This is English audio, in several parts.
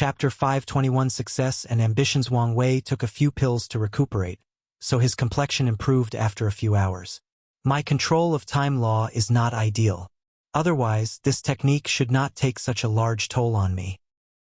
Chapter 521 Success and Ambitions. Wang Wei took a few pills to recuperate, so his complexion improved after a few hours. My control of time law is not ideal. Otherwise, this technique should not take such a large toll on me.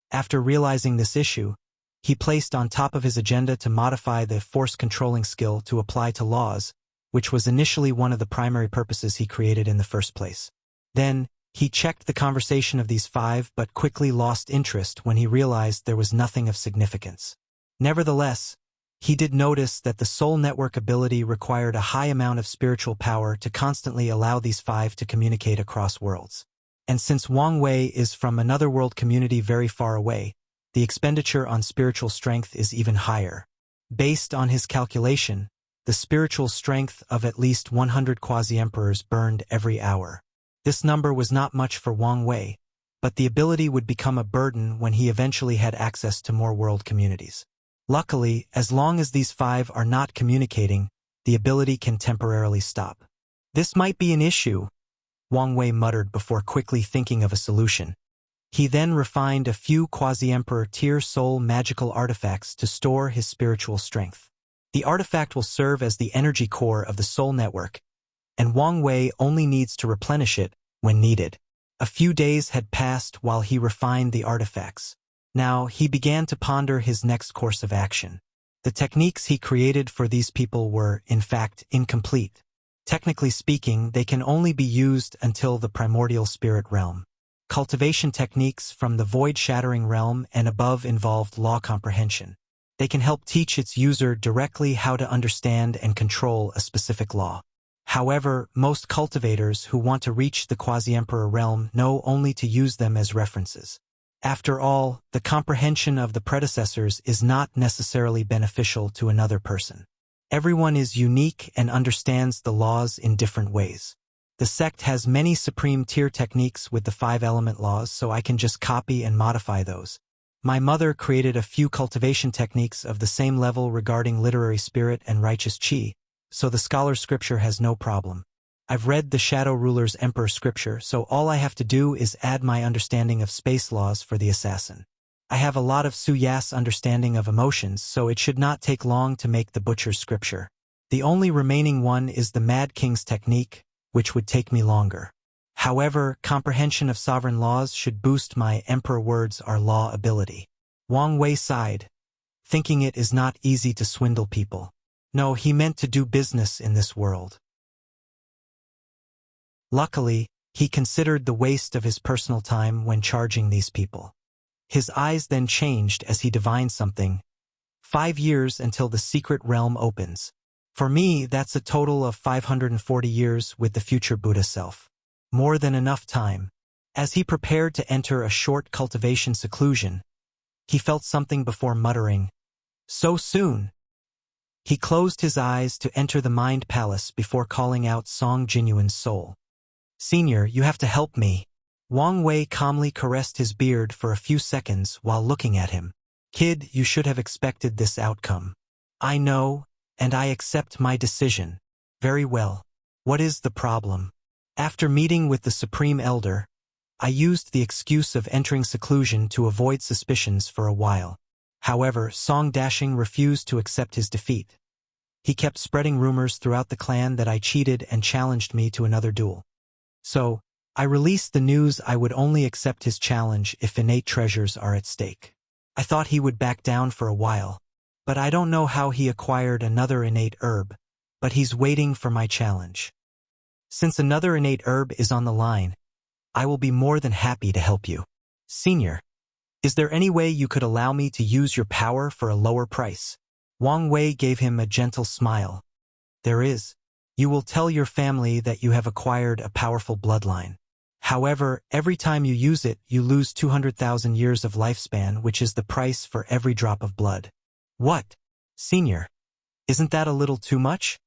After realizing this issue, he placed on top of his agenda to modify the force-controlling skill to apply to laws, which was initially one of the primary purposes he created in the first place. Then, he checked the conversation of these 5 but quickly lost interest when he realized there was nothing of significance. Nevertheless, he did notice that the soul network ability required a high amount of spiritual power to constantly allow these 5 to communicate across worlds. And since Wang Wei is from another world community very far away, the expenditure on spiritual strength is even higher. Based on his calculation, the spiritual strength of at least 100 quasi-emperors burned every hour. This number was not much for Wang Wei, but the ability would become a burden when he eventually had access to more world communities. Luckily, as long as these 5 are not communicating, the ability can temporarily stop. This might be an issue, Wang Wei muttered before quickly thinking of a solution. He then refined a few quasi-emperor tier soul magical artifacts to store his spiritual strength. The artifact will serve as the energy core of the soul network, and Wang Wei only needs to replenish it when needed. A few days had passed while he refined the artifacts. Now, he began to ponder his next course of action. The techniques he created for these people were, in fact, incomplete. Technically speaking, they can only be used until the primordial spirit realm. Cultivation techniques from the void-shattering realm and above involved law comprehension. They can help teach its user directly how to understand and control a specific law. However, most cultivators who want to reach the quasi-emperor realm know only to use them as references. After all, the comprehension of the predecessors is not necessarily beneficial to another person. Everyone is unique and understands the laws in different ways. The sect has many supreme tier techniques with the 5-element laws, so I can just copy and modify those. My mother created a few cultivation techniques of the same level regarding literary spirit and righteous chi, so the scholar's scripture has no problem. I've read the Shadow Ruler's Emperor scripture, so all I have to do is add my understanding of space laws for the assassin. I have a lot of Su Yas understanding of emotions, so it should not take long to make the butcher's scripture. The only remaining one is the Mad King's technique, which would take me longer. However, comprehension of sovereign laws should boost my Emperor words are law ability. Wang Wei sighed, thinking it is not easy to swindle people. No, he meant to do business in this world. Luckily, he considered the waste of his personal time when charging these people. His eyes then changed as he divined something. 5 years until the secret realm opens. For me, that's a total of 540 years with the future Buddha self. More than enough time. As he prepared to enter a short cultivation seclusion, he felt something before muttering, "So soon." He closed his eyes to enter the mind palace before calling out Song Jinyuan's soul. "Senior, you have to help me." Wang Wei calmly caressed his beard for a few seconds while looking at him. "Kid, you should have expected this outcome." "I know, and I accept my decision." "Very well. What is the problem?" "After meeting with the Supreme Elder, I used the excuse of entering seclusion to avoid suspicions for a while. However, Song Dashing refused to accept his defeat. He kept spreading rumors throughout the clan that I cheated and challenged me to another duel. So, I released the news I would only accept his challenge if innate treasures are at stake. I thought he would back down for a while, but I don't know how he acquired another innate herb, but he's waiting for my challenge. Since another innate herb is on the line, I will be more than happy to help you. Senior, is there any way you could allow me to use your power for a lower price?" Wang Wei gave him a gentle smile. "There is. You will tell your family that you have acquired a powerful bloodline. However, every time you use it, you lose 200,000 years of lifespan, which is the price for every drop of blood." "What? Senior, isn't that a little too much?"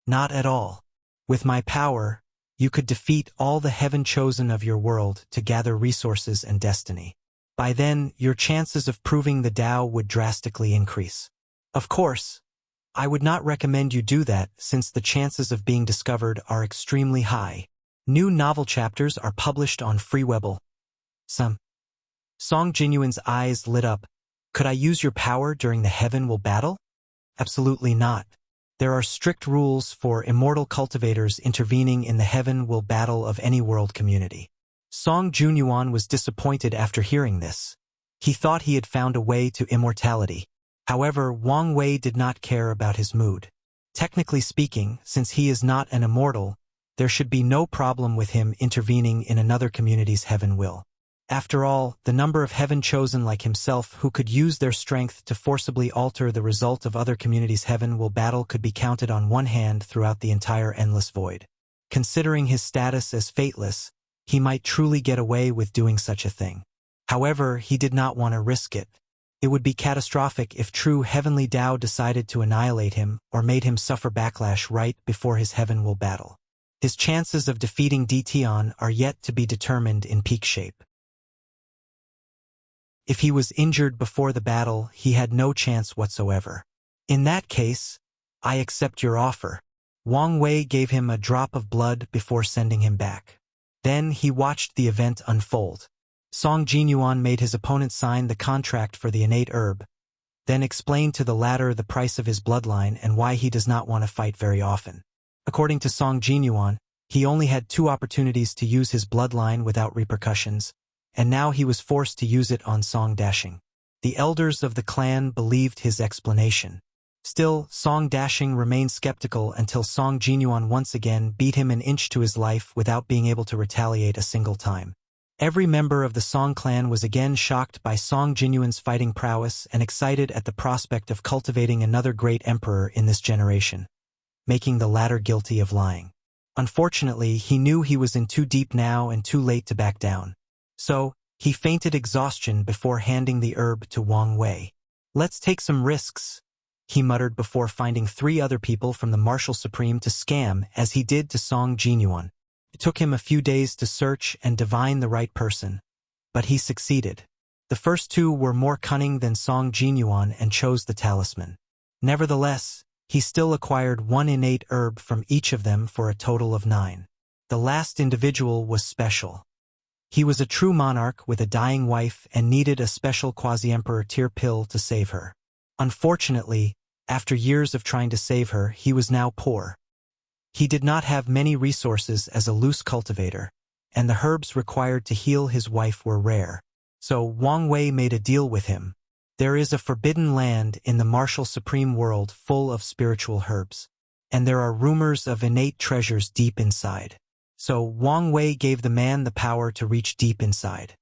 "Not at all. With my power, you could defeat all the heaven chosen of your world to gather resources and destiny. By then, your chances of proving the Tao would drastically increase. Of course, I would not recommend you do that since the chances of being discovered are extremely high. New novel chapters are published on Freewebble. Some Song Jinyuan's eyes lit up. Could I use your power during the Heaven Will battle? Absolutely not. There are strict rules for immortal cultivators intervening in the Heaven Will battle of any world community. Song Jinyuan was disappointed after hearing this. He thought he had found a way to immortality. However, Wang Wei did not care about his mood. Technically speaking, since he is not an immortal, there should be no problem with him intervening in another community's Heaven Will. After all, the number of heaven chosen like himself who could use their strength to forcibly alter the result of other communities' Heaven Will battle could be counted on one hand throughout the entire endless void. Considering his status as fateless, he might truly get away with doing such a thing. However, he did not want to risk it. It would be catastrophic if true heavenly Tao decided to annihilate him or made him suffer backlash right before his Heaven Will battle. His chances of defeating Ditian are yet to be determined in peak shape. If he was injured before the battle, he had no chance whatsoever. In that case, I accept your offer. Wang Wei gave him a drop of blood before sending him back. Then he watched the event unfold. Song Jinyuan made his opponent sign the contract for the innate herb, then explained to the latter the price of his bloodline and why he does not want to fight very often. According to Song Jinyuan, he only had 2 opportunities to use his bloodline without repercussions, and now he was forced to use it on Song Dashing. The elders of the clan believed his explanation. Still, Song Dashing remained skeptical until Song Jinyuan once again beat him an inch to his life without being able to retaliate a single time. Every member of the Song clan was again shocked by Song Jinyuan's fighting prowess and excited at the prospect of cultivating another great emperor in this generation, making the latter guilty of lying. Unfortunately, he knew he was in too deep now and too late to back down. So, he fainted exhaustion before handing the herb to Wang Wei. Let's take some risks, he muttered before finding 3 other people from the Marshal Supreme to scam as he did to Song Jinyuan. It took him a few days to search and divine the right person, but he succeeded. The first 2 were more cunning than Song Jinyuan and chose the talisman. Nevertheless, he still acquired 1 innate herb from each of them for a total of 9. The last individual was special. He was a true monarch with a dying wife and needed a special quasi-emperor tier pill to save her. Unfortunately, after years of trying to save her, he was now poor. He did not have many resources as a loose cultivator, and the herbs required to heal his wife were rare. So Wang Wei made a deal with him. There is a forbidden land in the Martial Supreme world full of spiritual herbs, and there are rumors of innate treasures deep inside. So Wang Wei gave the man the power to reach deep inside.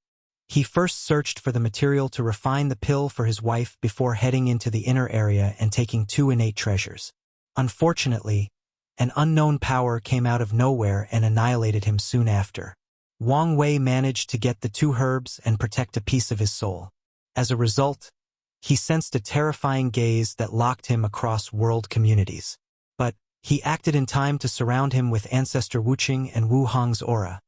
He first searched for the material to refine the pill for his wife before heading into the inner area and taking 2 innate treasures. Unfortunately, an unknown power came out of nowhere and annihilated him soon after. Wang Wei managed to get the 2 herbs and protect a piece of his soul. As a result, he sensed a terrifying gaze that locked him across world communities. But he acted in time to surround him with Ancestor Wuqing and Wu Hong's aura,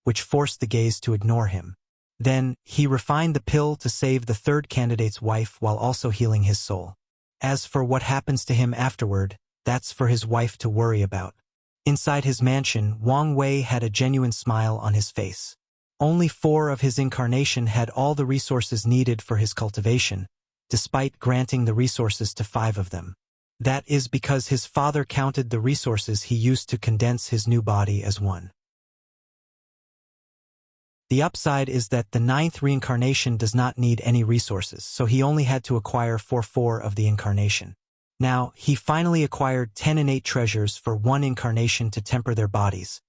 which forced the gaze to ignore him. Then, he refined the pill to save the 3rd candidate's wife while also healing his soul. As for what happens to him afterward, that's for his wife to worry about. Inside his mansion, Wang Wei had a genuine smile on his face. Only 4 of his incarnation had all the resources needed for his cultivation, despite granting the resources to 5 of them. That is because his father counted the resources he used to condense his new body as 1. The upside is that the 9th reincarnation does not need any resources, so he only had to acquire 4 of the incarnation. Now, he finally acquired 10 innate treasures for 1 incarnation to temper their bodies,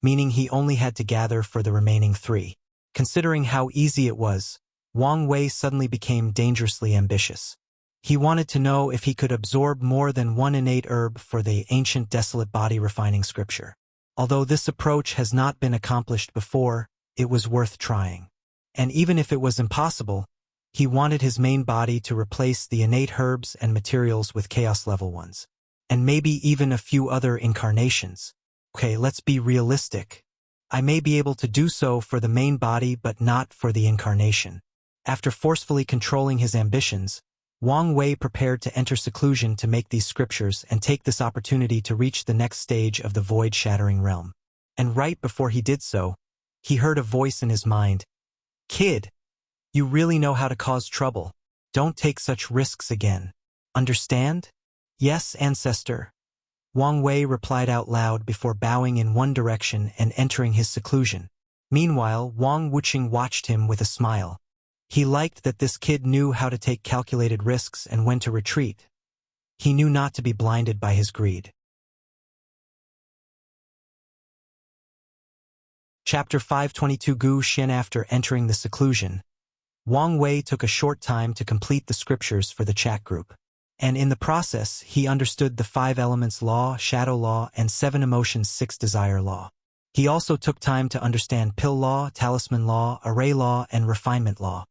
meaning he only had to gather for the remaining 3. Considering how easy it was, Wang Wei suddenly became dangerously ambitious. He wanted to know if he could absorb more than 1 innate herb for the ancient desolate body refining scripture. Although this approach has not been accomplished before, it was worth trying. And even if it was impossible, he wanted his main body to replace the innate herbs and materials with chaos level ones. And maybe even a few other incarnations. Okay, let's be realistic. I may be able to do so for the main body but not for the incarnation. After forcefully controlling his ambitions, Wang Wei prepared to enter seclusion to make these scriptures and take this opportunity to reach the next stage of the void-shattering realm. And right before he did so, he heard a voice in his mind. "Kid, You really know how to cause trouble. Don't take such risks again. Understand? Yes, ancestor. Wang Wei replied out loud before bowing in one direction and entering his seclusion. Meanwhile, Wang Wuxing watched him with a smile. He liked that this kid knew how to take calculated risks and when to retreat. He knew not to be blinded by his greed. Chapter 522 Gu Xian. After entering the seclusion, Wang Wei took a short time to complete the scriptures for the chat group. And in the process, he understood the 5 elements law, shadow law, and 7 emotions 6 desire law. He also took time to understand pill law, talisman law, array law, and refinement law.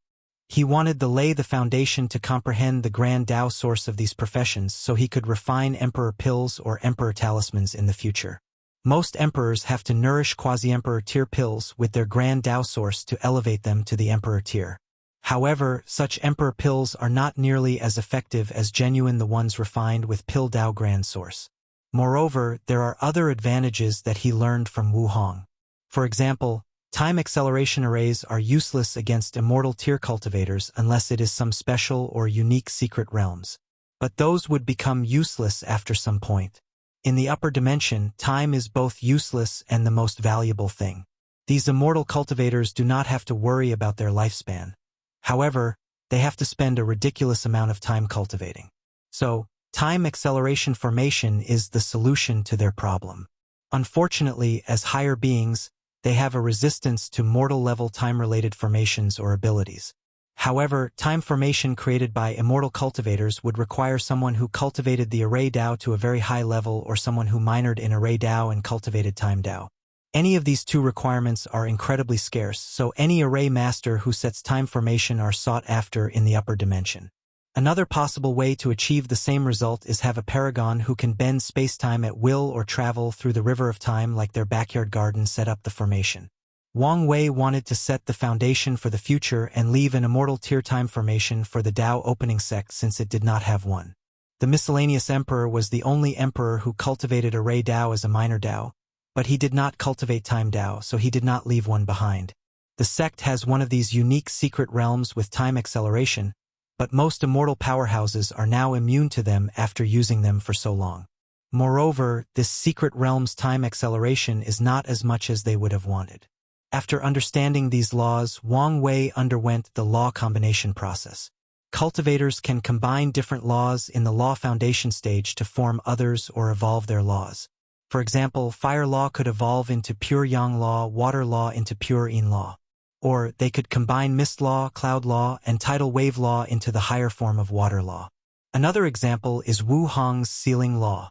He wanted to lay the foundation to comprehend the grand Tao source of these professions so he could refine emperor pills or emperor talismans in the future. Most emperors have to nourish quasi-emperor tier pills with their grand Tao source to elevate them to the emperor tier. However, such emperor pills are not nearly as effective as genuine the ones refined with pill Tao grand source. Moreover, there are other advantages that he learned from Wu Hong. For example, time acceleration arrays are useless against immortal tier cultivators unless it is some special or unique secret realms. But those would become useless after some point. In the upper dimension, time is both useless and the most valuable thing. These immortal cultivators do not have to worry about their lifespan. However, they have to spend a ridiculous amount of time cultivating. So, time acceleration formation is the solution to their problem. Unfortunately, as higher beings, they have a resistance to mortal-level time-related formations or abilities. However, time formation created by immortal cultivators would require someone who cultivated the array Tao to a very high level or someone who minored in array Tao and cultivated time Tao. Any of these 2 requirements are incredibly scarce, so any array master who sets time formation are sought after in the upper dimension. Another possible way to achieve the same result is have a paragon who can bend space-time at will or travel through the river of time like their backyard garden set up the formation. Wang Wei wanted to set the foundation for the future and leave an immortal tier time formation for the Tao opening sect since it did not have one. The miscellaneous emperor was the only emperor who cultivated array Tao as a minor Tao, but he did not cultivate time Tao, so he did not leave one behind. The sect has one of these unique secret realms with time acceleration, but most immortal powerhouses are now immune to them after using them for so long. Moreover, this secret realm's time acceleration is not as much as they would have wanted. After understanding these laws, Wang Wei underwent the law combination process. Cultivators can combine different laws in the law foundation stage to form others or evolve their laws. For example, fire law could evolve into pure yang law, water law into pure yin law. Or they could combine mist law, cloud law, and tidal wave law into the higher form of water law. Another example is Wu Hong's sealing law.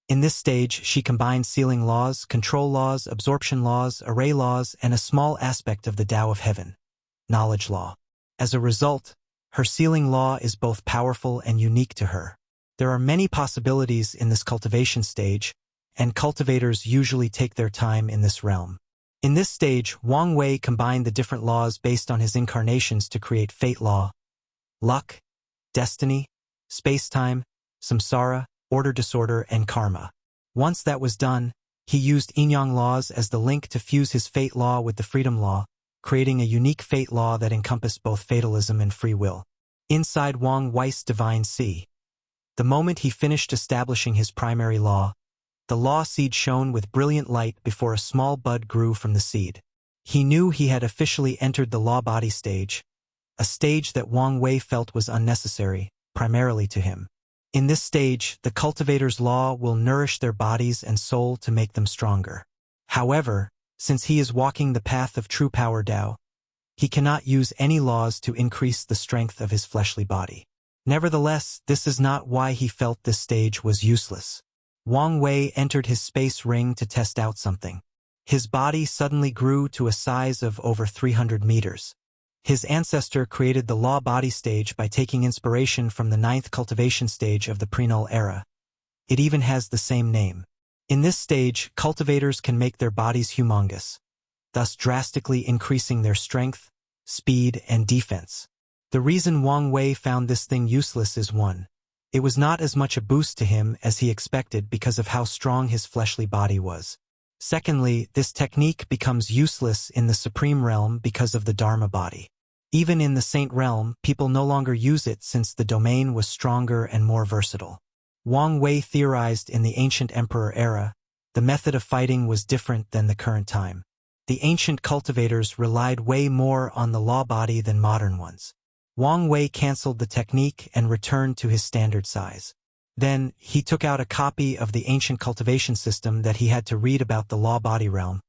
In this stage, she combines sealing laws, control laws, absorption laws, array laws, and a small aspect of the Tao of Heaven, knowledge law. As a result, her sealing law is both powerful and unique to her. There are many possibilities in this cultivation stage, and cultivators usually take their time in this realm. In this stage, Wang Wei combined the different laws based on his incarnations to create fate law, luck, destiny, space-time, samsara, order-disorder, and karma. Once that was done, he used yin-yang laws as the link to fuse his fate law with the freedom law, creating a unique fate law that encompassed both fatalism and free will. Inside Wang Wei's divine sea. The moment he finished establishing his primary law, the law seed shone with brilliant light before a small bud grew from the seed. He knew he had officially entered the law body stage, a stage that Wang Wei felt was unnecessary, primarily to him. In this stage, the cultivator's law will nourish their bodies and soul to make them stronger. However, since he is walking the path of true power Tao, he cannot use any laws to increase the strength of his fleshly body. Nevertheless, this is not why he felt this stage was useless. Wang Wei entered his space ring to test out something. His body suddenly grew to a size of over 300 meters. His ancestor created the law body stage by taking inspiration from the 9th cultivation stage of the prenull era. It even has the same name. In this stage, cultivators can make their bodies humongous, thus drastically increasing their strength, speed, and defense. The reason Wang Wei found this thing useless is one. It was not as much a boost to him as he expected because of how strong his fleshly body was. Secondly, this technique becomes useless in the Supreme Realm because of the Dharma body. Even in the Saint Realm, people no longer use it since the domain was stronger and more versatile. Wang Wei theorized in the ancient emperor era, the method of fighting was different than the current time. The ancient cultivators relied way more on the law body than modern ones. Wang Wei cancelled the technique and returned to his standard size. Then, he took out a copy of the ancient cultivation system that he had to read about the law body realm.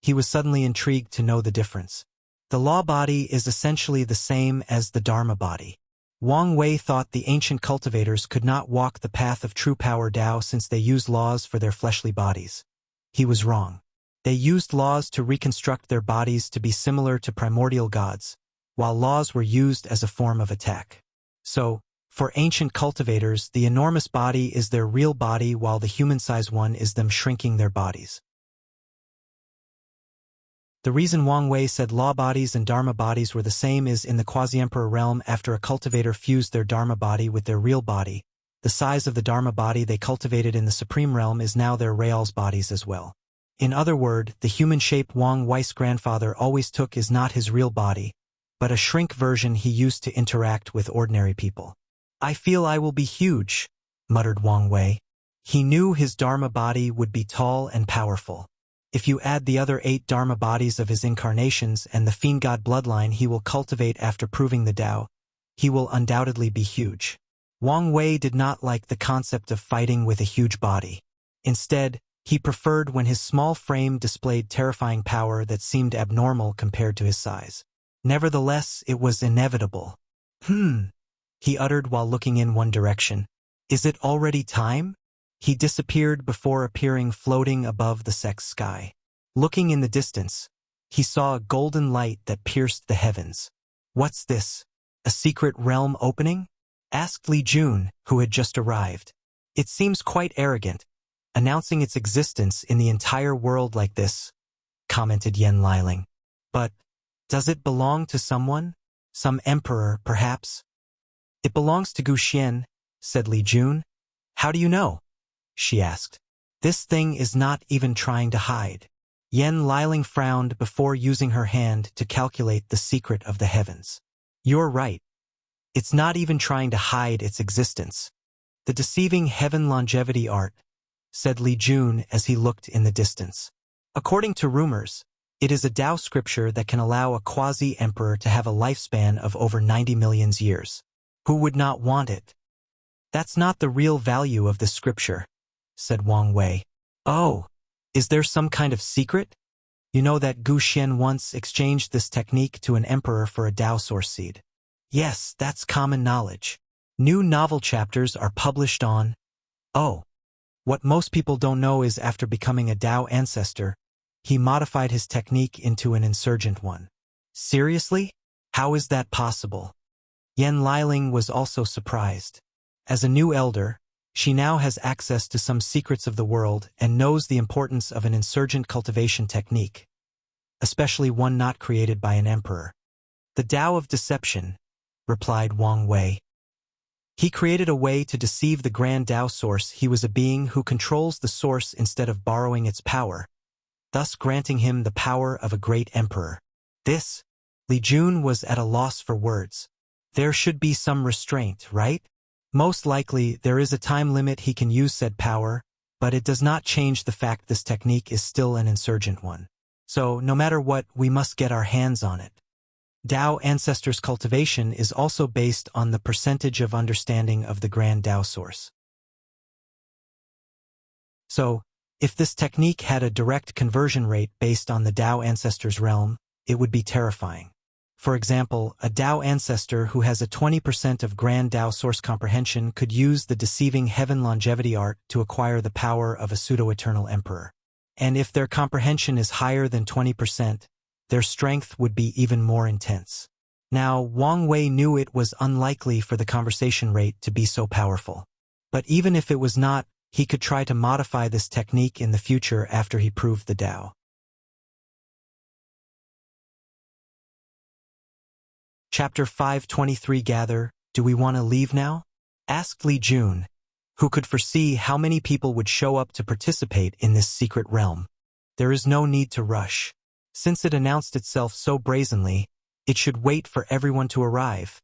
He was suddenly intrigued to know the difference. The law body is essentially the same as the Dharma body. Wang Wei thought the ancient cultivators could not walk the path of true power Tao since they used laws for their fleshly bodies. He was wrong. They used laws to reconstruct their bodies to be similar to primordial gods, while laws were used as a form of attack. So, for ancient cultivators, the enormous body is their real body while the human-sized one is them shrinking their bodies. The reason Wang Wei said law bodies and Dharma bodies were the same is in the quasi-emperor realm after a cultivator fused their Dharma body with their real body, the size of the Dharma body they cultivated in the Supreme Realm is now their real's bodies as well. In other words, the human shape Wang Wei's grandfather always took is not his real body, but a shrink version he used to interact with ordinary people. I feel I will be huge, muttered Wang Wei. He knew his Dharma body would be tall and powerful. If you add the other 8 Dharma bodies of his incarnations and the fiend god bloodline he will cultivate after proving the Tao, he will undoubtedly be huge. Wang Wei did not like the concept of fighting with a huge body. Instead, he preferred when his small frame displayed terrifying power that seemed abnormal compared to his size. Nevertheless, it was inevitable. He uttered while looking in one direction. Is it already time? He disappeared before appearing floating above the sex sky. Looking in the distance, he saw a golden light that pierced the heavens. What's this? A secret realm opening? Asked Li Jun, who had just arrived. It seems quite arrogant, announcing its existence in the entire world like this, commented Yan Liling. But, does it belong to someone? Some emperor, perhaps? It belongs to Gu Xian, said Li Jun. How do you know? She asked. This thing is not even trying to hide. Yan Liling frowned before using her hand to calculate the secret of the heavens. You're right. It's not even trying to hide its existence. The deceiving heaven longevity art, said Li Jun as he looked in the distance. According to rumors, it is a Tao scripture that can allow a quasi-emperor to have a lifespan of over 90 million years. Who would not want it? That's not the real value of the scripture, said Wang Wei. Oh, is there some kind of secret? You know that Gu Xian once exchanged this technique to an emperor for a Tao source seed. Yes, that's common knowledge. New novel chapters are published on. Oh. What most people don't know is after becoming a Tao ancestor, he modified his technique into an insurgent one. Seriously? How is that possible? Yan Liling was also surprised. As a new elder, she now has access to some secrets of the world and knows the importance of an insurgent cultivation technique, especially one not created by an emperor. The Tao of deception, replied Wang Wei. He created a way to deceive the grand Tao source. He was a being who controls the source instead of borrowing its power, thus granting him the power of a great emperor. This, Li Jun was at a loss for words. There should be some restraint, right? Most likely, there is a time limit he can use said power, but it does not change the fact this technique is still an insurgent one. So, no matter what, we must get our hands on it. Tao Ancestors cultivation is also based on the percentage of understanding of the grand Tao source. So, if this technique had a direct conversion rate based on the Tao Ancestors realm, it would be terrifying. For example, a Tao ancestor who has a 20% of grand Tao source comprehension could use the deceiving heaven longevity art to acquire the power of a pseudo-eternal emperor. And if their comprehension is higher than 20%, their strength would be even more intense. Now, Wang Wei knew it was unlikely for the conversation rate to be so powerful. But even if it was not, he could try to modify this technique in the future after he proved the Tao. Chapter 523 Gather, do we want to leave now? Asked Li Jun, who could foresee how many people would show up to participate in this secret realm. There is no need to rush. Since it announced itself so brazenly, it should wait for everyone to arrive,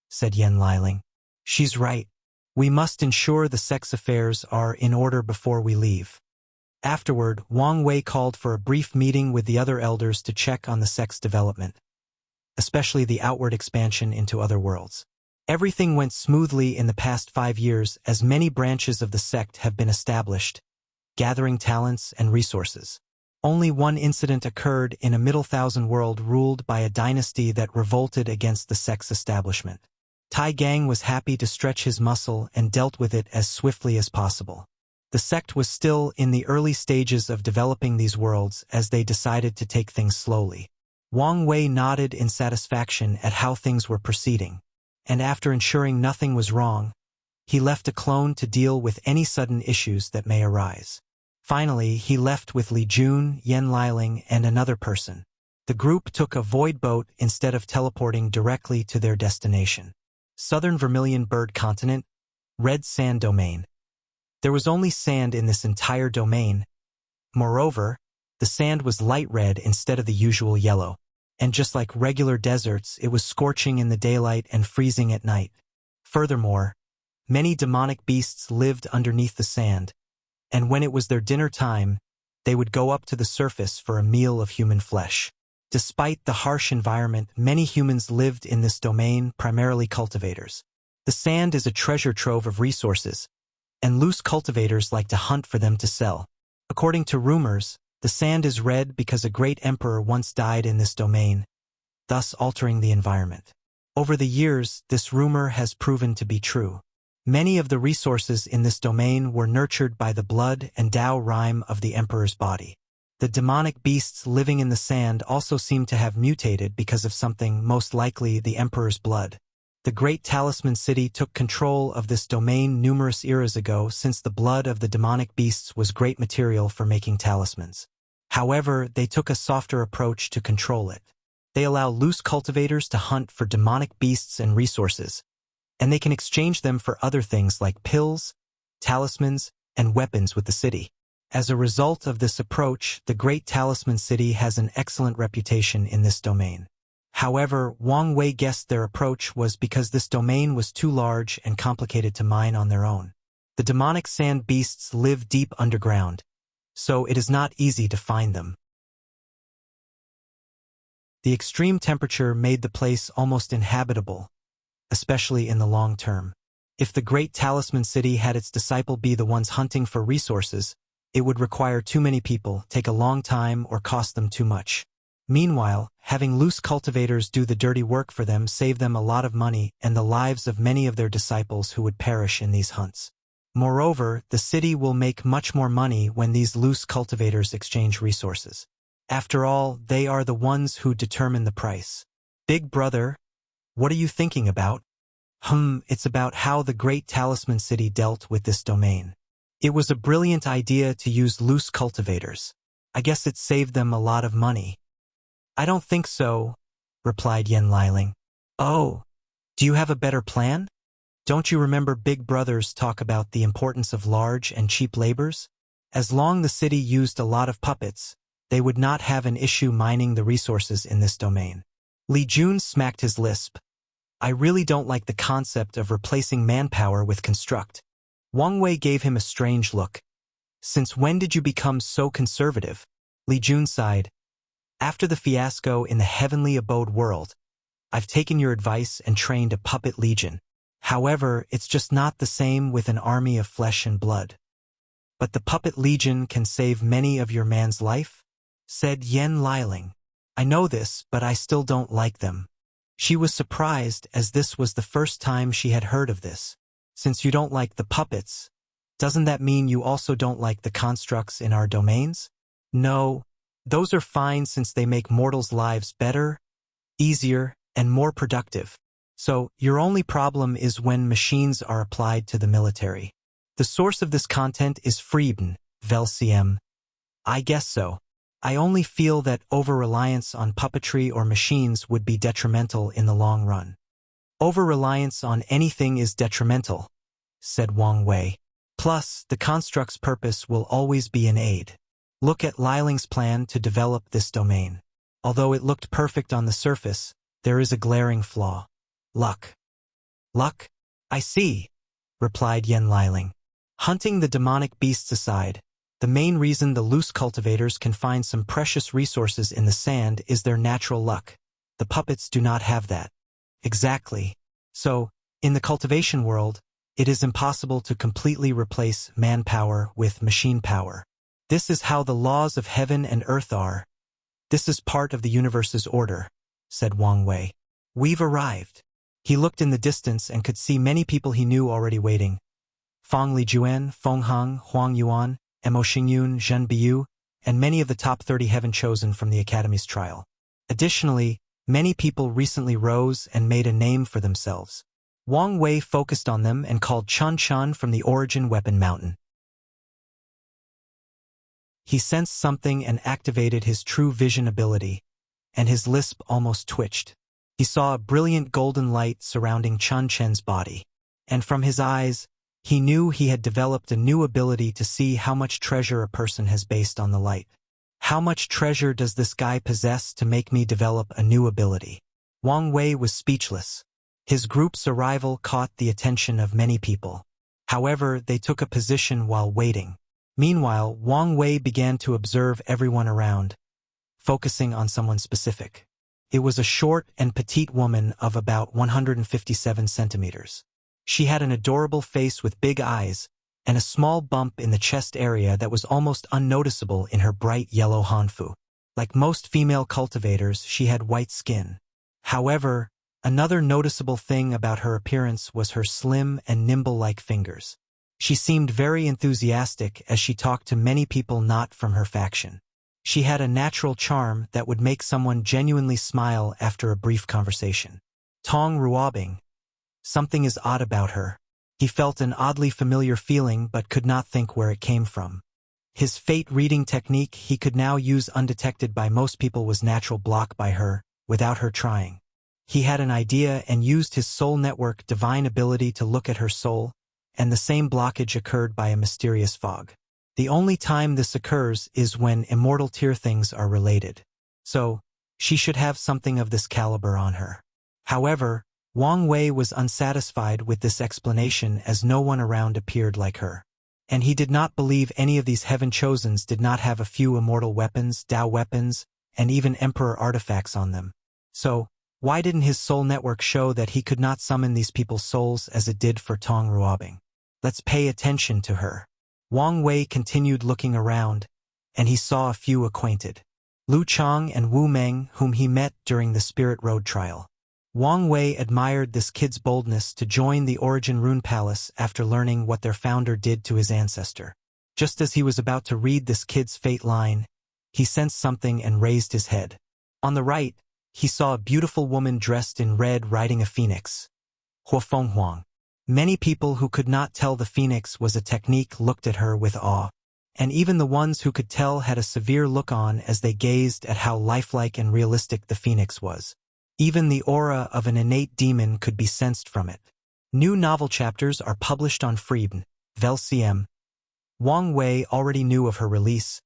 said Yen Liling. She's right. We must ensure the sex affairs are in order before we leave. Afterward, Wang Wei called for a brief meeting with the other elders to check on the sect's development, especially the outward expansion into other worlds. Everything went smoothly in the past 5 years as many branches of the sect have been established, gathering talents and resources. Only one incident occurred in a Middle Thousand world ruled by a dynasty that revolted against the sect's establishment. Tai Gang was happy to stretch his muscle and dealt with it as swiftly as possible. The sect was still in the early stages of developing these worlds as they decided to take things slowly. Wang Wei nodded in satisfaction at how things were proceeding, and after ensuring nothing was wrong, he left a clone to deal with any sudden issues that may arise. Finally, he left with Li Jun, Yen Liling, and another person. The group took a void boat instead of teleporting directly to their destination. Southern Vermilion Bird Continent, Red Sand Domain. There was only sand in this entire domain. Moreover, the sand was light red instead of the usual yellow, and just like regular deserts, it was scorching in the daylight and freezing at night. Furthermore, many demonic beasts lived underneath the sand, and when it was their dinner time, they would go up to the surface for a meal of human flesh. Despite the harsh environment, many humans lived in this domain, primarily cultivators. The sand is a treasure trove of resources, and loose cultivators like to hunt for them to sell. According to rumors, the sand is red because a great emperor once died in this domain, thus altering the environment. Over the years, this rumor has proven to be true. Many of the resources in this domain were nurtured by the blood and Tao rhyme of the emperor's body. The demonic beasts living in the sand also seem to have mutated because of something, most likely the emperor's blood. The Great Talisman City took control of this domain numerous eras ago since the blood of the demonic beasts was great material for making talismans. However, they took a softer approach to control it. They allow loose cultivators to hunt for demonic beasts and resources, and they can exchange them for other things like pills, talismans, and weapons with the city. As a result of this approach, the Great Talisman City has an excellent reputation in this domain. However, Wang Wei guessed their approach was because this domain was too large and complicated to mine on their own. The demonic sand beasts live deep underground, so it is not easy to find them. The extreme temperature made the place almost inhabitable, especially in the long term. If the Great Talisman City had its disciple be the ones hunting for resources, it would require too many people, take a long time, or cost them too much. Meanwhile, having loose cultivators do the dirty work for them saved them a lot of money and the lives of many of their disciples who would perish in these hunts. Moreover, the city will make much more money when these loose cultivators exchange resources. After all, they are the ones who determine the price. Big brother, what are you thinking about? It's about how the Great Talisman City dealt with this domain. It was a brilliant idea to use loose cultivators. I guess it saved them a lot of money. I don't think so, replied Yen Liling. Oh, do you have a better plan? Don't you remember big brothers talk about the importance of large and cheap labors? As long as the city used a lot of puppets, they would not have an issue mining the resources in this domain. Li Jun smacked his lisp. I really don't like the concept of replacing manpower with construct. Wang Wei gave him a strange look. Since when did you become so conservative? Li Jun sighed. After the fiasco in the heavenly abode world, I've taken your advice and trained a puppet legion. However, it's just not the same with an army of flesh and blood. But the puppet legion can save many of your man's life, said Yen Liling. I know this, but I still don't like them. She was surprised as this was the first time she had heard of this. Since you don't like the puppets, doesn't that mean you also don't like the constructs in our domains? No, those are fine since they make mortals' lives better, easier, and more productive. So, your only problem is when machines are applied to the military. The source of this content is Frieden, VelCM. I guess so. I only feel that over-reliance on puppetry or machines would be detrimental in the long run. Over-reliance on anything is detrimental, said Wang Wei. Plus, the construct's purpose will always be an aid. Look at Liling's plan to develop this domain. Although it looked perfect on the surface, there is a glaring flaw. Luck. Luck? I see, replied Yen Liling. Hunting the demonic beasts aside, the main reason the loose cultivators can find some precious resources in the sand is their natural luck. The puppets do not have that. Exactly. So, in the cultivation world, it is impossible to completely replace manpower with machine power. This is how the laws of heaven and earth are. This is part of the universe's order, said Wang Wei. We've arrived. He looked in the distance and could see many people he knew already waiting. Fang Lijuan, Feng Hang, Huang Yuan, Mo Xingyun, Zhen Biyu, and many of the top 30 heaven chosen from the Academy's trial. Additionally, many people recently rose and made a name for themselves. Wang Wei focused on them and called Chun Chun from the Origin Weapon Mountain. He sensed something and activated his true vision ability, and his lisp almost twitched. He saw a brilliant golden light surrounding Chun Chen's body, and from his eyes, he knew he had developed a new ability to see how much treasure a person has based on the light. How much treasure does this guy possess to make me develop a new ability? Wang Wei was speechless. His group's arrival caught the attention of many people. However, they took a position while waiting. Meanwhile, Wang Wei began to observe everyone around, focusing on someone specific. It was a short and petite woman of about 157 centimeters. She had an adorable face with big eyes, and a small bump in the chest area that was almost unnoticeable in her bright yellow hanfu. Like most female cultivators, she had white skin. However, another noticeable thing about her appearance was her slim and nimble-like fingers. She seemed very enthusiastic as she talked to many people not from her faction. She had a natural charm that would make someone genuinely smile after a brief conversation. Tong Ruobing. Something is odd about her. He felt an oddly familiar feeling but could not think where it came from. His fate-reading technique he could now use undetected by most people was natural block by her, without her trying. He had an idea and used his soul network divine ability to look at her soul, and the same blockage occurred by a mysterious fog. The only time this occurs is when immortal tier things are related. So, she should have something of this caliber on her. However, Wang Wei was unsatisfied with this explanation as no one around appeared like her. And he did not believe any of these heaven chosens did not have a few immortal weapons, Dao weapons, and even emperor artifacts on them. So, why didn't his soul network show that he could not summon these people's souls as it did for Tong Ruobing? Let's pay attention to her. Wang Wei continued looking around, and he saw a few acquainted. Lu Chang and Wu Meng, whom he met during the Spirit Road trial. Wang Wei admired this kid's boldness to join the Origin Rune Palace after learning what their founder did to his ancestor. Just as he was about to read this kid's fate line, he sensed something and raised his head. On the right, he saw a beautiful woman dressed in red riding a phoenix. Huafeng Huang. Many people who could not tell the phoenix was a technique looked at her with awe, and even the ones who could tell had a severe look on as they gazed at how lifelike and realistic the phoenix was. Even the aura of an innate demon could be sensed from it. New novel chapters are published on Freeben, VelCM. Wang Wei already knew of her release,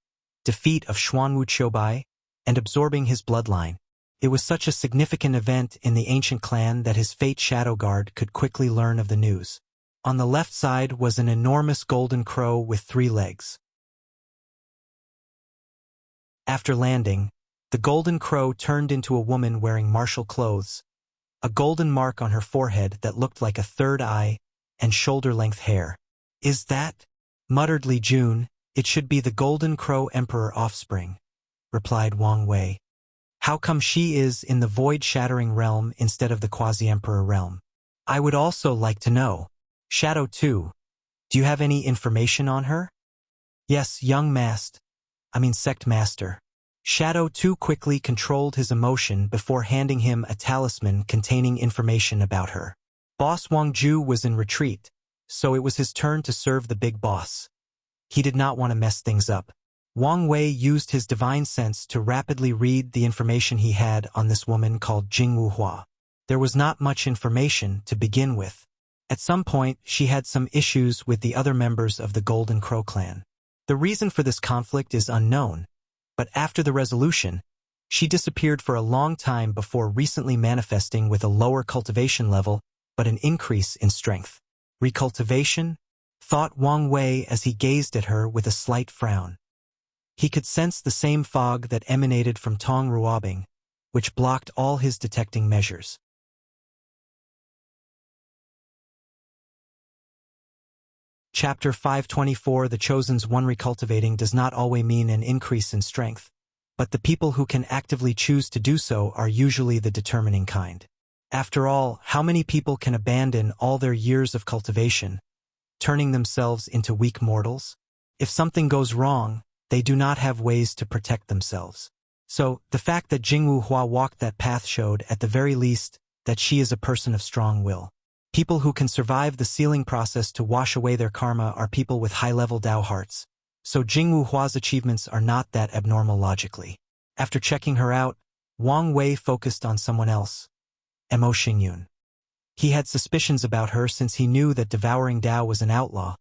defeat of Xuanwu Qiubai, and absorbing his bloodline. It was such a significant event in the ancient clan that his fate shadow guard could quickly learn of the news. On the left side was an enormous golden crow with 3 legs. After landing, the golden crow turned into a woman wearing martial clothes, a golden mark on her forehead that looked like a third eye, and shoulder-length hair. Is that? Muttered Li Jun. It should be the golden crow emperor offspring, replied Wang Wei. How come she is in the void-shattering realm instead of the quasi-emperor realm? I would also like to know. Shadow 2. Do you have any information on her? Yes, young sect master. Shadow 2 quickly controlled his emotion before handing him a talisman containing information about her. Boss Wang Ju was in retreat, so it was his turn to serve the big boss. He did not want to mess things up. Wang Wei used his divine sense to rapidly read the information he had on this woman called Jingwu Hua. There was not much information to begin with. At some point, she had some issues with the other members of the Golden Crow clan. The reason for this conflict is unknown, but after the resolution, she disappeared for a long time before recently manifesting with a lower cultivation level but an increase in strength. Recultivation? Thought Wang Wei as he gazed at her with a slight frown. He could sense the same fog that emanated from Tong Ruobing, which blocked all his detecting measures. Chapter 524 The Chosen's One recultivating does not always mean an increase in strength, but the people who can actively choose to do so are usually the determining kind. After all, how many people can abandon all their years of cultivation, turning themselves into weak mortals? If something goes wrong, they do not have ways to protect themselves. So, the fact that Jingwu Hua walked that path showed, at the very least, that she is a person of strong will. People who can survive the sealing process to wash away their karma are people with high-level Dao hearts. So Jingwu Hua's achievements are not that abnormal logically. After checking her out, Wang Wei focused on someone else. Mo Xingyun. He had suspicions about her since he knew that devouring Dao was an outlaw,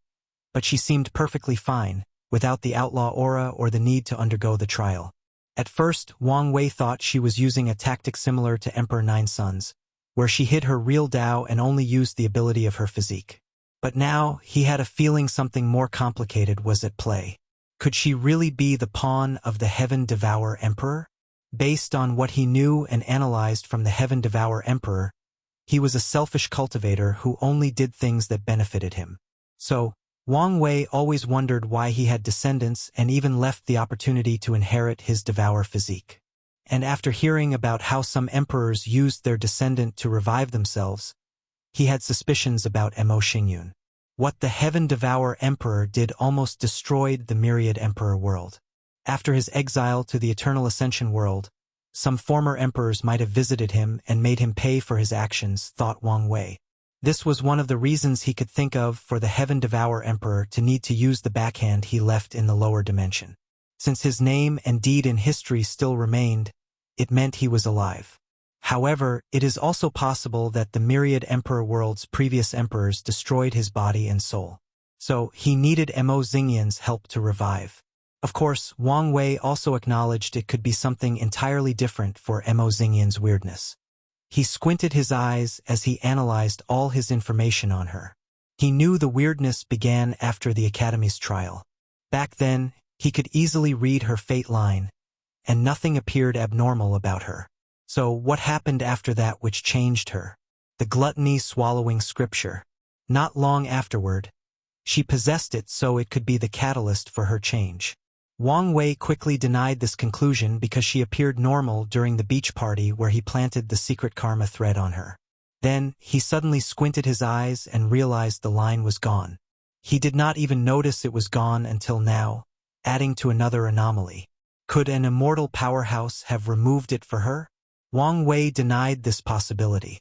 but she seemed perfectly fine, without the outlaw aura or the need to undergo the trial. At first, Wang Wei thought she was using a tactic similar to Emperor Nine Suns, where she hid her real Dao and only used the ability of her physique. But now, he had a feeling something more complicated was at play. Could she really be the pawn of the Heaven Devour Emperor? Based on what he knew and analyzed from the Heaven Devour Emperor, he was a selfish cultivator who only did things that benefited him. So, Wang Wei always wondered why he had descendants and even left the opportunity to inherit his Devour physique. And after hearing about how some emperors used their descendant to revive themselves, he had suspicions about Mo Xingyun. What the Heaven Devour Emperor did almost destroyed the Myriad Emperor world. After his exile to the Eternal Ascension world, some former emperors might have visited him and made him pay for his actions, thought Wang Wei. This was one of the reasons he could think of for the Heaven Devour Emperor to need to use the backhand he left in the lower dimension. Since his name and deed in history still remained, it meant he was alive. However, it is also possible that the Myriad Emperor world's previous emperors destroyed his body and soul. So, he needed Mo Xingyun's help to revive. Of course, Wang Wei also acknowledged it could be something entirely different for Mo Xingyun's weirdness. He squinted his eyes as he analyzed all his information on her. He knew the weirdness began after the Academy's trial. Back then, he could easily read her fate line, and nothing appeared abnormal about her. So what happened after that which changed her? The gluttony swallowing scripture. Not long afterward, she possessed it so it could be the catalyst for her change. Wang Wei quickly denied this conclusion because she appeared normal during the beach party where he planted the secret karma thread on her. Then, he suddenly squinted his eyes and realized the line was gone. He did not even notice it was gone until now, adding to another anomaly. Could an immortal powerhouse have removed it for her? Wang Wei denied this possibility.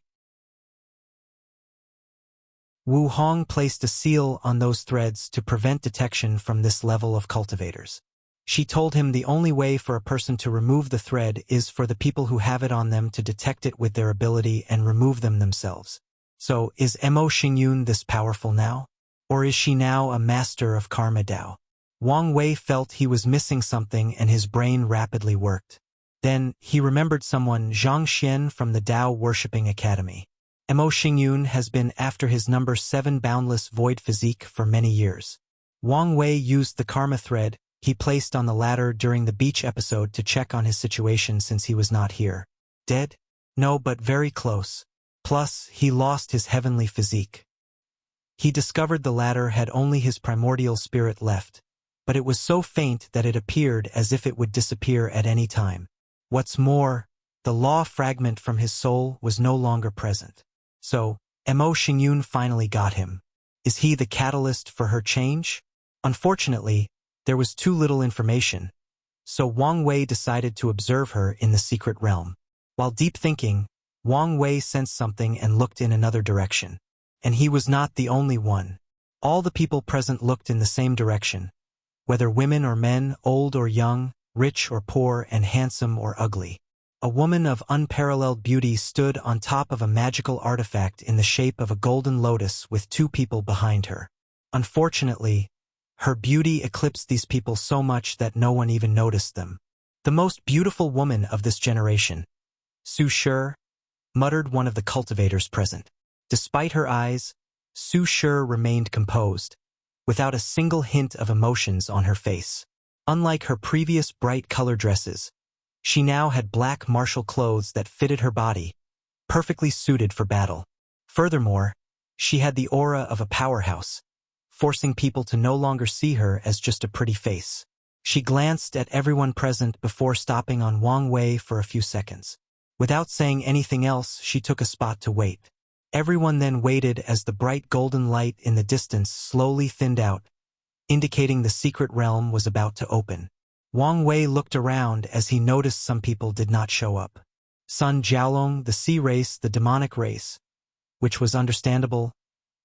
Wu Hong placed a seal on those threads to prevent detection from this level of cultivators. She told him the only way for a person to remove the thread is for the people who have it on them to detect it with their ability and remove them themselves. So, is Mo Xingyun this powerful now? Or is she now a master of Karma Dao? Wang Wei felt he was missing something and his brain rapidly worked. Then, he remembered someone, Zhang Xian from the Dao Worshipping Academy. Mo Xingyun has been after his number 7 boundless void physique for many years. Wang Wei used the karma thread he placed on the ladder during the beach episode to check on his situation since he was not here. Dead? No, but very close. Plus, he lost his heavenly physique. He discovered the ladder had only his primordial spirit left, but it was so faint that it appeared as if it would disappear at any time. What's more, the law fragment from his soul was no longer present. So, Mo Xingyun finally got him. Is he the catalyst for her change? Unfortunately, there was too little information, so Wang Wei decided to observe her in the secret realm. While deep thinking, Wang Wei sensed something and looked in another direction. And he was not the only one. All the people present looked in the same direction, whether women or men, old or young, rich or poor, and handsome or ugly. A woman of unparalleled beauty stood on top of a magical artifact in the shape of a golden lotus with 2 people behind her. Unfortunately, Her beauty eclipsed these people so much that no one even noticed them. The most beautiful woman of this generation, Su Shi, muttered one of the cultivators present. Despite her eyes, Su Shi remained composed, without a single hint of emotions on her face. Unlike her previous bright color dresses, she now had black martial clothes that fitted her body, perfectly suited for battle. Furthermore, she had the aura of a powerhouse, forcing people to no longer see her as just a pretty face. She glanced at everyone present before stopping on Wang Wei for a few seconds. Without saying anything else, she took a spot to wait. Everyone then waited as the bright golden light in the distance slowly thinned out, indicating the secret realm was about to open. Wang Wei looked around as he noticed some people did not show up. Sun Jiaolong, the sea race, the demonic race, which was understandable,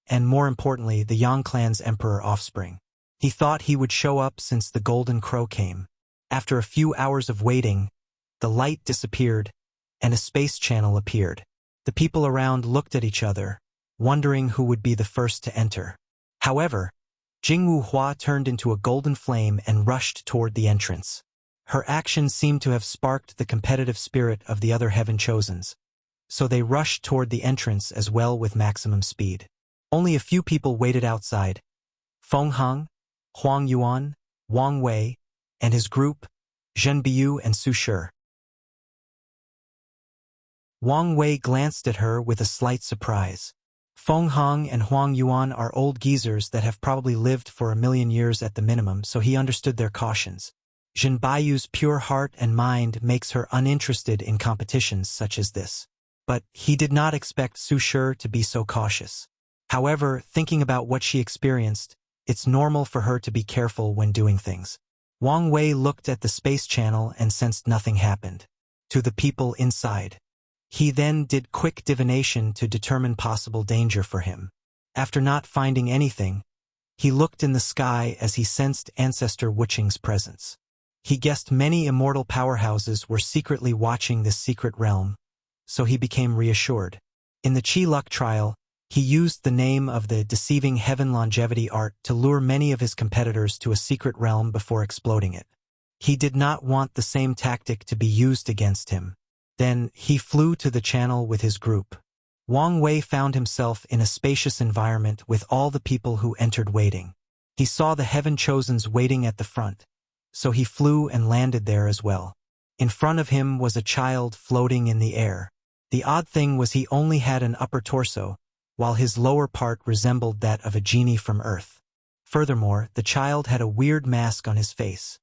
and more importantly, the Yang clan's emperor offspring. He thought he would show up since the golden crow came. After a few hours of waiting, the light disappeared, and a space channel appeared. The people around looked at each other, wondering who would be the first to enter. However, Jingwu Hua turned into a golden flame and rushed toward the entrance. Her actions seemed to have sparked the competitive spirit of the other Heaven Chosens, so they rushed toward the entrance as well with maximum speed. Only a few people waited outside. Feng Heng, Huang Yuan, Wang Wei, and his group, Zhen Biu and Su Shi. Wang Wei glanced at her with a slight surprise. Feng Heng and Huang Yuan are old geezers that have probably lived for 1,000,000 years at the minimum, so he understood their cautions. Zhen Biu's pure heart and mind makes her uninterested in competitions such as this. But he did not expect Su Shi to be so cautious. However, thinking about what she experienced, it's normal for her to be careful when doing things. Wang Wei looked at the space channel and sensed nothing happened. To the people inside, he then did quick divination to determine possible danger for him. After not finding anything, he looked in the sky as he sensed Ancestor Wuxing's presence. He guessed many immortal powerhouses were secretly watching this secret realm, so he became reassured. In the Qi Luck trial, he used the name of the deceiving heaven longevity art to lure many of his competitors to a secret realm before exploding it. He did not want the same tactic to be used against him. Then he flew to the channel with his group. Wang Wei found himself in a spacious environment with all the people who entered waiting. He saw the Heaven Chosens waiting at the front, so he flew and landed there as well. In front of him was a child floating in the air. The odd thing was he only had an upper torso, while his lower part resembled that of a genie from Earth. Furthermore, the child had a weird mask on his face.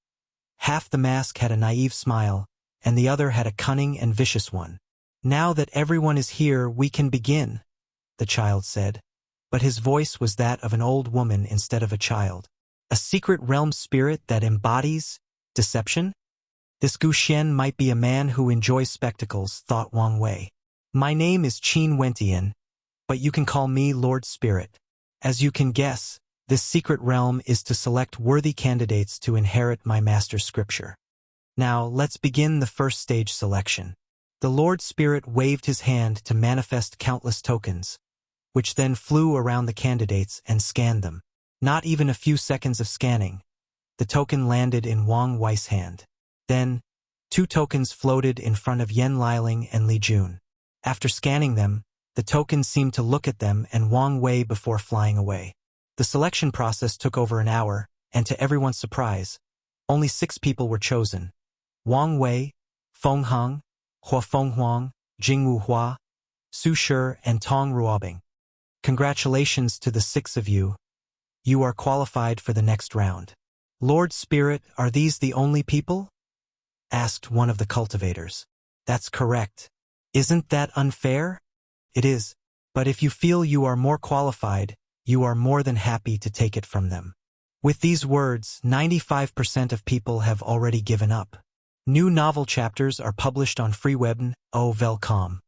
Half the mask had a naive smile, and the other had a cunning and vicious one. "Now that everyone is here, we can begin," the child said. But his voice was that of an old woman instead of a child. A secret realm spirit that embodies deception? This Gu Xian might be a man who enjoys spectacles, thought Wang Wei. "My name is Qin Wentian, but you can call me Lord Spirit. As you can guess, this secret realm is to select worthy candidates to inherit my master's scripture. Now, let's begin the first stage selection." The Lord Spirit waved his hand to manifest countless tokens, which then flew around the candidates and scanned them. Not even a few seconds of scanning, the token landed in Wang Wei's hand. Then, 2 tokens floated in front of Yen Liling and Li Jun. After scanning them, the tokens seemed to look at them and Wang Wei before flying away. The selection process took over an hour, and to everyone's surprise, only 6 people were chosen: Wang Wei, Feng Heng, Hua Fenghuang, Jingwu Hua, Su Shi, and Tong Ruobing. Congratulations to the 6 of you. You are qualified for the next round. "Lord Spirit, are these the only people?" asked one of the cultivators. "That's correct. Isn't that unfair?" "It is, but if you feel you are more qualified, you are more than happy to take it from them." With these words, 95% of people have already given up. New novel chapters are published on Freewebn. Welcome.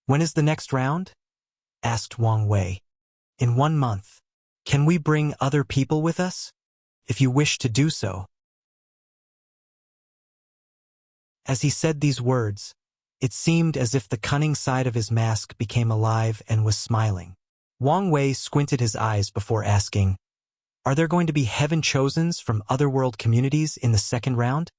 "When is the next round?" asked Wang Wei. "In 1 month. Can we bring other people with us? If you wish to do so." As he said these words, it seemed as if the cunning side of his mask became alive and was smiling. Wang Wei squinted his eyes before asking, Are there going to be heaven chosens from otherworld communities in the second round?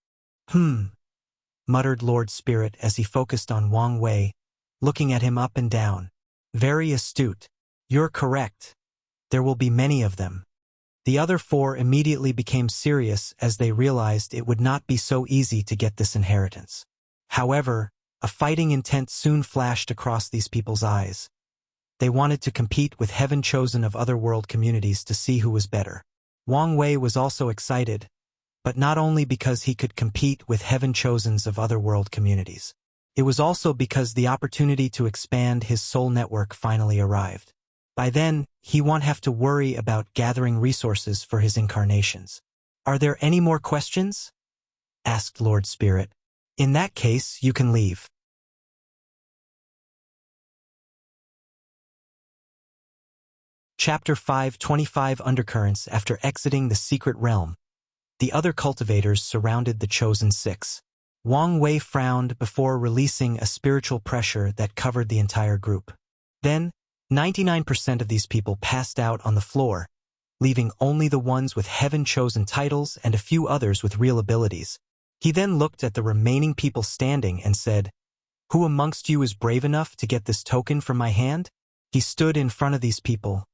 Muttered Lord Spirit as he focused on Wang Wei, looking at him up and down. Very astute. You're correct. There will be many of them. The other four immediately became serious as they realized it would not be so easy to get this inheritance. However, a fighting intent soon flashed across these people's eyes. They wanted to compete with heaven chosen of otherworld communities to see who was better. Wang Wei was also excited, but not only because he could compete with heaven chosens of otherworld communities. It was also because the opportunity to expand his soul network finally arrived. By then, he won't have to worry about gathering resources for his incarnations. Are there any more questions? Asked Lord Spirit. In that case, you can leave. Chapter 5 25 Undercurrents. After exiting the secret realm, the other cultivators surrounded the chosen six. Wang Wei frowned before releasing a spiritual pressure that covered the entire group. Then, 99% of these people passed out on the floor, leaving only the ones with heaven-chosen titles and a few others with real abilities. He then looked at the remaining people standing and said, "Who amongst you is brave enough to get this token from my hand?" He stood in front of these people,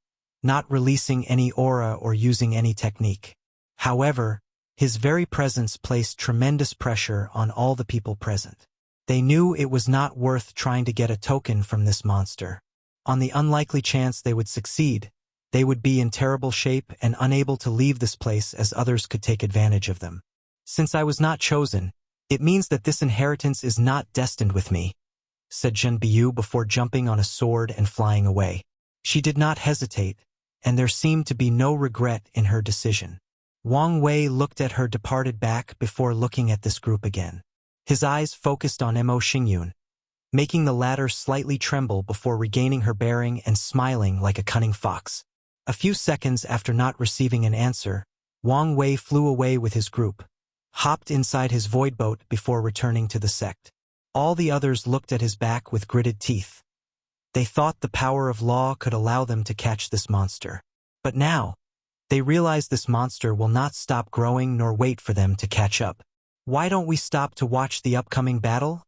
not releasing any aura or using any technique. However, his very presence placed tremendous pressure on all the people present. They knew it was not worth trying to get a token from this monster. On the unlikely chance they would succeed, they would be in terrible shape and unable to leave this place as others could take advantage of them. Since I was not chosen, it means that this inheritance is not destined with me, said Zhen Biu before jumping on a sword and flying away. She did not hesitate, and there seemed to be no regret in her decision. Wang Wei looked at her departed back before looking at this group again. His eyes focused on Mo Xingyun, making the latter slightly tremble before regaining her bearing and smiling like a cunning fox. A few seconds after not receiving an answer, Wang Wei flew away with his group, hopped inside his void boat before returning to the sect. All the others looked at his back with gritted teeth. They thought the power of law could allow them to catch this monster. But now, they realize this monster will not stop growing nor wait for them to catch up. Why don't we stop to watch the upcoming battle?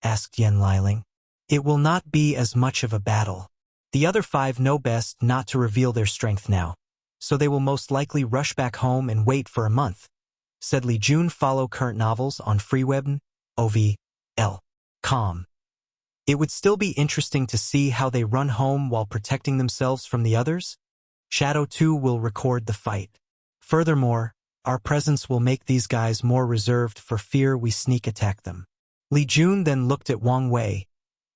Asked Yen Liling. It will not be as much of a battle. The other five know best not to reveal their strength now, so they will most likely rush back home and wait for a month, said Li Jun. Follow current novels on Freeweb, OVL.com. It would still be interesting to see how they run home while protecting themselves from the others. Shadow 2 will record the fight. Furthermore, our presence will make these guys more reserved for fear we sneak attack them. Li Jun then looked at Wang Wei.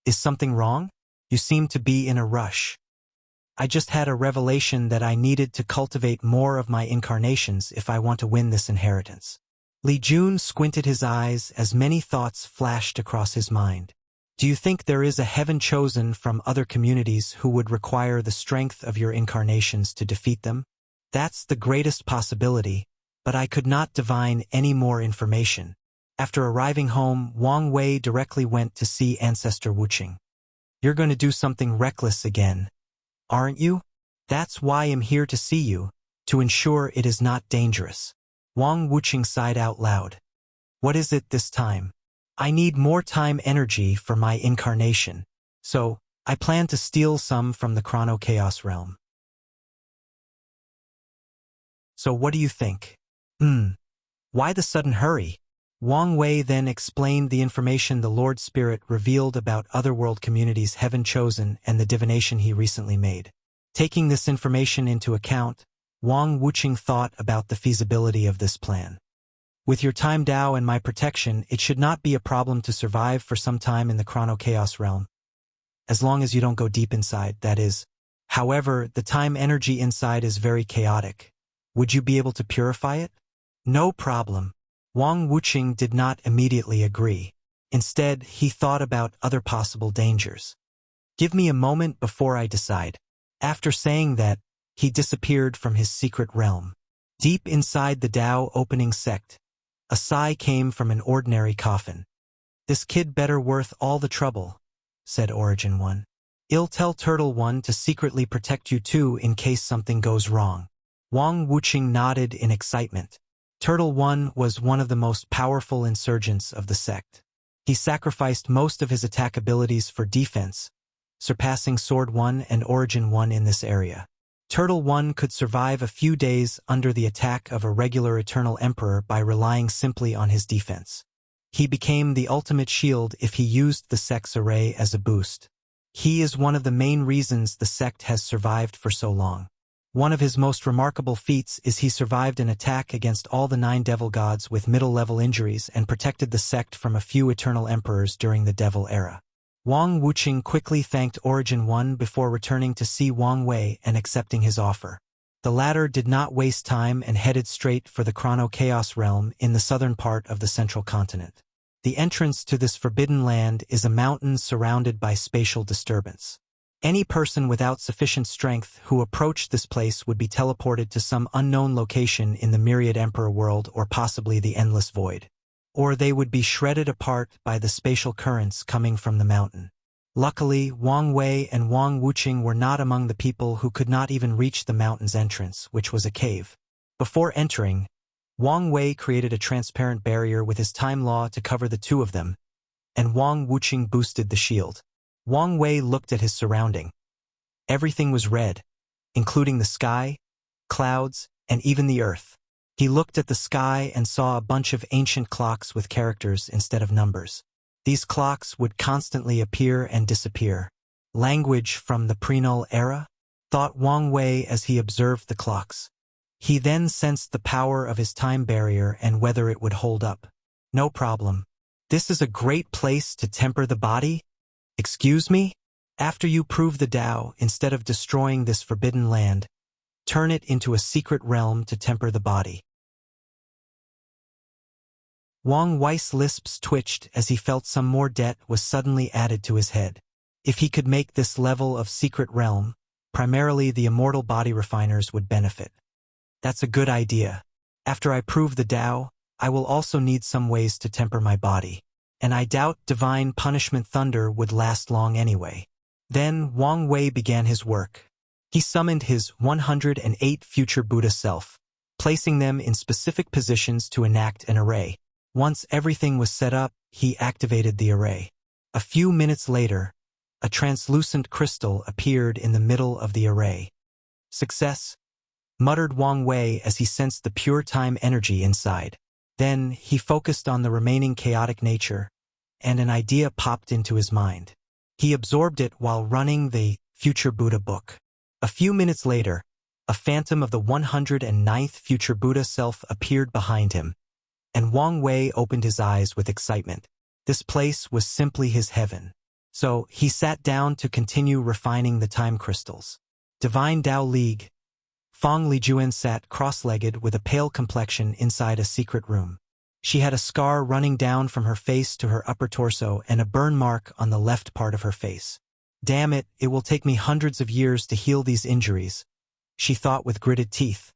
Is something wrong? You seem to be in a rush. I just had a revelation that I needed to cultivate more of my incarnations if I want to win this inheritance. Li Jun squinted his eyes as many thoughts flashed across his mind. Do you think there is a heaven chosen from other communities who would require the strength of your incarnations to defeat them? That's the greatest possibility, but I could not divine any more information. After arriving home, Wang Wei directly went to see Ancestor Wuxia. You're going to do something reckless again, aren't you? That's why I'm here to see you, to ensure it is not dangerous. Wang Wuxia sighed out loud. What is it this time? I need more time energy for my incarnation, so I plan to steal some from the Chrono Chaos realm. So what do you think? Why the sudden hurry? Wang Wei then explained the information the Lord Spirit revealed about otherworld communities heaven chosen and the divination he recently made. Taking this information into account, Wang Wuxia thought about the feasibility of this plan. With your time Dao and my protection, it should not be a problem to survive for some time in the Chrono Chaos realm. As long as you don't go deep inside, that is. However, the time energy inside is very chaotic. Would you be able to purify it? No problem. Wang Wuxia did not immediately agree. Instead, he thought about other possible dangers. Give me a moment before I decide. After saying that, he disappeared from his secret realm. Deep inside the Dao opening sect, a sigh came from an ordinary coffin. This kid better worth all the trouble, said Origin 1. I'll tell Turtle 1 to secretly protect you too in case something goes wrong. Wang Wuqing nodded in excitement. Turtle One was one of the most powerful insurgents of the sect. He sacrificed most of his attack abilities for defense, surpassing Sword One and Origin One in this area. Turtle One could survive a few days under the attack of a regular Eternal Emperor by relying simply on his defense. He became the ultimate shield if he used the sect's array as a boost. He is one of the main reasons the sect has survived for so long. One of his most remarkable feats is he survived an attack against all the 9 devil gods with middle-level injuries and protected the sect from a few Eternal Emperors during the Devil Era. Wang Wuqing quickly thanked Origin One before returning to see Wang Wei and accepting his offer. The latter did not waste time and headed straight for the Chrono Chaos Realm in the southern part of the central continent. The entrance to this forbidden land is a mountain surrounded by spatial disturbance. Any person without sufficient strength who approached this place would be teleported to some unknown location in the Myriad Emperor world or possibly the Endless Void. Or they would be shredded apart by the spatial currents coming from the mountain. Luckily, Wang Wei and Wang Wuqing were not among the people who could not even reach the mountain's entrance, which was a cave. Before entering, Wang Wei created a transparent barrier with his time law to cover the two of them, and Wang Wuqing boosted the shield. Wang Wei looked at his surrounding. Everything was red, including the sky, clouds, and even the earth. He looked at the sky and saw a bunch of ancient clocks with characters instead of numbers. These clocks would constantly appear and disappear. Language from the pre-null era? Thought Wang Wei as he observed the clocks. He then sensed the power of his time barrier and whether it would hold up. No problem. This is a great place to temper the body? Excuse me? After you prove the Tao, instead of destroying this forbidden land, turn it into a secret realm to temper the body. Wang Wei's lips twitched as he felt some more debt was suddenly added to his head. If he could make this level of secret realm, primarily the immortal body refiners would benefit. That's a good idea. After I prove the Tao, I will also need some ways to temper my body. And I doubt divine punishment thunder would last long anyway. Then Wang Wei began his work. He summoned his 108 future Buddha self, placing them in specific positions to enact an array. Once everything was set up, he activated the array. A few minutes later, a translucent crystal appeared in the middle of the array. Success, muttered Wang Wei as he sensed the pure time energy inside. Then he focused on the remaining chaotic nature, and an idea popped into his mind. He absorbed it while running the Future Buddha book. A few minutes later, a phantom of the 109th Future Buddha self appeared behind him, and Wang Wei opened his eyes with excitement. This place was simply his heaven. So he sat down to continue refining the time crystals. Divine Tao League. Fong Lijuan sat cross-legged with a pale complexion inside a secret room. She had a scar running down from her face to her upper torso and a burn mark on the left part of her face. Damn it, it will take me hundreds of years to heal these injuries, she thought with gritted teeth,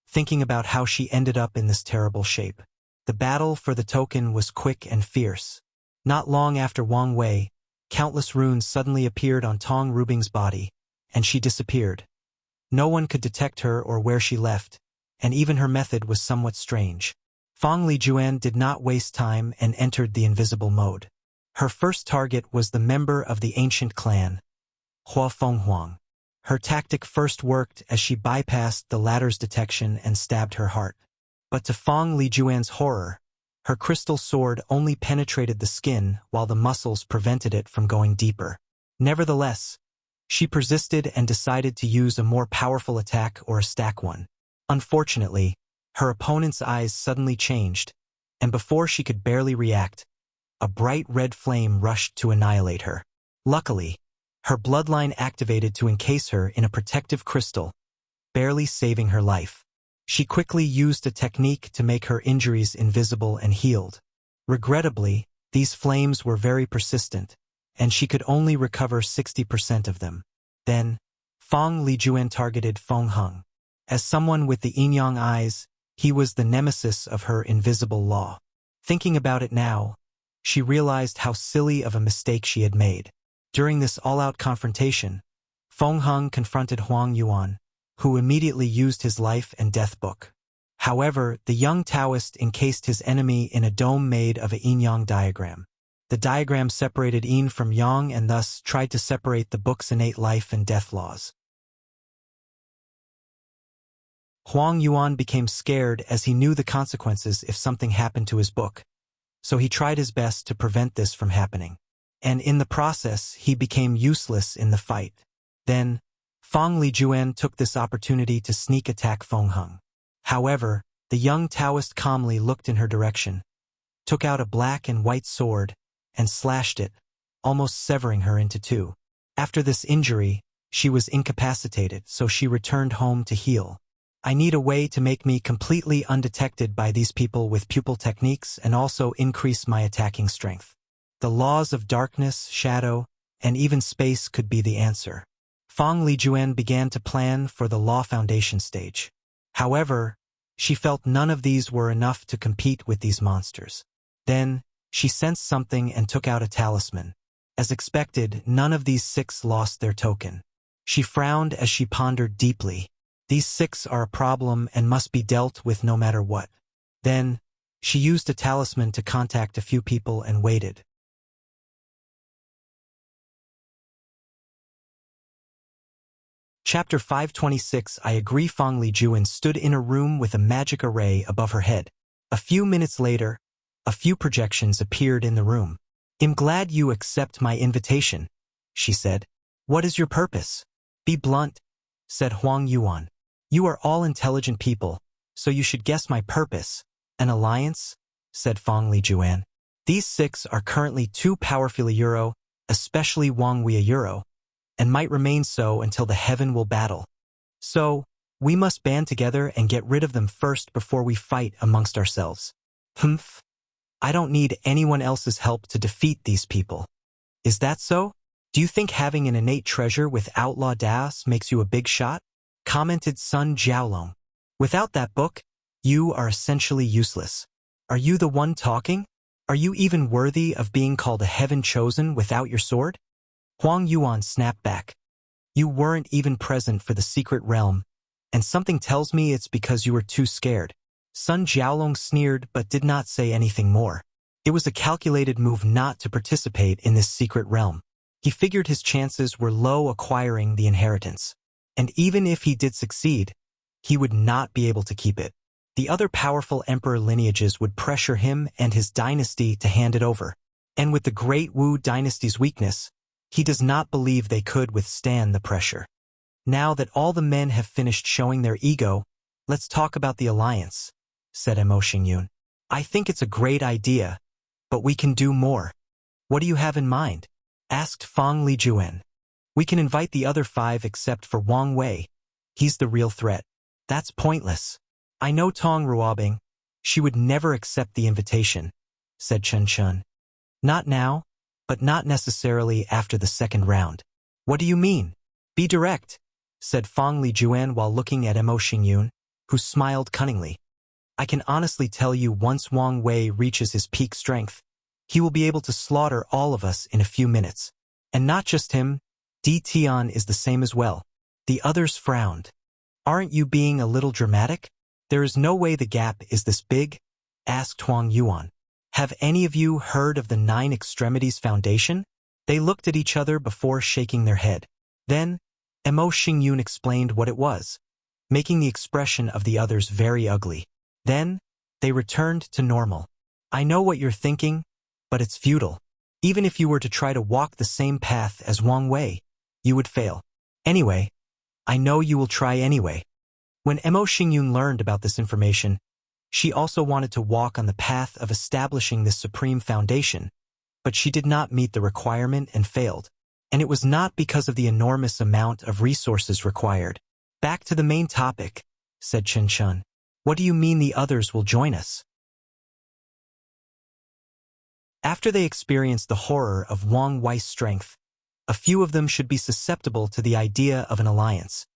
thinking about how she ended up in this terrible shape. The battle for the token was quick and fierce. Not long after Wang Wei, countless runes suddenly appeared on Tong Rubing's body, and she disappeared. No one could detect her or where she left, and even her method was somewhat strange. Fong Lijuan did not waste time and entered the invisible mode. Her first target was the member of the ancient clan, Hua Fenghuang. Her tactic first worked as she bypassed the latter's detection and stabbed her heart. But to Fong Lijuan's horror, her crystal sword only penetrated the skin while the muscles prevented it from going deeper. Nevertheless, she persisted and decided to use a more powerful attack or a stack one. Unfortunately, her opponent's eyes suddenly changed, and before she could barely react, a bright red flame rushed to annihilate her. Luckily, her bloodline activated to encase her in a protective crystal, barely saving her life. She quickly used a technique to make her injuries invisible and healed. Regrettably, these flames were very persistent, and she could only recover 60% of them. Then, Fong Lijuan targeted Feng Heng. As someone with the yin-yang eyes, he was the nemesis of her invisible law. Thinking about it now, she realized how silly of a mistake she had made. During this all-out confrontation, Feng Heng confronted Huang Yuan, who immediately used his life and death book. However, the young Taoist encased his enemy in a dome made of a yin-yang diagram. The diagram separated yin from yang and thus tried to separate the book's innate life and death laws. Huang Yuan became scared as he knew the consequences if something happened to his book, so he tried his best to prevent this from happening. And in the process, he became useless in the fight. Then, Feng Lijuan took this opportunity to sneak attack Feng Heng. However, the young Taoist calmly looked in her direction, took out a black and white sword, and slashed it, almost severing her into two. After this injury, she was incapacitated, so she returned home to heal. I need a way to make me completely undetected by these people with pupil techniques and also increase my attacking strength. The laws of darkness, shadow, and even space could be the answer. Feng Lijuan began to plan for the law foundation stage. However, she felt none of these were enough to compete with these monsters. Then, she sensed something and took out a talisman. As expected, none of these 6 lost their token. She frowned as she pondered deeply. These 6 are a problem and must be dealt with no matter what. Then, she used a talisman to contact a few people and waited. Chapter 526. I agree. Feng Lijuan stood in a room with a magic array above her head. A few minutes later, a few projections appeared in the room. I'm glad you accept my invitation, she said. What is your purpose? Be blunt, said Huang Yuan. You are all intelligent people, so you should guess my purpose. An alliance? Said Feng Lijuan. These 6 are currently too powerful, especially Wang Wuxia, and might remain so until the heaven will battle. So, we must band together and get rid of them first before we fight amongst ourselves. Humph. I don't need anyone else's help to defeat these people. Is that so? Do you think having an innate treasure with outlaw Daos makes you a big shot? Commented Sun Jiaolong. Without that book, you are essentially useless. Are you the one talking? Are you even worthy of being called a heaven chosen without your sword? Huang Yuan snapped back. You weren't even present for the secret realm, and something tells me it's because you were too scared. Sun Jiaolong sneered but did not say anything more. It was a calculated move not to participate in this secret realm. He figured his chances were low acquiring the inheritance. And even if he did succeed, he would not be able to keep it. The other powerful emperor lineages would pressure him and his dynasty to hand it over. And with the Great Wu dynasty's weakness, he does not believe they could withstand the pressure. Now that all the men have finished showing their ego, let's talk about the alliance, said Mo Xingyun. I think it's a great idea, but we can do more. What do you have in mind? Asked Feng Lijuan. We can invite the other 5 except for Wang Wei. He's the real threat. That's pointless. I know Tong Ruobing. She would never accept the invitation, said Chen Chun. Not now, but not necessarily after the second round. What do you mean? Be direct, said Feng Lijuan while looking at Mo Xingyun, who smiled cunningly. I can honestly tell you once Wang Wei reaches his peak strength, he will be able to slaughter all of us in a few minutes. And not just him, Di Tian is the same as well. The others frowned. Aren't you being a little dramatic? There is no way the gap is this big, asked Huang Yuan. Have any of you heard of the 9 Extremities Foundation? They looked at each other before shaking their head. Then, Mo Xingyun explained what it was, making the expression of the others very ugly. Then, they returned to normal. I know what you're thinking, but it's futile. Even if you were to try to walk the same path as Wang Wei, you would fail. Anyway, I know you will try anyway. When Mo Xingyun learned about this information, she also wanted to walk on the path of establishing this supreme foundation, but she did not meet the requirement and failed. And it was not because of the enormous amount of resources required. Back to the main topic, said Chen Chun. What do you mean the others will join us? After they experienced the horror of Wang Wei's strength, a few of them should be susceptible to the idea of an alliance.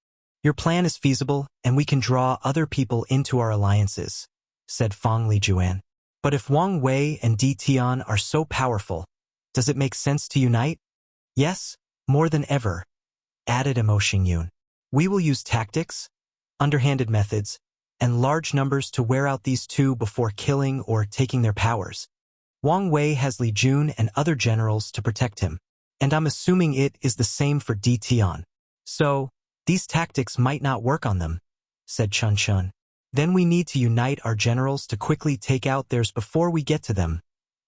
Your plan is feasible, and we can draw other people into our alliances, said Feng Lijuan. But if Wang Wei and Di Tian are so powerful, does it make sense to unite? Yes, more than ever, added Mo Xingyun. We will use tactics, underhanded methods, and large numbers to wear out these two before killing or taking their powers. Wang Wei has Li Jun and other generals to protect him, and I'm assuming it is the same for Di Tian. So, these tactics might not work on them, said Chun Chun. Then we need to unite our generals to quickly take out theirs before we get to them,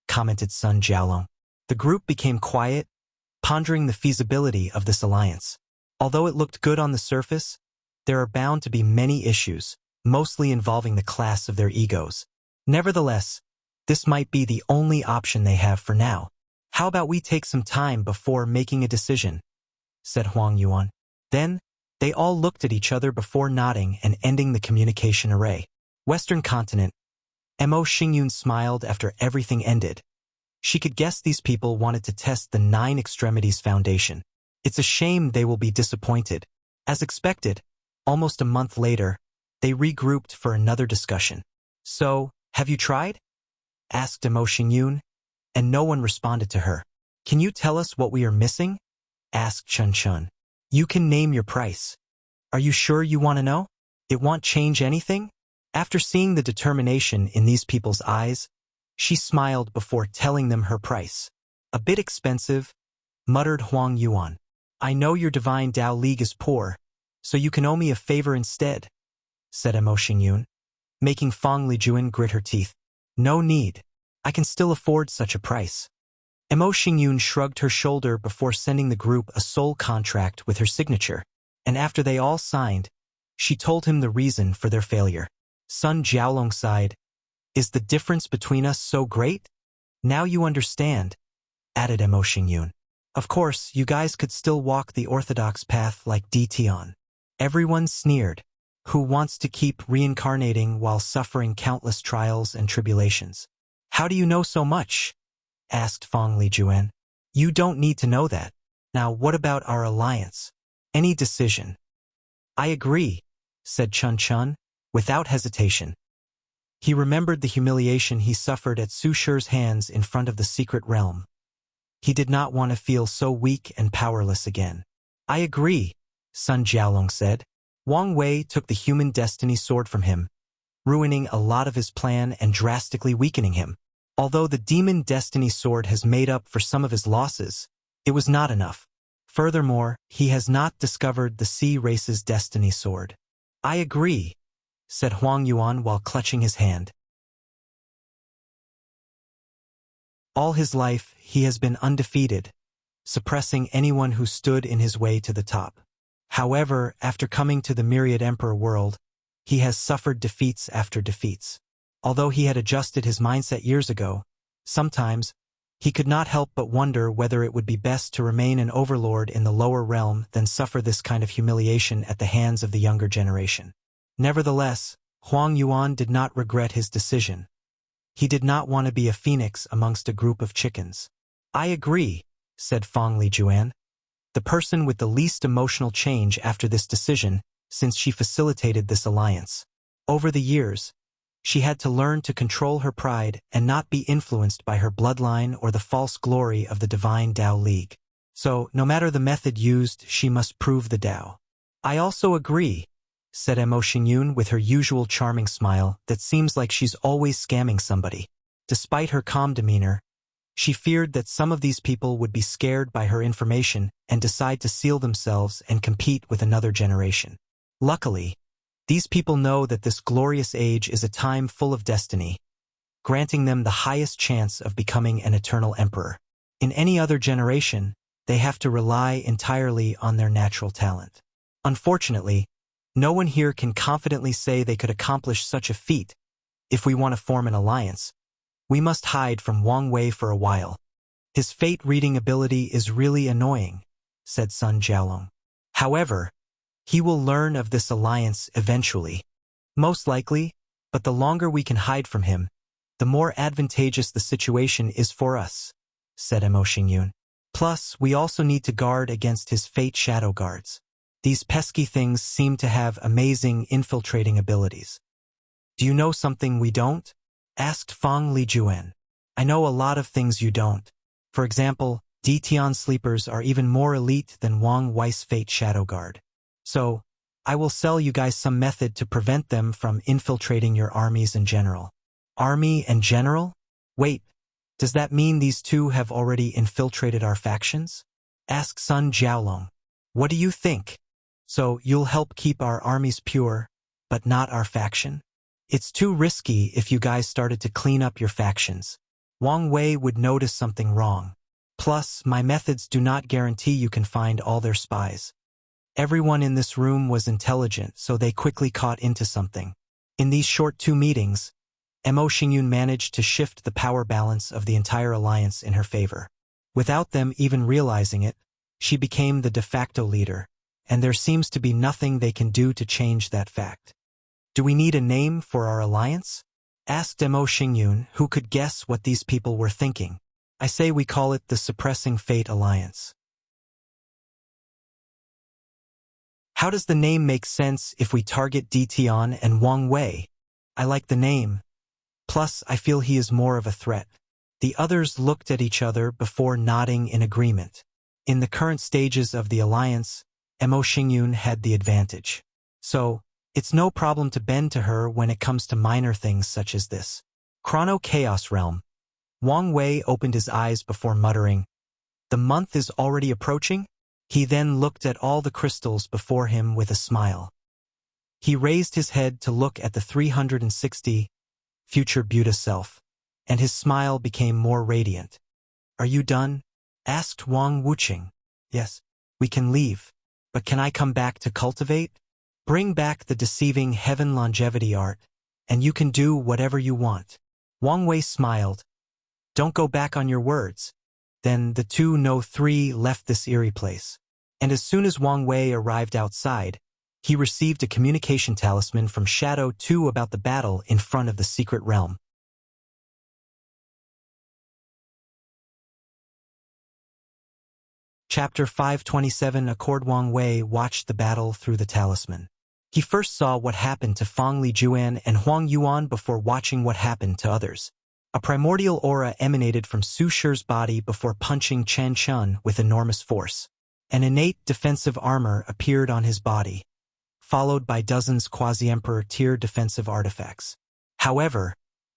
commented Sun Jiaolong. The group became quiet, pondering the feasibility of this alliance. Although it looked good on the surface, there are bound to be many issues, mostly involving the class of their egos. Nevertheless, this might be the only option they have for now. How about we take some time before making a decision, said Huang Yuan. Then, they all looked at each other before nodding and ending the communication array. Western continent. Mo Xingyun smiled after everything ended. She could guess these people wanted to test the Nine Extremities Foundation. It's a shame they will be disappointed. As expected, almost a month later, they regrouped for another discussion. So, have you tried? Asked Mo Xingyun, and no one responded to her. Can you tell us what we are missing? Asked Chun Chun. You can name your price. Are you sure you want to know? It won't change anything? After seeing the determination in these people's eyes, she smiled before telling them her price. A bit expensive, muttered Huang Yuan. I know your divine Dao League is poor, so you can owe me a favor instead, said Mo Xingyun, making Fang Lijuan grit her teeth. No need. I can still afford such a price. Mo Xingyun shrugged her shoulder before sending the group a soul contract with her signature, and after they all signed, she told him the reason for their failure. Sun Jiaolong sighed. Is the difference between us so great? Now you understand, added Mo Xingyun. Of course, you guys could still walk the orthodox path like Di Tian. Everyone sneered. Who wants to keep reincarnating while suffering countless trials and tribulations? How do you know so much? Asked Fang Lijuan. You don't need to know that. Now what about our alliance? Any decision? I agree, said Chun Chun, without hesitation. He remembered the humiliation he suffered at Su Shi's hands in front of the secret realm. He did not want to feel so weak and powerless again. I agree, Sun Jiaolong said. Wang Wei took the human destiny sword from him, ruining a lot of his plan and drastically weakening him. Although the demon destiny sword has made up for some of his losses, it was not enough. Furthermore, he has not discovered the sea race's destiny sword. I agree, said Huang Yuan while clutching his hand. All his life, he has been undefeated, suppressing anyone who stood in his way to the top. However, after coming to the Myriad Emperor world, he has suffered defeats after defeats. Although he had adjusted his mindset years ago, sometimes, he could not help but wonder whether it would be best to remain an overlord in the lower realm than suffer this kind of humiliation at the hands of the younger generation. Nevertheless, Huang Yuan did not regret his decision. He did not want to be a phoenix amongst a group of chickens. I agree, said Fang Lijuan, the person with the least emotional change after this decision, since she facilitated this alliance. Over the years, she had to learn to control her pride and not be influenced by her bloodline or the false glory of the divine Dao League. So, no matter the method used, she must prove the Dao. I also agree, said Mo Xingyun with her usual charming smile that seems like she's always scamming somebody. Despite her calm demeanor, she feared that some of these people would be scared by her information and decide to seal themselves and compete with another generation. Luckily, these people know that this glorious age is a time full of destiny, granting them the highest chance of becoming an eternal emperor. In any other generation, they have to rely entirely on their natural talent. Unfortunately, no one here can confidently say they could accomplish such a feat. If we want to form an alliance, we must hide from Wang Wei for a while. His fate-reading ability is really annoying, said Sun Jiaolong. However, he will learn of this alliance eventually. Most likely, but the longer we can hide from him, the more advantageous the situation is for us, said Mo Xingyun. Plus, we also need to guard against his fate shadow guards. These pesky things seem to have amazing infiltrating abilities. Do you know something we don't? Asked Fang Lijuan. I know a lot of things you don't. For example, Di Tian sleepers are even more elite than Wang Wei's fate shadow guard. So, I will sell you guys some method to prevent them from infiltrating your armies in general. Army and general? Wait, does that mean these two have already infiltrated our factions? Asked Sun Jiaolong. What do you think? So you'll help keep our armies pure, but not our faction? It's too risky if you guys started to clean up your factions. Wang Wei would notice something wrong. Plus, my methods do not guarantee you can find all their spies. Everyone in this room was intelligent, so they quickly caught into something. In these short 2 meetings, Mo Xingyun managed to shift the power balance of the entire alliance in her favor. Without them even realizing it, she became the de facto leader, and there seems to be nothing they can do to change that fact. Do we need a name for our alliance? Asked Mo Xingyun, who could guess what these people were thinking. I say we call it the Suppressing Fate Alliance. How does the name make sense if we target Tian and Wang Wei? I like the name. Plus, I feel he is more of a threat. The others looked at each other before nodding in agreement. In the current stages of the alliance, Mo Xingyun had the advantage. So, it's no problem to bend to her when it comes to minor things such as this. Chrono Chaos Realm. Wang Wei opened his eyes before muttering, "The month is already approaching?" He then looked at all the crystals before him with a smile. He raised his head to look at the 360 future Buddha self, and his smile became more radiant. "Are you done?" asked Wang Wuqing. "Yes, we can leave. But can I come back to cultivate? Bring back the deceiving heaven longevity art, and you can do whatever you want." Wang Wei smiled. "Don't go back on your words." Then the 203 left this eerie place. And as soon as Wang Wei arrived outside, he received a communication talisman from Shadow 2 about the battle in front of the secret realm. Chapter 527. Accord. Wang Wei watched the battle through the talisman. He first saw what happened to Fang Lijuan and Huang Yuan before watching what happened to others. A primordial aura emanated from Su Shi's body before punching Chen Chun with enormous force. An innate defensive armor appeared on his body, followed by dozens quasi-emperor tier defensive artifacts. However,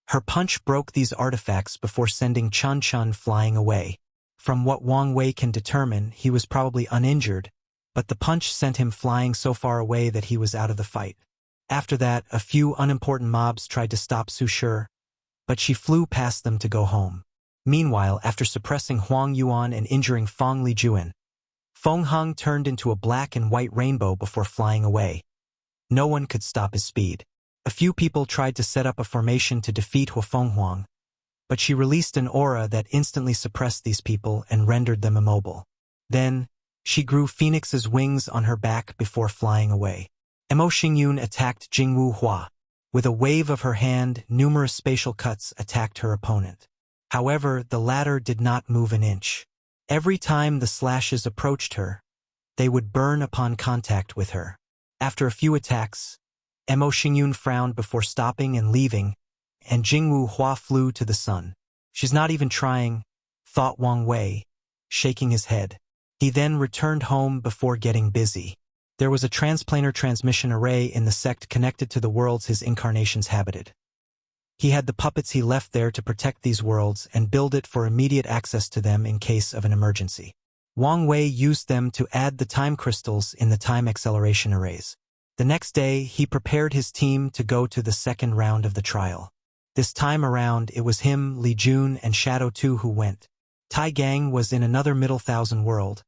her punch broke these artifacts before sending Chun Chun flying away. From what Wang Wei can determine, he was probably uninjured, but the punch sent him flying so far away that he was out of the fight. After that, a few unimportant mobs tried to stop Su Shi, but she flew past them to go home. Meanwhile, after suppressing Huang Yuan and injuring Fang Lijuan, Feng Heng turned into a black and white rainbow before flying away. No one could stop his speed. A few people tried to set up a formation to defeat Huafeng Huang, but she released an aura that instantly suppressed these people and rendered them immobile. Then, she grew Phoenix's wings on her back before flying away. Mo Xingyun attacked Jingwu Hua. With a wave of her hand, numerous spatial cuts attacked her opponent. However, the latter did not move an inch. Every time the slashes approached her, they would burn upon contact with her. After a few attacks, Mo Xingyun frowned before stopping and leaving, and Jingwu Hua flew to the sun. "She's not even trying," thought Wang Wei, shaking his head. He then returned home before getting busy. There was a transplanar transmission array in the sect connected to the worlds his incarnations habited. He had the puppets he left there to protect these worlds and build it for immediate access to them in case of an emergency. Wang Wei used them to add the time crystals in the time acceleration arrays. The next day, he prepared his team to go to the second round of the trial. This time around, it was him, Li Jun, and Shadow 2 who went. Tai Gang was in another Middle Thousand world,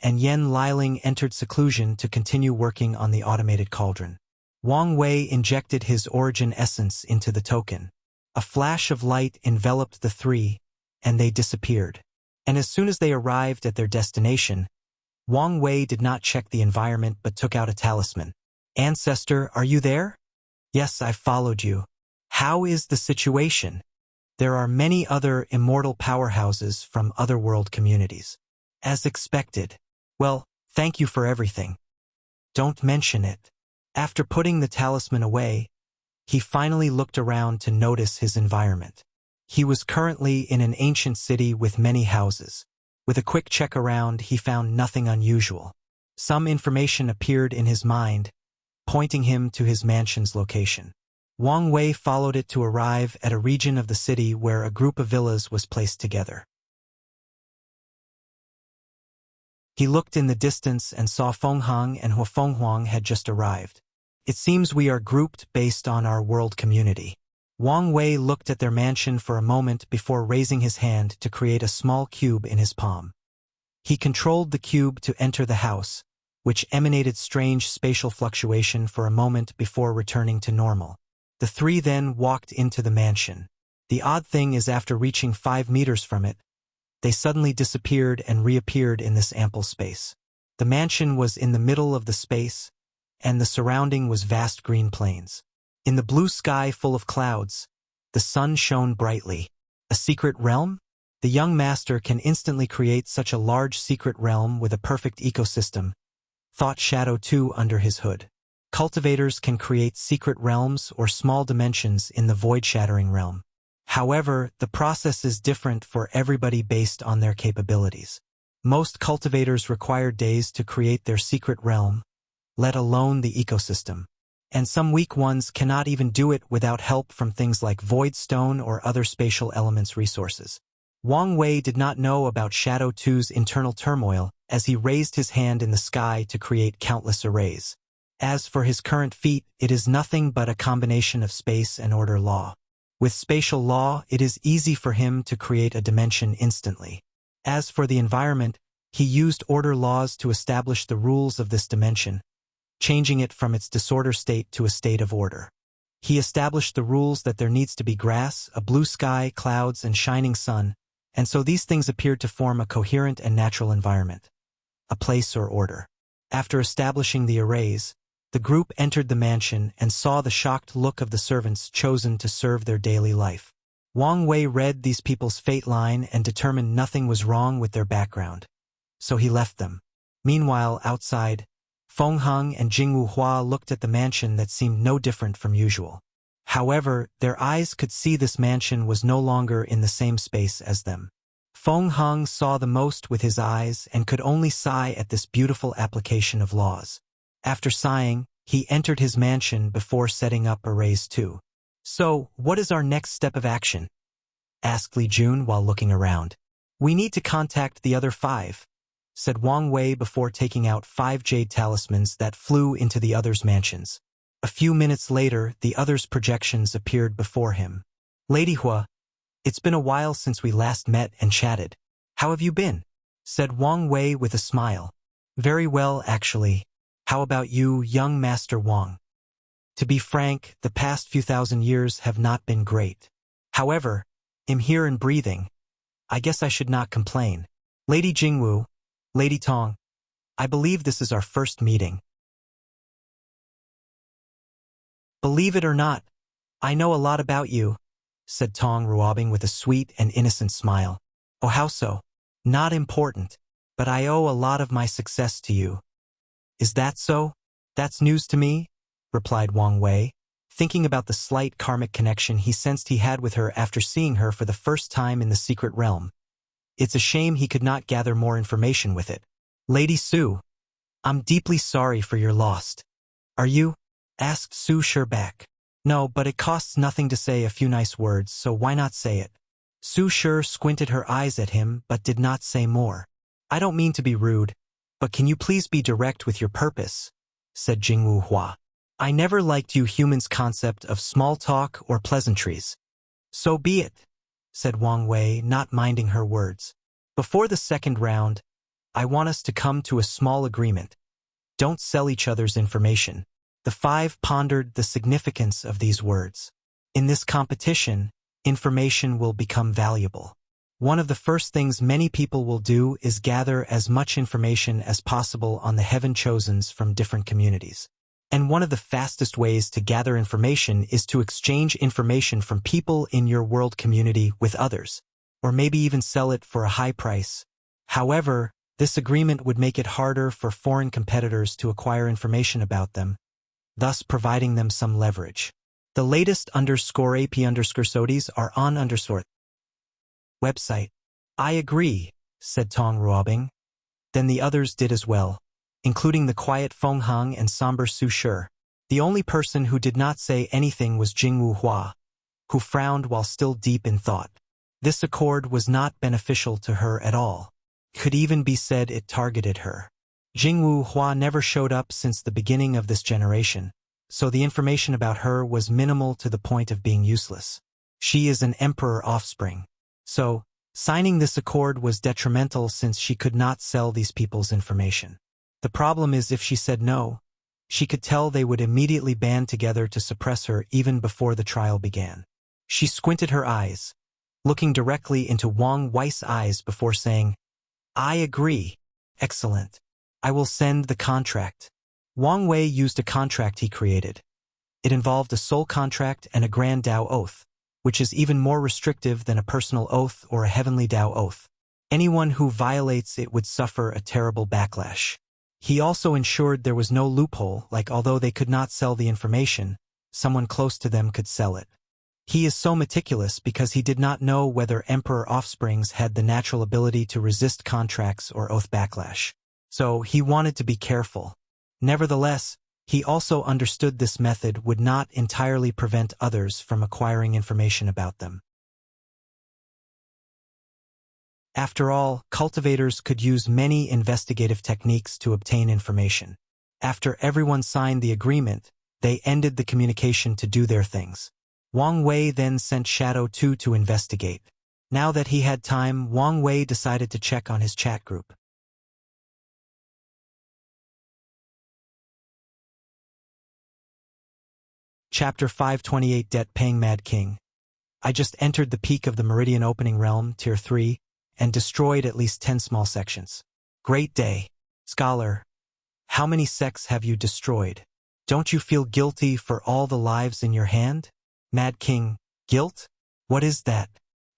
and Yen Liling entered seclusion to continue working on the automated cauldron. Wang Wei injected his origin essence into the token. A flash of light enveloped the three, and they disappeared. And as soon as they arrived at their destination, Wang Wei did not check the environment but took out a talisman. "Ancestor, are you there?" "Yes, I followed you." "How is the situation?" "There are many other immortal powerhouses from otherworld communities." "As expected." "Well, thank you for everything." "Don't mention it." After putting the talisman away, he finally looked around to notice his environment. He was currently in an ancient city with many houses. With a quick check around, he found nothing unusual. Some information appeared in his mind, pointing him to his mansion's location. Wang Wei followed it to arrive at a region of the city where a group of villas was placed together. He looked in the distance and saw Feng Hang and Hua Fenghuang had just arrived. It seems we are grouped based on our world community. Wang Wei looked at their mansion for a moment before raising his hand to create a small cube in his palm. He controlled the cube to enter the house, which emanated strange spatial fluctuation for a moment before returning to normal. The three then walked into the mansion. The odd thing is after reaching 5 meters from it, they suddenly disappeared and reappeared in this ample space. The mansion was in the middle of the space, and the surrounding was vast green plains. In the blue sky full of clouds, the sun shone brightly. A secret realm? The young master can instantly create such a large secret realm with a perfect ecosystem, thought Shadow 2 under his hood. Cultivators can create secret realms or small dimensions in the void-shattering realm. However, the process is different for everybody based on their capabilities. Most cultivators require days to create their secret realm, let alone the ecosystem. And some weak ones cannot even do it without help from things like void stone or other spatial elements resources. Wang Wei did not know about Shadow 2's internal turmoil as he raised his hand in the sky to create countless arrays. As for his current feat, it is nothing but a combination of space and order law. With spatial law, it is easy for him to create a dimension instantly. As for the environment, he used order laws to establish the rules of this dimension, changing it from its disorder state to a state of order. He established the rules that there needs to be grass, a blue sky, clouds, and shining sun, and so these things appeared to form a coherent and natural environment, a place or order. After establishing the arrays, the group entered the mansion and saw the shocked look of the servants chosen to serve their daily life. Wang Wei read these people's fate line and determined nothing was wrong with their background. So he left them. Meanwhile, outside, Feng Hang and Jingwu Hua looked at the mansion that seemed no different from usual. However, their eyes could see this mansion was no longer in the same space as them. Feng Hang saw the most with his eyes and could only sigh at this beautiful application of laws. After sighing, he entered his mansion before setting up arrays too. "So, what is our next step of action?" asked Li Jun while looking around. "We need to contact the other 5, said Wang Wei before taking out 5 jade talismans that flew into the others' mansions. A few minutes later, the others' projections appeared before him. "Lady Hua, it's been a while since we last met and chatted. How have you been?" said Wang Wei with a smile. "Very well, actually. How about you, young Master Wang? To be frank, the past few thousand years have not been great. However, I'm here and breathing. I guess I should not complain. Lady Jingwu, Lady Tong, I believe this is our first meeting." "Believe it or not, I know a lot about you," said Tong Ruobing with a sweet and innocent smile. "Oh, how so?" "Not important, but I owe a lot of my success to you." "Is that so? That's news to me," replied Wang Wei. Thinking about the slight karmic connection he sensed he had with her after seeing her for the first time in the secret realm. It's a shame he could not gather more information with it. "Lady Su, I'm deeply sorry for your loss. Are you?" asked Su Shi back. "No, but it costs nothing to say a few nice words, so why not say it?" Su Shi squinted her eyes at him but did not say more. "I don't mean to be rude, but can you please be direct with your purpose?" said Jingwu Hua. "I never liked you humans' concept of small talk or pleasantries." "So be it," said Wang Wei, not minding her words. "Before the second round, I want us to come to a small agreement. Don't sell each other's information." The 5 pondered the significance of these words. In this competition, information will become valuable. One of the first things many people will do is gather as much information as possible on the Heaven Chosens from different communities. And one of the fastest ways to gather information is to exchange information from people in your world community with others, or maybe even sell it for a high price. However, this agreement would make it harder for foreign competitors to acquire information about them, thus providing them some leverage. The latest _AP_SODIs are on website. "I agree," said Tong Ruobing. Then the others did as well, including the quiet Feng Hang and somber Su Shi. The only person who did not say anything was Jingwu Hua, who frowned while still deep in thought. This accord was not beneficial to her at all. Could even be said it targeted her. Jingwu Hua never showed up since the beginning of this generation, so the information about her was minimal to the point of being useless. She is an emperor offspring. So, signing this accord was detrimental since she could not sell these people's information. The problem is if she said no, she could tell they would immediately band together to suppress her even before the trial began. She squinted her eyes, looking directly into Wang Wei's eyes before saying, "I agree. Excellent. I will send the contract." Wang Wei used a contract he created. It involved a soul contract and a grand Dao oath, which is even more restrictive than a personal oath or a heavenly Dao oath. Anyone who violates it would suffer a terrible backlash. He also ensured there was no loophole, like although they could not sell the information, someone close to them could sell it. He is so meticulous because he did not know whether emperor offsprings had the natural ability to resist contracts or oath backlash. So he wanted to be careful. Nevertheless, he also understood this method would not entirely prevent others from acquiring information about them. After all, cultivators could use many investigative techniques to obtain information. After everyone signed the agreement, they ended the communication to do their things. Wang Wei then sent Shadow 2 to investigate. Now that he had time, Wang Wei decided to check on his chat group. Chapter 528 Debt-Paying Mad King. I just entered the peak of the Meridian Opening Realm, Tier 3, and destroyed at least 10 small sections. Great day. Scholar, how many sects have you destroyed? Don't you feel guilty for all the lives in your hand? Mad King, guilt? What is that?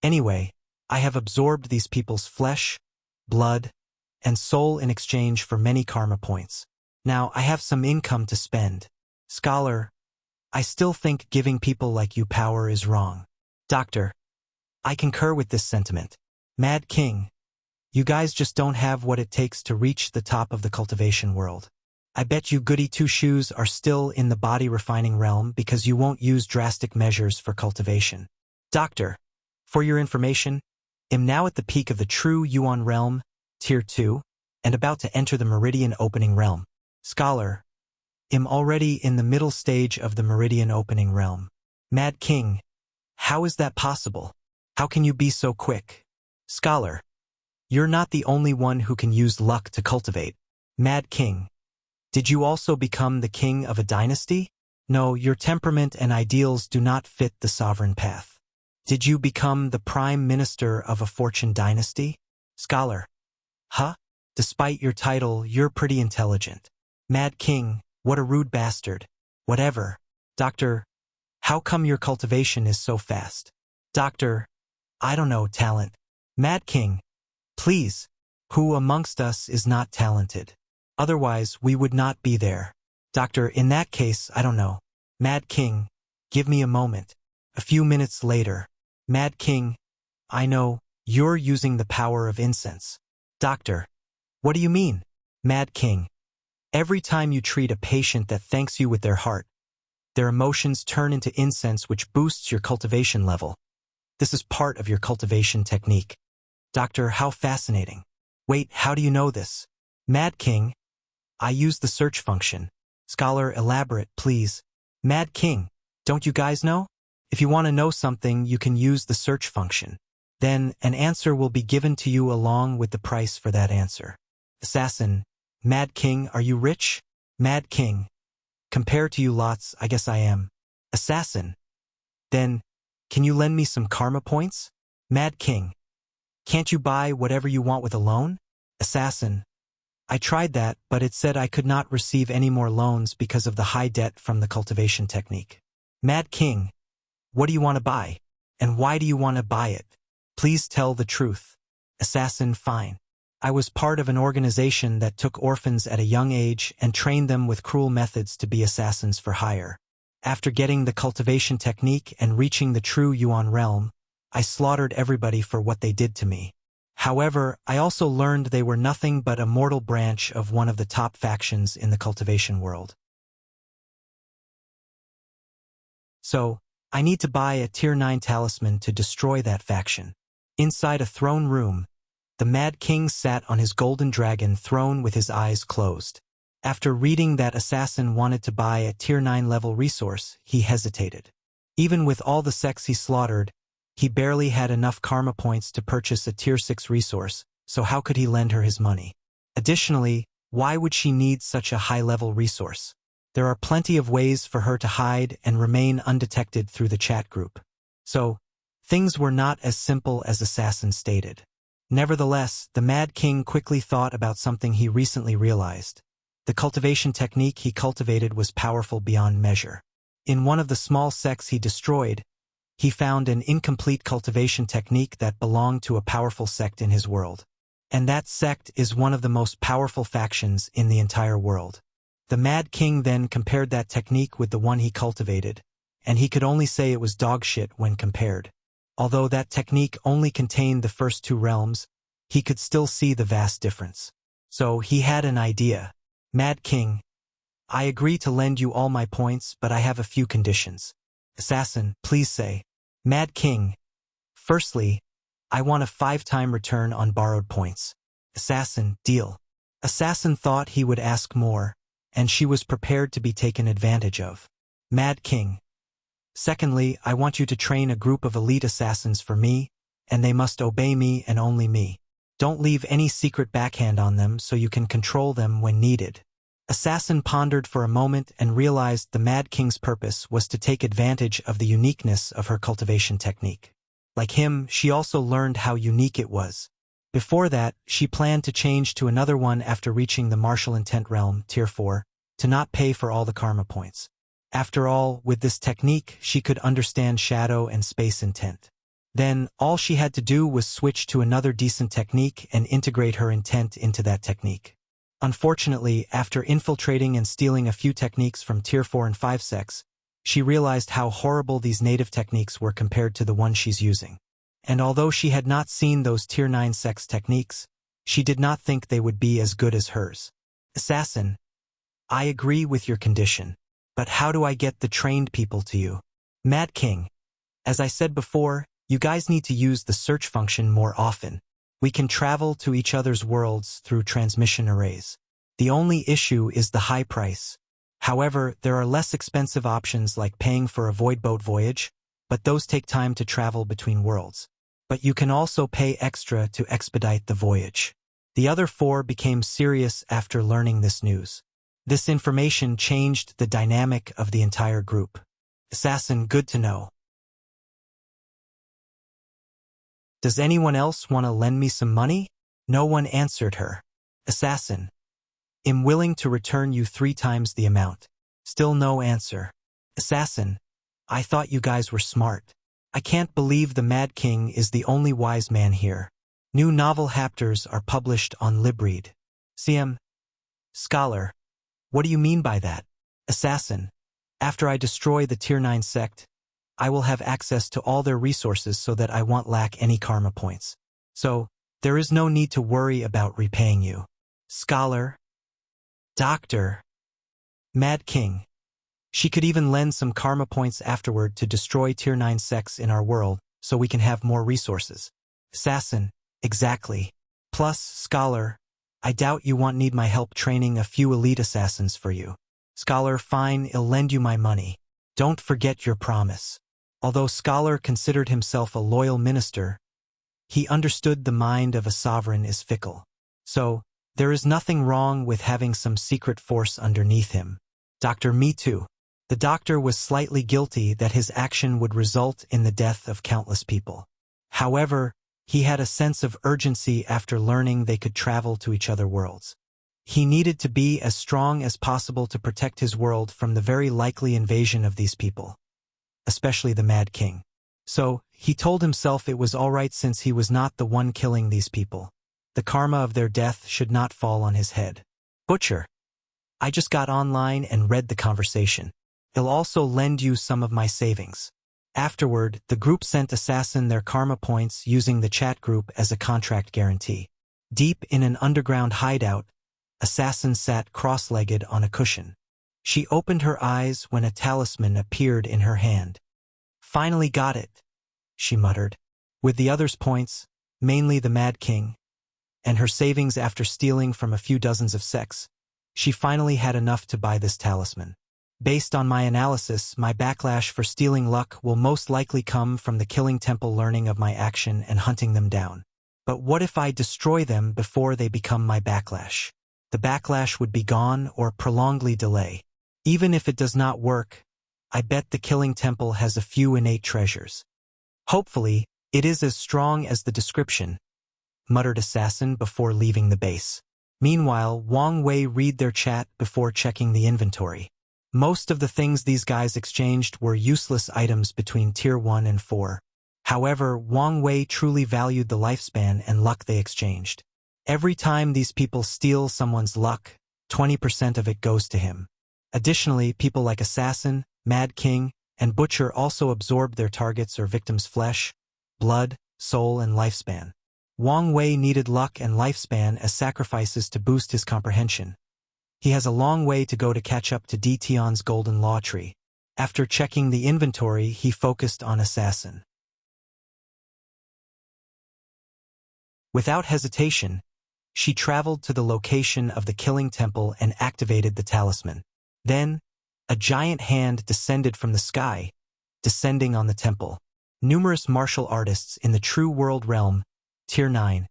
Anyway, I have absorbed these people's flesh, blood, and soul in exchange for many karma points. Now I have some income to spend. Scholar, I still think giving people like you power is wrong. Doctor, I concur with this sentiment. Mad King, you guys just don't have what it takes to reach the top of the cultivation world. I bet you goody two-shoes are still in the body refining realm because you won't use drastic measures for cultivation. Doctor, for your information, am now at the peak of the true Yuan realm, Tier 2, and about to enter the Meridian Opening realm. Scholar, am already in the middle stage of the Meridian Opening realm. Mad King, how is that possible? How can you be so quick? Scholar, you're not the only one who can use luck to cultivate. Mad King, did you also become the king of a dynasty? No, your temperament and ideals do not fit the sovereign path. Did you become the prime minister of a fortune dynasty? Scholar, huh? Despite your title, you're pretty intelligent. Mad King, what a rude bastard. Whatever. Doctor, how come your cultivation is so fast? Doctor, I don't know, talent. Mad King, please, who amongst us is not talented? Otherwise, we would not be there. Doctor, in that case, I don't know. Mad King, give me a moment. A few minutes later. Mad King, I know, you're using the power of incense. Doctor, what do you mean? Mad King, every time you treat a patient that thanks you with their heart, their emotions turn into incense which boosts your cultivation level. This is part of your cultivation technique. Doctor, how fascinating. Wait, how do you know this? Mad King, I use the search function. Scholar, elaborate, please. Mad King, don't you guys know? If you want to know something, you can use the search function. Then, an answer will be given to you along with the price for that answer. Assassin, Mad King, are you rich? Mad King, compared to you lots, I guess I am. Assassin, then, can you lend me some karma points? Mad King, can't you buy whatever you want with a loan? Assassin, I tried that, but it said I could not receive any more loans because of the high debt from the cultivation technique. Mad King, what do you want to buy? And why do you want to buy it? Please tell the truth. Assassin, fine. I was part of an organization that took orphans at a young age and trained them with cruel methods to be assassins for hire. After getting the cultivation technique and reaching the true Yuan realm, I slaughtered everybody for what they did to me. However, I also learned they were nothing but a mortal branch of one of the top factions in the cultivation world. So, I need to buy a Tier 9 talisman to destroy that faction. Inside a throne room, the Mad King sat on his golden dragon throne with his eyes closed. After reading that assassin wanted to buy a Tier 9 level resource, he hesitated. Even with all the sects he slaughtered, he barely had enough karma points to purchase a Tier 6 resource, so how could he lend her his money? Additionally, why would she need such a high-level resource? There are plenty of ways for her to hide and remain undetected through the chat group. So, things were not as simple as Assassin stated. Nevertheless, the Mad King quickly thought about something he recently realized. The cultivation technique he cultivated was powerful beyond measure. In one of the small sects he destroyed, he found an incomplete cultivation technique that belonged to a powerful sect in his world. And that sect is one of the most powerful factions in the entire world. The Mad King then compared that technique with the one he cultivated, and he could only say it was dog shit when compared. Although that technique only contained the first two realms, he could still see the vast difference. So he had an idea. Mad King, I agree to lend you all my points, but I have a few conditions. Assassin, please say. Mad King, firstly, I want a 5-time return on borrowed points. Assassin, deal. Assassin thought he would ask more, and she was prepared to be taken advantage of. Mad King, secondly, I want you to train a group of elite assassins for me, and they must obey me and only me. Don't leave any secret backhand on them so you can control them when needed. Assassin pondered for a moment and realized the Mad King's purpose was to take advantage of the uniqueness of her cultivation technique. Like him, she also learned how unique it was. Before that, she planned to change to another one after reaching the martial intent realm, Tier 4, to not pay for all the karma points. After all, with this technique, she could understand shadow and space intent. Then, all she had to do was switch to another decent technique and integrate her intent into that technique. Unfortunately, after infiltrating and stealing a few techniques from Tier 4 and 5 sects, she realized how horrible these native techniques were compared to the one she's using. And although she had not seen those Tier 9 sects techniques, she did not think they would be as good as hers. Assassin, I agree with your condition, but how do I get the trained people to you? Mad King, as I said before, you guys need to use the search function more often. We can travel to each other's worlds through transmission arrays. The only issue is the high price. However, there are less expensive options like paying for a void boat voyage, but those take time to travel between worlds. But you can also pay extra to expedite the voyage. The other 4 became serious after learning this news. This information changed the dynamic of the entire group. Assassin, good to know. Does anyone else want to lend me some money? No one answered her. Assassin, I'm willing to return you 3 times the amount. Still no answer. Assassin, I thought you guys were smart. I can't believe the Mad King is the only wise man here. New novel chapters are published on LibRead. CM. Scholar, what do you mean by that? Assassin, after I destroy the Tier 9 sect, I will have access to all their resources so that I won't lack any karma points. So, there is no need to worry about repaying you. Scholar. Doctor. Mad King. She could even lend some karma points afterward to destroy Tier 9 sects in our world, so we can have more resources. Assassin. Exactly. Plus, Scholar, I doubt you won't need my help training a few elite assassins for you. Scholar, fine, I'll lend you my money. Don't forget your promise. Although Scholar considered himself a loyal minister, he understood the mind of a sovereign is fickle. So, there is nothing wrong with having some secret force underneath him. Dr. Me Too. The doctor was slightly guilty that his action would result in the death of countless people. However, he had a sense of urgency after learning they could travel to each other worlds. He needed to be as strong as possible to protect his world from the very likely invasion of these people, especially the Mad King. So, he told himself it was alright since he was not the one killing these people. The karma of their death should not fall on his head. Butcher. I just got online and read the conversation. I'll also lend you some of my savings. Afterward, the group sent Assassin their karma points using the chat group as a contract guarantee. Deep in an underground hideout, Assassin sat cross-legged on a cushion. She opened her eyes when a talisman appeared in her hand. "Finally got it," she muttered. With the others' points, mainly the Mad King, and her savings after stealing from a few dozens of sects, she finally had enough to buy this talisman. Based on my analysis, my backlash for stealing luck will most likely come from the Killing Temple learning of my action and hunting them down. But what if I destroy them before they become my backlash? The backlash would be gone or prolongedly delay. Even if it does not work, I bet the Killing Temple has a few innate treasures. Hopefully, it is as strong as the description, muttered Assassin before leaving the base. Meanwhile, Wang Wei read their chat before checking the inventory. Most of the things these guys exchanged were useless items between Tier 1 and 4. However, Wang Wei truly valued the lifespan and luck they exchanged. Every time these people steal someone's luck, 20% of it goes to him. Additionally, people like Assassin, Mad King, and Butcher also absorbed their targets' or victims' flesh, blood, soul, and lifespan. Wang Wei needed luck and lifespan as sacrifices to boost his comprehension. He has a long way to go to catch up to D. Tion's golden law tree. After checking the inventory, he focused on Assassin. Without hesitation, she traveled to the location of the Killing Temple and activated the talisman. Then, a giant hand descended from the sky, descending on the temple. Numerous martial artists in the True World realm, Tier 9,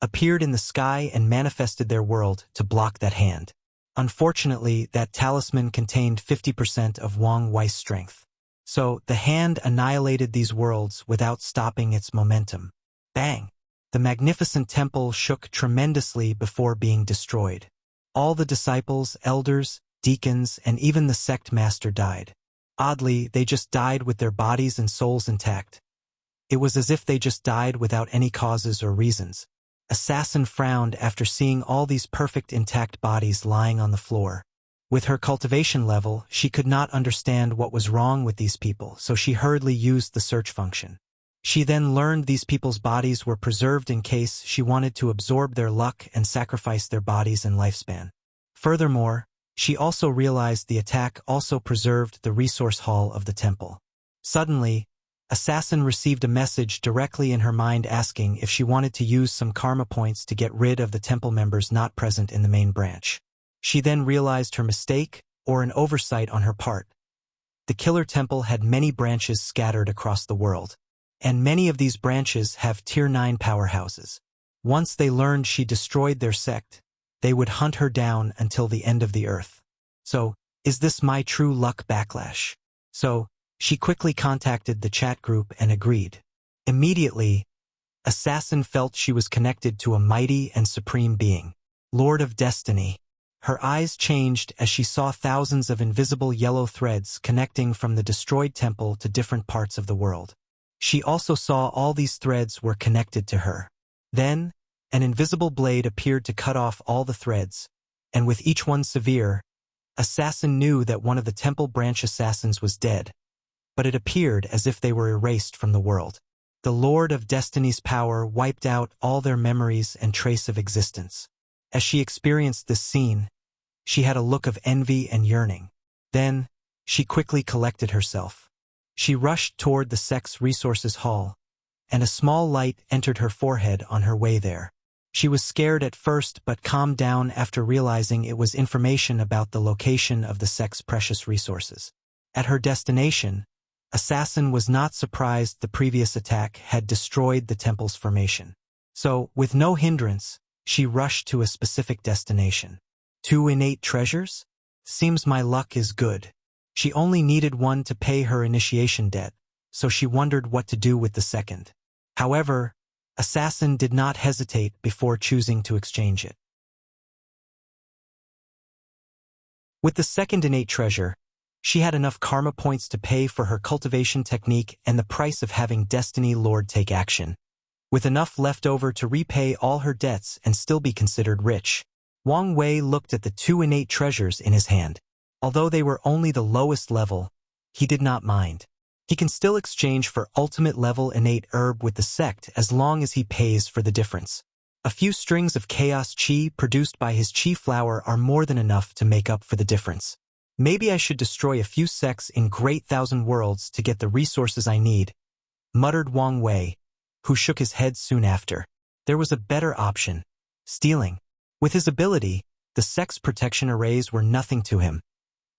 appeared in the sky and manifested their world to block that hand. Unfortunately, that talisman contained 50% of Wang Wei's strength. So, the hand annihilated these worlds without stopping its momentum. Bang! The magnificent temple shook tremendously before being destroyed. All the disciples, elders, deacons, and even the sect master died. Oddly, they just died with their bodies and souls intact. It was as if they just died without any causes or reasons. Assassin frowned after seeing all these perfect intact bodies lying on the floor. With her cultivation level, she could not understand what was wrong with these people, so she hurriedly used the search function. She then learned these people's bodies were preserved in case she wanted to absorb their luck and sacrifice their bodies and lifespan. Furthermore, she also realized the attack also preserved the resource hall of the temple. Suddenly, Assassin received a message directly in her mind asking if she wanted to use some karma points to get rid of the temple members not present in the main branch. She then realized her mistake, or an oversight on her part. The Killer Temple had many branches scattered across the world, and many of these branches have Tier 9 powerhouses. Once they learned she destroyed their sect, they would hunt her down until the end of the earth. So, is this my true luck backlash? So, she quickly contacted the chat group and agreed. Immediately, Assassin felt she was connected to a mighty and supreme being, Lord of Destiny. Her eyes changed as she saw thousands of invisible yellow threads connecting from the destroyed temple to different parts of the world. She also saw all these threads were connected to her. Then, an invisible blade appeared to cut off all the threads, and with each one severe, Assassin knew that one of the temple branch assassins was dead. But it appeared as if they were erased from the world. The Lord of Destiny's power wiped out all their memories and trace of existence. As she experienced this scene, she had a look of envy and yearning. Then, she quickly collected herself. She rushed toward the sect's resources hall, and a small light entered her forehead on her way there. She was scared at first but calmed down after realizing it was information about the location of the sect's precious resources. At her destination, Assassin was not surprised the previous attack had destroyed the temple's formation. So, with no hindrance, she rushed to a specific destination. 2 innate treasures? Seems my luck is good. She only needed one to pay her initiation debt, so she wondered what to do with the second. However, Assassin did not hesitate before choosing to exchange it. With the second innate treasure, she had enough karma points to pay for her cultivation technique and the price of having Destiny Lord take action. With enough left over to repay all her debts and still be considered rich, Wang Wei looked at the 2 innate treasures in his hand. Although they were only the lowest level, he did not mind. He can still exchange for ultimate level innate herb with the sect as long as he pays for the difference. A few strings of chaos chi produced by his chi flower are more than enough to make up for the difference. Maybe I should destroy a few sects in great thousand worlds to get the resources I need, muttered Wang Wei, who shook his head soon after. There was a better option: stealing. With his ability, the sect's protection arrays were nothing to him,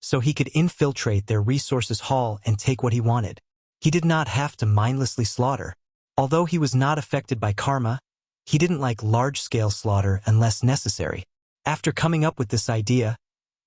so he could infiltrate their resources haul and take what he wanted. He did not have to mindlessly slaughter. Although he was not affected by karma, he didn't like large-scale slaughter unless necessary. After coming up with this idea,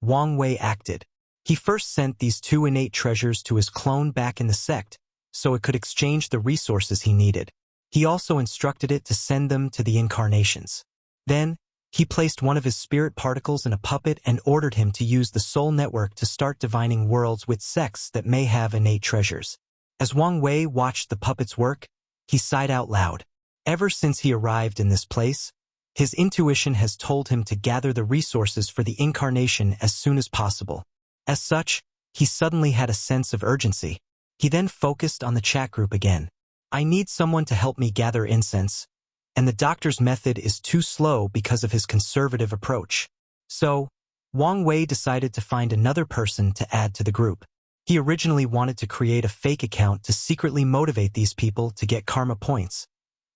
Wang Wei acted. He first sent these 2 innate treasures to his clone back in the sect, so it could exchange the resources he needed. He also instructed it to send them to the incarnations. Then, he placed one of his spirit particles in a puppet and ordered him to use the soul network to start divining worlds with sects that may have innate treasures. As Wang Wei watched the puppet's work, he sighed out loud. Ever since he arrived in this place, his intuition has told him to gather the resources for the incarnation as soon as possible. As such, he suddenly had a sense of urgency. He then focused on the chat group again. I need someone to help me gather incense, and the doctor's method is too slow because of his conservative approach. So, Wang Wei decided to find another person to add to the group. He originally wanted to create a fake account to secretly motivate these people to get karma points,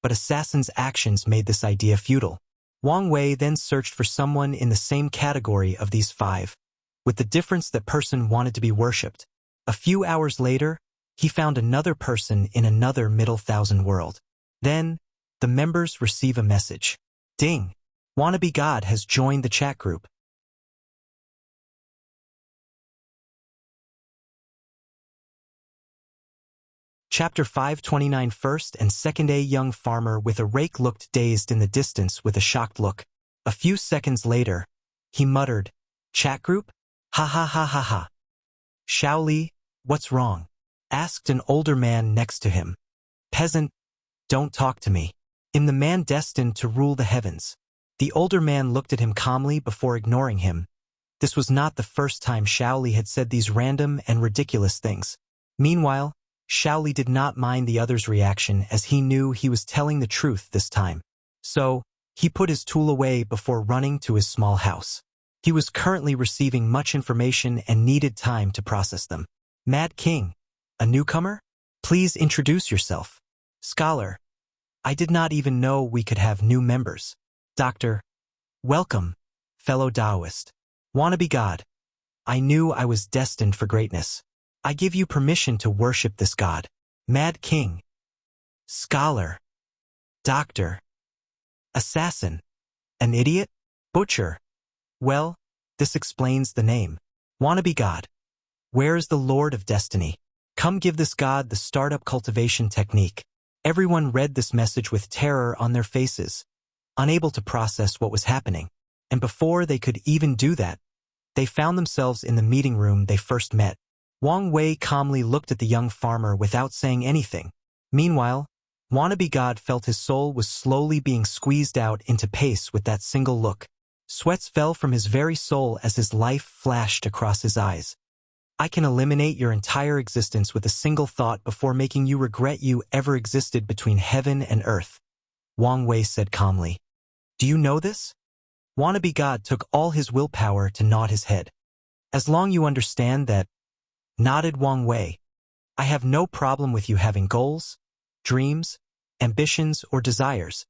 but Assassin's actions made this idea futile. Wang Wei then searched for someone in the same category of these 5, with the difference that person wanted to be worshipped. A few hours later, he found another person in another Middle Thousand world. Then, the members receive a message. Ding! Wannabe God has joined the chat group. Chapter 529. First and second. A young farmer with a rake looked dazed in the distance with a shocked look. A few seconds later, he muttered, "Chat group? Ha ha ha ha ha." "Xiao Li, what's wrong?" asked an older man next to him. "Peasant, don't talk to me. I'm the man destined to rule the heavens." The older man looked at him calmly before ignoring him. This was not the first time Xiao Li had said these random and ridiculous things. Meanwhile, Xiao Li did not mind the other's reaction as he knew he was telling the truth this time. So, he put his tool away before running to his small house. He was currently receiving much information and needed time to process them. "Mad King, a newcomer? Please introduce yourself." "Scholar, I did not even know we could have new members." "Doctor, welcome, fellow Taoist." "Wannabe God, I knew I was destined for greatness. I give you permission to worship this god." "Mad King, Scholar, Doctor, Assassin, an idiot, Butcher. Well, this explains the name. Wannabe God, where is the Lord of Destiny? Come give this god the startup cultivation technique." Everyone read this message with terror on their faces, unable to process what was happening. And before they could even do that, they found themselves in the meeting room they first met. Wang Wei calmly looked at the young farmer without saying anything. Meanwhile, Wannabe God felt his soul was slowly being squeezed out into pace with that single look. Sweats fell from his very soul as his life flashed across his eyes. "I can eliminate your entire existence with a single thought before making you regret you ever existed between heaven and earth," Wang Wei said calmly. "Do you know this?" Wannabe God took all his willpower to nod his head. "As long you understand that," nodded Wang Wei. "I have no problem with you having goals, dreams, ambitions, or desires.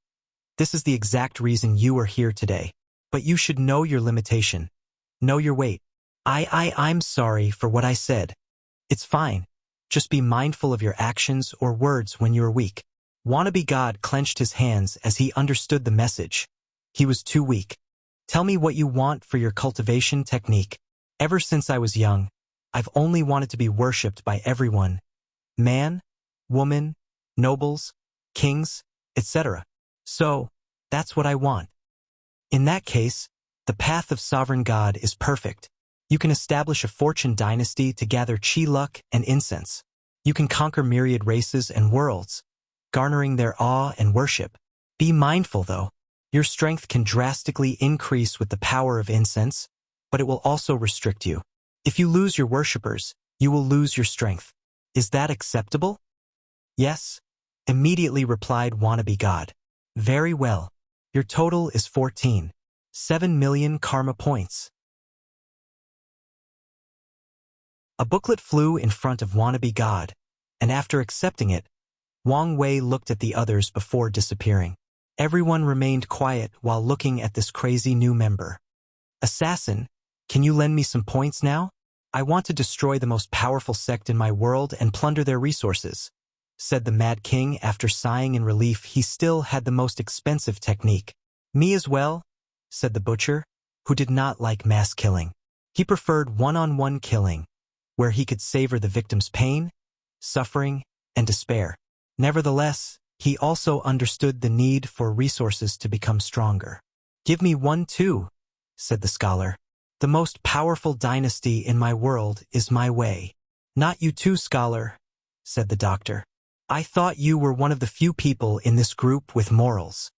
This is the exact reason you are here today. But you should know your limitation. Know your weight." I'm sorry for what I said. It's fine. Just be mindful of your actions or words when you're weak." Wannabe God clenched his hands as he understood the message. He was too weak. "Tell me what you want for your cultivation technique. Ever since I was young, I've only wanted to be worshipped by everyone. Man, woman, nobles, kings, etc. So, that's what I want. In that case, the path of sovereign God is perfect. You can establish a fortune dynasty to gather chi luck and incense. You can conquer myriad races and worlds, garnering their awe and worship. Be mindful, though. Your strength can drastically increase with the power of incense, but it will also restrict you. If you lose your worshippers, you will lose your strength. Is that acceptable?" "Yes," immediately replied Wannabe God. "Very well. Your total is 14.7 million karma points. A booklet flew in front of wannabe God, and after accepting it, Wang Wei looked at the others before disappearing. Everyone remained quiet while looking at this crazy new member. Assassin, can you lend me some points now? I want to destroy the most powerful sect in my world and plunder their resources, said the Mad King after sighing in relief. He still had the most expensive technique. Me as well, said the butcher, who did not like mass killing. He preferred one-on-one killing, where he could savor the victim's pain, suffering, and despair. Nevertheless, he also understood the need for resources to become stronger. Give me one too, said the scholar. The most powerful dynasty in my world is my way. Not you too, scholar, said the doctor. I thought you were one of the few people in this group with morals.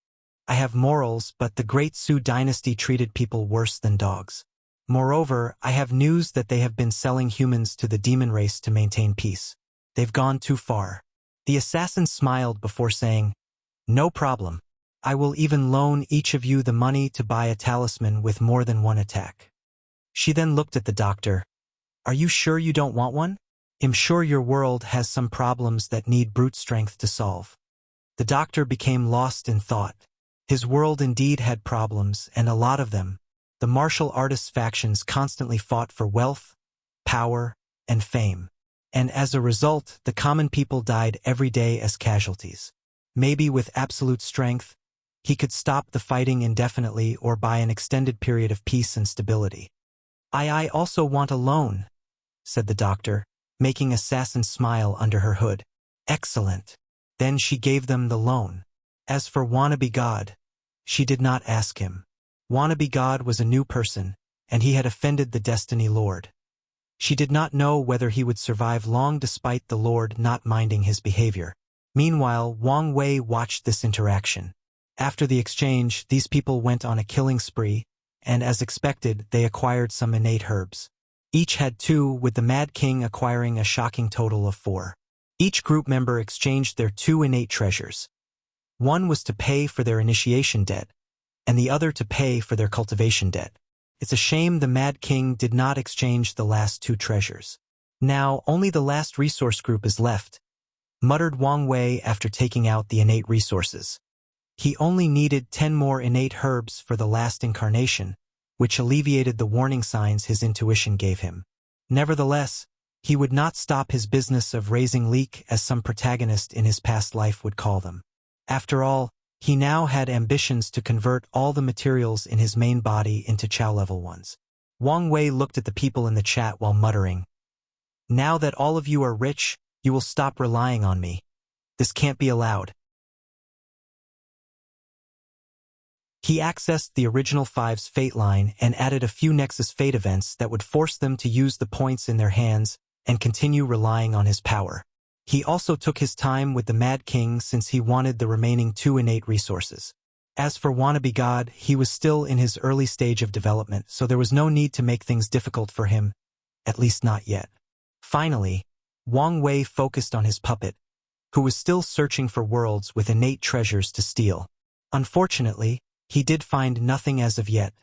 I have morals, but the Great Su dynasty treated people worse than dogs. Moreover, I have news that they have been selling humans to the demon race to maintain peace. They've gone too far. The assassin smiled before saying, No problem. I will even loan each of you the money to buy a talisman with more than one attack. She then looked at the doctor. Are you sure you don't want one? I'm sure your world has some problems that need brute strength to solve. The doctor became lost in thought. His world indeed had problems, and a lot of them. The martial artists' factions constantly fought for wealth, power, and fame. And as a result, the common people died every day as casualties. Maybe with absolute strength, he could stop the fighting indefinitely or buy an extended period of peace and stability. I also want a loan, said the doctor, making Assassin smile under her hood. Excellent. Then she gave them the loan. As for Wannabe God, she did not ask him. Wannabe God was a new person, and he had offended the Destiny Lord. She did not know whether he would survive long despite the Lord not minding his behavior. Meanwhile, Wang Wei watched this interaction. After the exchange, these people went on a killing spree, and as expected, they acquired some innate herbs. Each had 2, with the Mad King acquiring a shocking total of 4. Each group member exchanged their 2 innate treasures. One was to pay for their initiation debt, and the other to pay for their cultivation debt. It's a shame the Mad King did not exchange the last 2 treasures. Now only the last resource group is left, muttered Wang Wei after taking out the innate resources. He only needed 10 more innate herbs for the last incarnation, which alleviated the warning signs his intuition gave him. Nevertheless, he would not stop his business of raising leek, as some protagonist in his past life would call them. After all, he now had ambitions to convert all the materials in his main body into Chao level ones. Wang Wei looked at the people in the chat while muttering, Now that all of you are rich, you will stop relying on me. This can't be allowed. He accessed the original 5's fate line and added a few Nexus fate events that would force them to use the points in their hands and continue relying on his power. He also took his time with the Mad King since he wanted the remaining 2 innate resources. As for Wannabe God, he was still in his early stage of development, so there was no need to make things difficult for him, at least not yet. Finally, Wang Wei focused on his puppet, who was still searching for worlds with innate treasures to steal. Unfortunately, he did find nothing as of yet,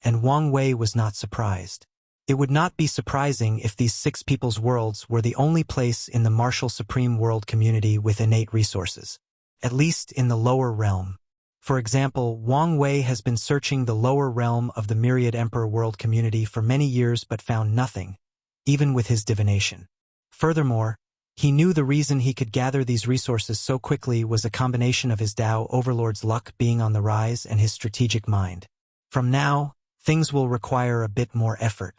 and Wang Wei was not surprised. It would not be surprising if these 6 people's worlds were the only place in the martial supreme world community with innate resources, at least in the lower realm. For example, Wang Wei has been searching the lower realm of the Myriad Emperor world community for many years but found nothing, even with his divination. Furthermore, he knew the reason he could gather these resources so quickly was a combination of his Tao Overlord's luck being on the rise and his strategic mind. From now, things will require a bit more effort.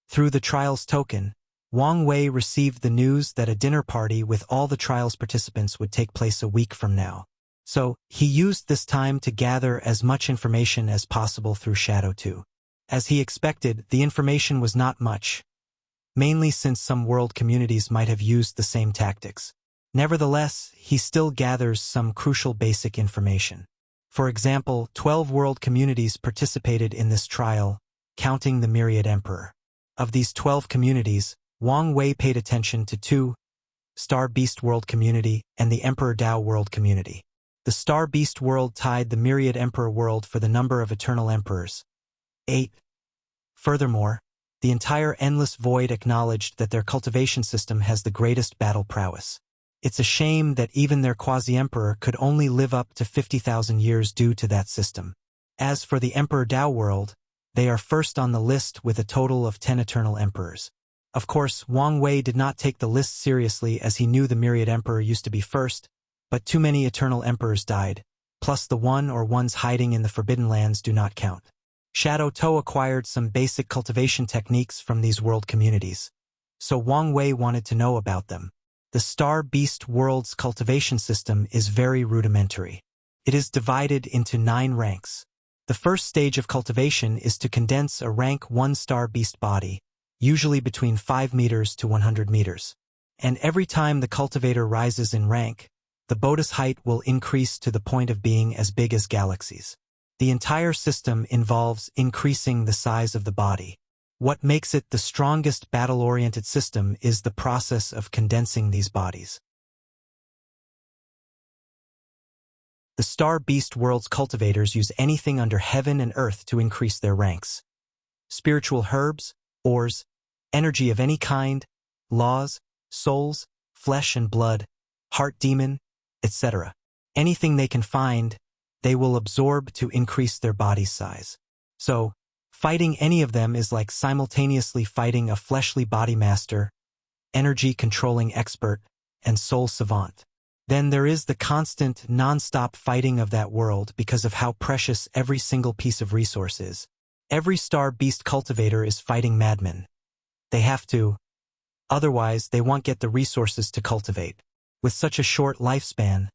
Through the trials token, Wang Wei received the news that a dinner party with all the trials participants would take place a week from now. So, he used this time to gather as much information as possible through Shadow 2. As he expected, the information was not much, mainly since some world communities might have used the same tactics. Nevertheless, he still gathers some crucial basic information. For example, 12 world communities participated in this trial, counting the Myriad Emperor. Of these 12 communities, Wang Wei paid attention to 2, Star Beast World Community and the Emperor Dao World Community. The Star Beast World tied the Myriad Emperor World for the number of Eternal Emperors, 8. Furthermore, The entire endless void acknowledged that their cultivation system has the greatest battle prowess. It's a shame that even their quasi-emperor could only live up to 50,000 years due to that system. As for the Emperor Dao world, they are first on the list with a total of 10 eternal emperors. Of course, Wang Wei did not take the list seriously as he knew the myriad emperor used to be first, but too many eternal emperors died, plus the one or ones hiding in the Forbidden Lands do not count. Shadow Toe acquired some basic cultivation techniques from these world communities, so Wang Wei wanted to know about them. The Star Beast world's cultivation system is very rudimentary. It is divided into 9 ranks. The first stage of cultivation is to condense a rank 1 Star Beast body, usually between 5 meters to 100 meters. And every time the cultivator rises in rank, the body's height will increase to the point of being as big as galaxies. The entire system involves increasing the size of the body. What makes it the strongest battle-oriented system is the process of condensing these bodies. The Star Beast world's cultivators use anything under heaven and earth to increase their ranks. Spiritual herbs, ores, energy of any kind, laws, souls, flesh and blood, heart demon, etc. Anything they can find, they will absorb to increase their body size. So, fighting any of them is like simultaneously fighting a fleshly body master, energy-controlling expert, and soul savant. Then there is the constant, non-stop fighting of that world because of how precious every single piece of resource is. Every Star Beast cultivator is fighting madmen. They have to. Otherwise, they won't get the resources to cultivate. With such a short lifespan,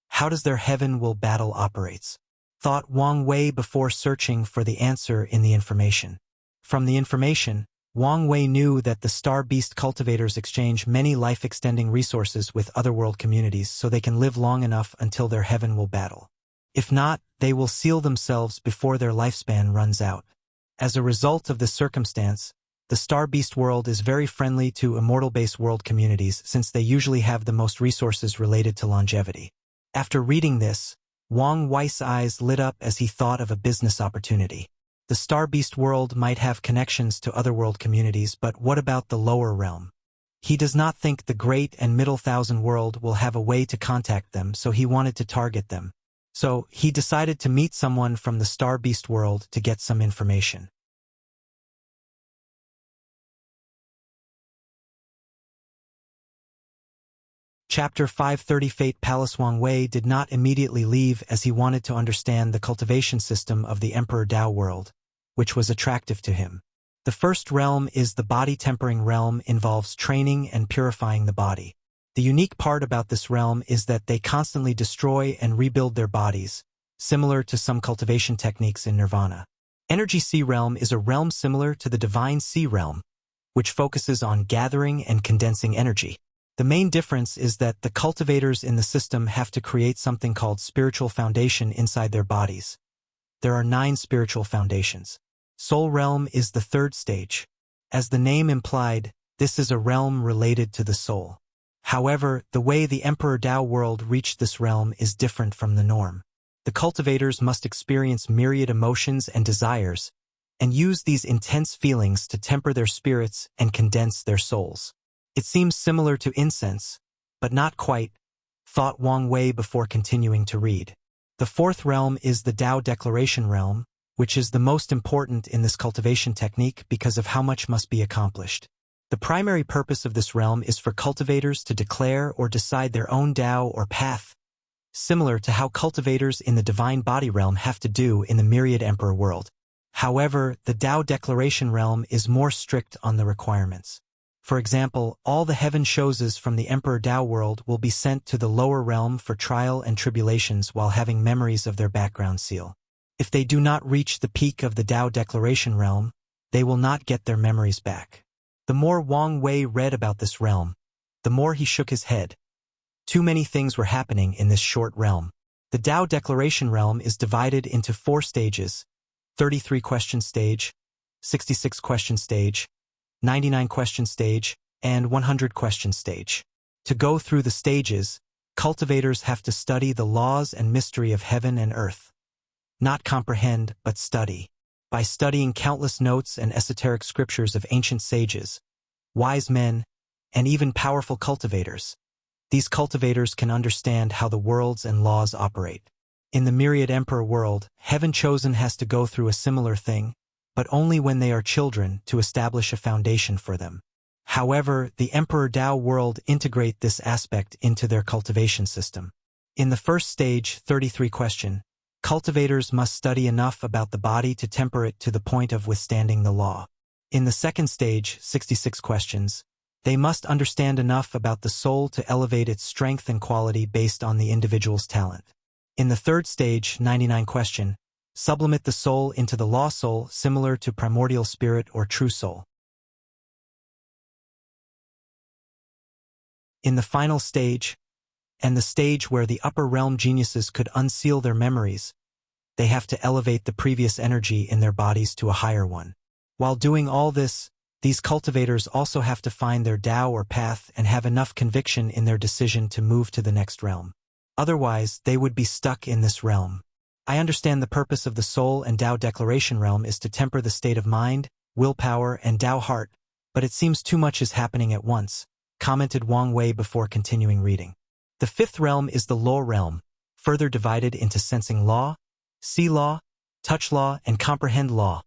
how does their heaven will battle operates? Thought Wang Wei before searching for the answer in the information. From the information, Wang Wei knew that the Star Beast cultivators exchange many life-extending resources with otherworld communities so they can live long enough until their heaven will battle. If not, they will seal themselves before their lifespan runs out. As a result of this circumstance, the Star Beast world is very friendly to immortal-based world communities since they usually have the most resources related to longevity. After reading this, Wang Wei's eyes lit up as he thought of a business opportunity. The Star Beast world might have connections to other world communities, but what about the lower realm? He does not think the Great and Middle Thousand world will have a way to contact them, so he wanted to target them. So, he decided to meet someone from the Star Beast world to get some information. Chapter 530 Fate Palace. Wang Wei did not immediately leave as he wanted to understand the cultivation system of the Emperor Dao world, which was attractive to him. The first realm is the body tempering realm, involves training and purifying the body. The unique part about this realm is that they constantly destroy and rebuild their bodies, similar to some cultivation techniques in Nirvana. Energy Sea realm is a realm similar to the Divine Sea realm, which focuses on gathering and condensing energy. The main difference is that the cultivators in the system have to create something called spiritual foundation inside their bodies. There are 9 spiritual foundations. Soul realm is the third stage. As the name implied, this is a realm related to the soul. However, the way the Emperor Dao world reached this realm is different from the norm. The cultivators must experience myriad emotions and desires, and use these intense feelings to temper their spirits and condense their souls. It seems similar to incense, but not quite, thought Wang Wei before continuing to read. The fourth realm is the Dao Declaration realm, which is the most important in this cultivation technique because of how much must be accomplished. The primary purpose of this realm is for cultivators to declare or decide their own Dao or path, similar to how cultivators in the Divine Body realm have to do in the Myriad Emperor world. However, the Dao Declaration realm is more strict on the requirements. For example, all the heaven choses from the Emperor Dao world will be sent to the lower realm for trial and tribulations while having memories of their background seal. If they do not reach the peak of the Dao Declaration realm, they will not get their memories back. The more Wang Wei read about this realm, the more he shook his head. Too many things were happening in this short realm. The Dao Declaration realm is divided into 4 stages: 33 question stage, 66 question stage, 99 question stage, and 100 question stage. To go through the stages, cultivators have to study the laws and mystery of heaven and earth. Not comprehend, but study. By studying countless notes and esoteric scriptures of ancient sages, wise men, and even powerful cultivators, these cultivators can understand how the worlds and laws operate. In the myriad emperor world, Heaven Chosen has to go through a similar thing, but only when they are children to establish a foundation for them. However, the Emperor Tao world integrate this aspect into their cultivation system. In the first stage, 33 question, cultivators must study enough about the body to temper it to the point of withstanding the law. In the second stage, 66 questions, they must understand enough about the soul to elevate its strength and quality based on the individual's talent. In the third stage, 99 question, sublimate the soul into the law soul similar to primordial spirit or true soul. In the final stage, and the stage where the upper realm geniuses could unseal their memories, they have to elevate the previous energy in their bodies to a higher one. While doing all this, these cultivators also have to find their Tao or path and have enough conviction in their decision to move to the next realm. Otherwise, they would be stuck in this realm. I understand the purpose of the soul and Tao declaration realm is to temper the state of mind, willpower, and Tao heart, but it seems too much is happening at once, commented Wang Wei before continuing reading. The fifth realm is the law realm, further divided into sensing law, see law, touch law, and comprehend law.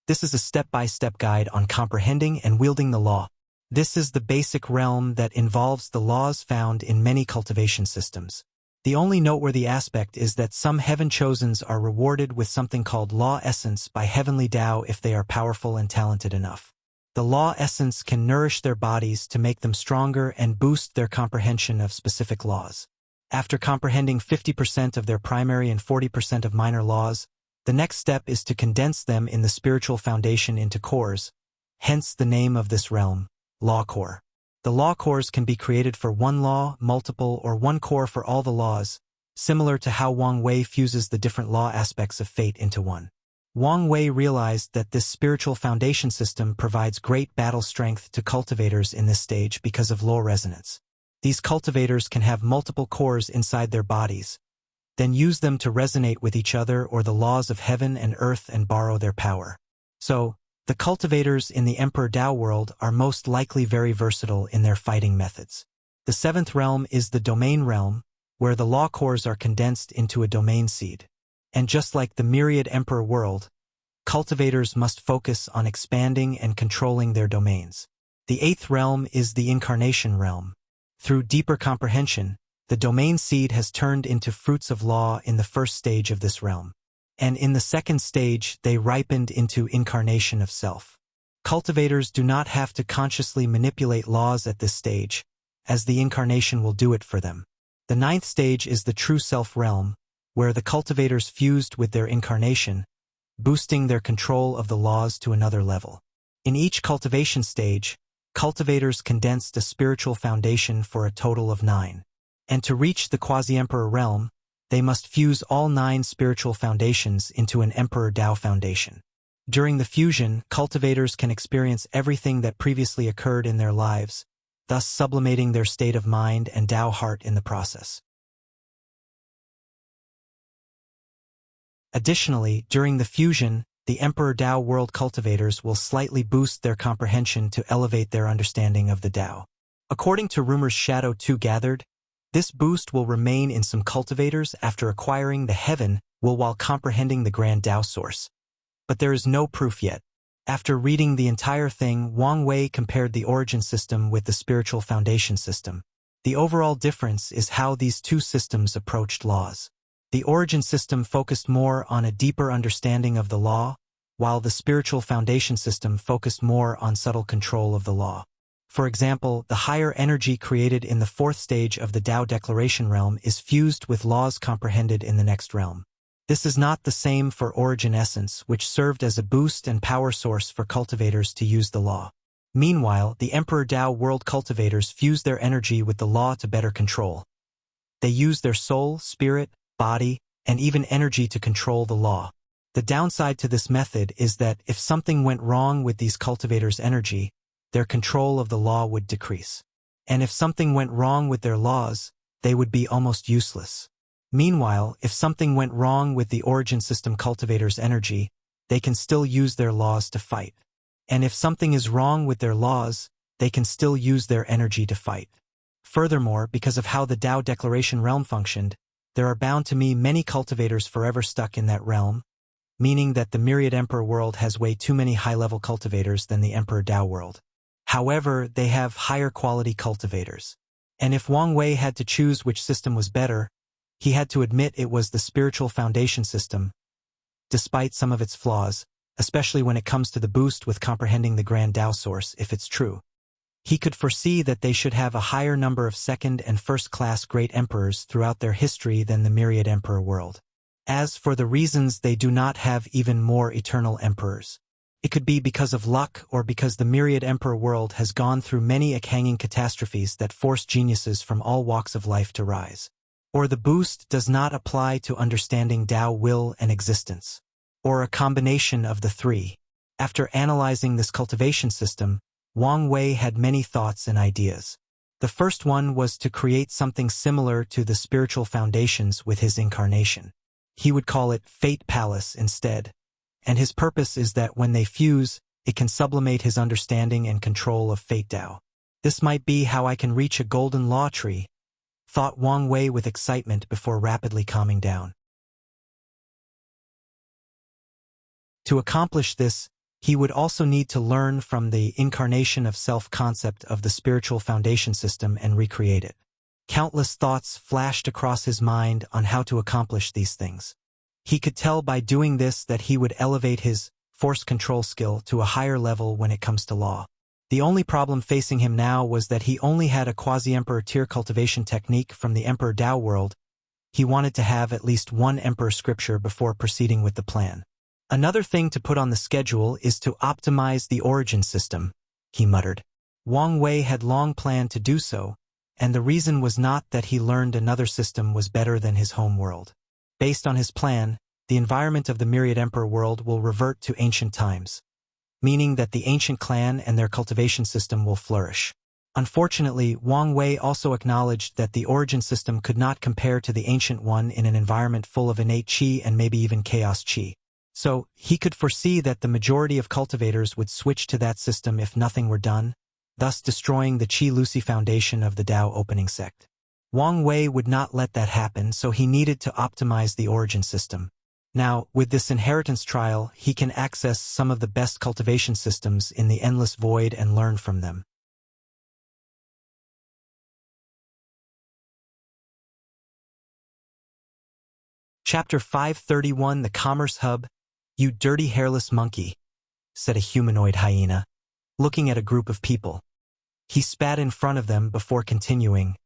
This is a step-by-step guide on comprehending and wielding the law. This is the basic realm that involves the laws found in many cultivation systems. The only noteworthy aspect is that some Heaven Chosens are rewarded with something called law essence by heavenly Tao if they are powerful and talented enough. The law essence can nourish their bodies to make them stronger and boost their comprehension of specific laws. After comprehending 50% of their primary and 40% of minor laws, the next step is to condense them in the spiritual foundation into cores, hence the name of this realm, law core. The law cores can be created for one law, multiple, or one core for all the laws, similar to how Wang Wei fuses the different law aspects of fate into one. Wang Wei realized that this spiritual foundation system provides great battle strength to cultivators in this stage because of law resonance. These cultivators can have multiple cores inside their bodies, then use them to resonate with each other or the laws of heaven and earth and borrow their power. So, the cultivators in the Emperor Tao world are most likely very versatile in their fighting methods. The seventh realm is the domain realm, where the law cores are condensed into a domain seed. And just like the myriad Emperor world, cultivators must focus on expanding and controlling their domains. The eighth realm is the incarnation realm. Through deeper comprehension, the domain seed has turned into fruits of law in the first stage of this realm. And in the second stage, they ripened into incarnation of self. Cultivators do not have to consciously manipulate laws at this stage, as the incarnation will do it for them. The ninth stage is the true self realm, where the cultivators fused with their incarnation, boosting their control of the laws to another level. In each cultivation stage, cultivators condensed a spiritual foundation for a total of 9. And to reach the quasi-emperor realm, they must fuse all 9 spiritual foundations into an Emperor Tao foundation. During the fusion, cultivators can experience everything that previously occurred in their lives, thus sublimating their state of mind and Tao heart in the process. Additionally, during the fusion, the Emperor Tao world cultivators will slightly boost their comprehension to elevate their understanding of the Tao. According to rumors Shadow 2 gathered, this boost will remain in some cultivators after acquiring the heaven while comprehending the grand Tao source. But there is no proof yet. After reading the entire thing, Wang Wei compared the origin system with the spiritual foundation system. The overall difference is how these two systems approached laws. The origin system focused more on a deeper understanding of the law, while the spiritual foundation system focused more on subtle control of the law. For example, the higher energy created in the fourth stage of the Tao declaration realm is fused with laws comprehended in the next realm. This is not the same for origin essence, which served as a boost and power source for cultivators to use the law. Meanwhile, the Emperor Tao world cultivators fuse their energy with the law to better control. They use their soul, spirit, body, and even energy to control the law. The downside to this method is that if something went wrong with these cultivators' energy, their control of the law would decrease. And if something went wrong with their laws, they would be almost useless. Meanwhile, if something went wrong with the origin system cultivators' energy, they can still use their laws to fight. And if something is wrong with their laws, they can still use their energy to fight. Furthermore, because of how the Tao Declaration realm functioned, there are bound to be many cultivators forever stuck in that realm, meaning that the Myriad Emperor world has way too many high-level cultivators than the Emperor Tao world. However, they have higher quality cultivators. And if Wang Wei had to choose which system was better, he had to admit it was the spiritual foundation system, despite some of its flaws, especially when it comes to the boost with comprehending the Grand Tao source if it's true. He could foresee that they should have a higher number of second- and first-class great emperors throughout their history than the Myriad Emperor world. As for the reasons they do not have even more eternal emperors, it could be because of luck or because the Myriad Emperor world has gone through many hanging catastrophes that force geniuses from all walks of life to rise. Or the boost does not apply to understanding Tao will and existence. Or a combination of the three. After analyzing this cultivation system, Wang Wei had many thoughts and ideas. The first one was to create something similar to the spiritual foundations with his incarnation. He would call it Fate Palace instead. And his purpose is that when they fuse, it can sublimate his understanding and control of Fate Tao. This might be how I can reach a golden law tree, thought Wang Wei with excitement before rapidly calming down. To accomplish this, he would also need to learn from the incarnation of self-concept of the spiritual foundation system and recreate it. Countless thoughts flashed across his mind on how to accomplish these things. He could tell by doing this that he would elevate his force control skill to a higher level when it comes to law. The only problem facing him now was that he only had a quasi-emperor tier cultivation technique from the Emperor Tao world. He wanted to have at least one emperor scripture before proceeding with the plan. Another thing to put on the schedule is to optimize the origin system, he muttered. Wang Wei had long planned to do so, and the reason was not that he learned another system was better than his home world. Based on his plan, the environment of the Myriad Emperor world will revert to ancient times, meaning that the ancient clan and their cultivation system will flourish. Unfortunately, Wang Wei also acknowledged that the origin system could not compare to the ancient one in an environment full of innate qi and maybe even chaos qi. So, he could foresee that the majority of cultivators would switch to that system if nothing were done, thus destroying the Qi Lucy foundation of the Tao opening sect. Wang Wei would not let that happen, so he needed to optimize the origin system. Now, with this inheritance trial, he can access some of the best cultivation systems in the endless void and learn from them. Chapter 531 The Commerce Hub. "You dirty hairless monkey," said a humanoid hyena, looking at a group of people. He spat in front of them before continuing.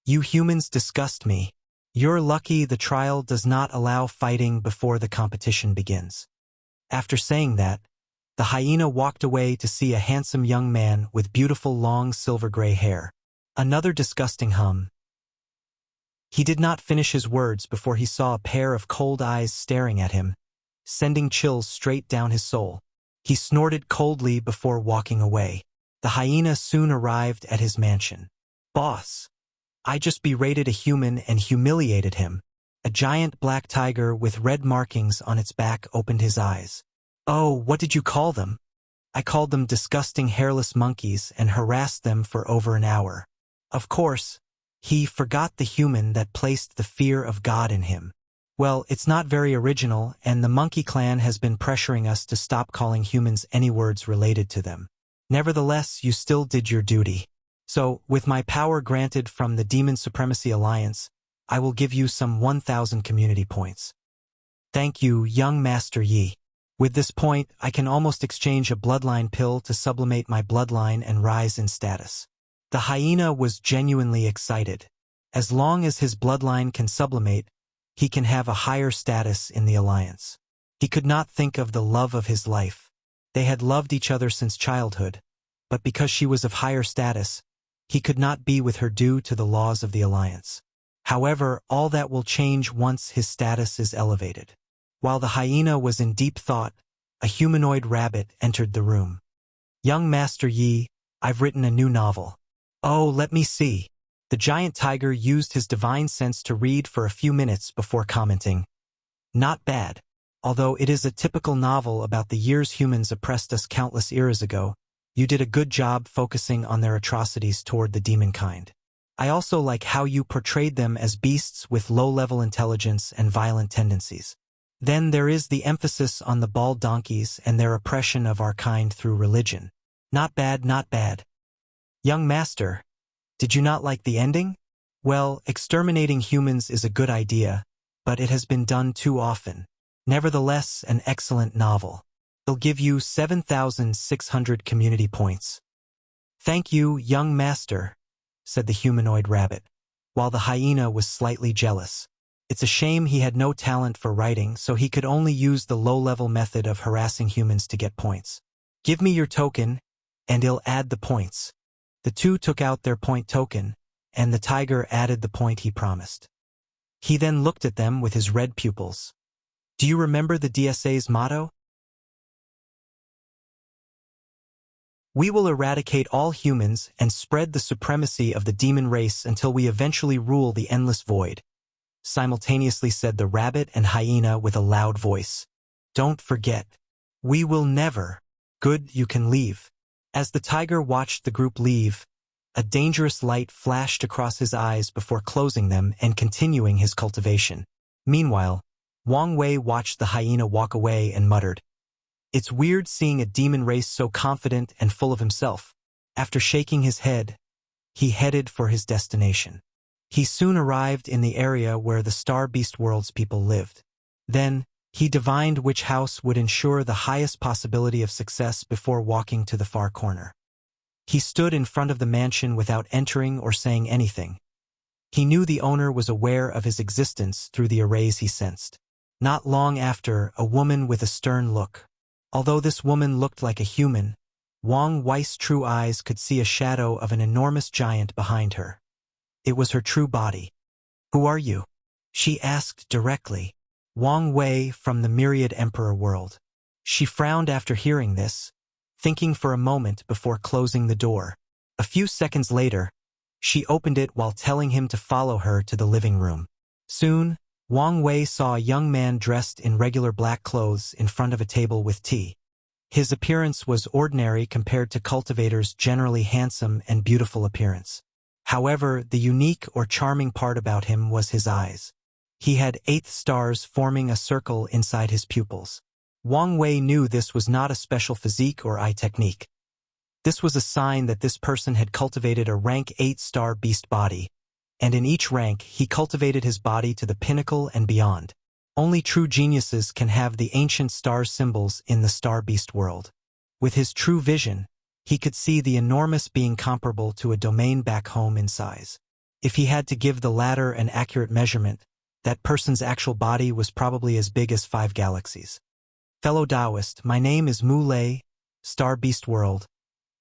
"You humans disgust me. You're lucky the trial does not allow fighting before the competition begins." After saying that, the hyena walked away to see a handsome young man with beautiful long silver-gray hair. Another disgusting hum. He did not finish his words before he saw a pair of cold eyes staring at him, sending chills straight down his soul. He snorted coldly before walking away. The hyena soon arrived at his mansion. "Boss, I just berated a human and humiliated him." A giant black tiger with red markings on its back opened his eyes. "Oh, what did you call them?" "I called them disgusting hairless monkeys and harassed them for over an hour." Of course, he forgot the human that placed the fear of God in him. "Well, it's not very original, and the monkey clan has been pressuring us to stop calling humans any words related to them. Nevertheless, you still did your duty. So, with my power granted from the Demon Supremacy Alliance, I will give you some 1,000 community points." "Thank you, young Master Yi. With this point, I can almost exchange a bloodline pill to sublimate my bloodline and rise in status." The hyena was genuinely excited. As long as his bloodline can sublimate, he can have a higher status in the alliance. He could not think of the love of his life. They had loved each other since childhood, but because she was of higher status, he could not be with her due to the laws of the alliance. However, all that will change once his status is elevated. While the hyena was in deep thought, a humanoid rabbit entered the room. "Young Master Yi, I've written a new novel." "Oh, let me see." The giant tiger used his divine sense to read for a few minutes before commenting. "Not bad. Although it is a typical novel about the years humans oppressed us countless eras ago, you did a good job focusing on their atrocities toward the demon kind. I also like how you portrayed them as beasts with low-level intelligence and violent tendencies. Then there is the emphasis on the bald donkeys and their oppression of our kind through religion. Not bad, not bad. Young master, did you not like the ending? Well, exterminating humans is a good idea, but it has been done too often. Nevertheless, an excellent novel. It'll give you 7,600 community points. Thank you, young master, said the humanoid rabbit, while the hyena was slightly jealous. It's a shame he had no talent for writing, so he could only use the low-level method of harassing humans to get points. Give me your token, and I'll add the points. The two took out their point token, and the tiger added the point he promised. He then looked at them with his red pupils. Do you remember the DSA's motto? We will eradicate all humans and spread the supremacy of the demon race until we eventually rule the endless void, simultaneously said the rabbit and hyena with a loud voice. Don't forget. We will never. Good, you can leave. As the tiger watched the group leave, a dangerous light flashed across his eyes before closing them and continuing his cultivation. Meanwhile, Wang Wei watched the hyena walk away and muttered, "It's weird seeing a demon race so confident and full of himself." After shaking his head, he headed for his destination. He soon arrived in the area where the Star Beast World's people lived. Then, he divined which house would ensure the highest possibility of success before walking to the far corner. He stood in front of the mansion without entering or saying anything. He knew the owner was aware of his existence through the arrays he sensed. Not long after, a woman with a stern look. Although this woman looked like a human, Wang Wei's true eyes could see a shadow of an enormous giant behind her. It was her true body. "Who are you?" she asked directly. Wang Wei from the Myriad Emperor world. She frowned after hearing this, thinking for a moment before closing the door. A few seconds later, she opened it while telling him to follow her to the living room. Soon, Wang Wei saw a young man dressed in regular black clothes in front of a table with tea. His appearance was ordinary compared to cultivators' generally handsome and beautiful appearance. However, the unique or charming part about him was his eyes. He had 8 stars forming a circle inside his pupils. Wang Wei knew this was not a special physique or eye technique. This was a sign that this person had cultivated a rank 8-star beast body, and in each rank he cultivated his body to the pinnacle and beyond. Only true geniuses can have the ancient star symbols in the star beast world. With his true vision, he could see the enormous being comparable to a domain back home in size. If he had to give the latter an accurate measurement, that person's actual body was probably as big as 5 galaxies. Fellow Taoist, my name is Mu Lei, Star Beast World,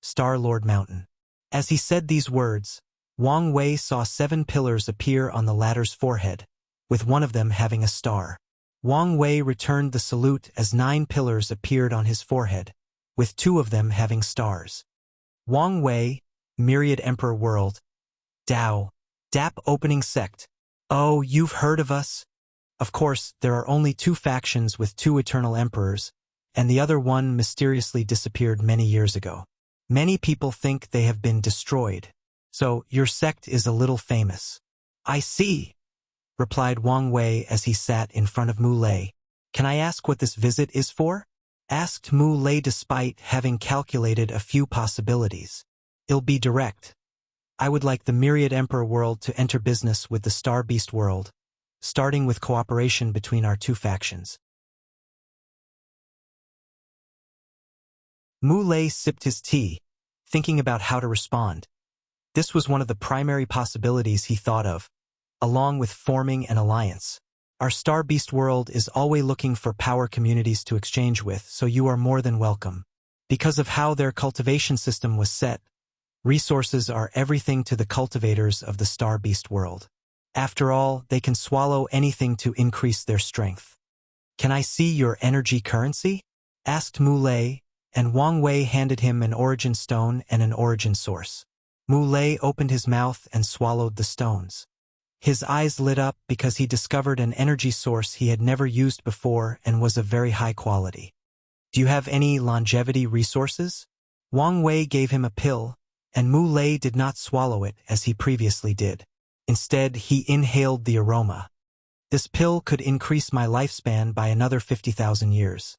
Star Lord Mountain. As he said these words, Wang Wei saw 7 pillars appear on the latter's forehead, with one of them having a star. Wang Wei returned the salute as 9 pillars appeared on his forehead, with 2 of them having stars. Wang Wei, Myriad Emperor World, Dao, DAP Opening Sect. Oh, you've heard of us? Of course, there are only 2 factions with 2 eternal emperors, and the other one mysteriously disappeared many years ago. Many people think they have been destroyed, so your sect is a little famous. I see, replied Wang Wei as he sat in front of Mu Lei. Can I ask what this visit is for? Asked Mu Lei despite having calculated a few possibilities. It'll be direct. I would like the Myriad Emperor world to enter business with the Star Beast world, starting with cooperation between our 2 factions. Mu Lei sipped his tea, thinking about how to respond. This was one of the primary possibilities he thought of, along with forming an alliance. Our Star Beast world is always looking for power communities to exchange with, so you are more than welcome. Because of how their cultivation system was set, resources are everything to the cultivators of the Star Beast world. After all, they can swallow anything to increase their strength. Can I see your energy currency? Asked Mu Lei, and Wang Wei handed him an origin stone and an origin source. Mu Lei opened his mouth and swallowed the stones. His eyes lit up because he discovered an energy source he had never used before and was of very high quality. Do you have any longevity resources? Wang Wei gave him a pill, and Mu Lei did not swallow it as he previously did. Instead, he inhaled the aroma. This pill could increase my lifespan by another 50,000 years.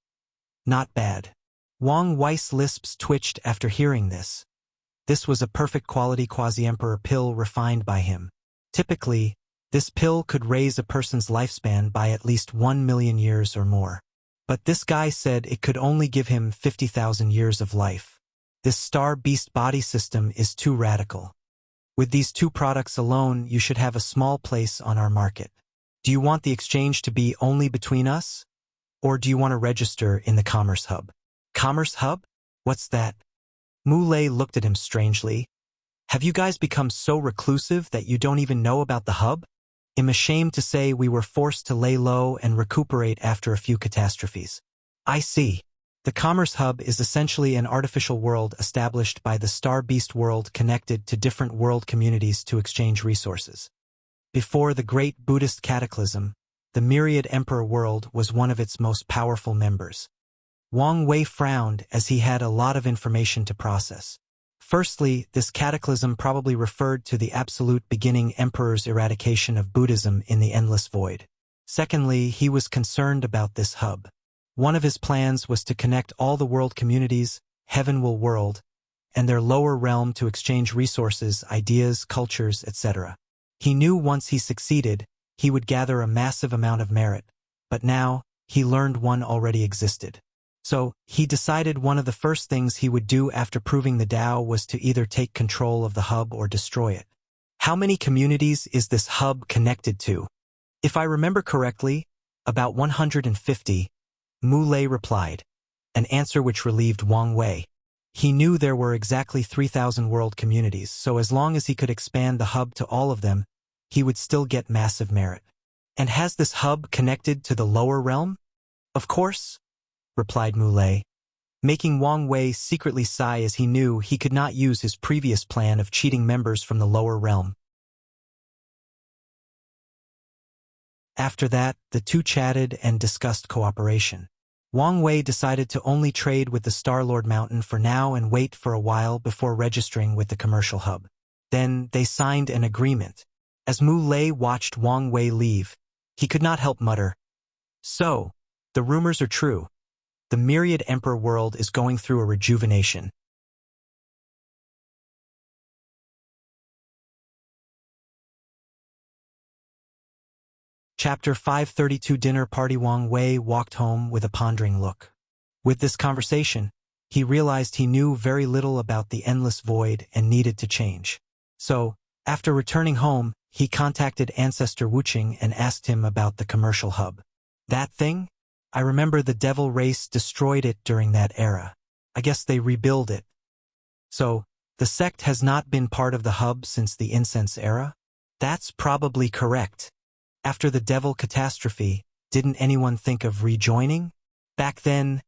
Not bad. Wang Wei's lips twitched after hearing this. This was a perfect quality quasi-emperor pill refined by him. Typically, this pill could raise a person's lifespan by at least 1 million years or more. But this guy said it could only give him 50,000 years of life. This star-beast body system is too radical. With these two products alone, you should have a small place on our market. Do you want the exchange to be only between us? Or do you want to register in the Commerce Hub? Commerce Hub? What's that? Mu Lei looked at him strangely. Have you guys become so reclusive that you don't even know about the hub? I'm ashamed to say we were forced to lay low and recuperate after a few catastrophes. I see. The Commerce Hub is essentially an artificial world established by the Star Beast world connected to different world communities to exchange resources. Before the Great Buddhist Cataclysm, the Myriad Emperor world was one of its most powerful members. Wang Wei frowned as he had a lot of information to process. Firstly, this cataclysm probably referred to the absolute beginning emperor's eradication of Buddhism in the endless void. Secondly, he was concerned about this hub. One of his plans was to connect all the world communities, Heavenwell World, and their lower realm to exchange resources, ideas, cultures, etc. He knew once he succeeded, he would gather a massive amount of merit, but now, he learned one already existed. So, he decided one of the first things he would do after proving the Tao was to either take control of the hub or destroy it. How many communities is this hub connected to? If I remember correctly, about 150, Mu Lei replied, an answer which relieved Wang Wei. He knew there were exactly 3,000 world communities, so as long as he could expand the hub to all of them, he would still get massive merit. And has this hub connected to the lower realm? Of course, replied Mu Lei, making Wang Wei secretly sigh as he knew he could not use his previous plan of cheating members from the lower realm. After that, the two chatted and discussed cooperation. Wang Wei decided to only trade with the Star-Lord Mountain for now and wait for a while before registering with the commercial hub. Then, they signed an agreement. As Mu Lei watched Wang Wei leave, he could not help mutter, "So, the rumors are true. The Myriad Emperor world is going through a rejuvenation." Chapter 532 Dinner Party. Wang Wei walked home with a pondering look. With this conversation, he realized he knew very little about the endless void and needed to change. So, after returning home, he contacted Ancestor Wuxia and asked him about the commercial hub. That thing? I remember the devil race destroyed it during that era. I guess they rebuild it. So, the sect has not been part of the hub since the incense era? That's probably correct. After the devil catastrophe, didn't anyone think of rejoining? Back then,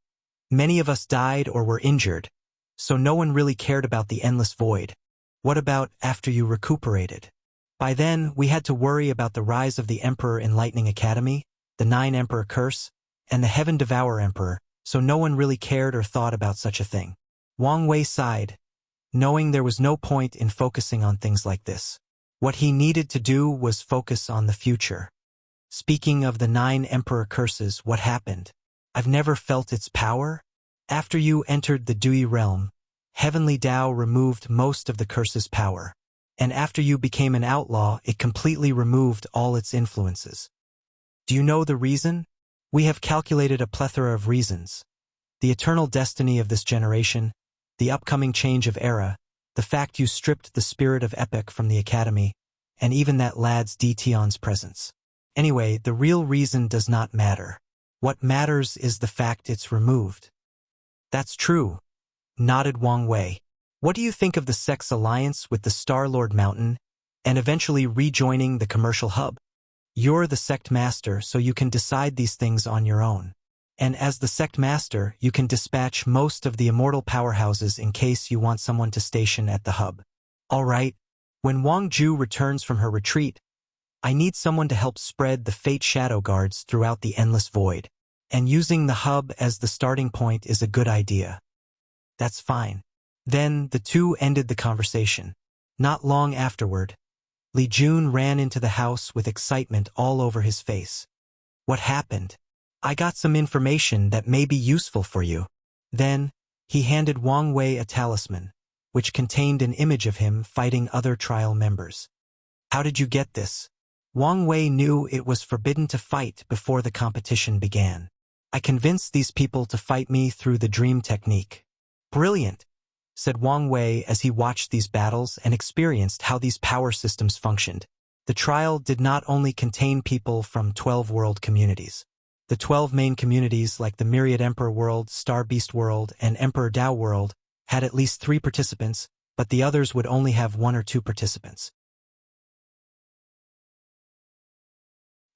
many of us died or were injured, so no one really cared about the endless void. What about after you recuperated? By then, we had to worry about the rise of the Emperor Enlightening Academy, the 9 Emperor Curse, and the Heaven Devourer Emperor, so no one really cared or thought about such a thing. Wang Wei sighed, knowing there was no point in focusing on things like this. What he needed to do was focus on the future. Speaking of the 9 Emperor Curses, what happened? I've never felt its power. After you entered the Dui realm, Heavenly Tao removed most of the curse's power. And after you became an outlaw, it completely removed all its influences. Do you know the reason? We have calculated a plethora of reasons. The eternal destiny of this generation, the upcoming change of era, the fact you stripped the spirit of epic from the academy, and even that lad's Tion's presence. Anyway, the real reason does not matter. What matters is the fact it's removed. That's true, nodded Wang Wei. What do you think of the sect's alliance with the Star-Lord Mountain, and eventually rejoining the commercial hub? You're the sect master, so you can decide these things on your own. And as the sect master, you can dispatch most of the immortal powerhouses in case you want someone to station at the hub. All right. When Wang Ju returns from her retreat, I need someone to help spread the fate shadow guards throughout the endless void. And using the hub as the starting point is a good idea. That's fine. Then the two ended the conversation. Not long afterward, Li Jun ran into the house with excitement all over his face. What happened? I got some information that may be useful for you. Then, he handed Wang Wei a talisman, which contained an image of him fighting other trial members. How did you get this? Wang Wei knew it was forbidden to fight before the competition began. I convinced these people to fight me through the dream technique. Brilliant, said Wang Wei as he watched these battles and experienced how these power systems functioned. The trial did not only contain people from 12 world communities. The 12 main communities like the Myriad Emperor World, Star Beast World, and Emperor Dao World had at least 3 participants, but the others would only have 1 or 2 participants.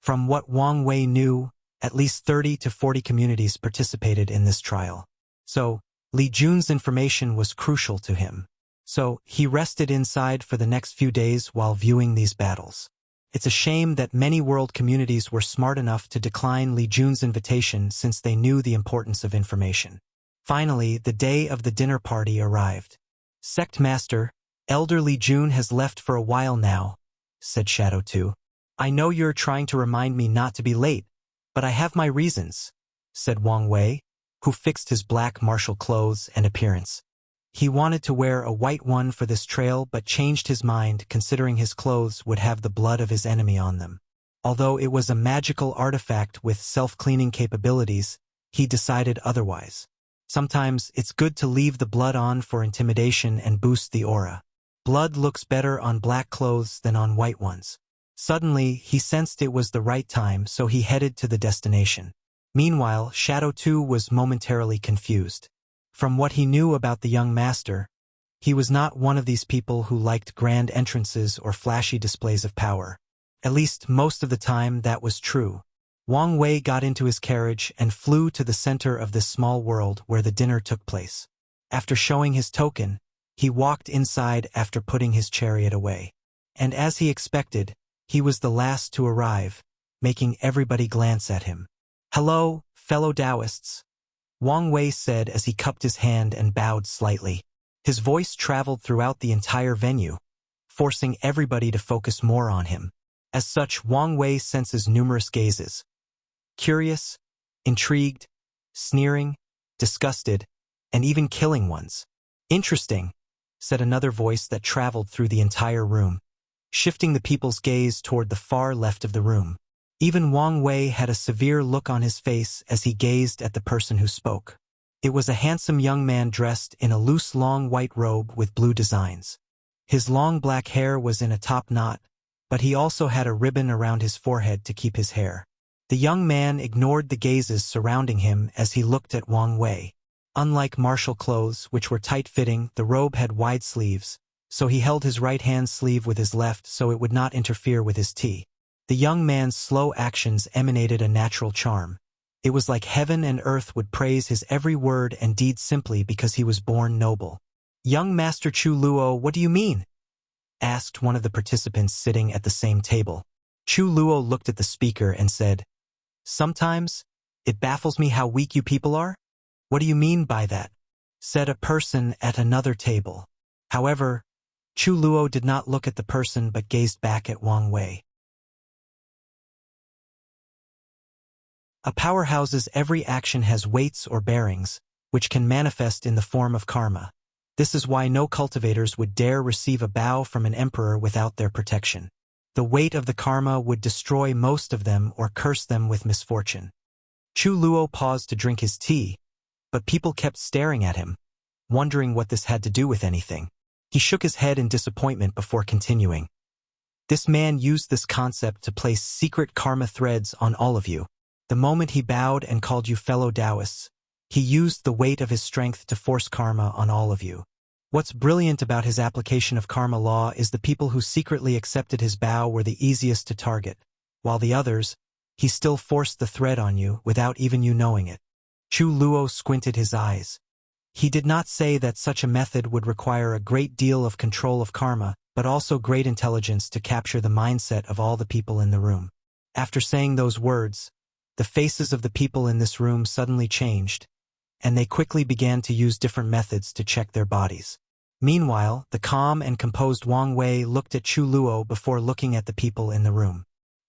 From what Wang Wei knew, at least 30 to 40 communities participated in this trial. So, Li Jun's information was crucial to him. So, he rested inside for the next few days while viewing these battles. It's a shame that many world communities were smart enough to decline Li Jun's invitation since they knew the importance of information. Finally, the day of the dinner party arrived. Sect Master, Elder Li Jun has left for a while now, said Shadow 2. I know you're trying to remind me not to be late, but I have my reasons, said Wang Wei, who fixed his black martial clothes and appearance. He wanted to wear a white one for this trail but changed his mind considering his clothes would have the blood of his enemy on them. Although it was a magical artifact with self-cleaning capabilities, he decided otherwise. Sometimes it's good to leave the blood on for intimidation and boost the aura. Blood looks better on black clothes than on white ones. Suddenly, he sensed it was the right time, so he headed to the destination. Meanwhile, Shadow 2 was momentarily confused. From what he knew about the young master, he was not one of these people who liked grand entrances or flashy displays of power. At least most of the time that was true. Wang Wei got into his carriage and flew to the center of this small world where the dinner took place. After showing his token, he walked inside after putting his chariot away. And as he expected, he was the last to arrive, making everybody glance at him. Hello, fellow Taoists, Wang Wei said as he cupped his hand and bowed slightly. His voice traveled throughout the entire venue, forcing everybody to focus more on him. As such, Wang Wei senses numerous gazes. Curious, intrigued, sneering, disgusted, and even killing ones. Interesting, said another voice that traveled through the entire room, shifting the people's gaze toward the far left of the room. Even Wang Wei had a severe look on his face as he gazed at the person who spoke. It was a handsome young man dressed in a loose long white robe with blue designs. His long black hair was in a top knot, but he also had a ribbon around his forehead to keep his hair. The young man ignored the gazes surrounding him as he looked at Wang Wei. Unlike martial clothes, which were tight-fitting, the robe had wide sleeves, so he held his right hand sleeve with his left so it would not interfere with his tea. The young man's slow actions emanated a natural charm. It was like heaven and earth would praise his every word and deed simply because he was born noble. Young Master Chu Luo, what do you mean? Asked one of the participants sitting at the same table. Chu Luo looked at the speaker and said, Sometimes, it baffles me how weak you people are. What do you mean by that? Said a person at another table. However, Chu Luo did not look at the person but gazed back at Wang Wei. A powerhouse's every action has weights or bearings, which can manifest in the form of karma. This is why no cultivators would dare receive a bow from an emperor without their protection. The weight of the karma would destroy most of them or curse them with misfortune. Chu Luo paused to drink his tea, but people kept staring at him, wondering what this had to do with anything. He shook his head in disappointment before continuing. This man used this concept to place secret karma threads on all of you. The moment he bowed and called you fellow Taoists, he used the weight of his strength to force karma on all of you. What's brilliant about his application of karma law is the people who secretly accepted his bow were the easiest to target, while the others, he still forced the thread on you without even you knowing it. Chu Luo squinted his eyes. He did not say that such a method would require a great deal of control of karma, but also great intelligence to capture the mindset of all the people in the room. After saying those words, the faces of the people in this room suddenly changed, and they quickly began to use different methods to check their bodies. Meanwhile, the calm and composed Wang Wei looked at Chu Luo before looking at the people in the room.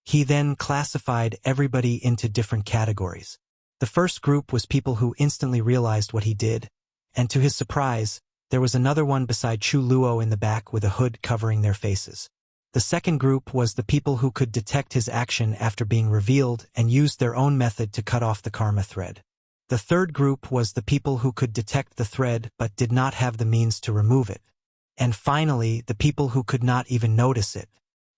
He then classified everybody into different categories. The first group was people who instantly realized what he did, and to his surprise, there was another one beside Chu Luo in the back with a hood covering their faces. The second group was the people who could detect his action after being revealed and used their own method to cut off the karma thread. The third group was the people who could detect the thread but did not have the means to remove it. And finally, the people who could not even notice it.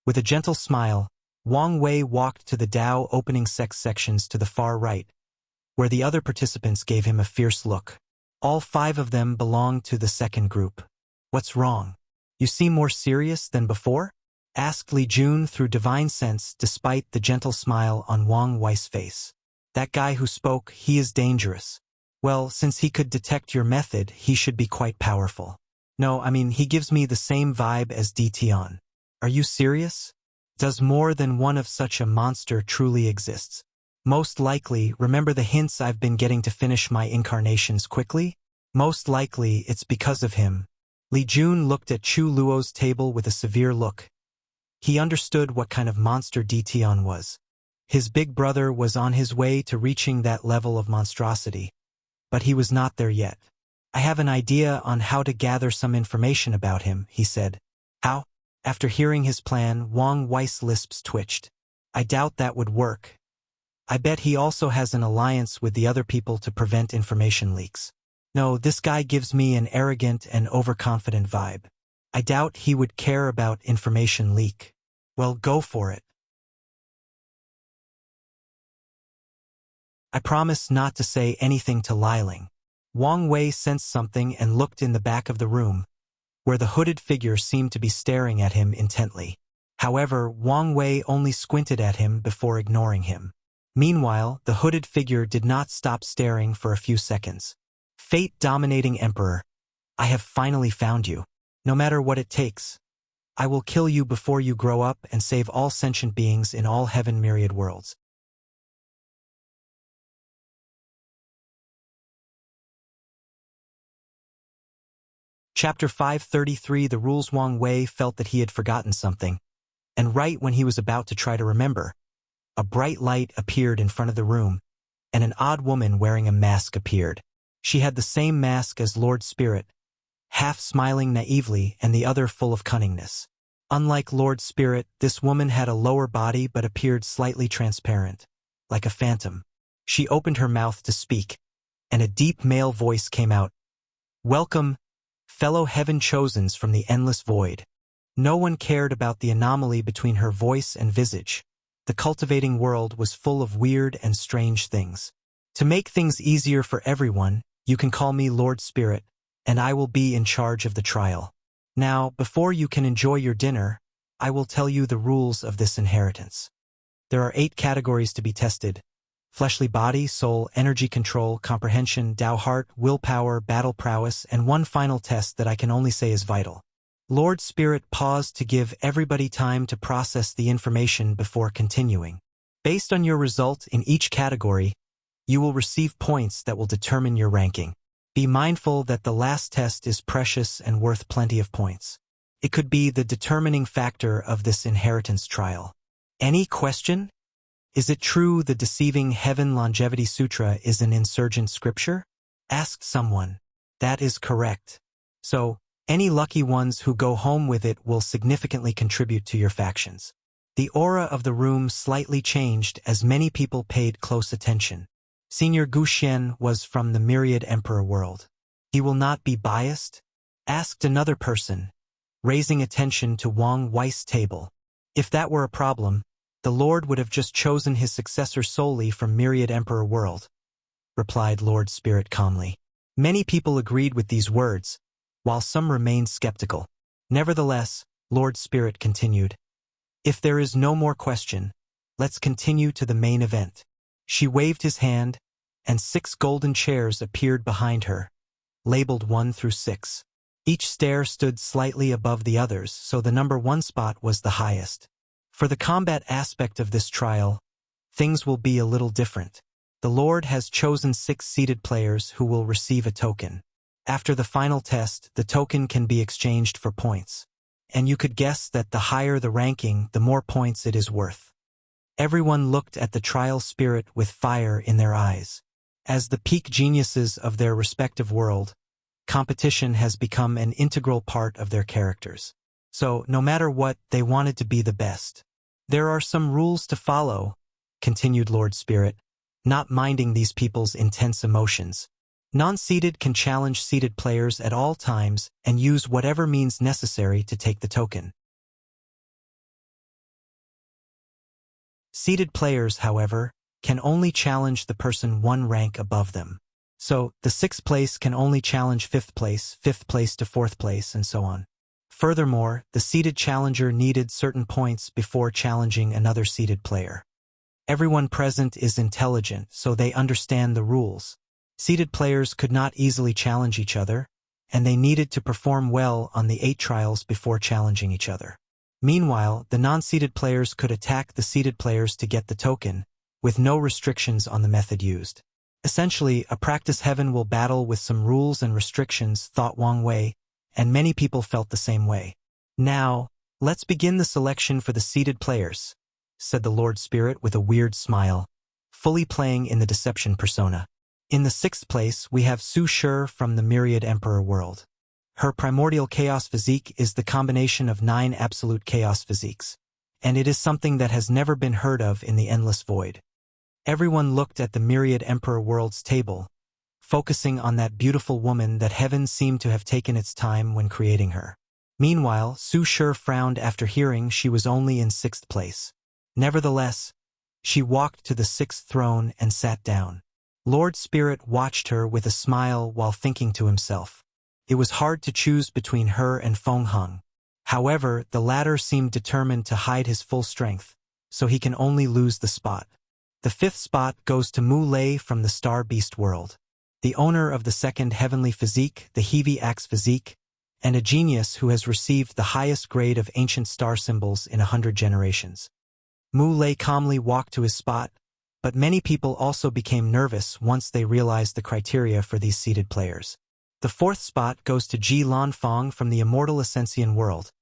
With a gentle smile, Wang Wei walked to the Dao opening sex sections to the far right, where the other participants gave him a fierce look. All 5 of them belonged to the second group. "What's wrong? You seem more serious than before?" asked Li Jun through divine sense despite the gentle smile on Wang Wei's face. "That guy who spoke, he is dangerous." "Well, since he could detect your method, he should be quite powerful." "No, I mean, he gives me the same vibe as Di Tian." "Are you serious? Does more than one of such a monster truly exists?" "Most likely, remember the hints I've been getting to finish my incarnations quickly? Most likely, it's because of him." Li Jun looked at Chu Luo's table with a severe look. He understood what kind of monster Di Tian was. His big brother was on his way to reaching that level of monstrosity, but he was not there yet. "I have an idea on how to gather some information about him," he said. "How?" After hearing his plan, Wang Wei's lips twitched. "I doubt that would work. I bet he also has an alliance with the other people to prevent information leaks. No, this guy gives me an arrogant and overconfident vibe. I doubt he would care about information leak." "Well, go for it. I promise not to say anything to Liling." Wang Wei sensed something and looked in the back of the room, where the hooded figure seemed to be staring at him intently. However, Wang Wei only squinted at him before ignoring him. Meanwhile, the hooded figure did not stop staring for a few seconds. "Fate-dominating Emperor, I have finally found you. No matter what it takes, I will kill you before you grow up and save all sentient beings in all heaven myriad worlds." Chapter 533. The Rules. Wang Wei felt that he had forgotten something, and right when he was about to try to remember, a bright light appeared in front of the room, and an odd woman wearing a mask appeared. She had the same mask as Lord Spirit, half smiling naively and the other full of cunningness. Unlike Lord Spirit, this woman had a lower body but appeared slightly transparent, like a phantom. She opened her mouth to speak, and a deep male voice came out. "Welcome, fellow heaven chosens from the endless void." No one cared about the anomaly between her voice and visage. The cultivating world was full of weird and strange things. "To make things easier for everyone, you can call me Lord Spirit, and I will be in charge of the trial. Now, before you can enjoy your dinner, I will tell you the rules of this inheritance. There are 8 categories to be tested: fleshly body, soul, energy control, comprehension, Tao heart, willpower, battle prowess, and one final test that I can only say is vital." Lord Spirit paused to give everybody time to process the information before continuing. "Based on your result in each category, you will receive points that will determine your ranking. Be mindful that the last test is precious and worth plenty of points. It could be the determining factor of this inheritance trial." "Any question? Is it true the Deceiving Heaven Longevity Sutra is an insurgent scripture?" asked someone. "That is correct. So, any lucky ones who go home with it will significantly contribute to your factions." The aura of the room slightly changed as many people paid close attention. Senior Gu Xian was from the Myriad Emperor world. "He will not be biased?" asked another person, raising attention to Wang Wei's table. "If that were a problem, the Lord would have just chosen his successor solely from Myriad Emperor world," replied Lord Spirit calmly. Many people agreed with these words, while some remained skeptical. Nevertheless, Lord Spirit continued, "If there is no more question, let's continue to the main event." She waved his hand, and 6 golden chairs appeared behind her, labeled 1 through 6. Each stair stood slightly above the others, so the number 1 spot was the highest. For the combat aspect of this trial, things will be a little different. The Lord has chosen 6 seated players who will receive a token. After the final test, the token can be exchanged for points. And you could guess that the higher the ranking, the more points it is worth. Everyone looked at the trial spirit with fire in their eyes. As the peak geniuses of their respective world, competition has become an integral part of their characters. So, no matter what, they wanted to be the best. There are some rules to follow, continued Lord Spirit, not minding these people's intense emotions. Non-seated can challenge seated players at all times and use whatever means necessary to take the token. Seated players, however, can only challenge the person 1 rank above them. So, the 6th place can only challenge 5th place, 5th place to 4th place, and so on. Furthermore, the seated challenger needed certain points before challenging another seated player. Everyone present is intelligent, so they understand the rules. Seated players could not easily challenge each other, and they needed to perform well on the 8 trials before challenging each other. Meanwhile, the non-seated players could attack the seated players to get the token, with no restrictions on the method used. Essentially, a practice heaven will battle with some rules and restrictions, thought Wang Wei, and many people felt the same way. Now, let's begin the selection for the seated players, said the Lord Spirit with a weird smile, fully playing in the deception persona. In the 6th place, we have Su Shi from the Myriad Emperor world. Her primordial chaos physique is the combination of 9 absolute chaos physiques, and it is something that has never been heard of in the endless void. Everyone looked at the Myriad Emperor world's table, focusing on that beautiful woman that heaven seemed to have taken its time when creating her. Meanwhile, Su Shi frowned after hearing she was only in 6th place. Nevertheless, she walked to the 6th throne and sat down. Lord Spirit watched her with a smile while thinking to himself. It was hard to choose between her and Feng Heng. However, the latter seemed determined to hide his full strength, so he can only lose the spot. The 5th spot goes to Mu Lei from the Star Beast world, the owner of the 2nd heavenly physique, the Heavy Axe physique, and a genius who has received the highest grade of ancient star symbols in 100 generations. Mu Lei calmly walked to his spot, but many people also became nervous once they realized the criteria for these seated players. The 4th spot goes to Ji Lanfeng from the immortal Ascension world,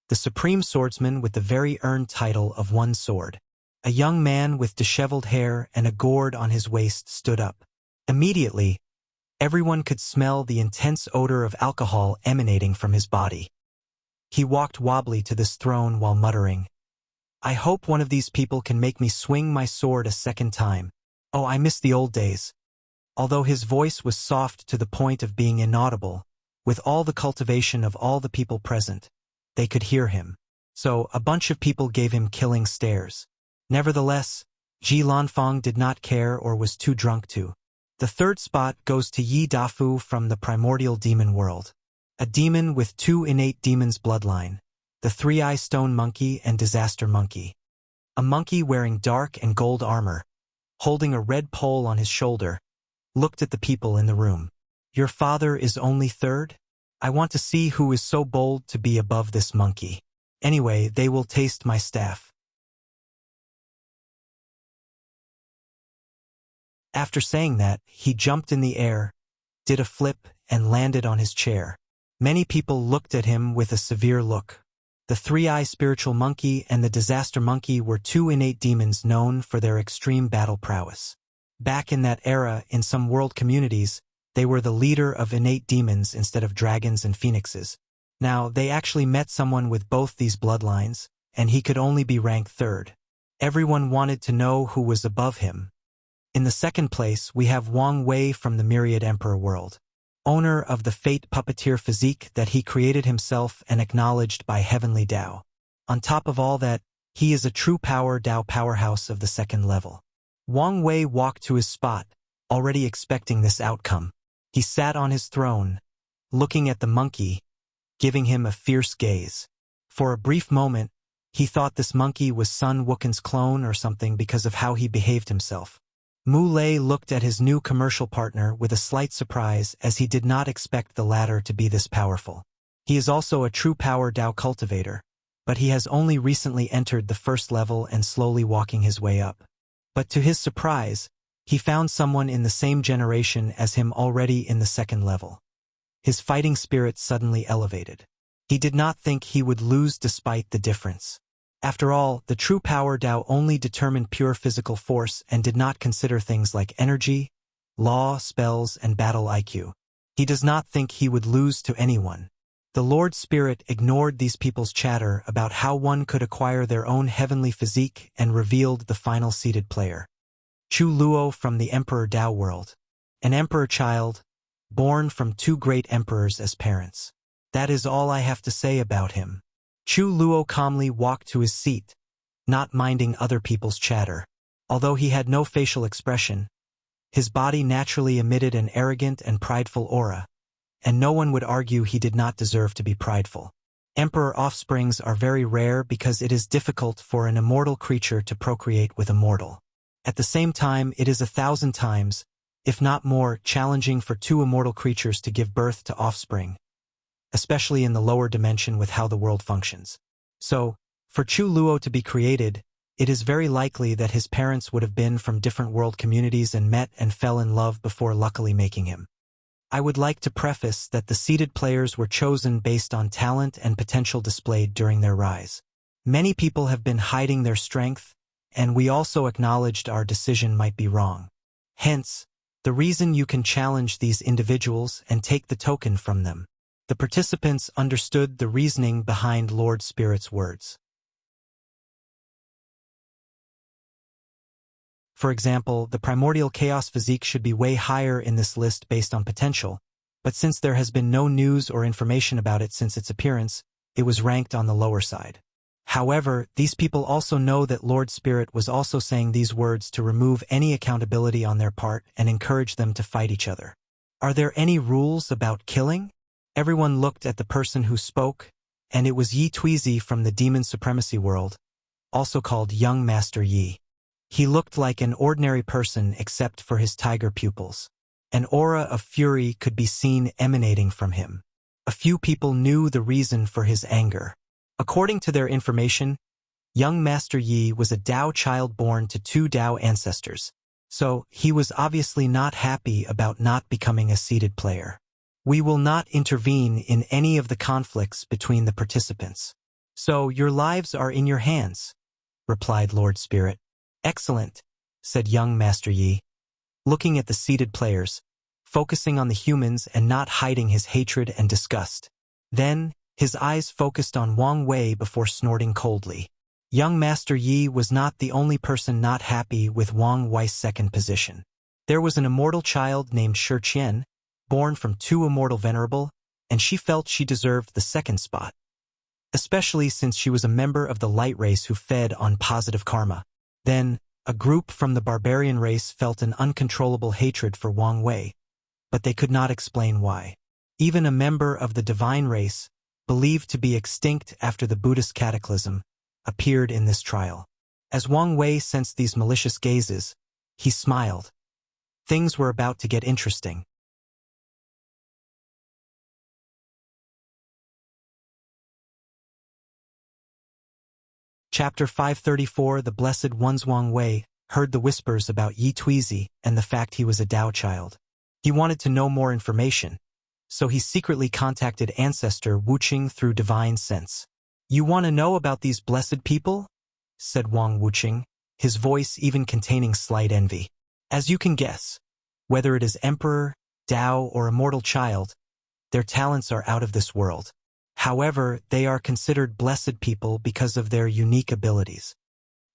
the supreme swordsman with the very earned title of 1 sword. A young man with disheveled hair and a gourd on his waist stood up. Immediately, everyone could smell the intense odor of alcohol emanating from his body. He walked wobbly to this throne while muttering, "I hope one of these people can make me swing my sword a 2nd time. Oh, I miss the old days." Although his voice was soft to the point of being inaudible, with all the cultivation of all the people present, they could hear him. So, a bunch of people gave him killing stares. Nevertheless, Ji Lanfeng did not care or was too drunk to. The 3rd spot goes to Yi Dafu from the primordial demon world, a demon with 2 innate demons' bloodline, the 3-eye stone monkey and disaster monkey. A monkey wearing dark and gold armor, holding a red pole on his shoulder, looked at the people in the room. "Your father is only 3rd? I want to see who is so bold to be above this monkey. Anyway, they will taste my staff." After saying that, he jumped in the air, did a flip, and landed on his chair. Many people looked at him with a severe look. The 3-eye spiritual monkey and the disaster monkey were 2 innate demons known for their extreme battle prowess. Back in that era, in some world communities, they were the leader of innate demons instead of dragons and phoenixes. Now, they actually met someone with both these bloodlines, and he could only be ranked 3rd. Everyone wanted to know who was above him. In the 2nd place, we have Wang Wei from the Myriad Emperor world, owner of the Fate Puppeteer physique that he created himself and acknowledged by Heavenly Tao. On top of all that, he is a true power Tao powerhouse of the 2nd level. Wang Wei walked to his spot, already expecting this outcome. He sat on his throne, looking at the monkey, giving him a fierce gaze. For a brief moment, he thought this monkey was Sun Wuken's clone or something because of how he behaved himself. Mu Lei looked at his new commercial partner with a slight surprise as he did not expect the latter to be this powerful. He is also a true power Dao cultivator, but he has only recently entered the first level and slowly walking his way up. But to his surprise, he found someone in the same generation as him already in the second level. His fighting spirit suddenly elevated. He did not think he would lose despite the difference. After all, the true power Dao only determined pure physical force and did not consider things like energy, law, spells, and battle IQ. He does not think he would lose to anyone. The Lord Spirit ignored these people's chatter about how one could acquire their own heavenly physique and revealed the final seeded player. Chu Luo from the Emperor Dao world. An emperor child, born from two great emperors as parents. That is all I have to say about him. Chu Luo calmly walked to his seat, not minding other people's chatter. Although he had no facial expression, his body naturally emitted an arrogant and prideful aura, and no one would argue he did not deserve to be prideful. Emperor offsprings are very rare because it is difficult for an immortal creature to procreate with a mortal. At the same time, it is 1,000 times, if not more, challenging for two immortal creatures to give birth to offspring, especially in the lower dimension with how the world functions. So, for Chu Luo to be created, it is very likely that his parents would have been from different world communities and met and fell in love before luckily making him. I would like to preface that the seeded players were chosen based on talent and potential displayed during their rise. Many people have been hiding their strength, and we also acknowledged our decision might be wrong. Hence, the reason you can challenge these individuals and take the token from them. The participants understood the reasoning behind Lord Spirit's words. For example, the primordial chaos physique should be way higher in this list based on potential, but since there has been no news or information about it since its appearance, it was ranked on the lower side. However, these people also know that Lord Spirit was also saying these words to remove any accountability on their part and encourage them to fight each other. Are there any rules about killing? Everyone looked at the person who spoke, and it was Yi Tuizi from the Demon Supremacy world, also called Young Master Yi. He looked like an ordinary person except for his tiger pupils. An aura of fury could be seen emanating from him. A few people knew the reason for his anger. According to their information, young Master Yi was a Dao child born to two Dao ancestors, so he was obviously not happy about not becoming a seeded player. We will not intervene in any of the conflicts between the participants. So your lives are in your hands, replied Lord Spirit. Excellent, said young Master Yi, looking at the seated players, focusing on the humans and not hiding his hatred and disgust. Then, his eyes focused on Wang Wei before snorting coldly. Young Master Yi was not the only person not happy with Wang Wei's second position. There was an immortal child named Shi Qian, born from two immortal venerable, and she felt she deserved the second spot, especially since she was a member of the light race who fed on positive karma. Then, a group from the barbarian race felt an uncontrollable hatred for Wang Wei, but they could not explain why. Even a member of the divine race, believed to be extinct after the Buddhist cataclysm, appeared in this trial. As Wang Wei sensed these malicious gazes, he smiled. Things were about to get interesting. Chapter 534 The Blessed One's Wang Wei heard the whispers about Yi Tuizi and the fact he was a Dao child. He wanted to know more information, so he secretly contacted ancestor Wuxia through divine sense. You want to know about these blessed people? Said Wang Wuxia, his voice even containing slight envy. As you can guess, whether it is emperor, Dao, or immortal child, their talents are out of this world. However, they are considered blessed people because of their unique abilities.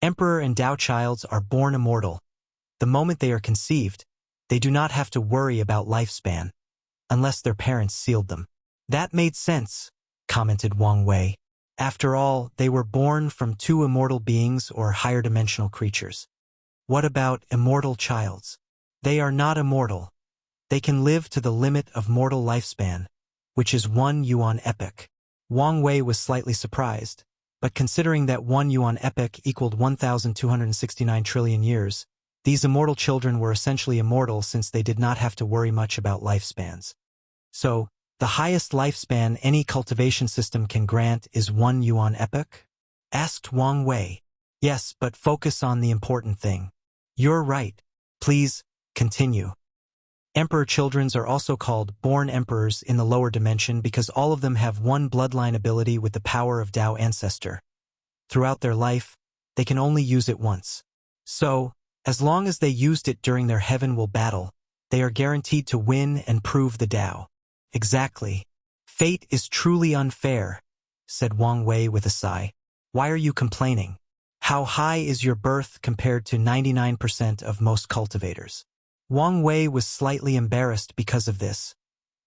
Emperor and Dao childs are born immortal. The moment they are conceived, they do not have to worry about lifespan, unless their parents sealed them. That made sense, commented Wang Wei. After all, they were born from two immortal beings or higher dimensional creatures. What about immortal childs? They are not immortal. They can live to the limit of mortal lifespan, which is 1 yuan epoch. Wang Wei was slightly surprised, but considering that 1 yuan epoch equaled 1,269 trillion years, these immortal children were essentially immortal since they did not have to worry much about lifespans. So, The highest lifespan any cultivation system can grant is 1 yuan epoch? Asked Wang Wei. Yes, but focus on the important thing. You're right. Please, continue. Emperor children are also called born emperors in the lower dimension because all of them have one bloodline ability with the power of Tao ancestor. Throughout their life, they can only use it once. So, as long as they used it during their heaven will battle, they are guaranteed to win and prove the Tao. Exactly. Fate is truly unfair, said Wang Wei with a sigh. Why are you complaining? How high is your birth compared to 99% of most cultivators? Wang Wei was slightly embarrassed because of this,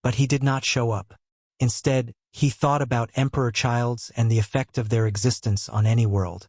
but he did not show up. Instead, he thought about emperor childs and the effect of their existence on any world.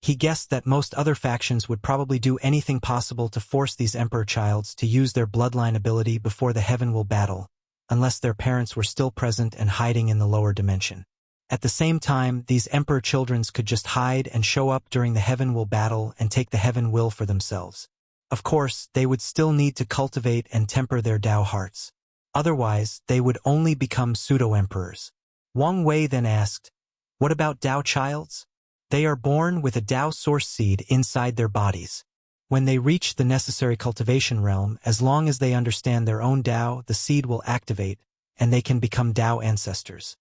He guessed that most other factions would probably do anything possible to force these emperor childs to use their bloodline ability before the heaven will battle, unless their parents were still present and hiding in the lower dimension. At the same time, these emperor children could just hide and show up during the heaven will battle and take the heaven will for themselves. Of course, they would still need to cultivate and temper their Tao hearts. Otherwise, they would only become pseudo-emperors. Wang Wei then asked, what about Tao childs? They are born with a Tao source seed inside their bodies. When they reach the necessary cultivation realm, as long as they understand their own Tao, the seed will activate, and they can become Tao ancestors.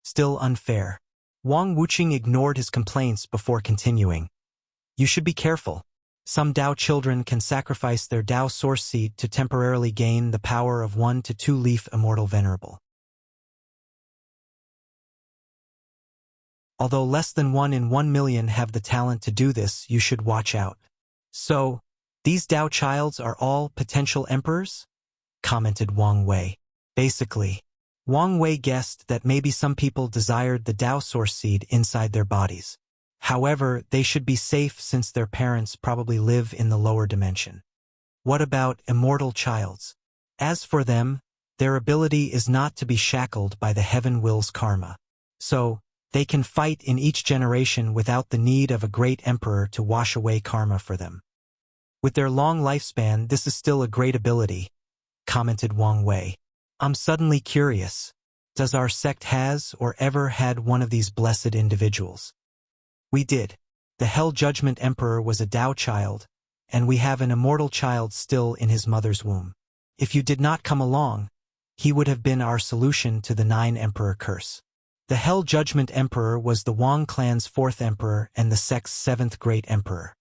Still unfair. Wang Wuxia ignored his complaints before continuing. You should be careful. Some Tao children can sacrifice their Tao source seed to temporarily gain the power of 1 to 2 leaf immortal venerable. Although less than 1 in 1 million have the talent to do this, you should watch out. So, these Tao childs are all potential emperors? Commented Wang Wei. Basically, Wang Wei guessed that maybe some people desired the Tao source seed inside their bodies. However, they should be safe since their parents probably live in the lower dimension. What about immortal childs? As for them, their ability is not to be shackled by the heaven will's karma. So, they can fight in each generation without the need of a great emperor to wash away karma for them. With their long lifespan, this is still a great ability, commented Wang Wei. I'm suddenly curious. Does our sect has or ever had one of these blessed individuals? We did. The Hell Judgment Emperor was a Tao child, and we have an immortal child still in his mother's womb. If you did not come along, he would have been our solution to the 9 Emperor curse. The Hell Judgment Emperor was the Wang clan's 4th emperor and the sect's 7th great emperor.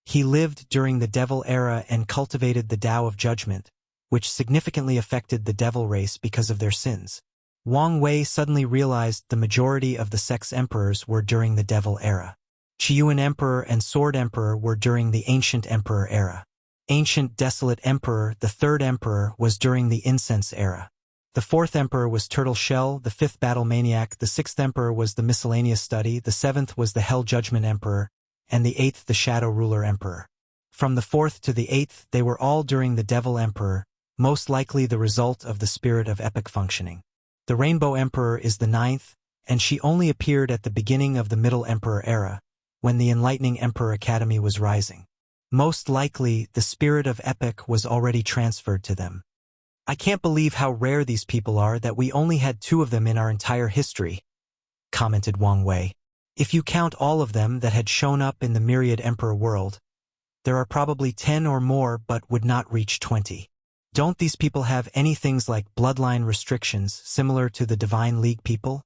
He lived during the Devil era and cultivated the Tao of Judgment, which significantly affected the Devil race because of their sins. Wang Wei suddenly realized the majority of the sect's emperors were during the Devil era. Qiyuan Emperor and Sword Emperor were during the Ancient Emperor era. Ancient Desolate Emperor, the 3rd Emperor, was during the Incense era. The 4th Emperor was Turtle Shell, the 5th Battle Maniac, the 6th Emperor was the Miscellaneous Study, the 7th was the Hell Judgment Emperor, and the 8th the Shadow Ruler Emperor. From the 4th to the 8th, they were all during the Devil Emperor, most likely the result of the spirit of epic functioning. The Rainbow Emperor is the 9th, and she only appeared at the beginning of the Middle Emperor era, when the Enlightening Emperor Academy was rising. Most likely, the spirit of epic was already transferred to them. I can't believe how rare these people are that we only had 2 of them in our entire history, commented Wang Wei. If you count all of them that had shown up in the Myriad Emperor world, there are probably 10 or more but would not reach 20. Don't these people have any things like bloodline restrictions similar to the Divine League people?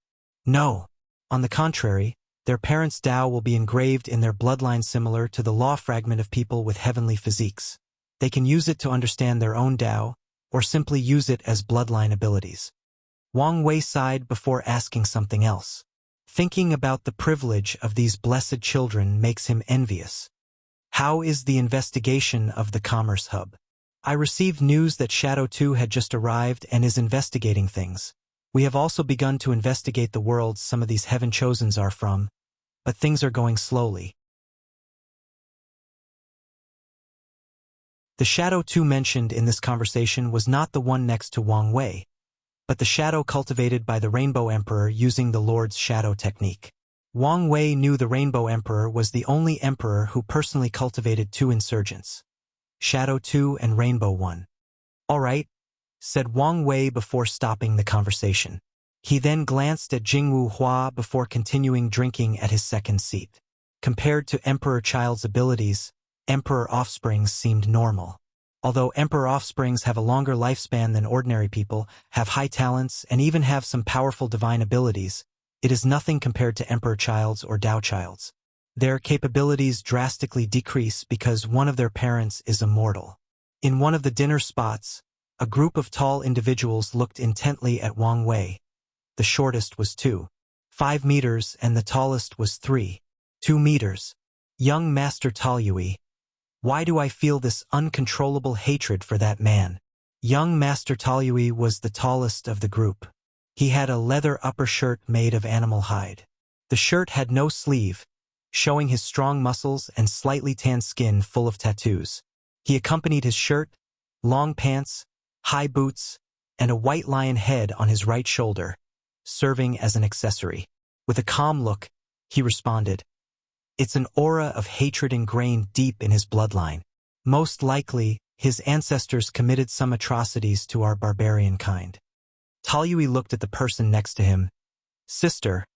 No. On the contrary, their parents' Tao will be engraved in their bloodline similar to the law fragment of people with heavenly physiques. They can use it to understand their own Tao, or simply use it as bloodline abilities. Wang Wei sighed before asking something else. Thinking about the privilege of these blessed children makes him envious. How is the investigation of the Commerce Hub? I received news that Shadow 2 had just arrived and is investigating things. We have also begun to investigate the worlds some of these Heaven Chosens are from, but things are going slowly. The Shadow 2 mentioned in this conversation was not the one next to Wang Wei, but the shadow cultivated by the Rainbow Emperor using the Lord's Shadow technique. Wang Wei knew the Rainbow Emperor was the only emperor who personally cultivated 2 insurgents, Shadow 2 and Rainbow 1. All right, said Wang Wei before stopping the conversation. He then glanced at Jingwu Hua before continuing drinking at his second seat. Compared to Emperor Child's abilities, Emperor Offsprings seemed normal. Although Emperor Offsprings have a longer lifespan than ordinary people, have high talents, and even have some powerful divine abilities, it is nothing compared to Emperor Child's or Dao Child's. Their capabilities drastically decrease because one of their parents is immortal. In one of the dinner spots, a group of tall individuals looked intently at Wang Wei. The shortest was 2.5 meters and the tallest was 3.2 meters. Young Master Taoyui. Why do I feel this uncontrollable hatred for that man? Young Master Taoyui was the tallest of the group. He had a leather upper shirt made of animal hide. The shirt had no sleeve, showing his strong muscles and slightly tanned skin full of tattoos. He accompanied his shirt, long pants, high boots, and a white lion head on his right shoulder, serving as an accessory. With a calm look, he responded, "It's an aura of hatred ingrained deep in his bloodline. Most likely, his ancestors committed some atrocities to our barbarian kind." Taoyui looked at the person next to him. "Sister,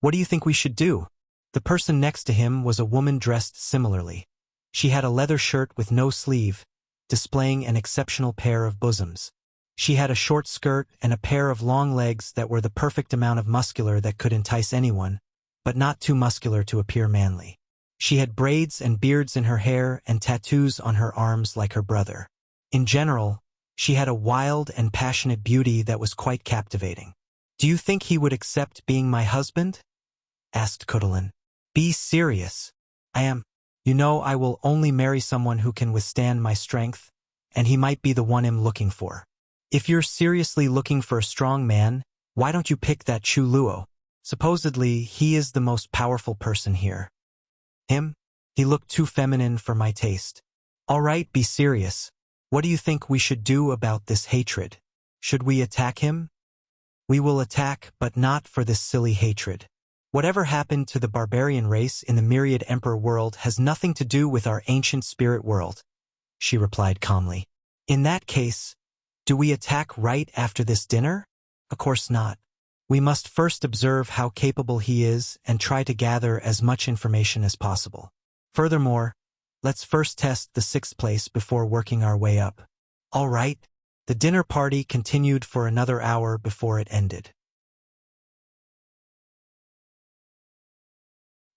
what do you think we should do?" The person next to him was a woman dressed similarly. She had a leather shirt with no sleeve, displaying an exceptional pair of bosoms. She had a short skirt and a pair of long legs that were the perfect amount of muscular that could entice anyone, but not too muscular to appear manly. She had braids and beards in her hair and tattoos on her arms like her brother. In general, she had a wild and passionate beauty that was quite captivating. "Do you think he would accept being my husband?" asked Kudalin. "Be serious. I am. You know, I will only marry someone who can withstand my strength, and he might be the one I'm looking for. If you're seriously looking for a strong man, why don't you pick that Chu Luo? Supposedly, he is the most powerful person here." "Him? He looked too feminine for my taste." "All right, be serious. What do you think we should do about this hatred? Should we attack him?" "We will attack, but not for this silly hatred. Whatever happened to the barbarian race in the Myriad Emperor world has nothing to do with our ancient spirit world," she replied calmly. "In that case, do we attack right after this dinner? Of course not. We must first observe how capable he is and try to gather as much information as possible. Furthermore, let's first test the 6th place before working our way up." "All right." The dinner party continued for another hour before it ended.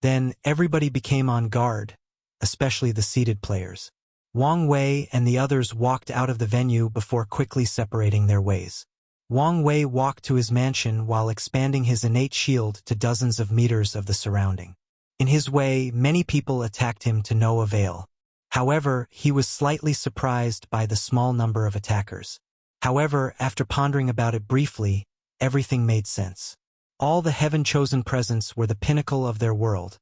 Then everybody became on guard, especially the seated players. Wang Wei and the others walked out of the venue before quickly separating their ways. Wang Wei walked to his mansion while expanding his innate shield to dozens of meters of the surrounding. In his way, many people attacked him to no avail. However, he was slightly surprised by the small number of attackers. However, after pondering about it briefly, everything made sense. All the heaven-chosen presents were the pinnacle of their world,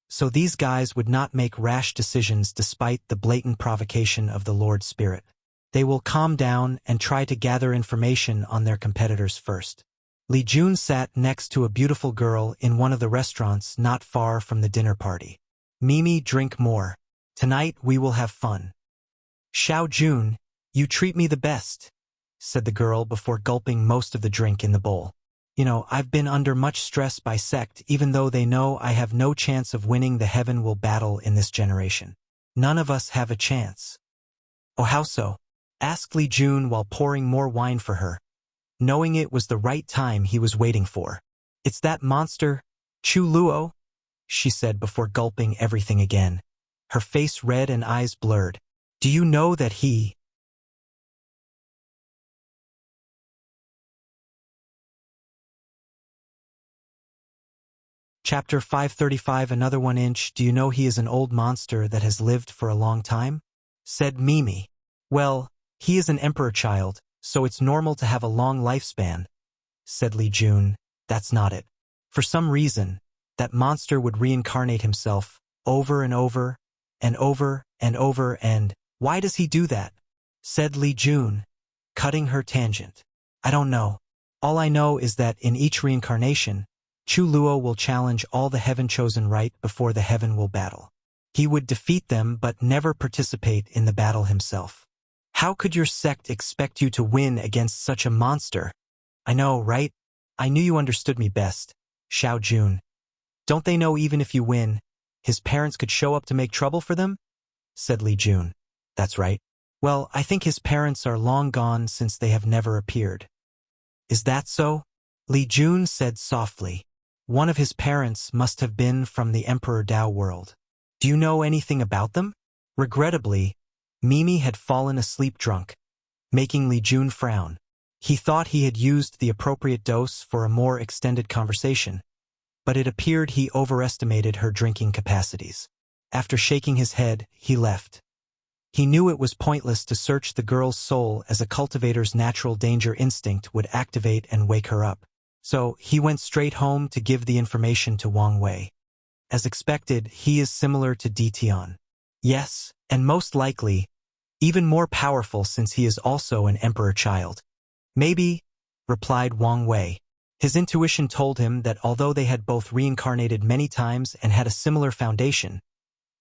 so these guys would not make rash decisions despite the blatant provocation of the Lord Spirit. They will calm down and try to gather information on their competitors first. Li Jun sat next to a beautiful girl in one of the restaurants not far from the dinner party. "Mimi, drink more. Tonight we will have fun." "Xiao Jun, you treat me the best," said the girl before gulping most of the drink in the bowl. "You know, I've been under much stress by sect even though they know I have no chance of winning the heaven will battle in this generation. None of us have a chance." "Oh, how so?" asked Li Jun while pouring more wine for her, knowing it was the right time he was waiting for. "It's that monster, Chu Luo," she said before gulping everything again, her face red and eyes blurred. "Do you know that he..." Chapter 535 Another 1 inch. "Do you know he is an old monster that has lived for a long time?" said Mimi. "Well, he is an emperor child, so it's normal to have a long lifespan," said Li Jun. "That's not it. For some reason, that monster would reincarnate himself over and over and over and over and..." "Why does he do that?" said Li Jun, cutting her tangent. "I don't know. All I know is that in each reincarnation, Chu Luo will challenge all the heaven-chosen right before the heaven will battle. He would defeat them but never participate in the battle himself. How could your sect expect you to win against such a monster? I know, right? I knew you understood me best. Xiao Jun. Don't they know even if you win, his parents could show up to make trouble for them? Said Li Jun. That's right. Well, I think his parents are long gone since they have never appeared. Is that so? Li Jun said softly. One of his parents must have been from the Emperor Dao world. Do you know anything about them? Regrettably, Mimi had fallen asleep drunk, making Li Jun frown. He thought he had used the appropriate dose for a more extended conversation, but it appeared he overestimated her drinking capacities. After shaking his head, he left. He knew it was pointless to search the girl's soul, as a cultivator's natural danger instinct would activate and wake her up. So he went straight home to give the information to Wang Wei. As expected, he is similar to Tian. Yes, and most likely, even more powerful since he is also an emperor child. Maybe, replied Wang Wei. His intuition told him that although they had both reincarnated many times and had a similar foundation,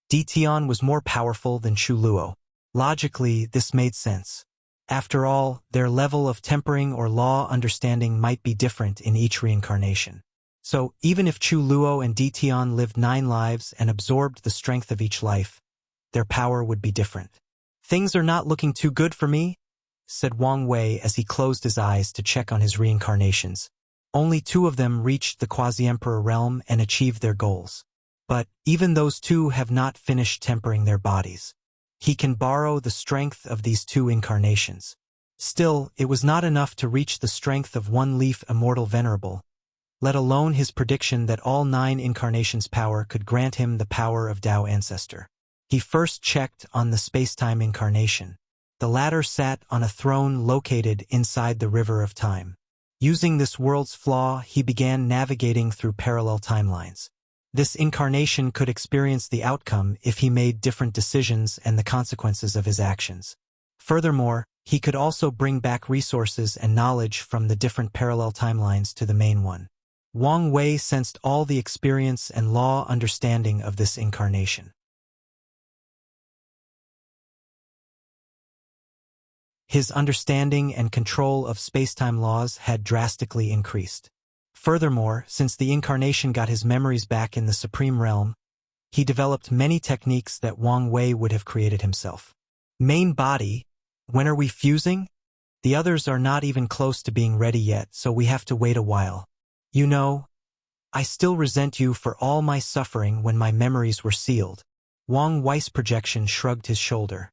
Tian was more powerful than Chu Luo. Logically, this made sense. After all, their level of tempering or law understanding might be different in each reincarnation. So, even if Chu Luo and Tian lived 9 lives and absorbed the strength of each life, their power would be different. Things are not looking too good for me, said Wang Wei as he closed his eyes to check on his reincarnations. Only 2 of them reached the quasi-emperor realm and achieved their goals. But even those 2 have not finished tempering their bodies. He can borrow the strength of these 2 incarnations. Still, it was not enough to reach the strength of One Leaf Immortal Venerable, let alone his prediction that all 9 incarnations' power could grant him the power of Dao Ancestor. He first checked on the space-time incarnation. The latter sat on a throne located inside the River of Time. Using this world's flaw, he began navigating through parallel timelines. This incarnation could experience the outcome if he made different decisions and the consequences of his actions. Furthermore, he could also bring back resources and knowledge from the different parallel timelines to the main one. Wang Wei sensed all the experience and law understanding of this incarnation. His understanding and control of space-time laws had drastically increased. Furthermore, since the incarnation got his memories back in the Supreme Realm, he developed many techniques that Wang Wei would have created himself. Main body, when are we fusing? The others are not even close to being ready yet, so we have to wait a while. You know, I still resent you for all my suffering when my memories were sealed. Wang Wei's projection shrugged his shoulder.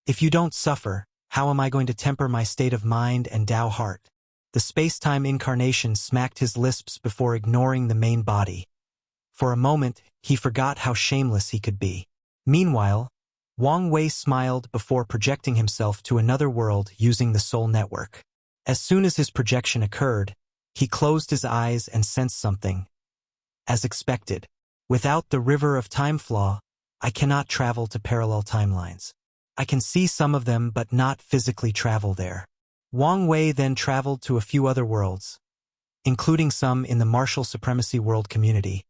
If you don't suffer, how am I going to temper my state of mind and Dao heart? The space-time incarnation smacked his lips before ignoring the main body. For a moment, he forgot how shameless he could be. Meanwhile, Wang Wei smiled before projecting himself to another world using the Soul Network. As soon as his projection occurred, he closed his eyes and sensed something. As expected, without the River of Time flaw, I cannot travel to parallel timelines. I can see some of them but not physically travel there. Wang Wei then traveled to a few other worlds, including some in the martial supremacy world community,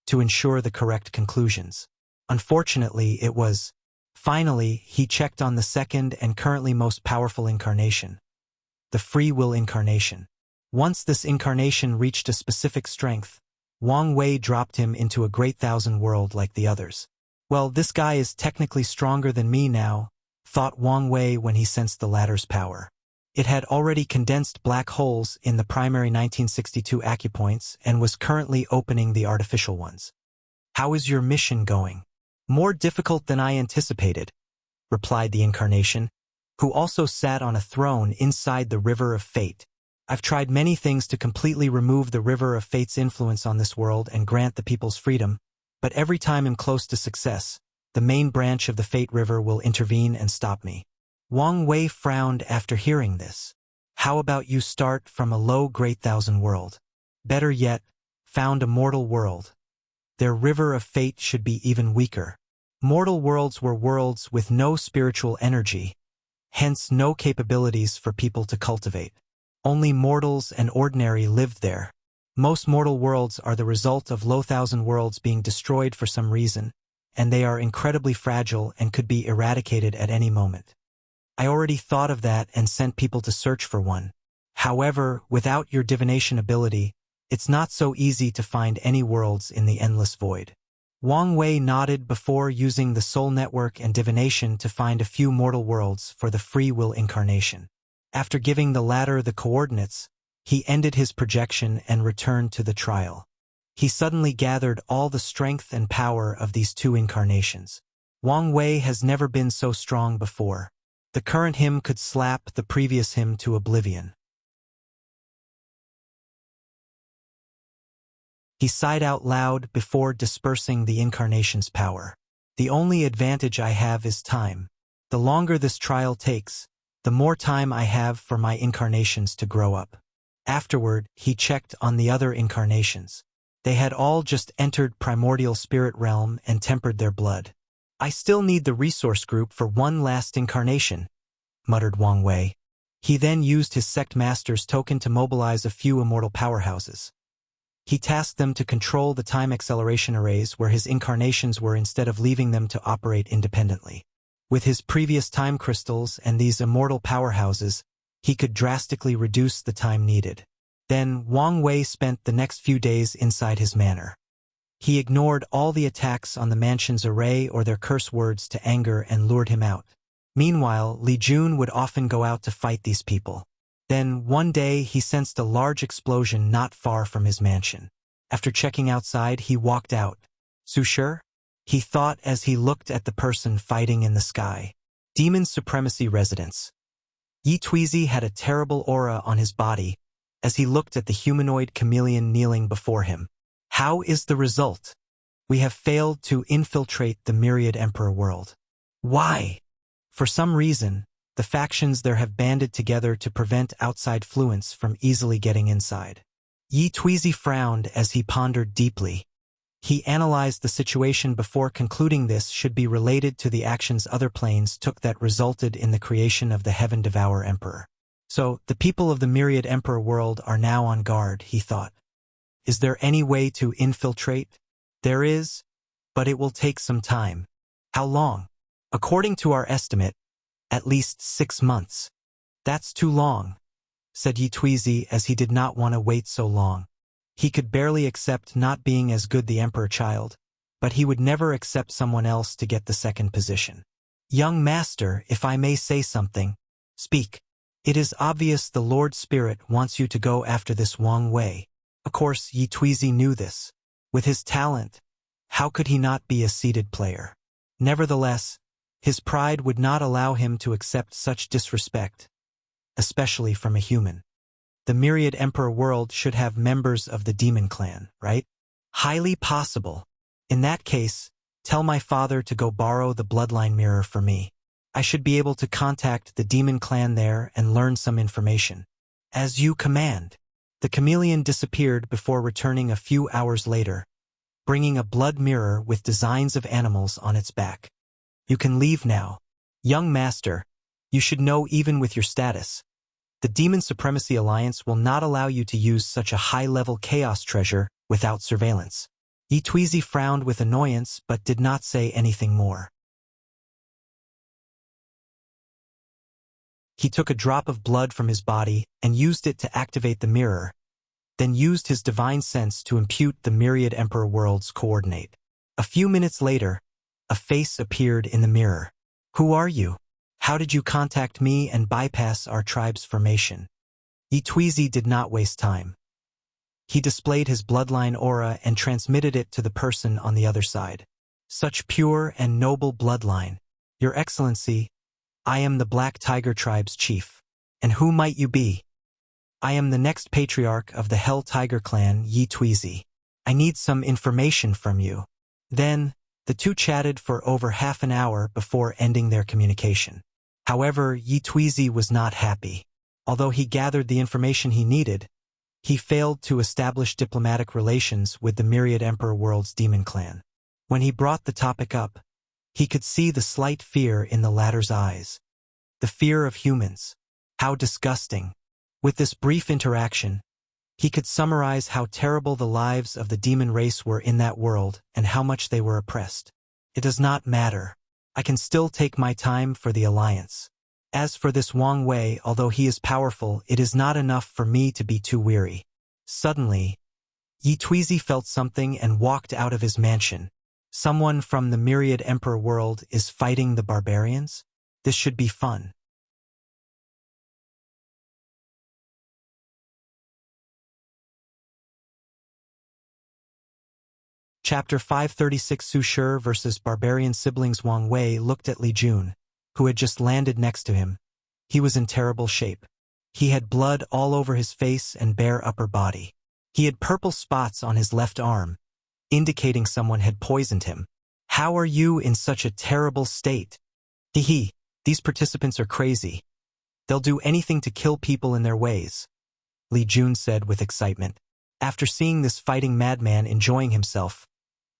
to ensure the correct conclusions. Unfortunately, it was. Finally, he checked on the second and currently most powerful incarnation, the free will incarnation. Once this incarnation reached a specific strength, Wang Wei dropped him into a great thousand world like the others. Well, this guy is technically stronger than me now, thought Wang Wei when he sensed the latter's power. It had already condensed black holes in the primary 1962 acupoints and was currently opening the artificial ones. How is your mission going? More difficult than I anticipated, replied the incarnation, who also sat on a throne inside the River of Fate. I've tried many things to completely remove the River of Fate's influence on this world and grant the people's freedom, but every time I'm close to success, the main branch of the Fate River will intervene and stop me. Wang Wei frowned after hearing this. How about you start from a low great thousand world? Better yet, found a mortal world. Their River of Fate should be even weaker. Mortal worlds were worlds with no spiritual energy, hence no capabilities for people to cultivate. Only mortals and ordinary lived there. Most mortal worlds are the result of low thousand worlds being destroyed for some reason, and they are incredibly fragile and could be eradicated at any moment. I already thought of that and sent people to search for one. However, without your divination ability, it's not so easy to find any worlds in the endless void. Wang Wei nodded before using the soul network and divination to find a few mortal worlds for the free will incarnation. After giving the latter the coordinates, he ended his projection and returned to the trial. He suddenly gathered all the strength and power of these two incarnations. Wang Wei has never been so strong before. The current him could slap the previous him to oblivion. He sighed out loud before dispersing the incarnation's power. The only advantage I have is time. The longer this trial takes, the more time I have for my incarnations to grow up. Afterward, he checked on the other incarnations. They had all just entered primordial spirit realm and tempered their blood. I still need the resource group for one last incarnation, muttered Wang Wei. He then used his sect master's token to mobilize a few immortal powerhouses. He tasked them to control the time acceleration arrays where his incarnations were instead of leaving them to operate independently. With his previous time crystals and these immortal powerhouses, he could drastically reduce the time needed. Then Wang Wei spent the next few days inside his manor. He ignored all the attacks on the mansion's array or their curse words to anger and lured him out. Meanwhile, Li Jun would often go out to fight these people. Then, one day, he sensed a large explosion not far from his mansion. After checking outside, he walked out. "Su Shi?" he thought as he looked at the person fighting in the sky. Demon Supremacy Residence. Yi Tuizi had a terrible aura on his body as he looked at the humanoid chameleon kneeling before him. How is the result? We have failed to infiltrate the Myriad Emperor world. Why? For some reason, the factions there have banded together to prevent outside fluents from easily getting inside. Yi Tuizi frowned as he pondered deeply. He analyzed the situation before concluding this should be related to the actions other planes took that resulted in the creation of the Heaven Devourer Emperor. So, the people of the Myriad Emperor world are now on guard, he thought. Is there any way to infiltrate? There is, but it will take some time. How long? According to our estimate, at least 6 months. That's too long, said Yi Tuizi as he did not want to wait so long. He could barely accept not being as good the Emperor child, but he would never accept someone else to get the second position. Young master, if I may say something, speak. It is obvious the Lord Spirit wants you to go after this Wang Wei. Of course, Yi Tuizi knew this. With his talent, how could he not be a seated player? Nevertheless, his pride would not allow him to accept such disrespect, especially from a human. The Myriad Emperor world should have members of the demon clan, right? Highly possible. In that case, tell my father to go borrow the bloodline mirror for me. I should be able to contact the demon clan there and learn some information. As you command. The chameleon disappeared before returning a few hours later, bringing a blood mirror with designs of animals on its back. You can leave now. Young master, you should know even with your status. The Demon Supremacy Alliance will not allow you to use such a high-level chaos treasure without surveillance. Yi Tuizi frowned with annoyance but did not say anything more. He took a drop of blood from his body and used it to activate the mirror, then used his divine sense to impute the Myriad Emperor world's coordinate. A few minutes later, a face appeared in the mirror. Who are you? How did you contact me and bypass our tribe's formation? Yi Tuizi did not waste time. He displayed his bloodline aura and transmitted it to the person on the other side. Such pure and noble bloodline. Your Excellency, I am the Black Tiger tribe's chief. And who might you be? I am the next patriarch of the Hell Tiger clan, Yi Tuizi. I need some information from you. Then, the two chatted for over half an hour before ending their communication. However, Yi Tuizi was not happy. Although he gathered the information he needed, he failed to establish diplomatic relations with the Myriad Emperor world's demon clan. When he brought the topic up, he could see the slight fear in the latter's eyes. The fear of humans. How disgusting. With this brief interaction, he could summarize how terrible the lives of the demon race were in that world and how much they were oppressed. It does not matter. I can still take my time for the alliance. As for this Wang Wei, although he is powerful, it is not enough for me to be too weary. Suddenly, Yi Tuizi felt something and walked out of his mansion. Someone from the myriad emperor world is fighting the barbarians? This should be fun. Chapter 536 Su Shi versus Barbarian Siblings. Wang Wei looked at Li Jun, who had just landed next to him. He was in terrible shape. He had blood all over his face and bare upper body. He had purple spots on his left arm, indicating someone had poisoned him. How are you in such a terrible state? Hee, these participants are crazy. They'll do anything to kill people in their ways, Li Jun said with excitement. After seeing this fighting madman enjoying himself,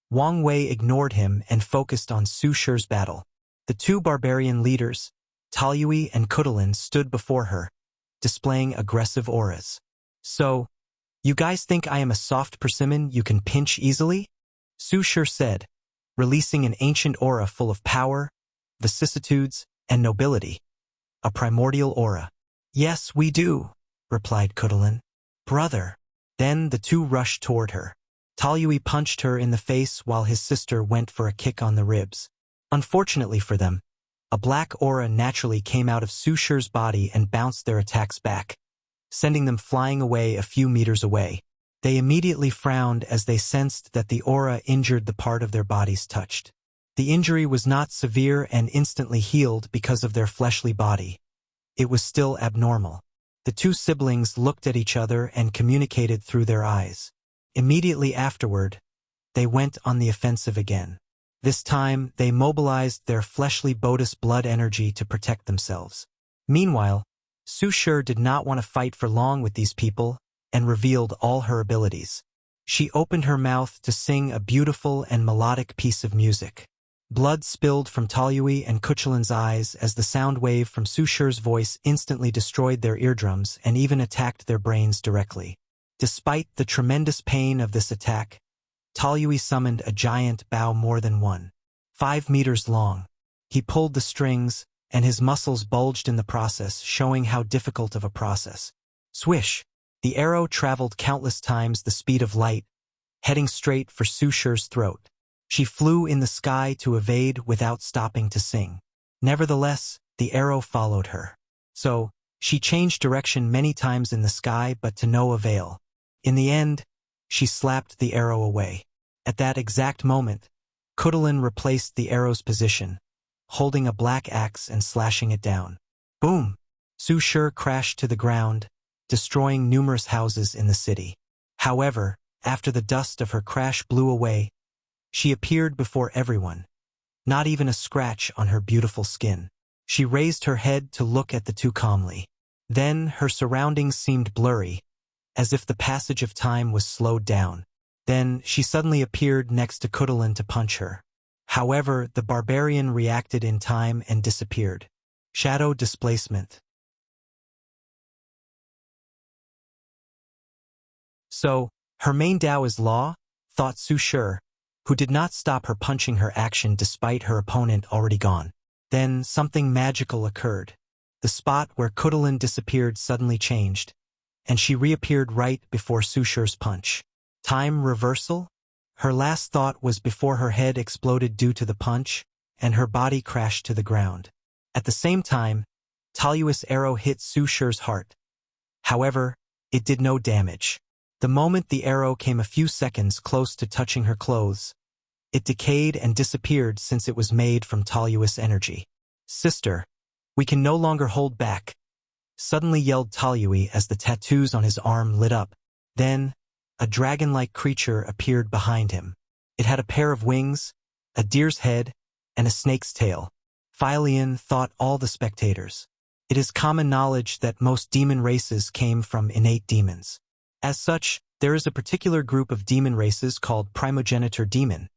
Wang Wei ignored him and focused on Su Shi's battle. The two barbarian leaders, Taoyui and Kudelin, stood before her, displaying aggressive auras. So, you guys think I am a soft persimmon you can pinch easily? Su Shi said, releasing an ancient aura full of power, vicissitudes, and nobility. A primordial aura. Yes, we do, replied Kudelin. Brother. Then the two rushed toward her. Taoyui punched her in the face while his sister went for a kick on the ribs. Unfortunately for them, a black aura naturally came out of Su Shi's body and bounced their attacks back, sending them flying away a few meters away. They immediately frowned as they sensed that the aura injured the part of their bodies touched. The injury was not severe and instantly healed because of their fleshly body. It was still abnormal. The two siblings looked at each other and communicated through their eyes. Immediately afterward, they went on the offensive again. This time, they mobilized their fleshly Bodis blood energy to protect themselves. Meanwhile, Su Shi did not want to fight for long with these people and revealed all her abilities. She opened her mouth to sing a beautiful and melodic piece of music. Blood spilled from Taoyui and Kuchelin's eyes as the sound wave from Su Shi's voice instantly destroyed their eardrums and even attacked their brains directly. Despite the tremendous pain of this attack, Taoyui summoned a giant bow more than 5 meters long. He pulled the strings, and his muscles bulged in the process, showing how difficult of a process. Swish! The arrow traveled countless times the speed of light, heading straight for Su Shi's throat. She flew in the sky to evade without stopping to sing. Nevertheless, the arrow followed her. So, she changed direction many times in the sky but to no avail. In the end, she slapped the arrow away. At that exact moment, Kudelin replaced the arrow's position, holding a black axe and slashing it down. Boom! Su Shi crashed to the ground, destroying numerous houses in the city. However, after the dust of her crash blew away, she appeared before everyone. Not even a scratch on her beautiful skin. She raised her head to look at the two calmly. Then her surroundings seemed blurry, as if the passage of time was slowed down. Then she suddenly appeared next to Kudelin to punch her. However, the barbarian reacted in time and disappeared. Shadow displacement. So, her main Tao is law, thought Su Shi, who did not stop her punching her action despite her opponent already gone. Then something magical occurred. The spot where Kudelin disappeared suddenly changed, and she reappeared right before Su Shi's punch. Time reversal? Her last thought was before her head exploded due to the punch, and her body crashed to the ground. At the same time, Taoyui's arrow hit Su Shi's heart. However, it did no damage. The moment the arrow came a few seconds close to touching her clothes, it decayed and disappeared since it was made from Taoyui's energy. Sister, we can no longer hold back, suddenly yelled Taoyui as the tattoos on his arm lit up. Then, a dragon-like creature appeared behind him. It had a pair of wings, a deer's head, and a snake's tail. Philian thought all the spectators. It is common knowledge that most demon races came from innate demons. As such, there is a particular group of demon races called primogenitor demon.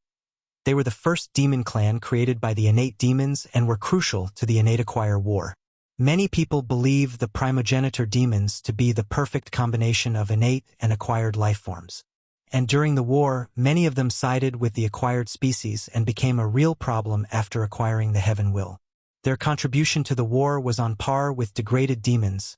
They were the first demon clan created by the innate demons and were crucial to the innate acquire war. Many people believe the primogenitor demons to be the perfect combination of innate and acquired life forms. And during the war, many of them sided with the acquired species and became a real problem after acquiring the heaven will. Their contribution to the war was on par with degraded demons,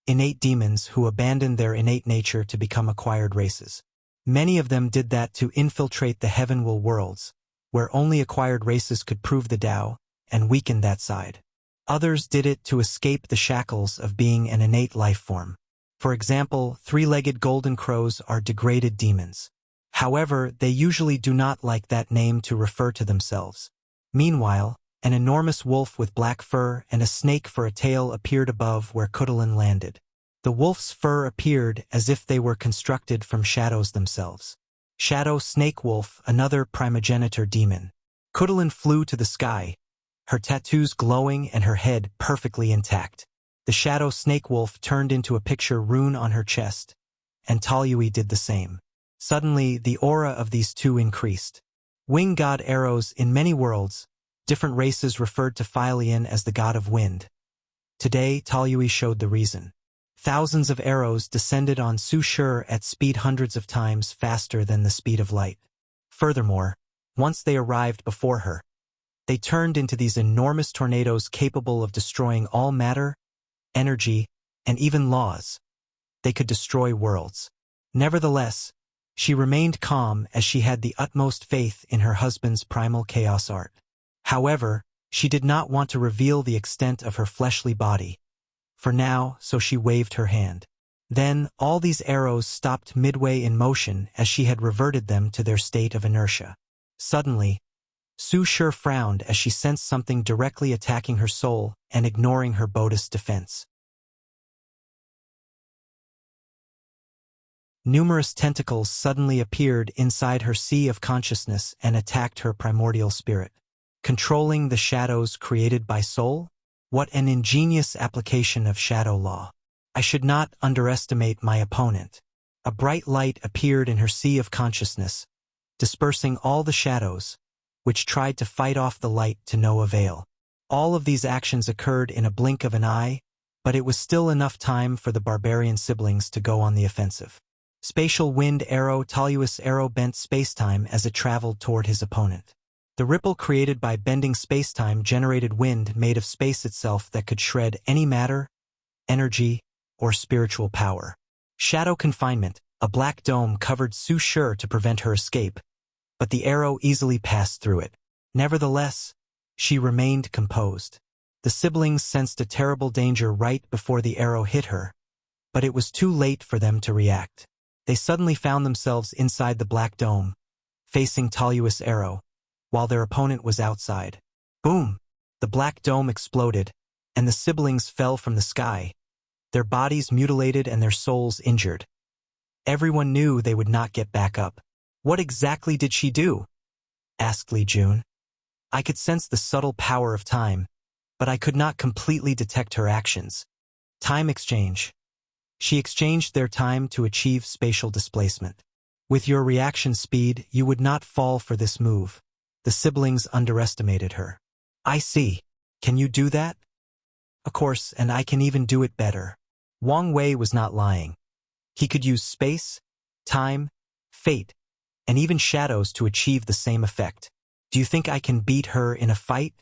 innate demons who abandoned their innate nature to become acquired races. Many of them did that to infiltrate the heavenward worlds, where only acquired races could prove the Tao, and weaken that side. Others did it to escape the shackles of being an innate life form. For example, three-legged golden crows are degraded demons. However, they usually do not like that name to refer to themselves. Meanwhile, an enormous wolf with black fur and a snake for a tail appeared above where Kudelin landed. The wolf's fur appeared as if they were constructed from shadows themselves. Shadow Snake Wolf, another primogenitor demon. Kudelin flew to the sky, her tattoos glowing and her head perfectly intact. The Shadow Snake Wolf turned into a picture rune on her chest, and Talyui did the same. Suddenly, the aura of these two increased. Wing god arrows in many worlds, different races referred to Philian as the god of wind. Today, Talyui showed the reason. Thousands of arrows descended on Su Shi at speed hundreds of times faster than the speed of light. Furthermore, once they arrived before her, they turned into these enormous tornadoes capable of destroying all matter, energy, and even laws. They could destroy worlds. Nevertheless, she remained calm as she had the utmost faith in her husband's primal chaos art. However, she did not want to reveal the extent of her fleshly body. For now, so she waved her hand. Then, all these arrows stopped midway in motion as she had reverted them to their state of inertia. Suddenly, Su Shi frowned as she sensed something directly attacking her soul and ignoring her Buddhist defense. Numerous tentacles suddenly appeared inside her sea of consciousness and attacked her primordial spirit. Controlling the shadows created by soul? What an ingenious application of shadow law. I should not underestimate my opponent. A bright light appeared in her sea of consciousness, dispersing all the shadows, which tried to fight off the light to no avail. All of these actions occurred in a blink of an eye, but it was still enough time for the barbarian siblings to go on the offensive. Spatial wind arrow Talyui's arrow bent spacetime as it traveled toward his opponent. The ripple created by bending spacetime generated wind made of space itself that could shred any matter, energy, or spiritual power. Shadow confinement, a black dome covered Su Shi to prevent her escape, but the arrow easily passed through it. Nevertheless, she remained composed. The siblings sensed a terrible danger right before the arrow hit her, but it was too late for them to react. They suddenly found themselves inside the black dome, facing Talyui's arrow, while their opponent was outside. Boom! The black dome exploded, and the siblings fell from the sky, their bodies mutilated and their souls injured. Everyone knew they would not get back up. What exactly did she do? Asked Li Jun. I could sense the subtle power of time, but I could not completely detect her actions. Time exchange. She exchanged their time to achieve spatial displacement. With your reaction speed, you would not fall for this move. The siblings underestimated her. I see. Can you do that? Of course, and I can even do it better. Wang Wei was not lying. He could use space, time, fate, and even shadows to achieve the same effect. Do you think I can beat her in a fight?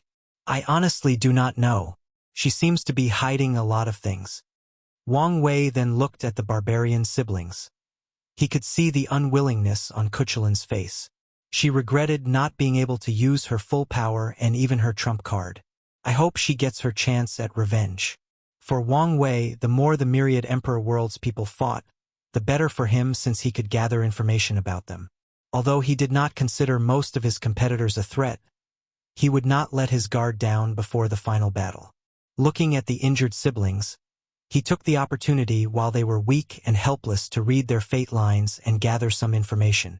I honestly do not know. She seems to be hiding a lot of things. Wang Wei then looked at the barbarian siblings. He could see the unwillingness on Kuchelin's face. She regretted not being able to use her full power and even her trump card. I hope she gets her chance at revenge. For Wang Wei, the more the myriad Emperor Worlds people fought, the better for him since he could gather information about them. Although he did not consider most of his competitors a threat, he would not let his guard down before the final battle. Looking at the injured siblings, he took the opportunity while they were weak and helpless to read their fate lines and gather some information.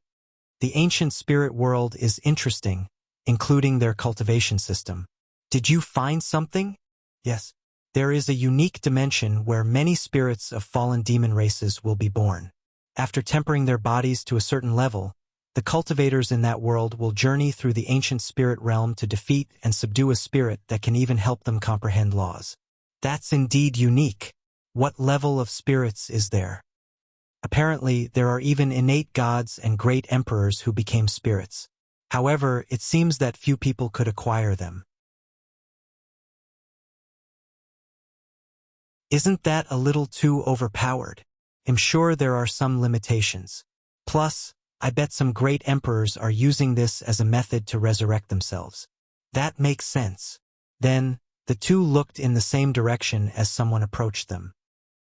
The ancient spirit world is interesting, including their cultivation system. Did you find something? Yes. There is a unique dimension where many spirits of fallen demon races will be born. After tempering their bodies to a certain level, the cultivators in that world will journey through the ancient spirit realm to defeat and subdue a spirit that can even help them comprehend laws. That's indeed unique. What level of spirits is there? Apparently, there are even innate gods and great emperors who became spirits. However, it seems that few people could acquire them. Isn't that a little too overpowered? I'm sure there are some limitations. Plus, I bet some great emperors are using this as a method to resurrect themselves. That makes sense. Then, the two looked in the same direction as someone approached them.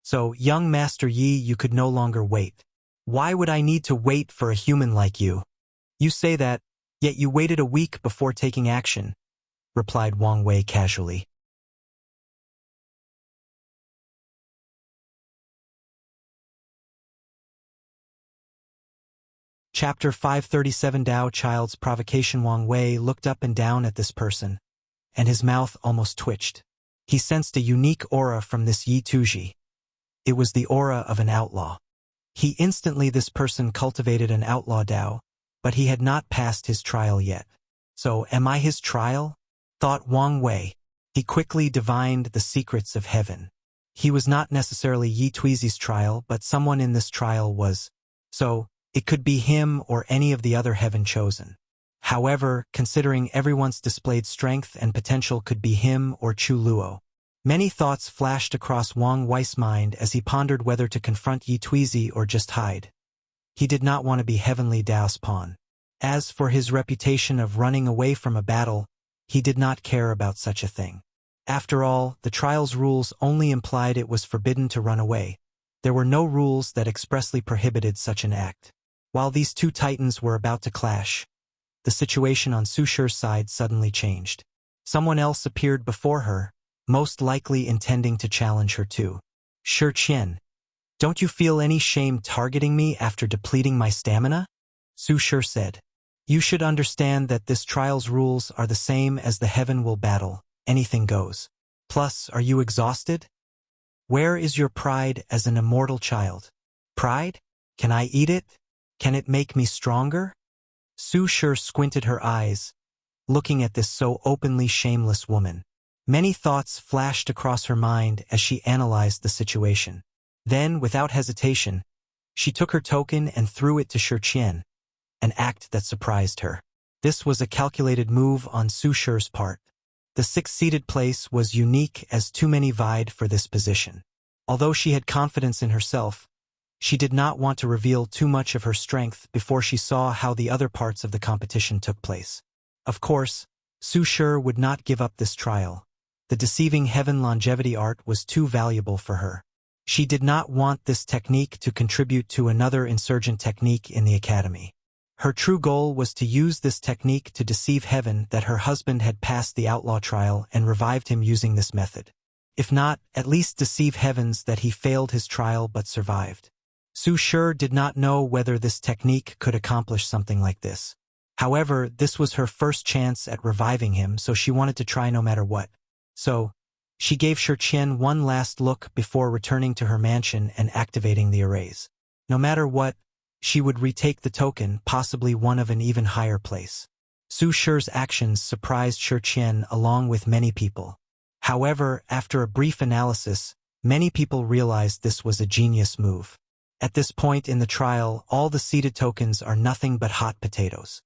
So, young Master Yi, you could no longer wait. Why would I need to wait for a human like you? You say that, yet you waited a week before taking action, replied Wang Wei casually. Chapter 537 Dao Child's Provocation. Wang Wei looked up and down at this person, and his mouth almost twitched. He sensed a unique aura from this Yi Tuji. It was the aura of an outlaw. This person cultivated an outlaw Dao, but he had not passed his trial yet. So, am I his trial? Thought Wang Wei. He quickly divined the secrets of heaven. He was not necessarily Yi Tuizi's trial, but someone in this trial was. So, it could be him or any of the other heaven chosen. However, considering everyone's displayed strength and potential, could be him or Chu Luo. Many thoughts flashed across Wang Wei's mind as he pondered whether to confront Yi Tuizi or just hide. He did not want to be Heavenly Dao's pawn. As for his reputation of running away from a battle, he did not care about such a thing. After all, the trial's rules only implied it was forbidden to run away. There were no rules that expressly prohibited such an act. While these two titans were about to clash, the situation on Su Shi's side suddenly changed. Someone else appeared before her, most likely intending to challenge her too. Shi Qian, don't you feel any shame targeting me after depleting my stamina? Su Shi said. You should understand that this trial's rules are the same as the heaven will battle, anything goes. Plus, are you exhausted? Where is your pride as an immortal child? Pride? Can I eat it? Can it make me stronger? Su Shi squinted her eyes, looking at this so openly shameless woman. Many thoughts flashed across her mind as she analyzed the situation. Then, without hesitation, she took her token and threw it to Shi Qian, an act that surprised her. This was a calculated move on Su Shi's part. The sixth-seated place was unique as too many vied for this position. Although she had confidence in herself, she did not want to reveal too much of her strength before she saw how the other parts of the competition took place. Of course, Su Shi would not give up this trial. The deceiving heaven longevity art was too valuable for her. She did not want this technique to contribute to another insurgent technique in the academy. Her true goal was to use this technique to deceive heaven that her husband had passed the outlaw trial and revived him using this method. If not, at least deceive heavens that he failed his trial but survived. Su Shi did not know whether this technique could accomplish something like this. However, this was her first chance at reviving him, so she wanted to try no matter what. So, she gave Shi Qian one last look before returning to her mansion and activating the arrays. No matter what, she would retake the token, possibly one of an even higher place. Su Shi's actions surprised Shi Qian along with many people. However, after a brief analysis, many people realized this was a genius move. At this point in the trial, all the seeded tokens are nothing but hot potatoes.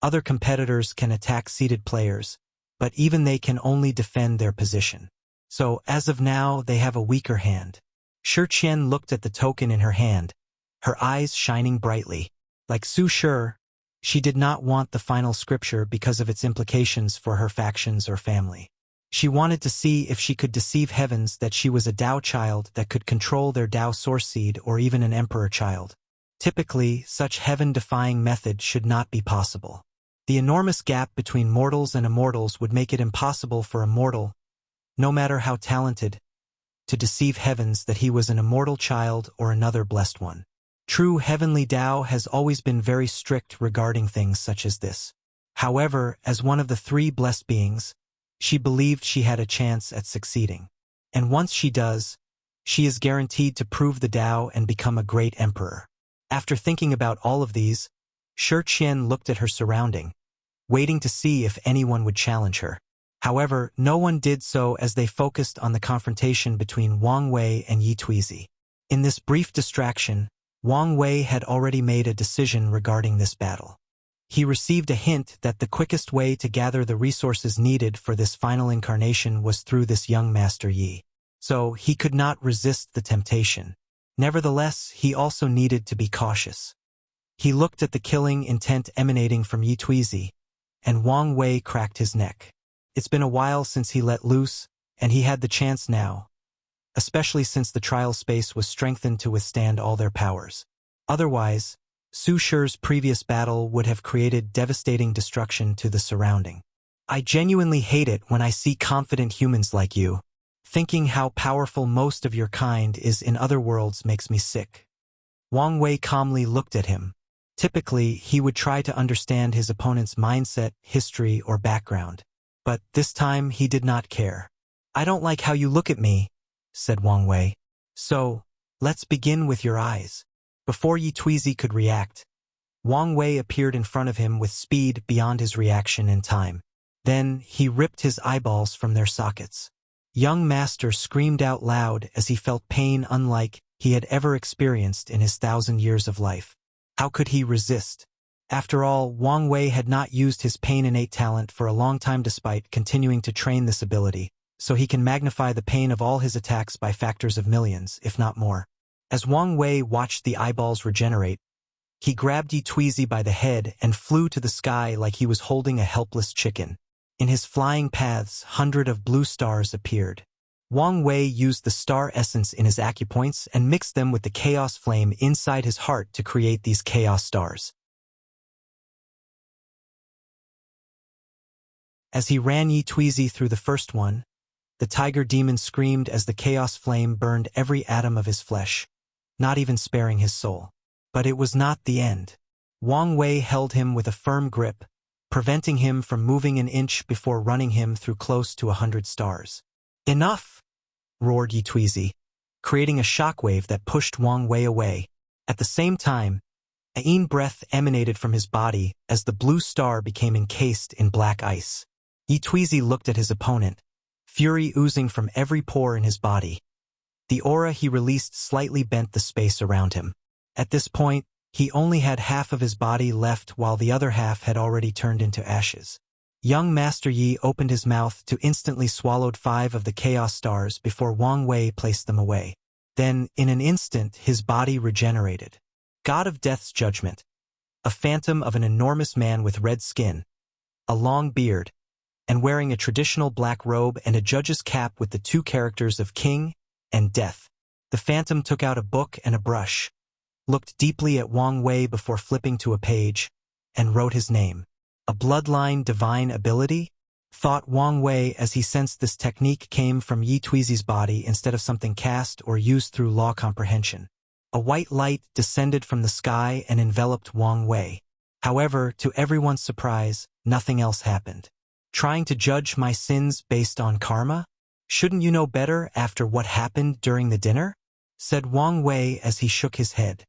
Other competitors can attack seeded players, but even they can only defend their position. So, as of now, they have a weaker hand. Shi Qian looked at the token in her hand, her eyes shining brightly. Like Su Shi, she did not want the final scripture because of its implications for her factions or family. She wanted to see if she could deceive heavens that she was a Dao child that could control their Dao source seed or even an emperor child. Typically, such heaven-defying method should not be possible. The enormous gap between mortals and immortals would make it impossible for a mortal, no matter how talented, to deceive heavens that he was an immortal child or another blessed one. True heavenly Dao has always been very strict regarding things such as this. However, as one of the three blessed beings, she believed she had a chance at succeeding. And once she does, she is guaranteed to prove the Dao and become a great emperor. After thinking about all of these, Shi Qian looked at her surrounding, waiting to see if anyone would challenge her. However, no one did so as they focused on the confrontation between Wang Wei and Yi Tuizi. In this brief distraction, Wang Wei had already made a decision regarding this battle. He received a hint that the quickest way to gather the resources needed for this final incarnation was through this young Master Yi. So he could not resist the temptation. Nevertheless, he also needed to be cautious. He looked at the killing intent emanating from Yi Tuizi, and Wang Wei cracked his neck. It's been a while since he let loose, and he had the chance now, especially since the trial space was strengthened to withstand all their powers. Otherwise, Su Shi's previous battle would have created devastating destruction to the surrounding. I genuinely hate it when I see confident humans like you. Thinking how powerful most of your kind is in other worlds makes me sick. Wang Wei calmly looked at him. Typically, he would try to understand his opponent's mindset, history, or background. But this time, he did not care. I don't like how you look at me, said Wang Wei. So, let's begin with your eyes. Before Yi Tuizi could react, Wang Wei appeared in front of him with speed beyond his reaction in time. Then, he ripped his eyeballs from their sockets. Young Master screamed out loud as he felt pain unlike he had ever experienced in his 1,000 years of life. How could he resist? After all, Wang Wei had not used his pain-innate talent for a long time despite continuing to train this ability, so he can magnify the pain of all his attacks by factors of millions, if not more. As Wang Wei watched the eyeballs regenerate, he grabbed Yi Tuizi by the head and flew to the sky like he was holding a helpless chicken. In his flying paths, hundreds of blue stars appeared. Wang Wei used the star essence in his acupoints and mixed them with the chaos flame inside his heart to create these chaos stars. As he ran Yi Tuizi through the first one, the tiger demon screamed as the chaos flame burned every atom of his flesh, not even sparing his soul. But it was not the end. Wang Wei held him with a firm grip, preventing him from moving an inch before running him through close to 100 stars. Enough! Roared Yi Tuizi, creating a shockwave that pushed Wang Wei away. At the same time, a yin breath emanated from his body as the blue star became encased in black ice. Yi Tuizi looked at his opponent, fury oozing from every pore in his body. The aura he released slightly bent the space around him. At this point, he only had half of his body left while the other half had already turned into ashes. Young Master Yi opened his mouth to instantly swallowed 5 of the chaos stars before Wang Wei placed them away. Then, in an instant, his body regenerated. God of Death's judgment. A phantom of an enormous man with red skin, a long beard, and wearing a traditional black robe and a judge's cap with the 2 characters of King and Death. The phantom took out a book and a brush, looked deeply at Wang Wei before flipping to a page, and wrote his name. A bloodline divine ability? Thought Wang Wei as he sensed this technique came from Yi Tuizi's body instead of something cast or used through law comprehension. A white light descended from the sky and enveloped Wang Wei. However, to everyone's surprise, nothing else happened. Trying to judge my sins based on karma? Shouldn't you know better after what happened during the dinner? Said Wang Wei as he shook his head.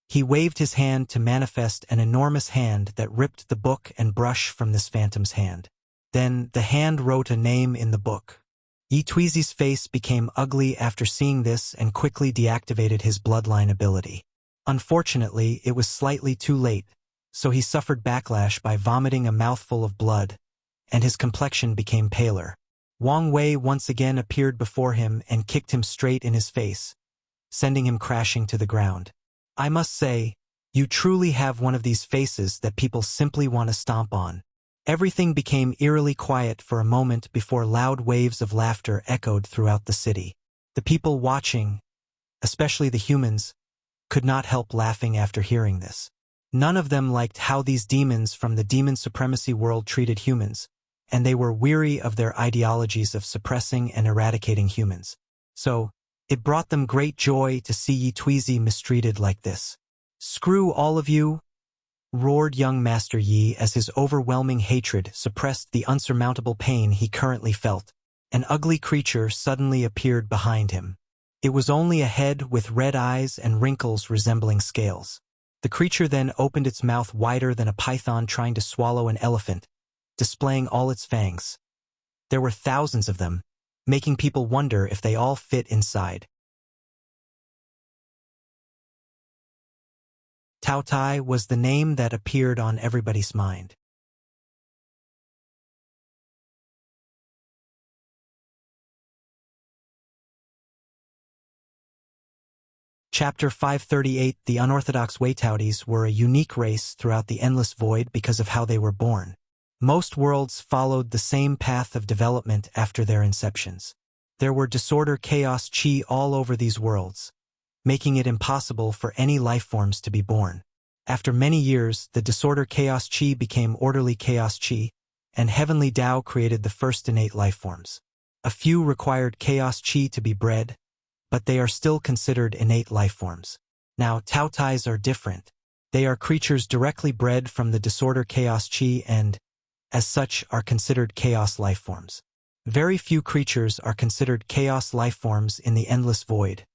He waved his hand to manifest an enormous hand that ripped the book and brush from this phantom's hand. Then the hand wrote a name in the book. Yi Tuizi's face became ugly after seeing this and quickly deactivated his bloodline ability. Unfortunately, it was slightly too late, so he suffered backlash by vomiting a mouthful of blood, and his complexion became paler. Wang Wei once again appeared before him and kicked him straight in his face, sending him crashing to the ground. I must say, you truly have one of these faces that people simply want to stomp on. Everything became eerily quiet for a moment before loud waves of laughter echoed throughout the city. The people watching, especially the humans, could not help laughing after hearing this. None of them liked how these demons from the demon supremacy world treated humans, and they were weary of their ideologies of suppressing and eradicating humans. So, it brought them great joy to see Yi Tuizi mistreated like this. Screw all of you! Roared young Master Yi as his overwhelming hatred suppressed the unsurmountable pain he currently felt. An ugly creature suddenly appeared behind him. It was only a head with red eyes and wrinkles resembling scales. The creature then opened its mouth wider than a python trying to swallow an elephant, displaying all its fangs. There were thousands of them, making people wonder if they all fit inside. Tao Tai was the name that appeared on everybody's mind. Chapter 538. The unorthodox Waitautis were a unique race throughout the endless void because of how they were born. Most worlds followed the same path of development after their inceptions. There were disorder chaos chi all over these worlds, making it impossible for any life forms to be born. After many years, the disorder chaos chi became orderly chaos chi, and heavenly Tao created the first innate life forms. A few required chaos chi to be bred, but they are still considered innate life forms. Now, Tao Tais are different. They are creatures directly bred from the disorder chaos chi and, as such, are considered chaos life forms. Very few creatures are considered chaos life forms in the endless void.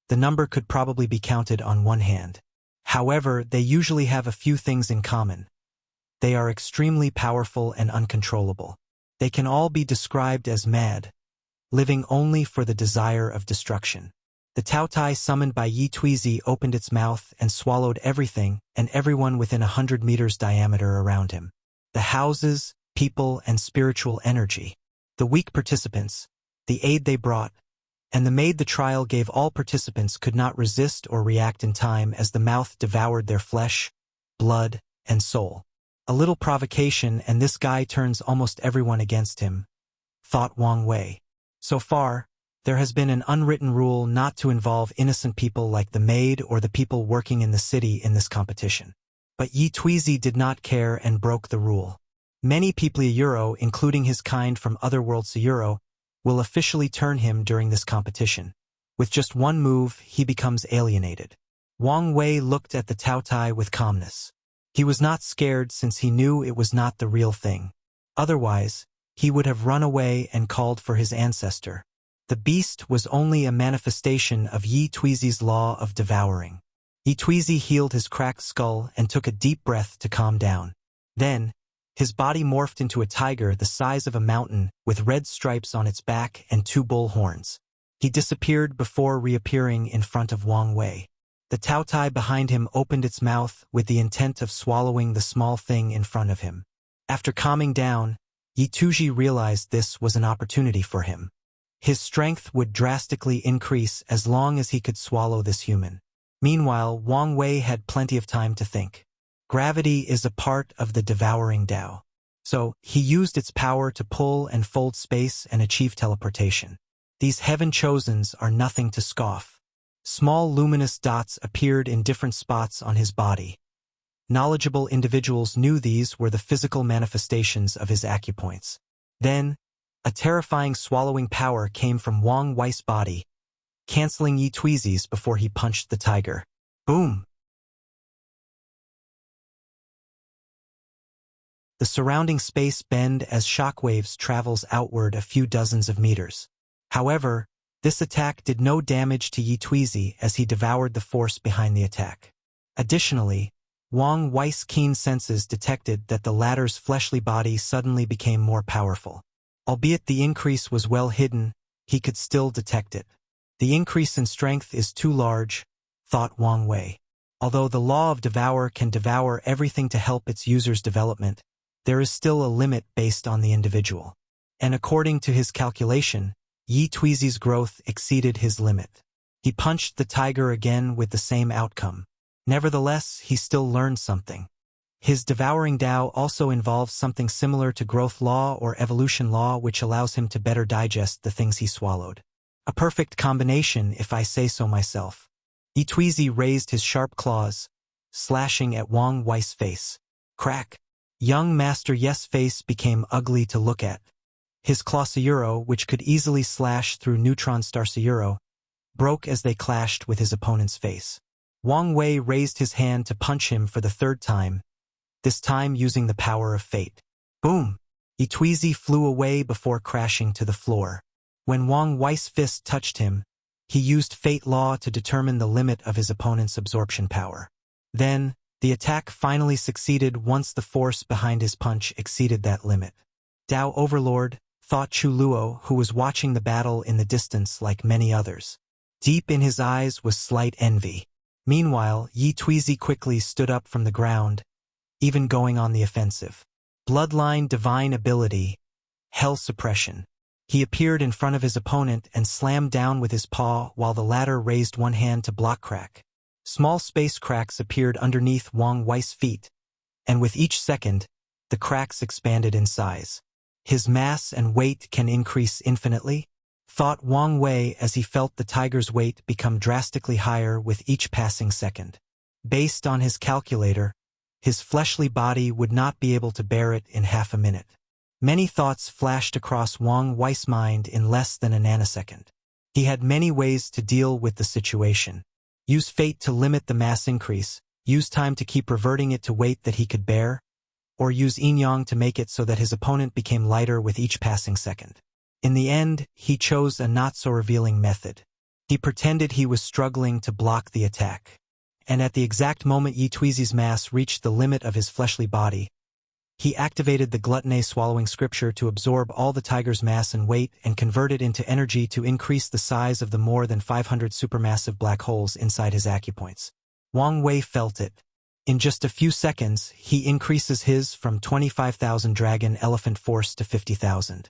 The number could probably be counted on one hand. However, they usually have a few things in common. They are extremely powerful and uncontrollable. They can all be described as mad, living only for the desire of destruction. The Tao Tai summoned by Yi Tuizi opened its mouth and swallowed everything and everyone within 100 meters diameter around him. The houses, people, and spiritual energy. The weak participants, the aid they brought, and the maid the trial gave all participants could not resist or react in time as the mouth devoured their flesh, blood, and soul. A little provocation and this guy turns almost everyone against him, thought Wang Wei. So far, there has been an unwritten rule not to involve innocent people like the maid or the people working in the city in this competition. But Yi Tuizi did not care and broke the rule. Many people Euro, including his kind from other worlds Euro, will officially turn him during this competition. With just one move, he becomes alienated. Wang Wei looked at the Tao Tai with calmness. He was not scared since he knew it was not the real thing. Otherwise, he would have run away and called for his ancestor. The beast was only a manifestation of Yi Tuizi's law of devouring. Yi Tuizi healed his cracked skull and took a deep breath to calm down. Then, his body morphed into a tiger the size of a mountain with red stripes on its back and 2 bull horns. He disappeared before reappearing in front of Wang Wei. The Tao Tai behind him opened its mouth with the intent of swallowing the small thing in front of him. After calming down, Yi Tuizi realized this was an opportunity for him. His strength would drastically increase as long as he could swallow this human. Meanwhile, Wang Wei had plenty of time to think. Gravity is a part of the devouring Tao. So, he used its power to pull and fold space and achieve teleportation. These heaven-chosens are nothing to scoff. Small luminous dots appeared in different spots on his body. Knowledgeable individuals knew these were the physical manifestations of his acupoints. Then, a terrifying swallowing power came from Wang Wei's body, canceling Yi Tuizi's before he punched the tiger. Boom! The surrounding space bent as shockwaves travels outward a few dozens of meters. However, this attack did no damage to Yi Tuizi as he devoured the force behind the attack. Additionally, Wang Wei's keen senses detected that the latter's fleshly body suddenly became more powerful. Albeit the increase was well hidden, he could still detect it. The increase in strength is too large, thought Wang Wei. Although the law of devour can devour everything to help its user's development, there is still a limit based on the individual. And according to his calculation, Yi Tuizi's growth exceeded his limit. He punched the tiger again with the same outcome. Nevertheless, he still learned something. His devouring Tao also involves something similar to growth law or evolution law, which allows him to better digest the things he swallowed. A perfect combination, if I say so myself. Yi Tuizi raised his sharp claws, slashing at Wang Wei's face. Crack! Young Master Yes' face became ugly to look at. His claw Sayuro, which could easily slash through neutron star Sayuro, broke as they clashed with his opponent's face. Wang Wei raised his hand to punch him for the 3rd time, this time using the power of fate. Boom! Yi Tuizi flew away before crashing to the floor. When Wang Wei's fist touched him, he used fate law to determine the limit of his opponent's absorption power. Then, the attack finally succeeded once the force behind his punch exceeded that limit. Tao Overlord, thought Chu Luo, who was watching the battle in the distance like many others. Deep in his eyes was slight envy. Meanwhile, Yi Tuizi quickly stood up from the ground, even going on the offensive. Bloodline divine ability, hell suppression. He appeared in front of his opponent and slammed down with his paw while the latter raised one hand to block crack. Small space cracks appeared underneath Wang Wei's feet, and with each second, the cracks expanded in size. His mass and weight can increase infinitely, thought Wang Wei as he felt the tiger's weight become drastically higher with each passing second. Based on his calculator, his fleshly body would not be able to bear it in half a minute. Many thoughts flashed across Wang Wei's mind in less than a nanosecond. He had many ways to deal with the situation. Use fate to limit the mass increase, use time to keep reverting it to weight that he could bear, or use yin-yang to make it so that his opponent became lighter with each passing second. In the end, he chose a not-so-revealing method. He pretended he was struggling to block the attack. And at the exact moment Yi Tuizi's mass reached the limit of his fleshly body, he activated the gluttony swallowing scripture to absorb all the tiger's mass and weight and convert it into energy to increase the size of the more than 500 supermassive black holes inside his acupoints. Wang Wei felt it. In just a few seconds, he increases his from 25,000 dragon elephant force to 50,000.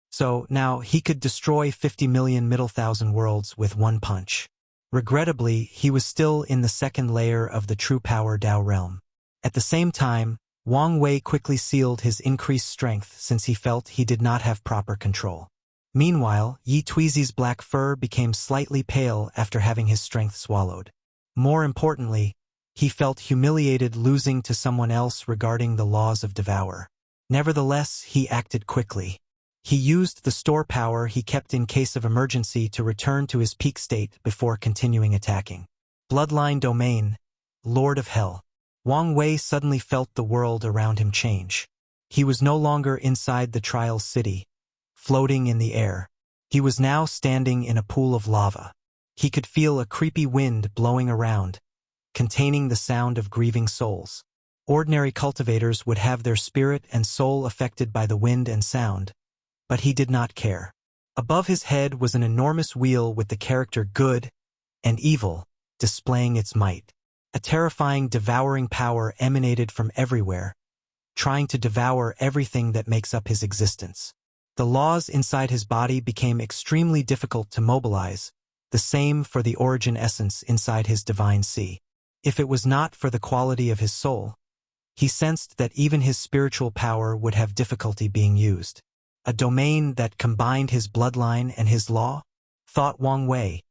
So now he could destroy 50 million middle thousand worlds with one punch. Regrettably, he was still in the second layer of the true power Dao realm. At the same time, Wang Wei quickly sealed his increased strength since he felt he did not have proper control. Meanwhile, Yi Tuizi's black fur became slightly pale after having his strength swallowed. More importantly, he felt humiliated losing to someone else regarding the laws of Devour. Nevertheless, he acted quickly. He used the store power he kept in case of emergency to return to his peak state before continuing attacking. Bloodline domain, Lord of Hell. Wang Wei suddenly felt the world around him change. He was no longer inside the Trial City, floating in the air. He was now standing in a pool of lava. He could feel a creepy wind blowing around, containing the sound of grieving souls. Ordinary cultivators would have their spirit and soul affected by the wind and sound, but he did not care. Above his head was an enormous wheel with the character good and evil displaying its might. A terrifying devouring power emanated from everywhere, trying to devour everything that makes up his existence. The laws inside his body became extremely difficult to mobilize, the same for the origin essence inside his divine sea. If it was not for the quality of his soul, he sensed that even his spiritual power would have difficulty being used. A domain that combined his bloodline and his law? Thought Wang Wei,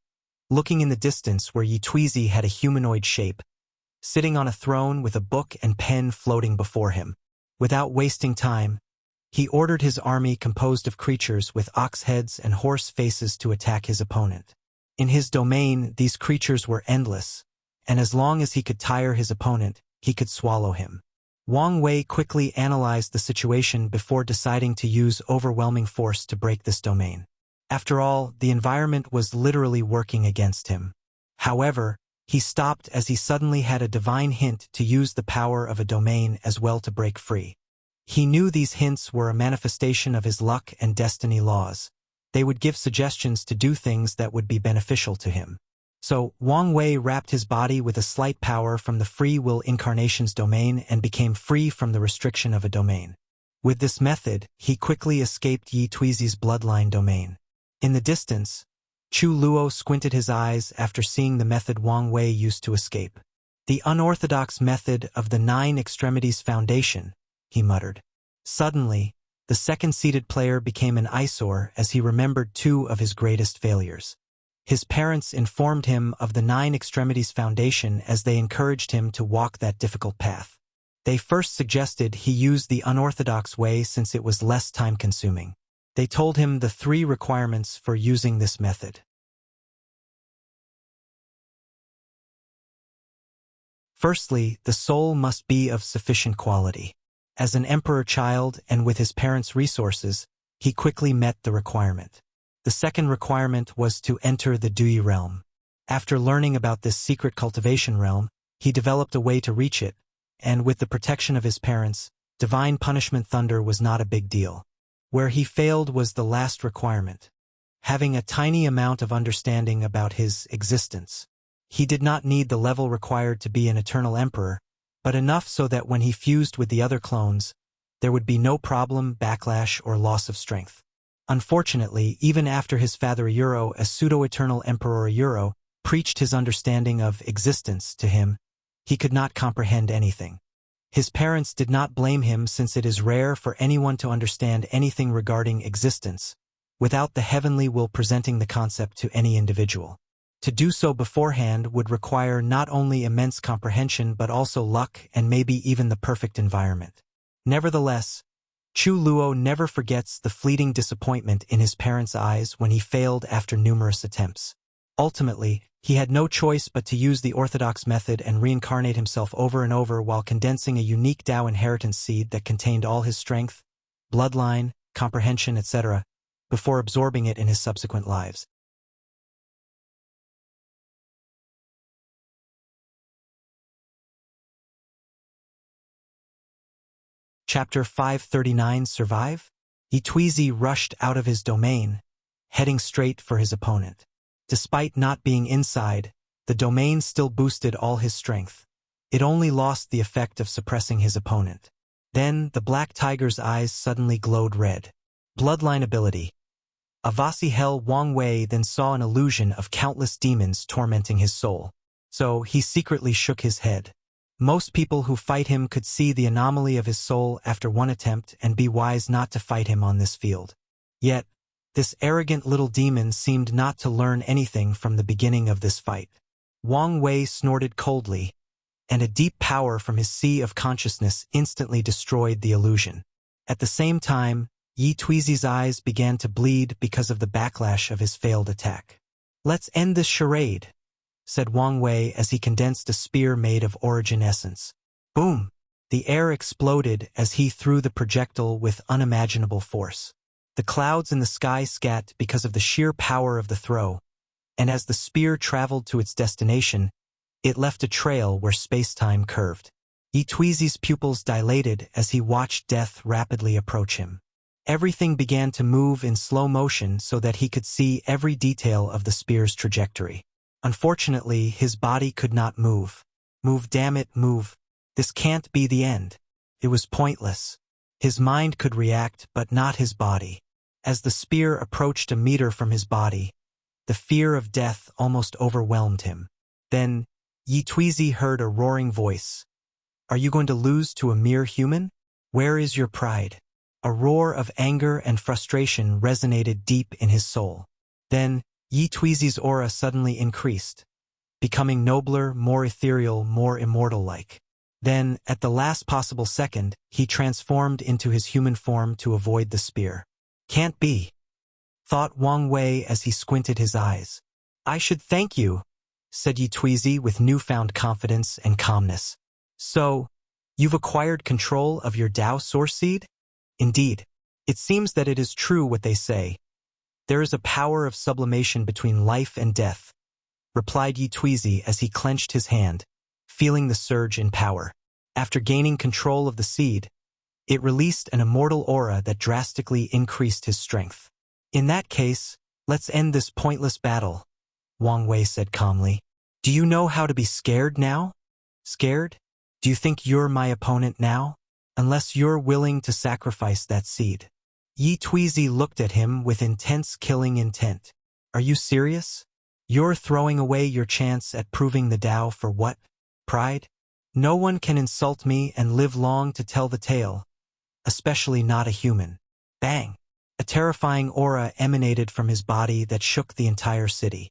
looking in the distance where Yi Tuizi had a humanoid shape, sitting on a throne with a book and pen floating before him. Without wasting time, he ordered his army composed of creatures with ox heads and horse faces to attack his opponent. In his domain, these creatures were endless, and as long as he could tire his opponent, he could swallow him. Wang Wei quickly analyzed the situation before deciding to use overwhelming force to break this domain. After all, the environment was literally working against him. However, he stopped as he suddenly had a divine hint to use the power of a domain as well to break free. He knew these hints were a manifestation of his luck and destiny laws. They would give suggestions to do things that would be beneficial to him. So, Wang Wei wrapped his body with a slight power from the free will incarnation's domain and became free from the restriction of a domain. With this method, he quickly escaped Yi Tuizi's bloodline domain. In the distance, Chu Luo squinted his eyes after seeing the method Wang Wei used to escape. The unorthodox method of the Nine Extremities Foundation, he muttered. Suddenly, the second-seated player became an eyesore as he remembered two of his greatest failures. His parents informed him of the Nine Extremities Foundation as they encouraged him to walk that difficult path. They first suggested he use the unorthodox way since it was less time-consuming. They told him the 3 requirements for using this method. Firstly, the soul must be of sufficient quality. As an emperor child and with his parents' resources, he quickly met the requirement. The second requirement was to enter the Dui realm. After learning about this secret cultivation realm, he developed a way to reach it, and with the protection of his parents, divine punishment thunder was not a big deal. Where he failed was the last requirement. having a tiny amount of understanding about his existence. He did not need the level required to be an eternal emperor, but enough so that when he fused with the other clones, there would be no problem, backlash, or loss of strength. Unfortunately, even after his father Euro, a pseudo-eternal emperor Euro, preached his understanding of existence to him, he could not comprehend anything. His parents did not blame him, since it is rare for anyone to understand anything regarding existence without the heavenly will presenting the concept to any individual. To do so beforehand would require not only immense comprehension but also luck and maybe even the perfect environment. Nevertheless, Chu Luo never forgets the fleeting disappointment in his parents' eyes when he failed after numerous attempts. Ultimately, he had no choice but to use the orthodox method and reincarnate himself over and over while condensing a unique Tao inheritance seed that contained all his strength, bloodline, comprehension, etc., before absorbing it in his subsequent lives. Chapter 539 Survive? Yitwizi rushed out of his domain, heading straight for his opponent. Despite not being inside, the domain still boosted all his strength. It only lost the effect of suppressing his opponent. Then, the black tiger's eyes suddenly glowed red. Bloodline ability. Avasi Hell Wang Wei then saw an illusion of countless demons tormenting his soul. So, he secretly shook his head. Most people who fight him could see the anomaly of his soul after one attempt and be wise not to fight him on this field. Yet, this arrogant little demon seemed not to learn anything from the beginning of this fight. Wang Wei snorted coldly, and a deep power from his sea of consciousness instantly destroyed the illusion. At the same time, Yitwizi's eyes began to bleed because of the backlash of his failed attack. "Let's end this charade," said Wang Wei as he condensed a spear made of origin essence. Boom! The air exploded as he threw the projectile with unimaginable force. The clouds in the sky scat because of the sheer power of the throw, and as the spear traveled to its destination, it left a trail where space-time curved. Yitwizi's pupils dilated as he watched death rapidly approach him. Everything began to move in slow motion so that he could see every detail of the spear's trajectory. Unfortunately, his body could not move. Move, damn it, move. This can't be the end. It was pointless. His mind could react, but not his body. As the spear approached a meter from his body, the fear of death almost overwhelmed him. Then, Yitwizi heard a roaring voice. "Are you going to lose to a mere human? Where is your pride?" A roar of anger and frustration resonated deep in his soul. Then, Yitwizi's aura suddenly increased, becoming nobler, more ethereal, more immortal-like. Then, at the last possible second, he transformed into his human form to avoid the spear. "Can't be," thought Wang Wei as he squinted his eyes. "I should thank you," said Yitwizi with newfound confidence and calmness. "So, you've acquired control of your Tao source seed?" "Indeed. It seems that it is true what they say. There is a power of sublimation between life and death," replied Yitwizi as he clenched his hand, feeling the surge in power. After gaining control of the seed, it released an immortal aura that drastically increased his strength. "In that case, let's end this pointless battle," Wang Wei said calmly. "Do you know how to be scared now? Scared? Do you think you're my opponent now? Unless you're willing to sacrifice that seed." Yitwizi looked at him with intense killing intent. "Are you serious? You're throwing away your chance at proving the Tao for what? Pride? No one can insult me and live long to tell the tale, especially not a human." Bang! A terrifying aura emanated from his body that shook the entire city.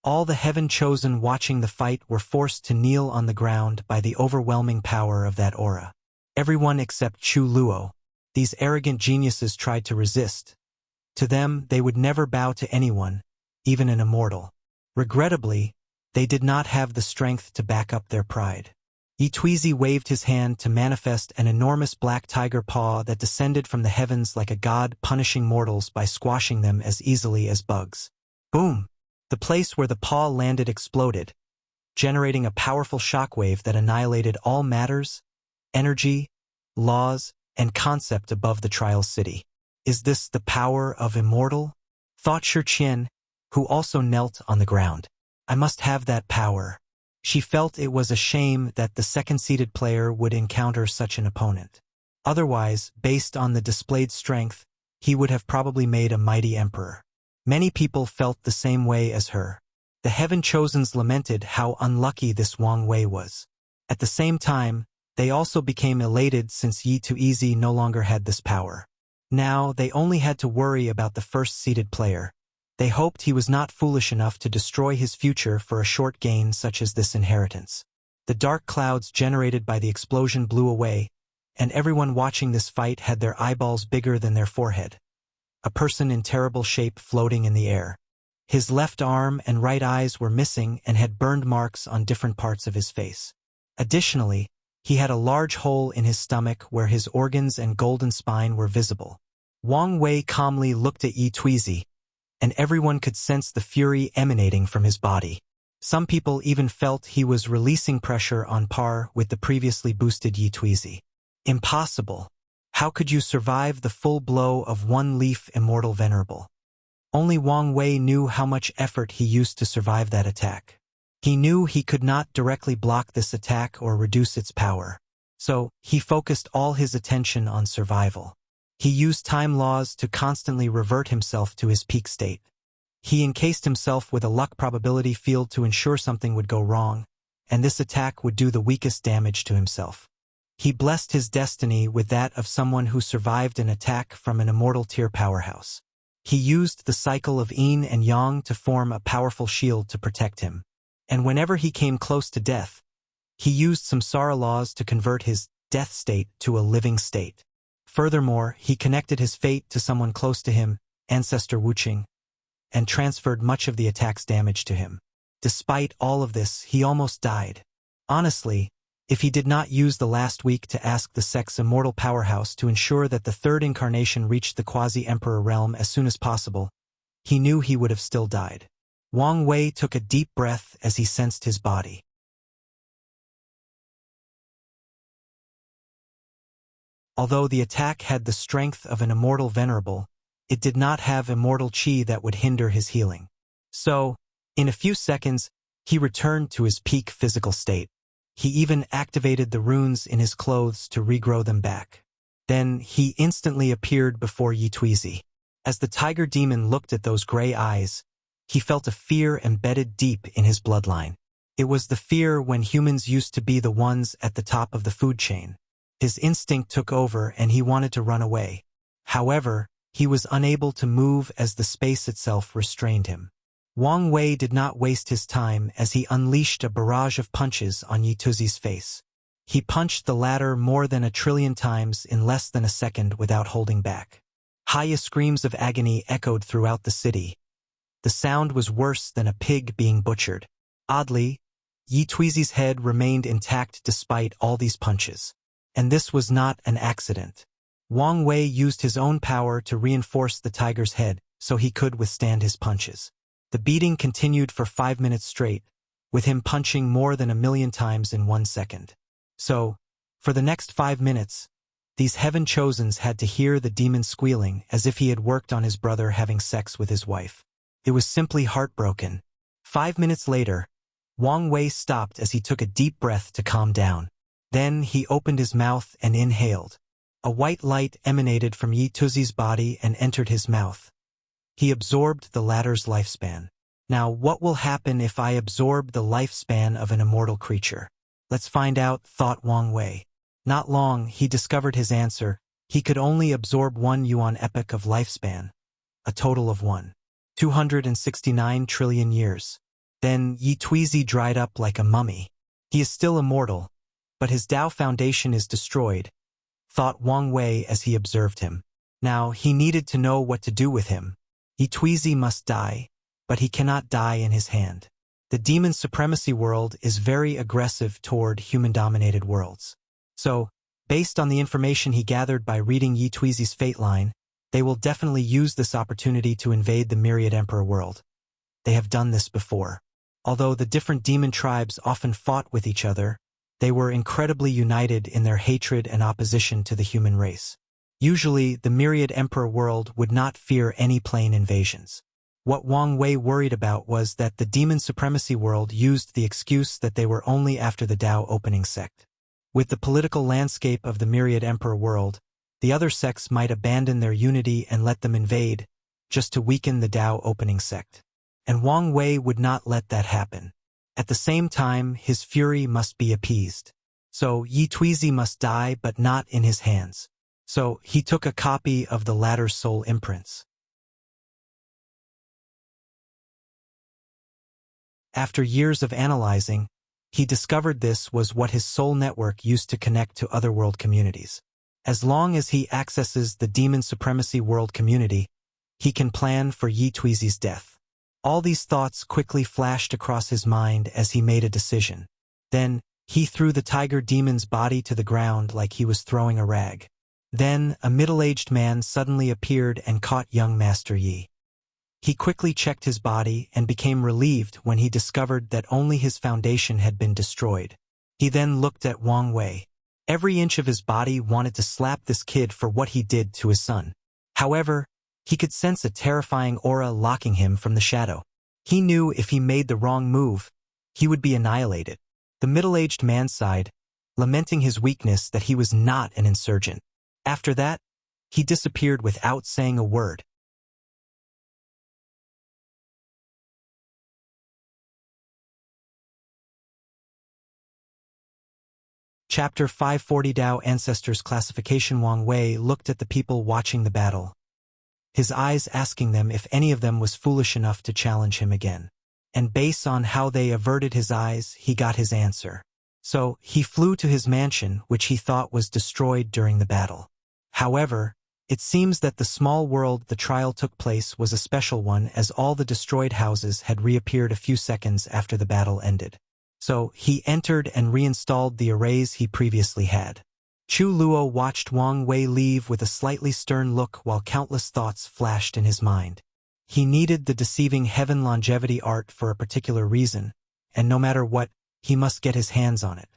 All the heaven-chosen watching the fight were forced to kneel on the ground by the overwhelming power of that aura. Everyone except Chu Luo. These arrogant geniuses tried to resist. To them, they would never bow to anyone, even an immortal. Regrettably, they did not have the strength to back up their pride. Yitwizi waved his hand to manifest an enormous black tiger paw that descended from the heavens like a god punishing mortals by squashing them as easily as bugs. Boom! The place where the paw landed exploded, generating a powerful shockwave that annihilated all matters, energy, laws, and concept above the trial city. Is this the power of immortal? Thought Shi Qian, who also knelt on the ground. I must have that power. She felt it was a shame that the second-seeded player would encounter such an opponent. Otherwise, based on the displayed strength, he would have probably made a mighty emperor. Many people felt the same way as her. The Heaven-Chosens lamented how unlucky this Wang Wei was. At the same time, they also became elated since Yi Tuizi no longer had this power. Now, they only had to worry about the first-seeded player. They hoped he was not foolish enough to destroy his future for a short gain such as this inheritance. The dark clouds generated by the explosion blew away, and everyone watching this fight had their eyeballs bigger than their forehead. A person in terrible shape floating in the air. His left arm and right eyes were missing and had burned marks on different parts of his face. Additionally, he had a large hole in his stomach where his organs and golden spine were visible. Wang Wei calmly looked at Yi Tuizi, and everyone could sense the fury emanating from his body. Some people even felt he was releasing pressure on par with the previously boosted Yi Tuizi. Impossible. How could you survive the full blow of one leaf immortal venerable? Only Wang Wei knew how much effort he used to survive that attack. He knew he could not directly block this attack or reduce its power. So, he focused all his attention on survival. He used time laws to constantly revert himself to his peak state. He encased himself with a luck probability field to ensure something would go wrong, and this attack would do the weakest damage to himself. He blessed his destiny with that of someone who survived an attack from an immortal tier powerhouse. He used the cycle of yin and yang to form a powerful shield to protect him. And whenever he came close to death, he used samsara laws to convert his death state to a living state. Furthermore, he connected his fate to someone close to him, ancestor Wuxia, and transferred much of the attack's damage to him. Despite all of this, he almost died. Honestly, if he did not use the last week to ask the Sect's immortal powerhouse to ensure that the third incarnation reached the quasi-emperor realm as soon as possible, he knew he would have still died. Wang Wei took a deep breath as he sensed his body. Although the attack had the strength of an immortal venerable, it did not have immortal qi that would hinder his healing. So, in a few seconds, he returned to his peak physical state. He even activated the runes in his clothes to regrow them back. Then, he instantly appeared before Yi Tuizi. As the tiger demon looked at those gray eyes, he felt a fear embedded deep in his bloodline. It was the fear when humans used to be the ones at the top of the food chain. His instinct took over and he wanted to run away. However, he was unable to move as the space itself restrained him. Wang Wei did not waste his time as he unleashed a barrage of punches on Yi Tuizi's face. He punched the latter more than 1,000,000,000 times in less than a second without holding back. High screams of agony echoed throughout the city. The sound was worse than a pig being butchered. Oddly, Yi Tuizi's head remained intact despite all these punches. And this was not an accident. Wang Wei used his own power to reinforce the tiger's head so he could withstand his punches. The beating continued for 5 minutes straight, with him punching more than 1,000,000 times in 1 second. So, for the next 5 minutes, these Heaven-Chosens had to hear the demon squealing as if he had worked on his brother having sex with his wife. It was simply heartbroken. 5 minutes later, Wang Wei stopped as he took a deep breath to calm down. Then he opened his mouth and inhaled. A white light emanated from Yi Tuizi's body and entered his mouth. He absorbed the latter's lifespan. Now, what will happen if I absorb the lifespan of an immortal creature? Let's find out, thought Wang Wei. Not long, he discovered his answer. He could only absorb 1 yuan epoch of lifespan, a total of 269 trillion years. Then Yi Tuizi dried up like a mummy. He is still immortal, but his Tao foundation is destroyed, thought Wang Wei as he observed him. Now, he needed to know what to do with him. Yi Tuizi must die, but he cannot die in his hand. The demon supremacy world is very aggressive toward human-dominated worlds. So, based on the information he gathered by reading Yi Tuizi's fate line, they will definitely use this opportunity to invade the Myriad Emperor world. They have done this before. Although the different demon tribes often fought with each other, They were incredibly united in their hatred and opposition to the human race. Usually, the Myriad Emperor world would not fear any plain invasions. What Wang Wei worried about was that the Demon Supremacy world used the excuse that they were only after the Tao opening sect. With the political landscape of the Myriad Emperor world, the other sects might abandon their unity and let them invade, just to weaken the Tao opening sect. And Wang Wei would not let that happen. At the same time, his fury must be appeased. So Yi Tuizi must die, but not in his hands. So he took a copy of the latter's soul imprints. After years of analyzing, he discovered this was what his soul network used to connect to other world communities. As long as he accesses the Demon Supremacy world community, he can plan for Yi Tuizi's death. All these thoughts quickly flashed across his mind as he made a decision. Then, he threw the tiger demon's body to the ground like he was throwing a rag. Then, a middle-aged man suddenly appeared and caught young Master Yi. He quickly checked his body and became relieved when he discovered that only his foundation had been destroyed. He then looked at Wang Wei. Every inch of his body wanted to slap this kid for what he did to his son. However, he could sense a terrifying aura locking him from the shadow. He knew if he made the wrong move, he would be annihilated. The middle-aged man sighed, lamenting his weakness that he was not an insurgent. After that, he disappeared without saying a word. Chapter 540 Tao Ancestors Classification. Wang Wei looked at the people watching the battle, his eyes asking them if any of them was foolish enough to challenge him again. And based on how they averted his eyes, he got his answer. So, he flew to his mansion, which he thought was destroyed during the battle. However, it seems that the small world the trial took place was a special one, as all the destroyed houses had reappeared a few seconds after the battle ended. So, he entered and reinstalled the arrays he previously had. Chu Luo watched Wang Wei leave with a slightly stern look while countless thoughts flashed in his mind. He needed the deceiving heaven longevity art for a particular reason, and no matter what, he must get his hands on it.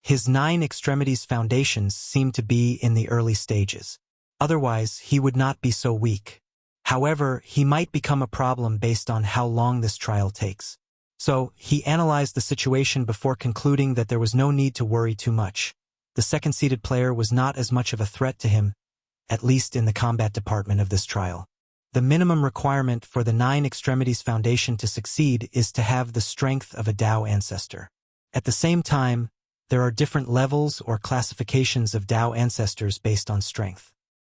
His 9 extremities foundations seemed to be in the early stages. Otherwise, he would not be so weak. However, he might become a problem based on how long this trial takes. So, he analyzed the situation before concluding that there was no need to worry too much. The second-seeded player was not as much of a threat to him, at least in the combat department of this trial. The minimum requirement for the 9 extremities foundation to succeed is to have the strength of a Tao ancestor. At the same time, there are different levels or classifications of Tao ancestors based on strength.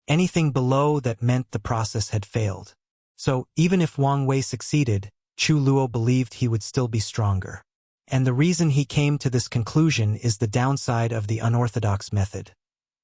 Anything below that meant the process had failed. So, even if Wang Wei succeeded, Chu Luo believed he would still be stronger. And the reason he came to this conclusion is the downside of the unorthodox method: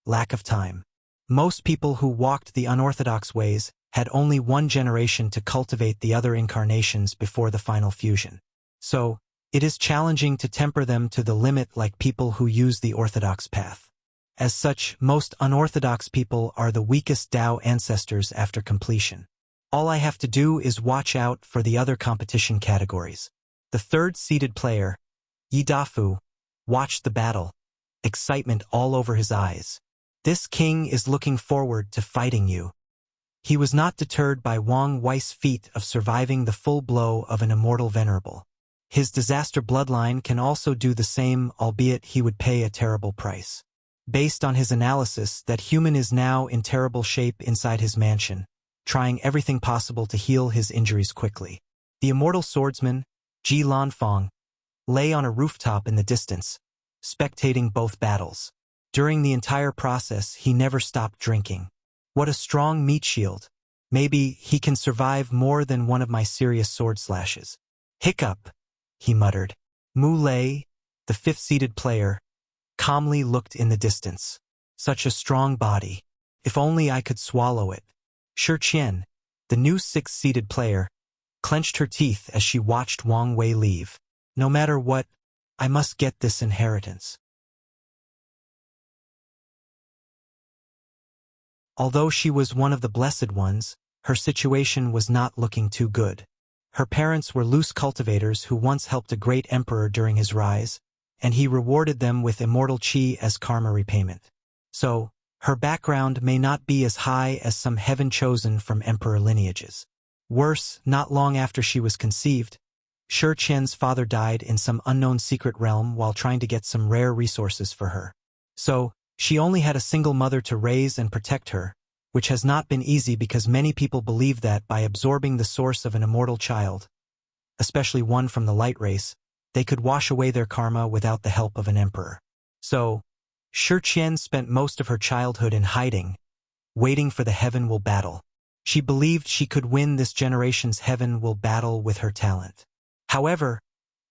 lack of time. Most people who walked the unorthodox ways had only one generation to cultivate the other incarnations before the final fusion. So, it is challenging to temper them to the limit like people who use the orthodox path. As such, most unorthodox people are the weakest Tao ancestors after completion. All I have to do is watch out for the other competition categories. The third-seeded player, Yi Dafu, watched the battle, excitement all over his eyes. This king is looking forward to fighting you. He was not deterred by Wang Wei's feat of surviving the full blow of an immortal venerable. His disaster bloodline can also do the same, albeit he would pay a terrible price. Based on his analysis that human is now in terrible shape inside his mansion, trying everything possible to heal his injuries quickly. The immortal swordsman, Ji Lanfang, lay on a rooftop in the distance, spectating both battles. During the entire process, he never stopped drinking. What a strong meat shield. Maybe he can survive more than one of my serious sword slashes. Hiccup, he muttered. Mu Lei, the 5th-seeded player, calmly looked in the distance. Such a strong body. If only I could swallow it. Shi Qian, the new 6th-seeded player, clenched her teeth as she watched Wang Wei leave. No matter what, I must get this inheritance. Although she was one of the blessed ones, her situation was not looking too good. Her parents were loose cultivators who once helped a great emperor during his rise, and he rewarded them with immortal chi as karma repayment. So, her background may not be as high as some heaven chosen from emperor lineages. Worse, not long after she was conceived, Shi Qian's father died in some unknown secret realm while trying to get some rare resources for her. So, she only had a single mother to raise and protect her, which has not been easy because many people believe that by absorbing the source of an immortal child, especially one from the light race, they could wash away their karma without the help of an emperor. So, Shi Qian spent most of her childhood in hiding, waiting for the heaven will battle. She believed she could win this generation's heaven will battle with her talent. However,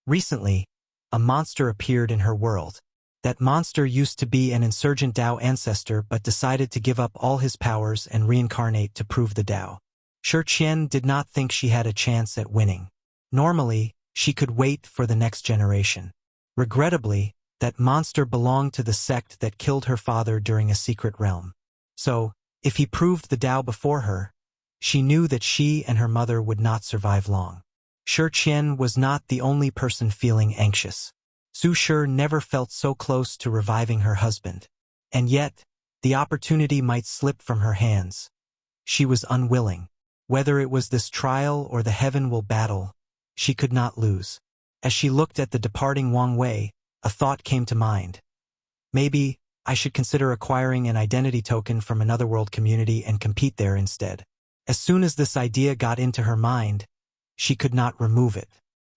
recently, a monster appeared in her world. That monster used to be an insurgent Dao ancestor but decided to give up all his powers and reincarnate to prove the Dao. Shi Qian did not think she had a chance at winning. Normally, she could wait for the next generation. Regrettably, that monster belonged to the sect that killed her father during a secret realm. So, if he proved the Dao before her, she knew that she and her mother would not survive long. Shi Qian was not the only person feeling anxious. Su Shi never felt so close to reviving her husband. And yet, the opportunity might slip from her hands. She was unwilling. Whether it was this trial or the heaven will battle, she could not lose. As she looked at the departing Wang Wei, a thought came to mind. Maybe I should consider acquiring an identity token from another world community and compete there instead. As soon as this idea got into her mind, she could not remove it.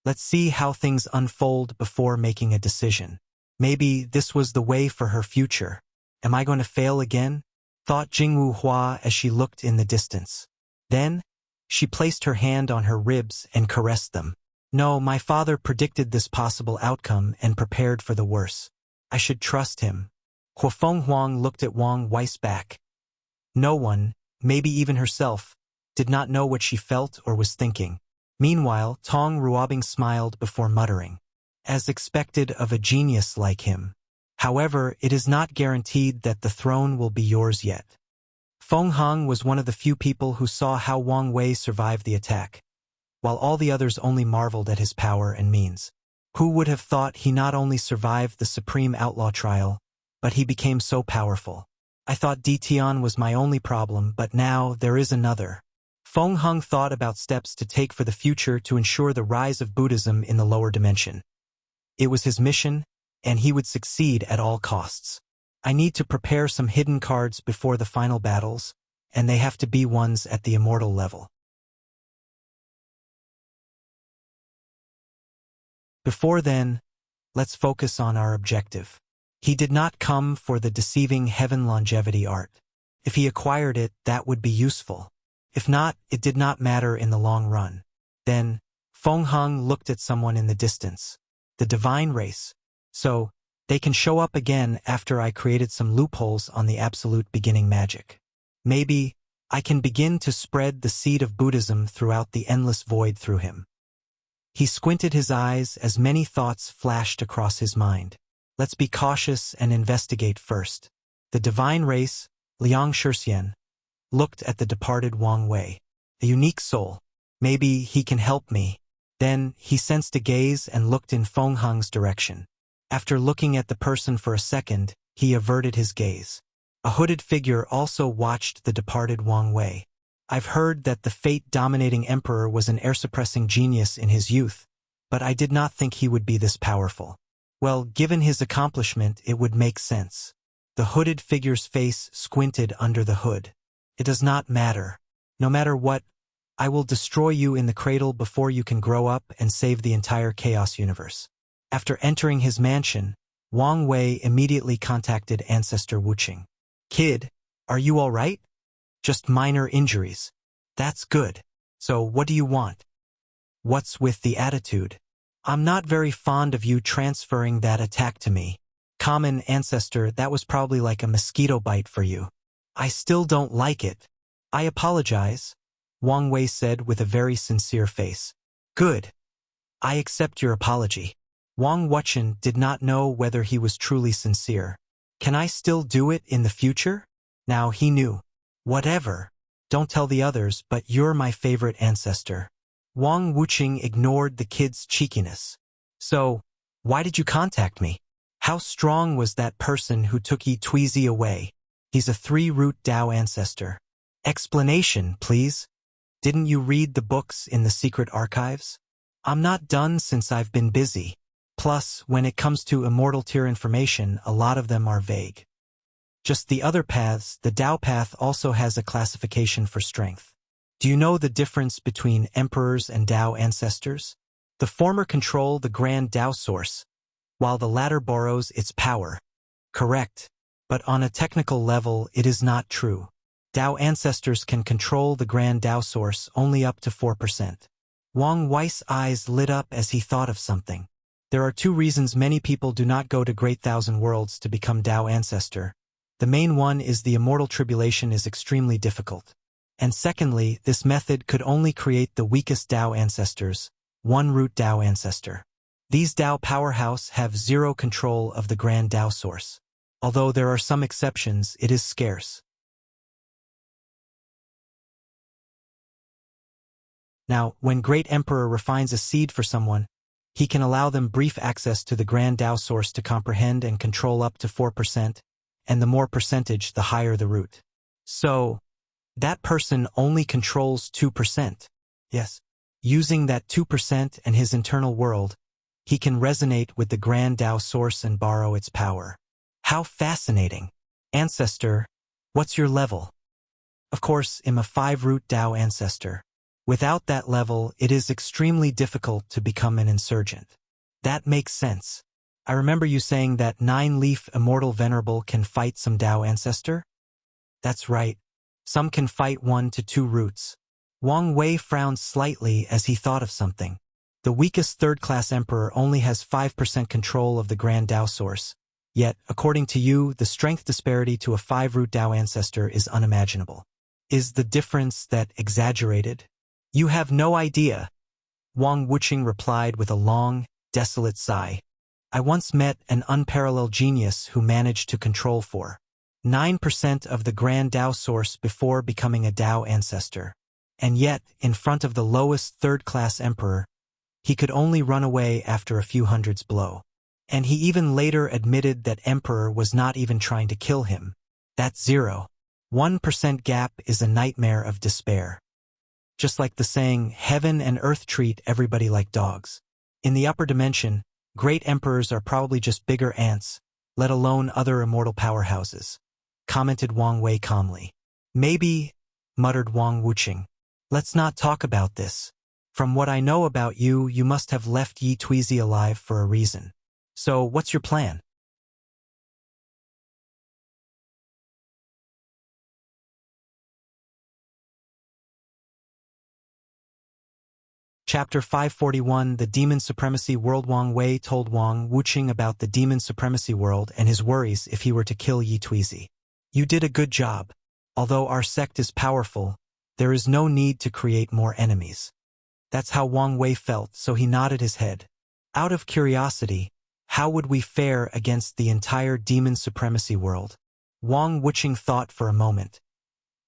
Let's see how things unfold before making a decision. Maybe this was the way for her future. Am I going to fail again? Thought Jingwu Hua as she looked in the distance. Then, she placed her hand on her ribs and caressed them. No, my father predicted this possible outcome and prepared for the worst. I should trust him. Huafeng Huang looked at Wang Wei's back. No one, maybe even herself, did not know what she felt or was thinking. Meanwhile, Tong Ruobing smiled before muttering, as expected of a genius like him. However, it is not guaranteed that the throne will be yours yet. Feng Hong was one of the few people who saw how Wang Wei survived the attack, while all the others only marveled at his power and means. Who would have thought he not only survived the Supreme Outlaw trial, but he became so powerful? I thought Ditian was my only problem, but now there is another. Feng Hong thought about steps to take for the future to ensure the rise of Buddhism in the lower dimension. It was his mission, and he would succeed at all costs. I need to prepare some hidden cards before the final battles, and they have to be ones at the immortal level. Before then, let's focus on our objective. He did not come for the deceiving heaven longevity art. If he acquired it, that would be useful. If not, it did not matter in the long run. Then, Feng Hong looked at someone in the distance. The divine race. So, they can show up again after I created some loopholes on the absolute beginning magic. Maybe, I can begin to spread the seed of Buddhism throughout the endless void through him. He squinted his eyes as many thoughts flashed across his mind. Let's be cautious and investigate first. The divine race, Liang Shixian, looked at the departed Wang Wei. A unique soul. Maybe he can help me. Then, he sensed a gaze and looked in Feng Hong's direction. After looking at the person for a second, he averted his gaze. A hooded figure also watched the departed Wang Wei. I've heard that the fate-dominating emperor was an air-suppressing genius in his youth, but I did not think he would be this powerful. Well, given his accomplishment, it would make sense. The hooded figure's face squinted under the hood. It does not matter. No matter what, I will destroy you in the cradle before you can grow up and save the entire chaos universe. After entering his mansion, Wang Wei immediately contacted Ancestor Wuxia. Kid, are you all right? Just minor injuries. That's good. So what do you want? What's with the attitude? I'm not very fond of you transferring that attack to me. Common ancestor, that was probably like a mosquito bite for you. I still don't like it. I apologize, Wang Wei said with a very sincere face. Good. I accept your apology. Wang Wuxian did not know whether he was truly sincere. Can I still do it in the future? Now he knew. Whatever. Don't tell the others, but you're my favorite ancestor. Wang Wuxing ignored the kid's cheekiness. So, Why did you contact me? How strong was that person who took Yi Tuizi away? He's a 3-root Dao ancestor. Explanation, please. Didn't you read the books in the secret archives? I'm not done since I've been busy. Plus, when it comes to immortal tier information, a lot of them are vague. Just the other paths, the Dao path also has a classification for strength. Do you know the difference between emperors and Dao ancestors? The former control the grand Dao source, while the latter borrows its power. Correct. But on a technical level, it is not true. Dao ancestors can control the grand Dao source only up to 4%. Wang Wei's eyes lit up as he thought of something. There are 2 reasons many people do not go to Great Thousand Worlds to become Dao ancestor. The main one is the immortal tribulation is extremely difficult. And secondly, this method could only create the weakest Dao ancestors, 1-root Dao ancestor. These Dao powerhouse have 0 control of the grand Dao source. Although there are some exceptions, it is scarce. Now, when Great Emperor refines a seed for someone, he can allow them brief access to the grand Dao source to comprehend and control up to 4%, and the more percentage, the higher the root. So, that person only controls 2%. Yes. Using that 2% and his internal world, he can resonate with the grand Dao source and borrow its power. How fascinating. Ancestor, what's your level? Of course, I'm a 5-root Dao ancestor. Without that level, it is extremely difficult to become an insurgent. That makes sense. I remember you saying that 9-leaf immortal venerable can fight some Dao ancestor? That's right. Some can fight 1 to 2 roots. Wang Wei frowned slightly as he thought of something. The weakest 3rd-class emperor only has 5% control of the grand Dao source. Yet, according to you, the strength disparity to a 5-root Dao ancestor is unimaginable. Is the difference that exaggerated? You have no idea. Wang Wuxia replied with a long, desolate sigh. I once met an unparalleled genius who managed to control 9% of the grand Dao source before becoming a Dao ancestor. And yet, in front of the lowest 3rd-class emperor, he could only run away after a few hundreds blow. And he even later admitted that emperor was not even trying to kill him. That's 0.1% gap is a nightmare of despair. Just like the saying, heaven and earth treat everybody like dogs. In the upper dimension, great emperors are probably just bigger ants, let alone other immortal powerhouses, commented Wang Wei calmly. Maybe, muttered Wang Wuxia. Let's not talk about this. From what I know about you, you must have left Yi Tuizi alive for a reason. So, what's your plan? Chapter 541 The Demon Supremacy World. Wang Wei told Wang Wuxia about the Demon Supremacy World and his worries if he were to kill Yi Tuizi. You did a good job. Although our sect is powerful, there is no need to create more enemies. That's how Wang Wei felt, so he nodded his head. Out of curiosity, how would we fare against the entire Demon Supremacy World? Wang Wuxia thought for a moment.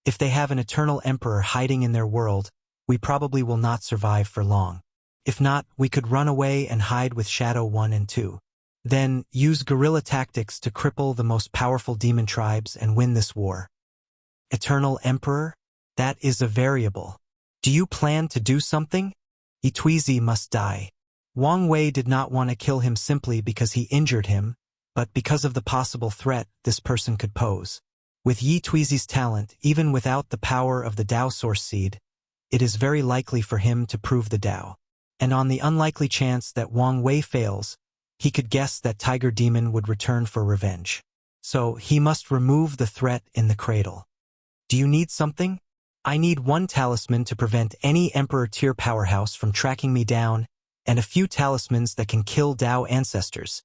If they have an eternal emperor hiding in their world, we probably will not survive for long. If not, we could run away and hide with Shadow 1 and 2. Then, use guerrilla tactics to cripple the most powerful demon tribes and win this war. Eternal Emperor? That is a variable. Do you plan to do something? Yi Tuizi must die. Wang Wei did not want to kill him simply because he injured him, but because of the possible threat this person could pose. With Yi Tuizi's talent, even without the power of the Dao Source Seed, it is very likely for him to prove the Dao. And on the unlikely chance that Wang Wei fails, he could guess that Tiger Demon would return for revenge. So he must remove the threat in the cradle. Do you need something? I need 1 talisman to prevent any Emperor tier powerhouse from tracking me down, and a few talismans that can kill Dao ancestors.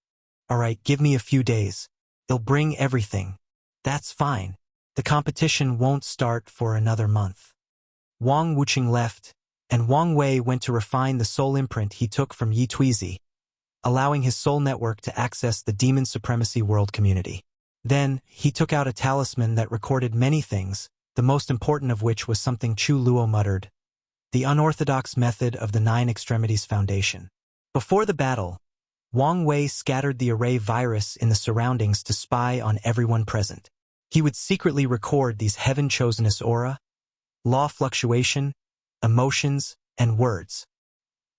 Alright, give me a few days. They'll bring everything. That's fine. The competition won't start for another month. Wang Wuxia left, and Wang Wei went to refine the soul imprint he took from Yi Tuizi, allowing his soul network to access the Demon Supremacy World community. Then, he took out a talisman that recorded many things, the most important of which was something Chu Luo muttered, the unorthodox method of the 9 Extremities Foundation. Before the battle, Wang Wei scattered the array virus in the surroundings to spy on everyone present. He would secretly record these heaven-choseness aura, law fluctuation, emotions, and words.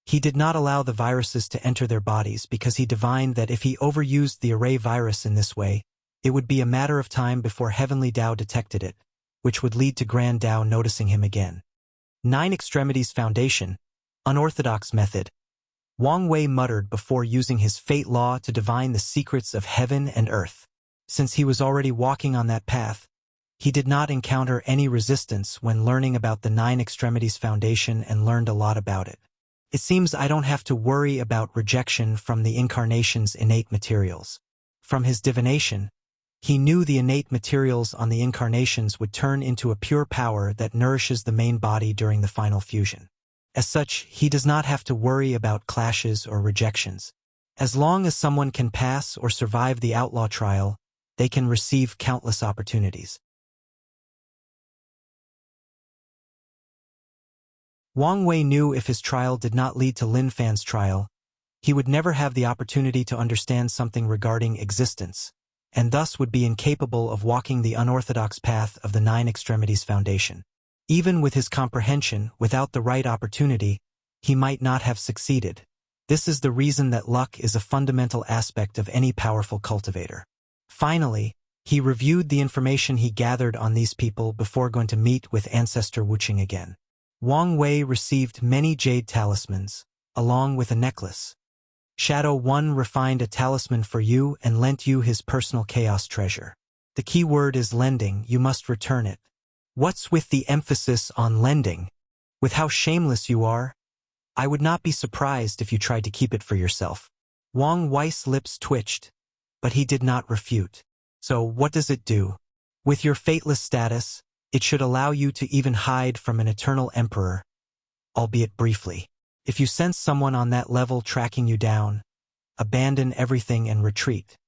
He did not allow the viruses to enter their bodies because he divined that if he overused the array virus in this way, it would be a matter of time before Heavenly Tao detected it, which would lead to Grand Tao noticing him again. 9 Extremities Foundation, unorthodox method. Wang Wei muttered before using his fate law to divine the secrets of heaven and earth. Since he was already walking on that path, he did not encounter any resistance when learning about the 9 Extremities Foundation and learned a lot about it. It seems I don't have to worry about rejection from the incarnation's innate materials. From his divination, he knew the innate materials on the incarnations would turn into a pure power that nourishes the main body during the final fusion. As such, he does not have to worry about clashes or rejections. As long as someone can pass or survive the outlaw trial, they can receive countless opportunities. Wang Wei knew if his trial did not lead to Lin Fan's trial, he would never have the opportunity to understand something regarding existence, and thus would be incapable of walking the unorthodox path of the 9 Extremities Foundation. Even with his comprehension, without the right opportunity, he might not have succeeded. This is the reason that luck is a fundamental aspect of any powerful cultivator. Finally, he reviewed the information he gathered on these people before going to meet with Ancestor Wuxia again. Wang Wei received many jade talismans, along with a necklace. Shadow 1 refined a talisman for you and lent you his personal chaos treasure. The key word is lending, you must return it. What's with the emphasis on lending? With how shameless you are, I would not be surprised if you tried to keep it for yourself. Wang Wei's lips twitched, but he did not refute. So what does it do? With your fateless status, it should allow you to even hide from an eternal emperor, albeit briefly. If you sense someone on that level tracking you down, abandon everything and retreat.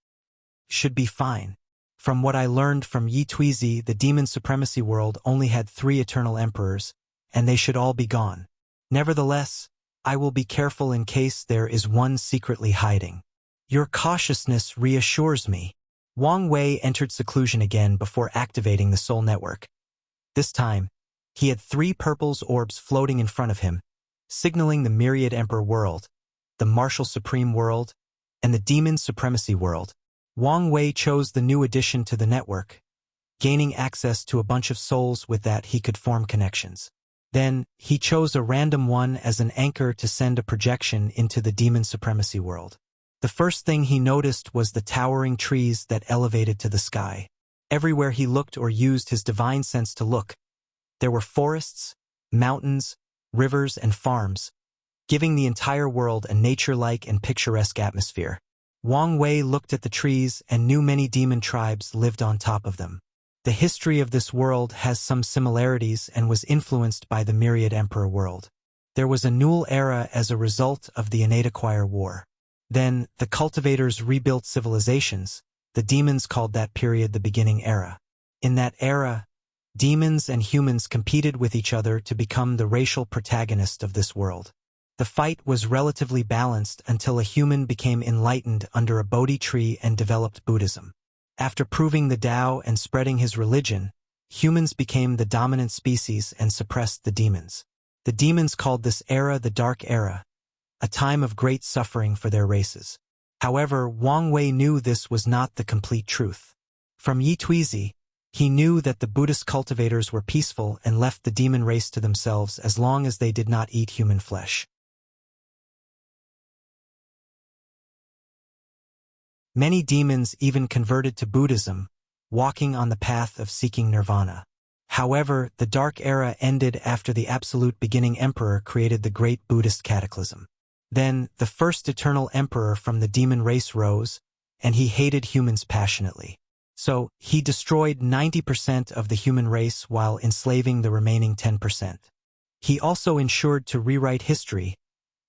Should be fine. From what I learned from Yi Tuizi, the demon supremacy world only had 3 eternal emperors, and they should all be gone. Nevertheless, I will be careful in case there is one secretly hiding. Your cautiousness reassures me. Wang Wei entered seclusion again before activating the soul network. This time, he had 3 purples orbs floating in front of him, signaling the Myriad Emperor world, the Martial Supreme world, and the Demon Supremacy world. Wang Wei chose the new addition to the network, gaining access to a bunch of souls with that he could form connections. Then, he chose a random one as an anchor to send a projection into the Demon Supremacy world. The first thing he noticed was the towering trees that elevated to the sky. Everywhere he looked or used his divine sense to look, there were forests, mountains, rivers, and farms, giving the entire world a nature-like and picturesque atmosphere. Wang Wei looked at the trees and knew many demon tribes lived on top of them. The history of this world has some similarities and was influenced by the Myriad Emperor world. There was a Null era as a result of the innate acquire war. Then, the cultivators rebuilt civilizations. The demons called that period the beginning era. In that era, demons and humans competed with each other to become the racial protagonist of this world. The fight was relatively balanced until a human became enlightened under a Bodhi tree and developed Buddhism. After proving the Tao and spreading his religion, humans became the dominant species and suppressed the demons. The demons called this era the Dark Era, a time of great suffering for their races. However, Wang Wei knew this was not the complete truth. From Yi Tuizi, he knew that the Buddhist cultivators were peaceful and left the demon race to themselves as long as they did not eat human flesh. Many demons even converted to Buddhism, walking on the path of seeking nirvana. However, the Dark Era ended after the Absolute Beginning Emperor created the Great Buddhist Cataclysm. Then, the first eternal emperor from the demon race rose, and he hated humans passionately. So, he destroyed 90% of the human race while enslaving the remaining 10%. He also ensured to rewrite history,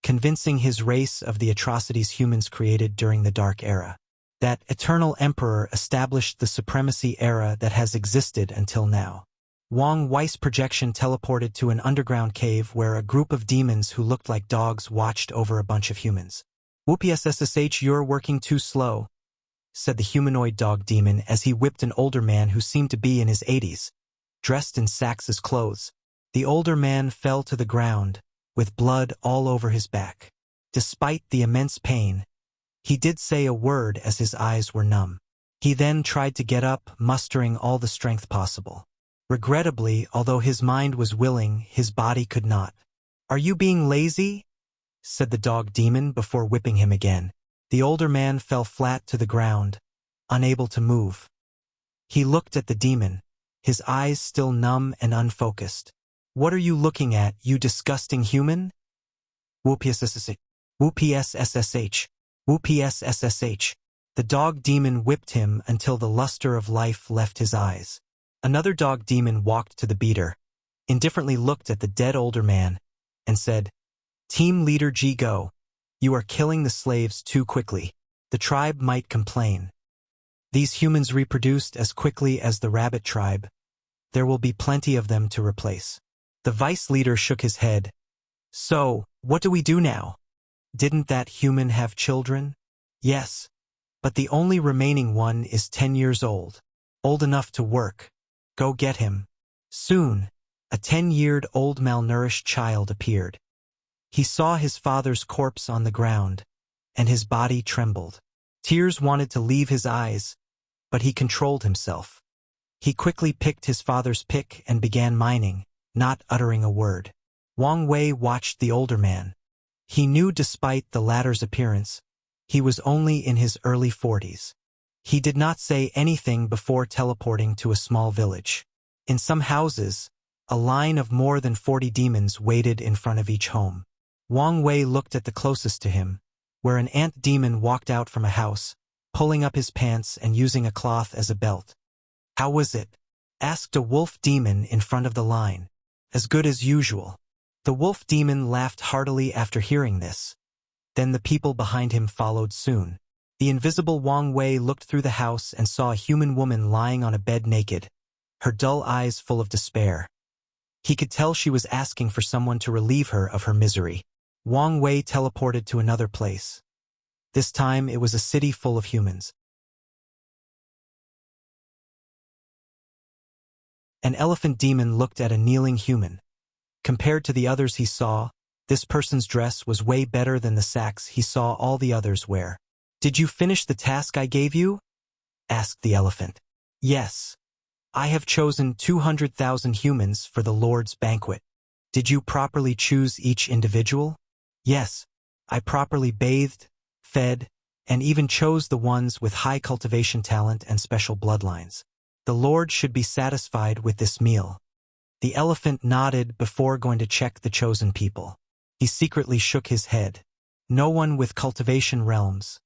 convincing his race of the atrocities humans created during the Dark Era. That eternal emperor established the supremacy era that has existed until now. Wang Wei's projection teleported to an underground cave where a group of demons who looked like dogs watched over a bunch of humans. "Whoopssh, you're working too slow," said the humanoid dog demon as he whipped an older man who seemed to be in his 80s, dressed in Sax's clothes. The older man fell to the ground, with blood all over his back. Despite the immense pain, he did say a word as his eyes were numb. He then tried to get up, mustering all the strength possible. Regrettably, although his mind was willing, his body could not. "Are you being lazy?" said the dog demon before whipping him again. The older man fell flat to the ground, unable to move. He looked at the demon, his eyes still numb and unfocused. "What are you looking at, you disgusting human?" "Whoopssh. Whoopssh. Whoopssh." The dog demon whipped him until the luster of life left his eyes. Another dog demon walked to the beater, indifferently looked at the dead older man, and said, "Team Leader G, go. You are killing the slaves too quickly. The tribe might complain. These humans reproduced as quickly as the rabbit tribe. There will be plenty of them to replace." The vice leader shook his head. "So, what do we do now? Didn't that human have children?" "Yes. But the only remaining one is 10 years old. Old enough to work. Go get him." Soon, a 10-year-old malnourished child appeared. He saw his father's corpse on the ground, and his body trembled. Tears wanted to leave his eyes, but he controlled himself. He quickly picked his father's pick and began mining, not uttering a word. Wang Wei watched the older man. He knew despite the latter's appearance, he was only in his early 40s. He did not say anything before teleporting to a small village. In some houses, a line of more than 40 demons waited in front of each home. Wang Wei looked at the closest to him, where an ant demon walked out from a house, pulling up his pants and using a cloth as a belt. "How was it?" asked a wolf demon in front of the line. "As good as usual." The wolf demon laughed heartily after hearing this. Then the people behind him followed soon. The invisible Wang Wei looked through the house and saw a human woman lying on a bed naked, her dull eyes full of despair. He could tell she was asking for someone to relieve her of her misery. Wang Wei teleported to another place. This time it was a city full of humans. An elephant demon looked at a kneeling human. Compared to the others he saw, this person's dress was way better than the sacks he saw all the others wear. "Did you finish the task I gave you?" asked the elephant. "Yes. I have chosen 200,000 humans for the Lord's banquet." "Did you properly choose each individual?" "Yes. I properly bathed, fed, and even chose the ones with high cultivation talent and special bloodlines. The Lord should be satisfied with this meal." The elephant nodded before going to check the chosen people. He secretly shook his head. "No one with cultivation realms.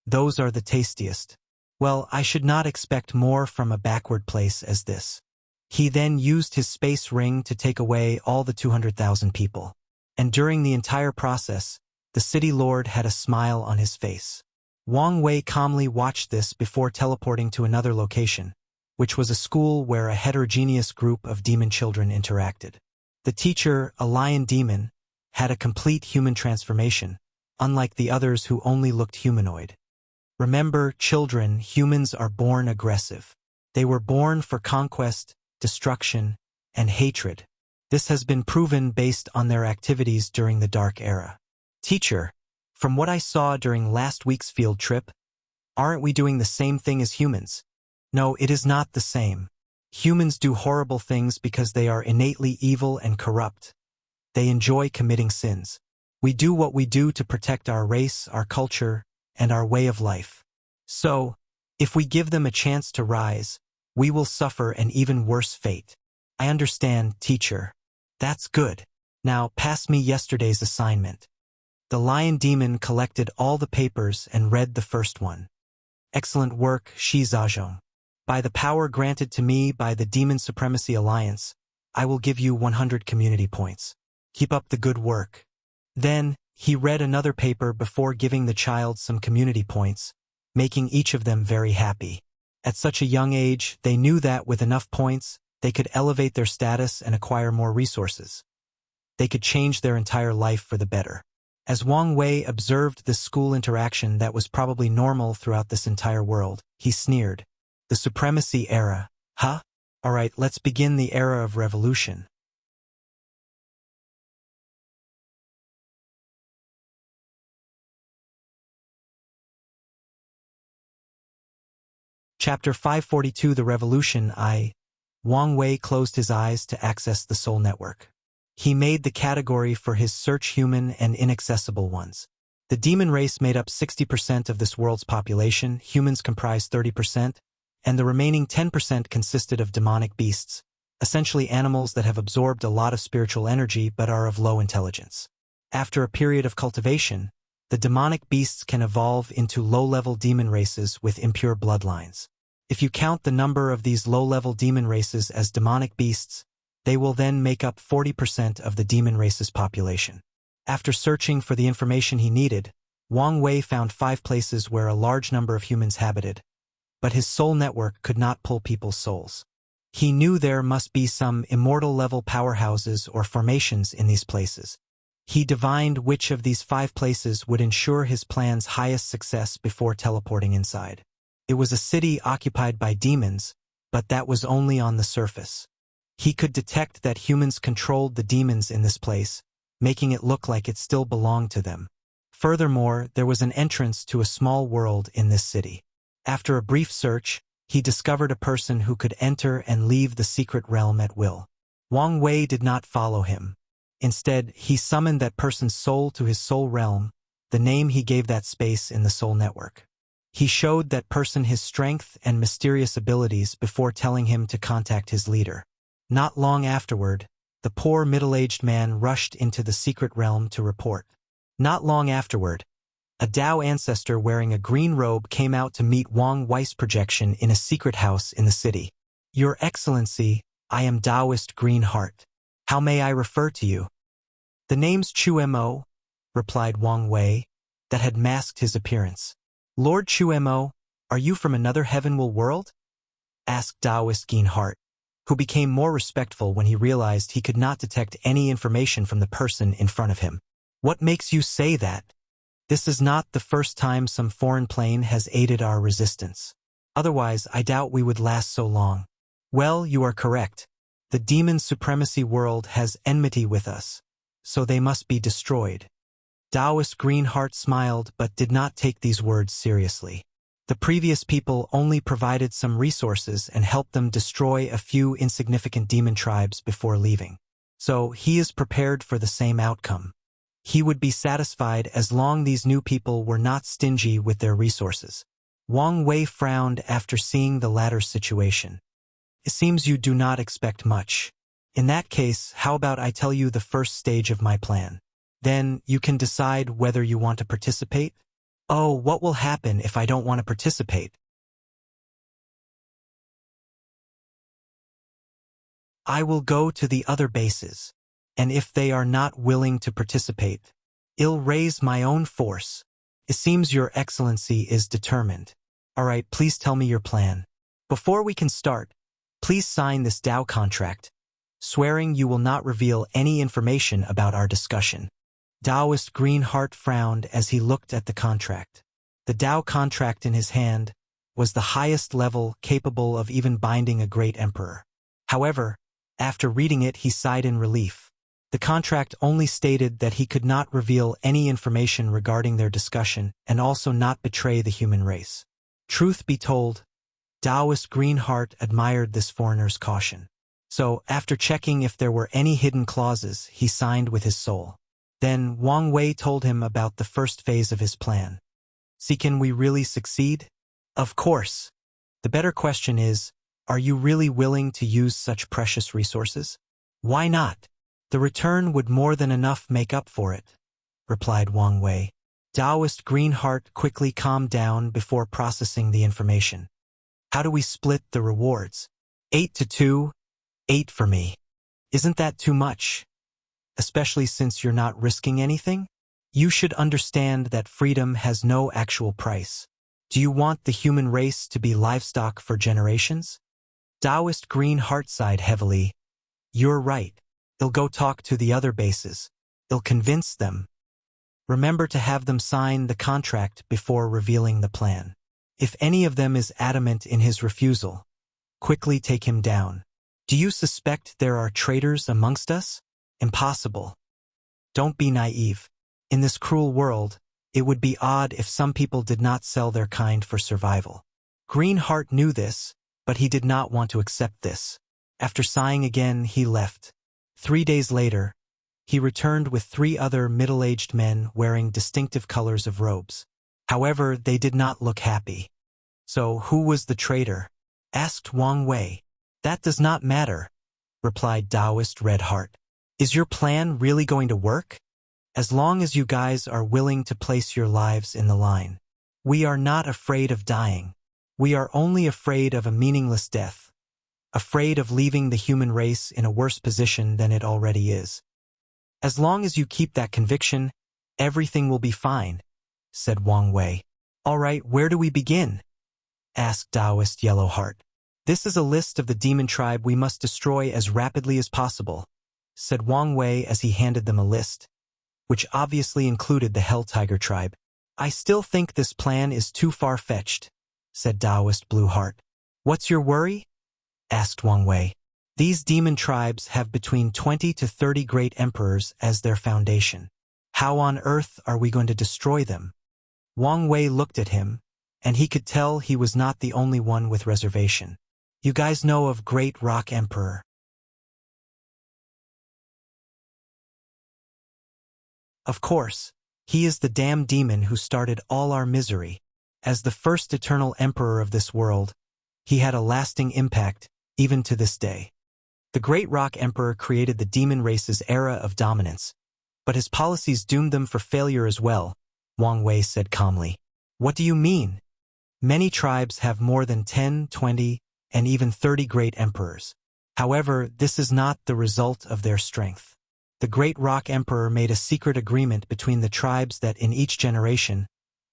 Those are the tastiest. Well, I should not expect more from a backward place as this." He then used his space ring to take away all the 200,000 people. And during the entire process, the city lord had a smile on his face. Wang Wei calmly watched this before teleporting to another location, which was a school where a heterogeneous group of demon children interacted. The teacher, a lion demon, had a complete human transformation, unlike the others who only looked humanoid. Remember, children, humans are born aggressive. They were born for conquest, destruction, and hatred. This has been proven based on their activities during the Dark Era. "Teacher, from what I saw during last week's field trip, aren't we doing the same thing as humans?" "No, it is not the same. Humans do horrible things because they are innately evil and corrupt. They enjoy committing sins. We do what we do to protect our race, our culture, and our way of life. So, if we give them a chance to rise, we will suffer an even worse fate." "I understand, teacher." "That's good. Now pass me yesterday's assignment." The lion demon collected all the papers and read the first one. "Excellent work, Shi Zhazhong. By the power granted to me by the Demon Supremacy Alliance, I will give you 100 community points. Keep up the good work." Then, he read another paper before giving the child some community points, making each of them very happy. At such a young age, they knew that with enough points, they could elevate their status and acquire more resources. They could change their entire life for the better. As Wang Wei observed this school interaction that was probably normal throughout this entire world, he sneered. The supremacy era. Huh? Alright, let's begin the era of revolution. Chapter 542 The Revolution Wang Wei closed his eyes to access the soul network. He made the category for his search human and inaccessible ones. The demon race made up 60% of this world's population, humans comprised 30%, and the remaining 10% consisted of demonic beasts, essentially animals that have absorbed a lot of spiritual energy but are of low intelligence. After a period of cultivation, the demonic beasts can evolve into low-level demon races with impure bloodlines. If you count the number of these low-level demon races as demonic beasts, they will then make up 40% of the demon race's population. After searching for the information he needed, Wang Wei found 5 places where a large number of humans habited, but his soul network could not pull people's souls. He knew there must be some immortal-level powerhouses or formations in these places. He divined which of these 5 places would ensure his plan's highest success before teleporting inside. It was a city occupied by demons, but that was only on the surface. He could detect that humans controlled the demons in this place, making it look like it still belonged to them. Furthermore, there was an entrance to a small world in this city. After a brief search, he discovered a person who could enter and leave the secret realm at will. Wang Wei did not follow him. Instead, he summoned that person's soul to his soul realm, the name he gave that space in the soul network. He showed that person his strength and mysterious abilities before telling him to contact his leader. Not long afterward, the poor middle-aged man rushed into the secret realm to report. Not long afterward, a Tao ancestor wearing a green robe came out to meet Wang Wei's projection in a secret house in the city. Your Excellency, I am Taoist Green Heart. How may I refer to you? The name's Chu Mo, replied Wang Wei, that had masked his appearance. Lord Chu Mo, are you from another heavenward world? Asked Taoist Green Heart, who became more respectful when he realized he could not detect any information from the person in front of him. What makes you say that? This is not the first time some foreign plane has aided our resistance. Otherwise, I doubt we would last so long. Well, you are correct. The demon supremacy world has enmity with us, so they must be destroyed. Taoist Green Heart smiled but did not take these words seriously. The previous people only provided some resources and helped them destroy a few insignificant demon tribes before leaving. So he is prepared for the same outcome. He would be satisfied as long these new people were not stingy with their resources. Wang Wei frowned after seeing the latter's situation. It seems you do not expect much. In that case, how about I tell you the first stage of my plan? Then you can decide whether you want to participate. Oh, what will happen if I don't want to participate? I will go to the other bases, and if they are not willing to participate, I'll raise my own force. It seems Your Excellency is determined. Alright, please tell me your plan. Before we can start, please sign this Tao contract, swearing you will not reveal any information about our discussion. Taoist Green Heart frowned as he looked at the contract. The Tao contract in his hand was the highest level capable of even binding a great emperor. However, after reading it he sighed in relief. The contract only stated that he could not reveal any information regarding their discussion and also not betray the human race. Truth be told, Taoist Green Heart admired this foreigner's caution. So, after checking if there were any hidden clauses, he signed with his soul. Then Wang Wei told him about the first phase of his plan. See, can we really succeed? Of course. The better question is, are you really willing to use such precious resources? Why not? The return would more than enough make up for it, replied Wang Wei. Taoist Green Heart quickly calmed down before processing the information. How do we split the rewards? 8-2, 8 for me. Isn't that too much? Especially since you're not risking anything? You should understand that freedom has no actual price. Do you want the human race to be livestock for generations? Taoist Green Heart sighed heavily. You're right. I'll go talk to the other bases. I'll convince them. Remember to have them sign the contract before revealing the plan. If any of them is adamant in his refusal, quickly take him down. Do you suspect there are traitors amongst us? Impossible. Don't be naive. In this cruel world, it would be odd if some people did not sell their kind for survival. Greenheart knew this, but he did not want to accept this. After sighing again, he left. 3 days later, he returned with 3 other middle-aged men wearing distinctive colors of robes. However, they did not look happy. So, who was the traitor? Asked Wang Wei. That does not matter, replied Taoist Red Heart. Is your plan really going to work? As long as you guys are willing to place your lives in the line. We are not afraid of dying. We are only afraid of a meaningless death. Afraid of leaving the human race in a worse position than it already is. As long as you keep that conviction, everything will be fine, said Wang Wei. All right, where do we begin? Asked Taoist Yellowheart. This is a list of the demon tribe we must destroy as rapidly as possible, said Wang Wei as he handed them a list, which obviously included the Hell Tiger tribe. I still think this plan is too far-fetched, said Taoist Blueheart. What's your worry? Asked Wang Wei. These demon tribes have between 20 to 30 great emperors as their foundation. How on earth are we going to destroy them? Wang Wei looked at him, and he could tell he was not the only one with reservation. You guys know of Great Rock Emperor? Of course, he is the damn demon who started all our misery. As the first eternal emperor of this world, he had a lasting impact, even to this day. The Great Rock Emperor created the demon race's era of dominance, but his policies doomed them for failure as well, Wang Wei said calmly. What do you mean? Many tribes have more than 10, 20, and even 30 great emperors. However, this is not the result of their strength. The Great Rock Emperor made a secret agreement between the tribes that in each generation,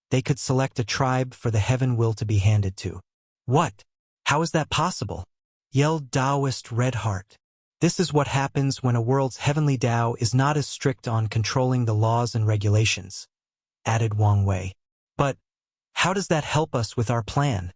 they could select a tribe for the heaven will to be handed to. What? How is that possible? Yelled Taoist Red Heart. This is what happens when a world's heavenly Tao is not as strict on controlling the laws and regulations, added Wang Wei. But how does that help us with our plan?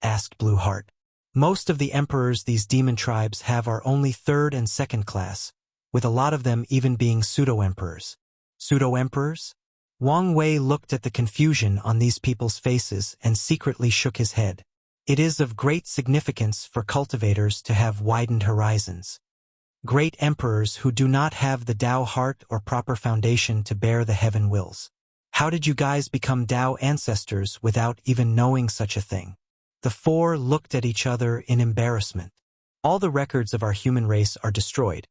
Asked Blueheart. Most of the emperors these demon tribes have are only 3rd and 2nd class, with a lot of them even being pseudo-emperors. Pseudo-emperors? Wang Wei looked at the confusion on these people's faces and secretly shook his head. It is of great significance for cultivators to have widened horizons. Great emperors who do not have the Tao heart or proper foundation to bear the heaven wills. How did you guys become Tao ancestors without even knowing such a thing? The 4 looked at each other in embarrassment. All the records of our human race are destroyed.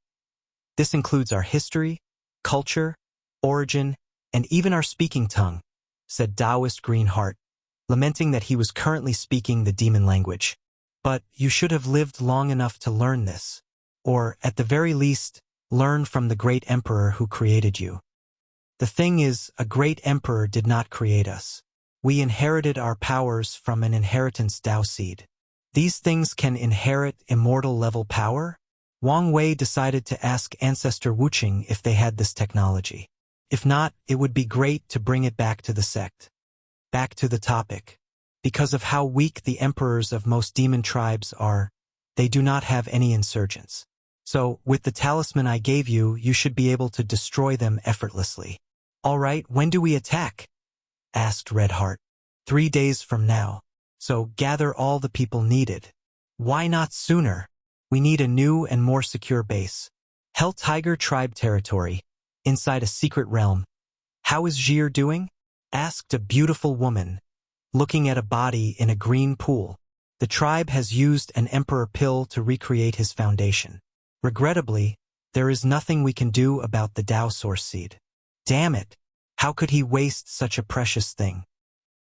This includes our history, culture, origin, and even our speaking tongue, said Taoist Greenheart, lamenting that he was currently speaking the demon language. But you should have lived long enough to learn this, or, at the very least, learn from the great emperor who created you. The thing is, a great emperor did not create us. We inherited our powers from an inheritance Tao seed. These things can inherit immortal-level power? Wang Wei decided to ask Ancestor Wuxia if they had this technology. If not, it would be great to bring it back to the sect. Back to the topic. Because of how weak the emperors of most demon tribes are, they do not have any insurgents. So, with the talisman I gave you, you should be able to destroy them effortlessly. All right, when do we attack? Asked Redheart. 3 days from now. So, gather all the people needed. Why not sooner? We need a new and more secure base. Hell Tiger tribe territory, inside a secret realm. How is Jir doing? Asked a beautiful woman, looking at a body in a green pool. The tribe has used an emperor pill to recreate his foundation. Regrettably, there is nothing we can do about the Tao source seed. Damn it! How could he waste such a precious thing?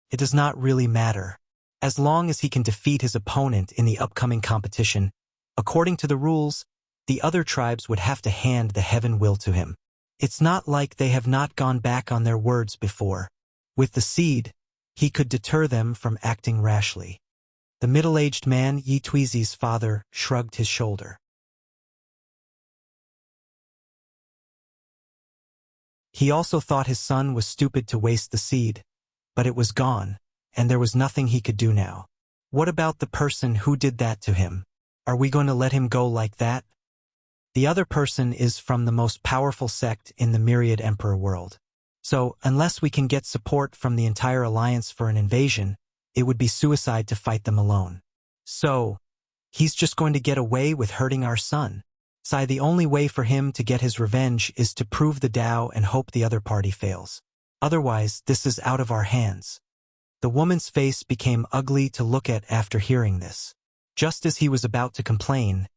It does not really matter. As long as he can defeat his opponent in the upcoming competition, according to the rules, the other tribes would have to hand the heaven will to him. It's not like they have not gone back on their words before. With the seed, he could deter them from acting rashly. The middle-aged man, Yi Tuizi's father, shrugged his shoulder. He also thought his son was stupid to waste the seed, but it was gone, and there was nothing he could do now. What about the person who did that to him? Are we going to let him go like that? The other person is from the most powerful sect in the Myriad Emperor world. So, unless we can get support from the entire alliance for an invasion, it would be suicide to fight them alone. So, he's just going to get away with hurting our son. The only way for him to get his revenge is to prove the Tao and hope the other party fails. Otherwise, this is out of our hands. The woman's face became ugly to look at after hearing this. Just as he was about to complain,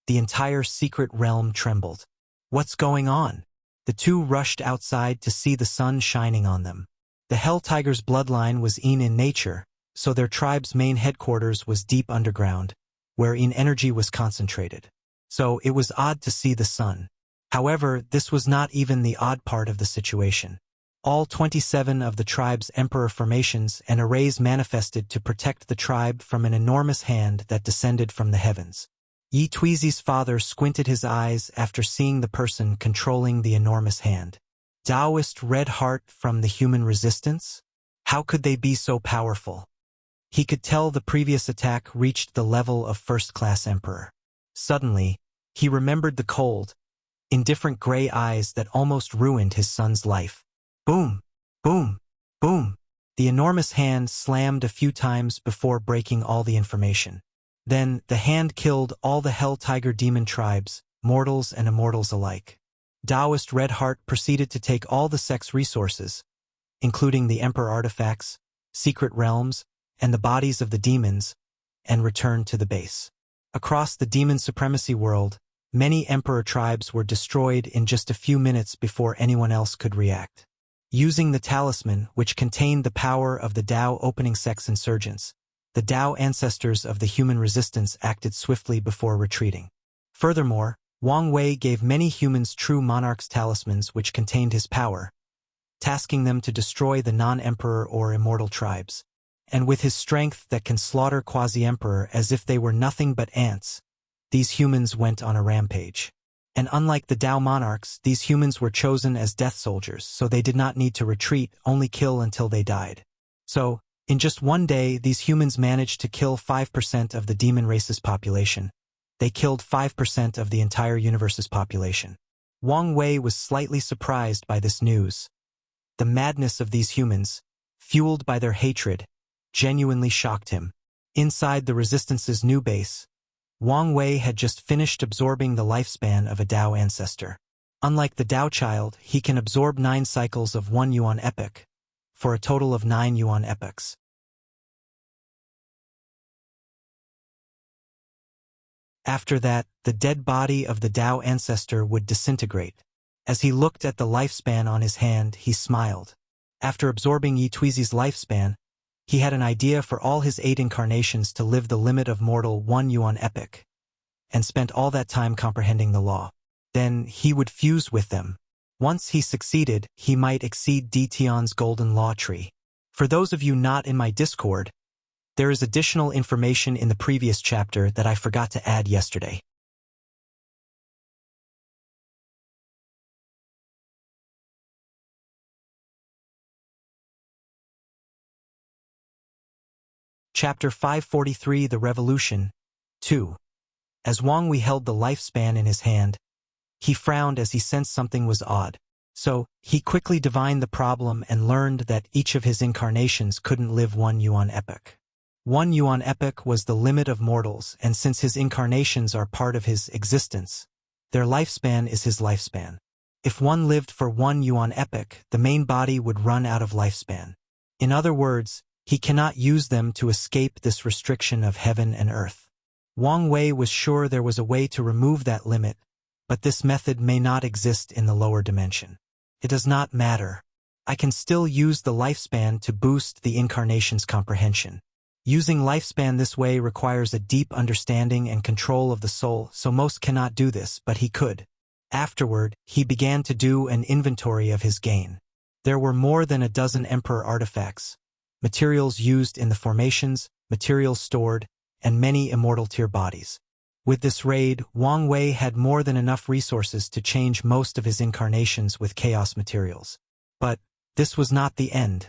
the entire secret realm trembled. What's going on? The two rushed outside to see the sun shining on them. The Hell Tiger's bloodline was in nature, so their tribe's main headquarters was deep underground, where energy was concentrated. So it was odd to see the sun. However, this was not even the odd part of the situation. All 27 of the tribe's emperor formations and arrays manifested to protect the tribe from an enormous hand that descended from the heavens. Yi Tuizi's father squinted his eyes after seeing the person controlling the enormous hand. Taoist Red Heart from the human resistance? How could they be so powerful? He could tell the previous attack reached the level of first-class emperor. Suddenly, he remembered the cold, indifferent gray eyes that almost ruined his son's life. Boom! Boom! Boom! The enormous hand slammed a few times before breaking all the information. Then, the hand killed all the Hell Tiger demon tribes, mortals and immortals alike. Taoist Red Heart proceeded to take all the sect's resources, including the Emperor artifacts, secret realms, and the bodies of the demons, and returned to the base. Across the demon supremacy world, many Emperor tribes were destroyed in just a few minutes before anyone else could react. Using the talisman, which contained the power of the Tao opening sect's insurgents, the Tao ancestors of the human resistance acted swiftly before retreating. Furthermore, Wang Wei gave many humans true monarch's talismans which contained his power, tasking them to destroy the non-emperor or immortal tribes. And with his strength that can slaughter quasi-emperor as if they were nothing but ants, these humans went on a rampage. And unlike the Tao monarchs, these humans were chosen as death soldiers, so they did not need to retreat, only kill until they died. So, in just one day, these humans managed to kill 5% of the demon race's population. They killed 5% of the entire universe's population. Wang Wei was slightly surprised by this news. The madness of these humans, fueled by their hatred, genuinely shocked him. Inside the Resistance's new base, Wang Wei had just finished absorbing the lifespan of a Tao ancestor. Unlike the Tao child, he can absorb 9 cycles of 1 yuan epoch, for a total of 9 yuan epochs. After that, the dead body of the Tao ancestor would disintegrate. As he looked at the lifespan on his hand, he smiled. After absorbing Yi Tuizi's lifespan, he had an idea for all his 8 incarnations to live the limit of mortal 1 yuan epoch, and spent all that time comprehending the law. Then he would fuse with them. Once he succeeded, he might exceed Tion's golden law tree. For those of you not in my Discord, there is additional information in the previous chapter that I forgot to add yesterday. Chapter 543 The Revolution 2. As Wang Wei held the lifespan in his hand, he frowned as he sensed something was odd. So, he quickly divined the problem and learned that each of his incarnations couldn't live 1 yuan epoch. 1 yuan epoch was the limit of mortals, and since his incarnations are part of his existence, their lifespan is his lifespan. If one lived for 1 yuan epoch, the main body would run out of lifespan. In other words, he cannot use them to escape this restriction of heaven and earth. Wang Wei was sure there was a way to remove that limit, but this method may not exist in the lower dimension. It does not matter. I can still use the lifespan to boost the incarnation's comprehension. Using lifespan this way requires a deep understanding and control of the soul, so most cannot do this, but he could. Afterward, he began to do an inventory of his gain. There were more than a dozen Emperor artifacts, materials used in the formations, materials stored, and many immortal tier bodies. With this raid, Wang Wei had more than enough resources to change most of his incarnations with chaos materials. But this was not the end.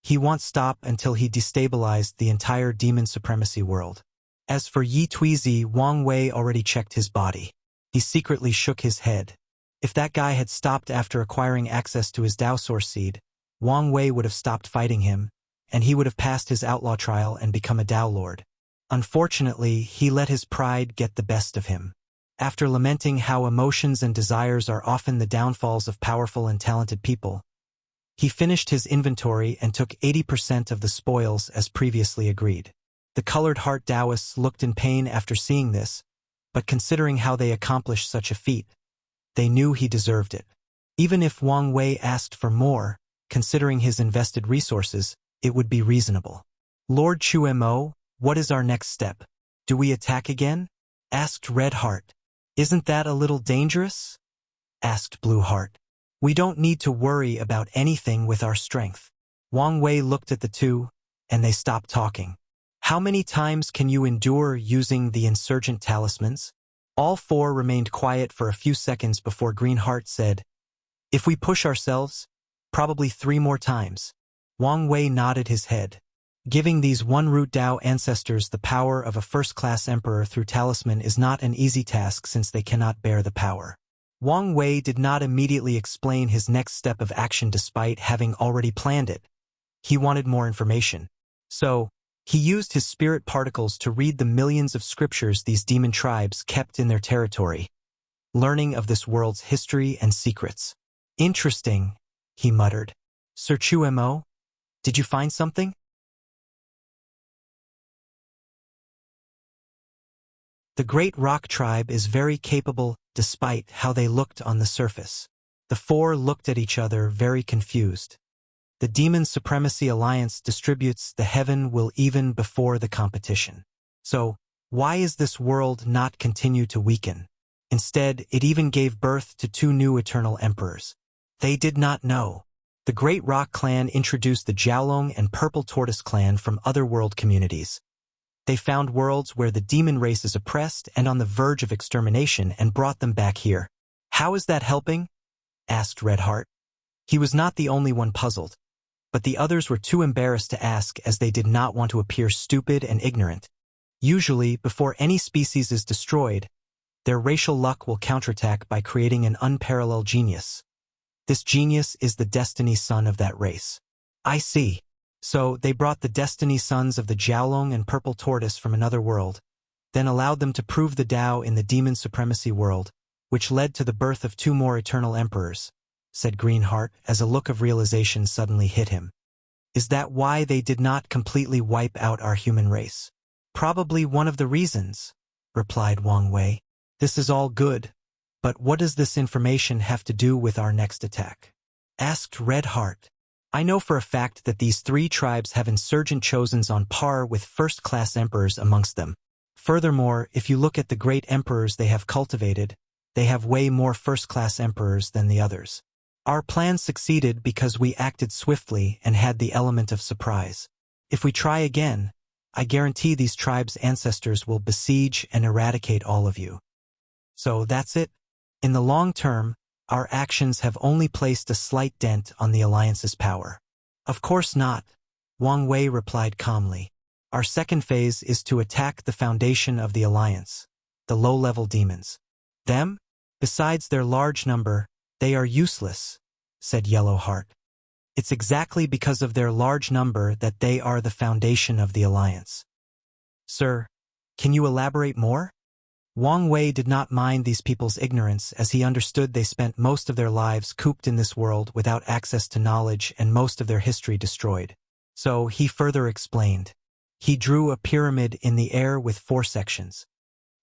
He won't stop until he destabilized the entire demon supremacy world. As for Yi Tuizi, Wang Wei already checked his body. He secretly shook his head. If that guy had stopped after acquiring access to his Dao Source Seed, Wang Wei would have stopped fighting him, and he would have passed his outlaw trial and become a Dao Lord. Unfortunately, he let his pride get the best of him. After lamenting how emotions and desires are often the downfalls of powerful and talented people, he finished his inventory and took 80% of the spoils as previously agreed. The colored heart Taoists looked in pain after seeing this, but considering how they accomplished such a feat, they knew he deserved it. Even if Wang Wei asked for more, considering his invested resources, it would be reasonable. Lord Chuemo, what is our next step? Do we attack again? Asked Red Heart. Isn't that a little dangerous? Asked Blue Heart. We don't need to worry about anything with our strength. Wang Wei looked at the two, and they stopped talking. How many times can you endure using the insurgent talismans? All four remained quiet for a few seconds before Green Heart said, If we push ourselves, probably 3 more times. Wang Wei nodded his head. Giving these one-root Dao ancestors the power of a first-class emperor through talisman is not an easy task since they cannot bear the power. Wang Wei did not immediately explain his next step of action despite having already planned it. He wanted more information. So, he used his spirit particles to read the millions of scriptures these demon tribes kept in their territory, learning of this world's history and secrets. Interesting, he muttered. Sir Chuemo, did you find something? The Great Rock Tribe is very capable despite how they looked on the surface. The four looked at each other very confused. The Demon Supremacy Alliance distributes the heaven will even before the competition. So, why is this world not continue to weaken? Instead, it even gave birth to 2 new eternal emperors. They did not know. The Great Rock Clan introduced the Jiaolong and Purple Tortoise Clan from other world communities. They found worlds where the demon race is oppressed and on the verge of extermination and brought them back here. How is that helping? Asked Red Heart. He was not the only one puzzled, but the others were too embarrassed to ask as they did not want to appear stupid and ignorant. Usually, before any species is destroyed, their racial luck will counterattack by creating an unparalleled genius. This genius is the destiny son of that race. I see. So, they brought the destiny sons of the Jiaolong and Purple Tortoise from another world, then allowed them to prove the Dao in the demon supremacy world, which led to the birth of 2 more eternal emperors, said Greenheart as a look of realization suddenly hit him. Is that why they did not completely wipe out our human race? Probably one of the reasons, replied Wang Wei. This is all good, but what does this information have to do with our next attack? Asked Red Heart. I know for a fact that these 3 tribes have insurgent chosens on par with first-class emperors amongst them. Furthermore, if you look at the great emperors they have cultivated, they have way more first-class emperors than the others. Our plan succeeded because we acted swiftly and had the element of surprise. If we try again, I guarantee these tribes' ancestors will besiege and eradicate all of you. So that's it. In the long term, our actions have only placed a slight dent on the Alliance's power. Of course not, Wang Wei replied calmly. Our second phase is to attack the foundation of the Alliance, the low-level demons. Them? Besides their large number, they are useless, said Yellow Heart. It's exactly because of their large number that they are the foundation of the Alliance. Sir, can you elaborate more? Wang Wei did not mind these people's ignorance as he understood they spent most of their lives cooped in this world without access to knowledge and most of their history destroyed. So he further explained. He drew a pyramid in the air with 4 sections.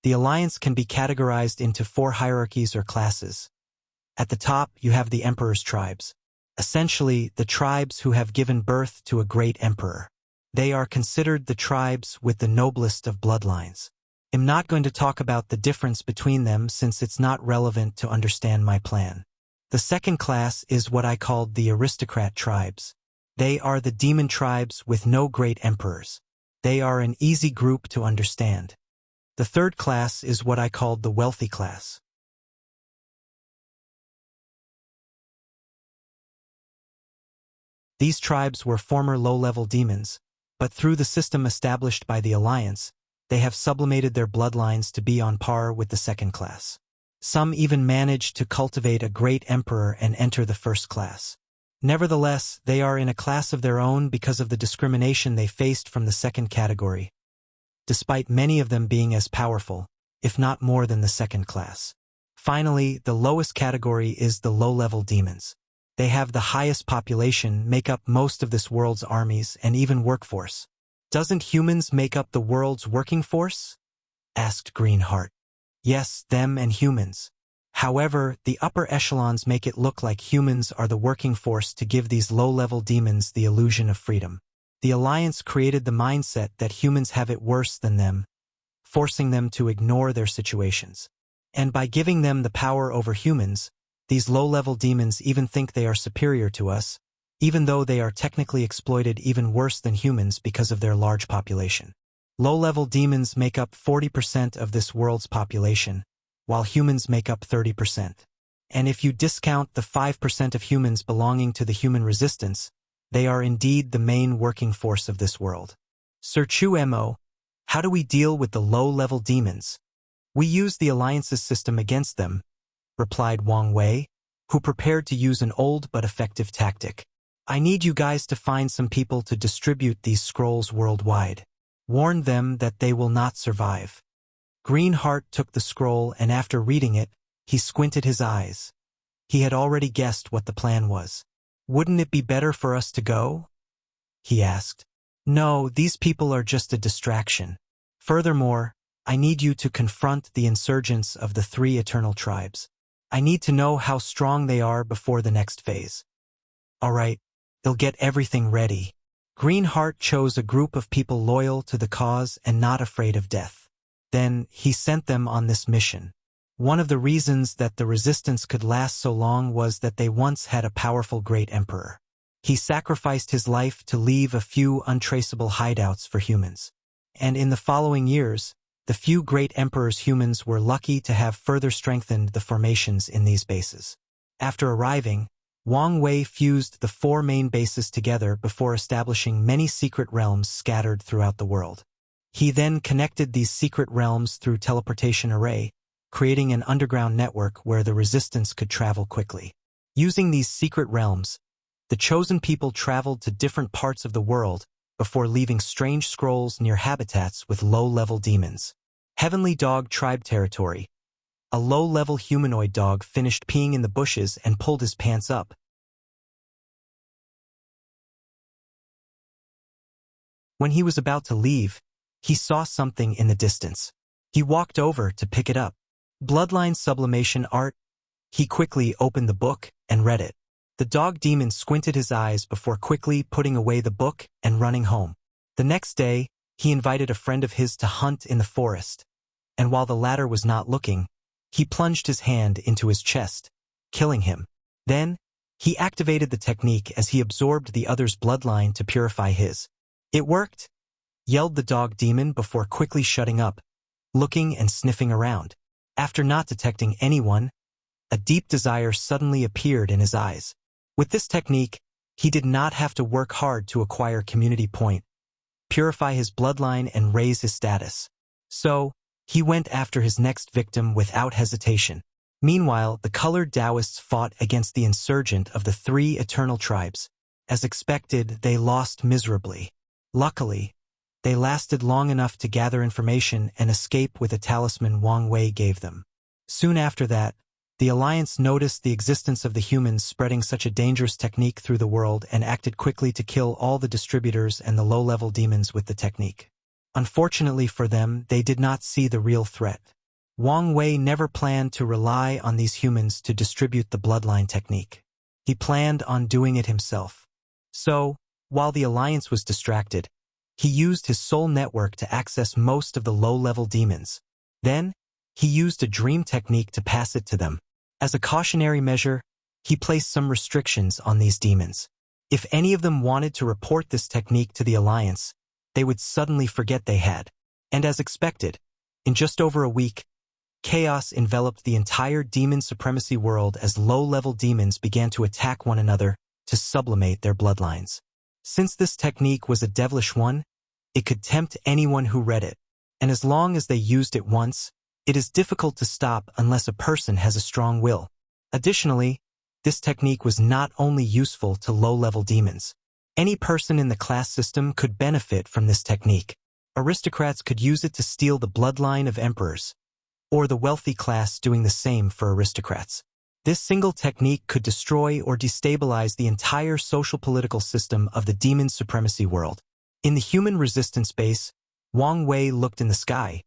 The Alliance can be categorized into 4 hierarchies or classes. At the top, you have the Emperor's tribes. Essentially, the tribes who have given birth to a great emperor. They are considered the tribes with the noblest of bloodlines. I'm not going to talk about the difference between them since it's not relevant to understand my plan. The second class is what I called the aristocrat tribes. They are the demon tribes with no great emperors. They are an easy group to understand. The third class is what I called the wealthy class. These tribes were former low-level demons, but through the system established by the Alliance, they have sublimated their bloodlines to be on par with the second class. Some even managed to cultivate a great emperor and enter the first class. Nevertheless, they are in a class of their own because of the discrimination they faced from the second category, despite many of them being as powerful, if not more than the second class. Finally, the lowest category is the low-level demons. They have the highest population, make up most of this world's armies and even workforce. Doesn't humans make up the world's working force? Asked Greenheart. Yes, them and humans. However, the upper echelons make it look like humans are the working force to give these low-level demons the illusion of freedom. The Alliance created the mindset that humans have it worse than them, forcing them to ignore their situations. And by giving them the power over humans, these low-level demons even think they are superior to us, even though they are technically exploited even worse than humans because of their large population. Low-level demons make up 40% of this world's population, while humans make up 30%. And if you discount the 5% of humans belonging to the human resistance, they are indeed the main working force of this world. Sir Chu Mo, how do we deal with the low-level demons? We use the Alliance's system against them, replied Wang Wei, who prepared to use an old but effective tactic. I need you guys to find some people to distribute these scrolls worldwide. Warn them that they will not survive. Greenheart took the scroll and after reading it, he squinted his eyes. He had already guessed what the plan was. Wouldn't it be better for us to go? He asked. No, these people are just a distraction. Furthermore, I need you to confront the insurgents of the 3 eternal tribes. I need to know how strong they are before the next phase. All right, they'll get everything ready. Greenheart chose a group of people loyal to the cause and not afraid of death. Then, he sent them on this mission. One of the reasons that the resistance could last so long was that they once had a powerful great emperor. He sacrificed his life to leave a few untraceable hideouts for humans. And in the following years, the few great emperors humans were lucky to have further strengthened the formations in these bases. After arriving, Wang Wei fused the 4 main bases together before establishing many secret realms scattered throughout the world. He then connected these secret realms through teleportation array, creating an underground network where the resistance could travel quickly. Using these secret realms, the chosen people traveled to different parts of the world before leaving strange scrolls near habitats with low-level demons. Heavenly Dog Tribe Territory. A low-level humanoid dog finished peeing in the bushes and pulled his pants up. When he was about to leave, he saw something in the distance. He walked over to pick it up. Bloodline Sublimation Art. He quickly opened the book and read it. The dog demon squinted his eyes before quickly putting away the book and running home. The next day, he invited a friend of his to hunt in the forest, and while the latter was not looking, he plunged his hand into his chest, killing him. Then, he activated the technique as he absorbed the other's bloodline to purify his. It worked, yelled the dog demon before quickly shutting up, looking and sniffing around. After not detecting anyone, a deep desire suddenly appeared in his eyes. With this technique, he did not have to work hard to acquire community point, purify his bloodline and raise his status. So, he went after his next victim without hesitation. Meanwhile, the colored Taoists fought against the insurgent of the 3 eternal tribes. As expected, they lost miserably. Luckily, they lasted long enough to gather information and escape with a talisman Wang Wei gave them. Soon after that, the Alliance noticed the existence of the humans spreading such a dangerous technique through the world and acted quickly to kill all the distributors and the low-level demons with the technique. Unfortunately for them, they did not see the real threat. Wang Wei never planned to rely on these humans to distribute the bloodline technique. He planned on doing it himself. So, while the Alliance was distracted, he used his soul network to access most of the low-level demons. Then, he used a dream technique to pass it to them. As a cautionary measure, he placed some restrictions on these demons. If any of them wanted to report this technique to the Alliance, they would suddenly forget they had. And as expected, In just over a week, chaos enveloped the entire demon supremacy world as low-level demons began to attack one another to sublimate their bloodlines. Since this technique was a devilish one, it could tempt anyone who read it, and as long as they used it once, it is difficult to stop unless a person has a strong will. Additionally, this technique was not only useful to low-level demons. Any person in the class system could benefit from this technique. Aristocrats could use it to steal the bloodline of emperors, or the wealthy class doing the same for aristocrats. This single technique could destroy or destabilize the entire social-political system of the demon supremacy world. In the human resistance base, Wang Wei looked in the sky,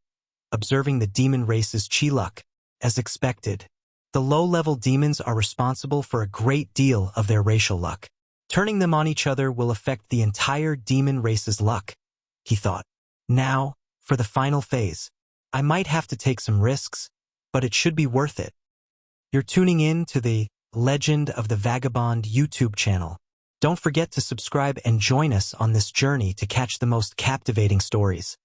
observing the demon race's chi luck. As expected, the low-level demons are responsible for a great deal of their racial luck. Turning them on each other will affect the entire demon race's luck, he thought. Now, for the final phase. I might have to take some risks, but it should be worth it. You're tuning in to the Legend of the Vagabond YouTube channel. Don't forget to subscribe and join us on this journey to catch the most captivating stories.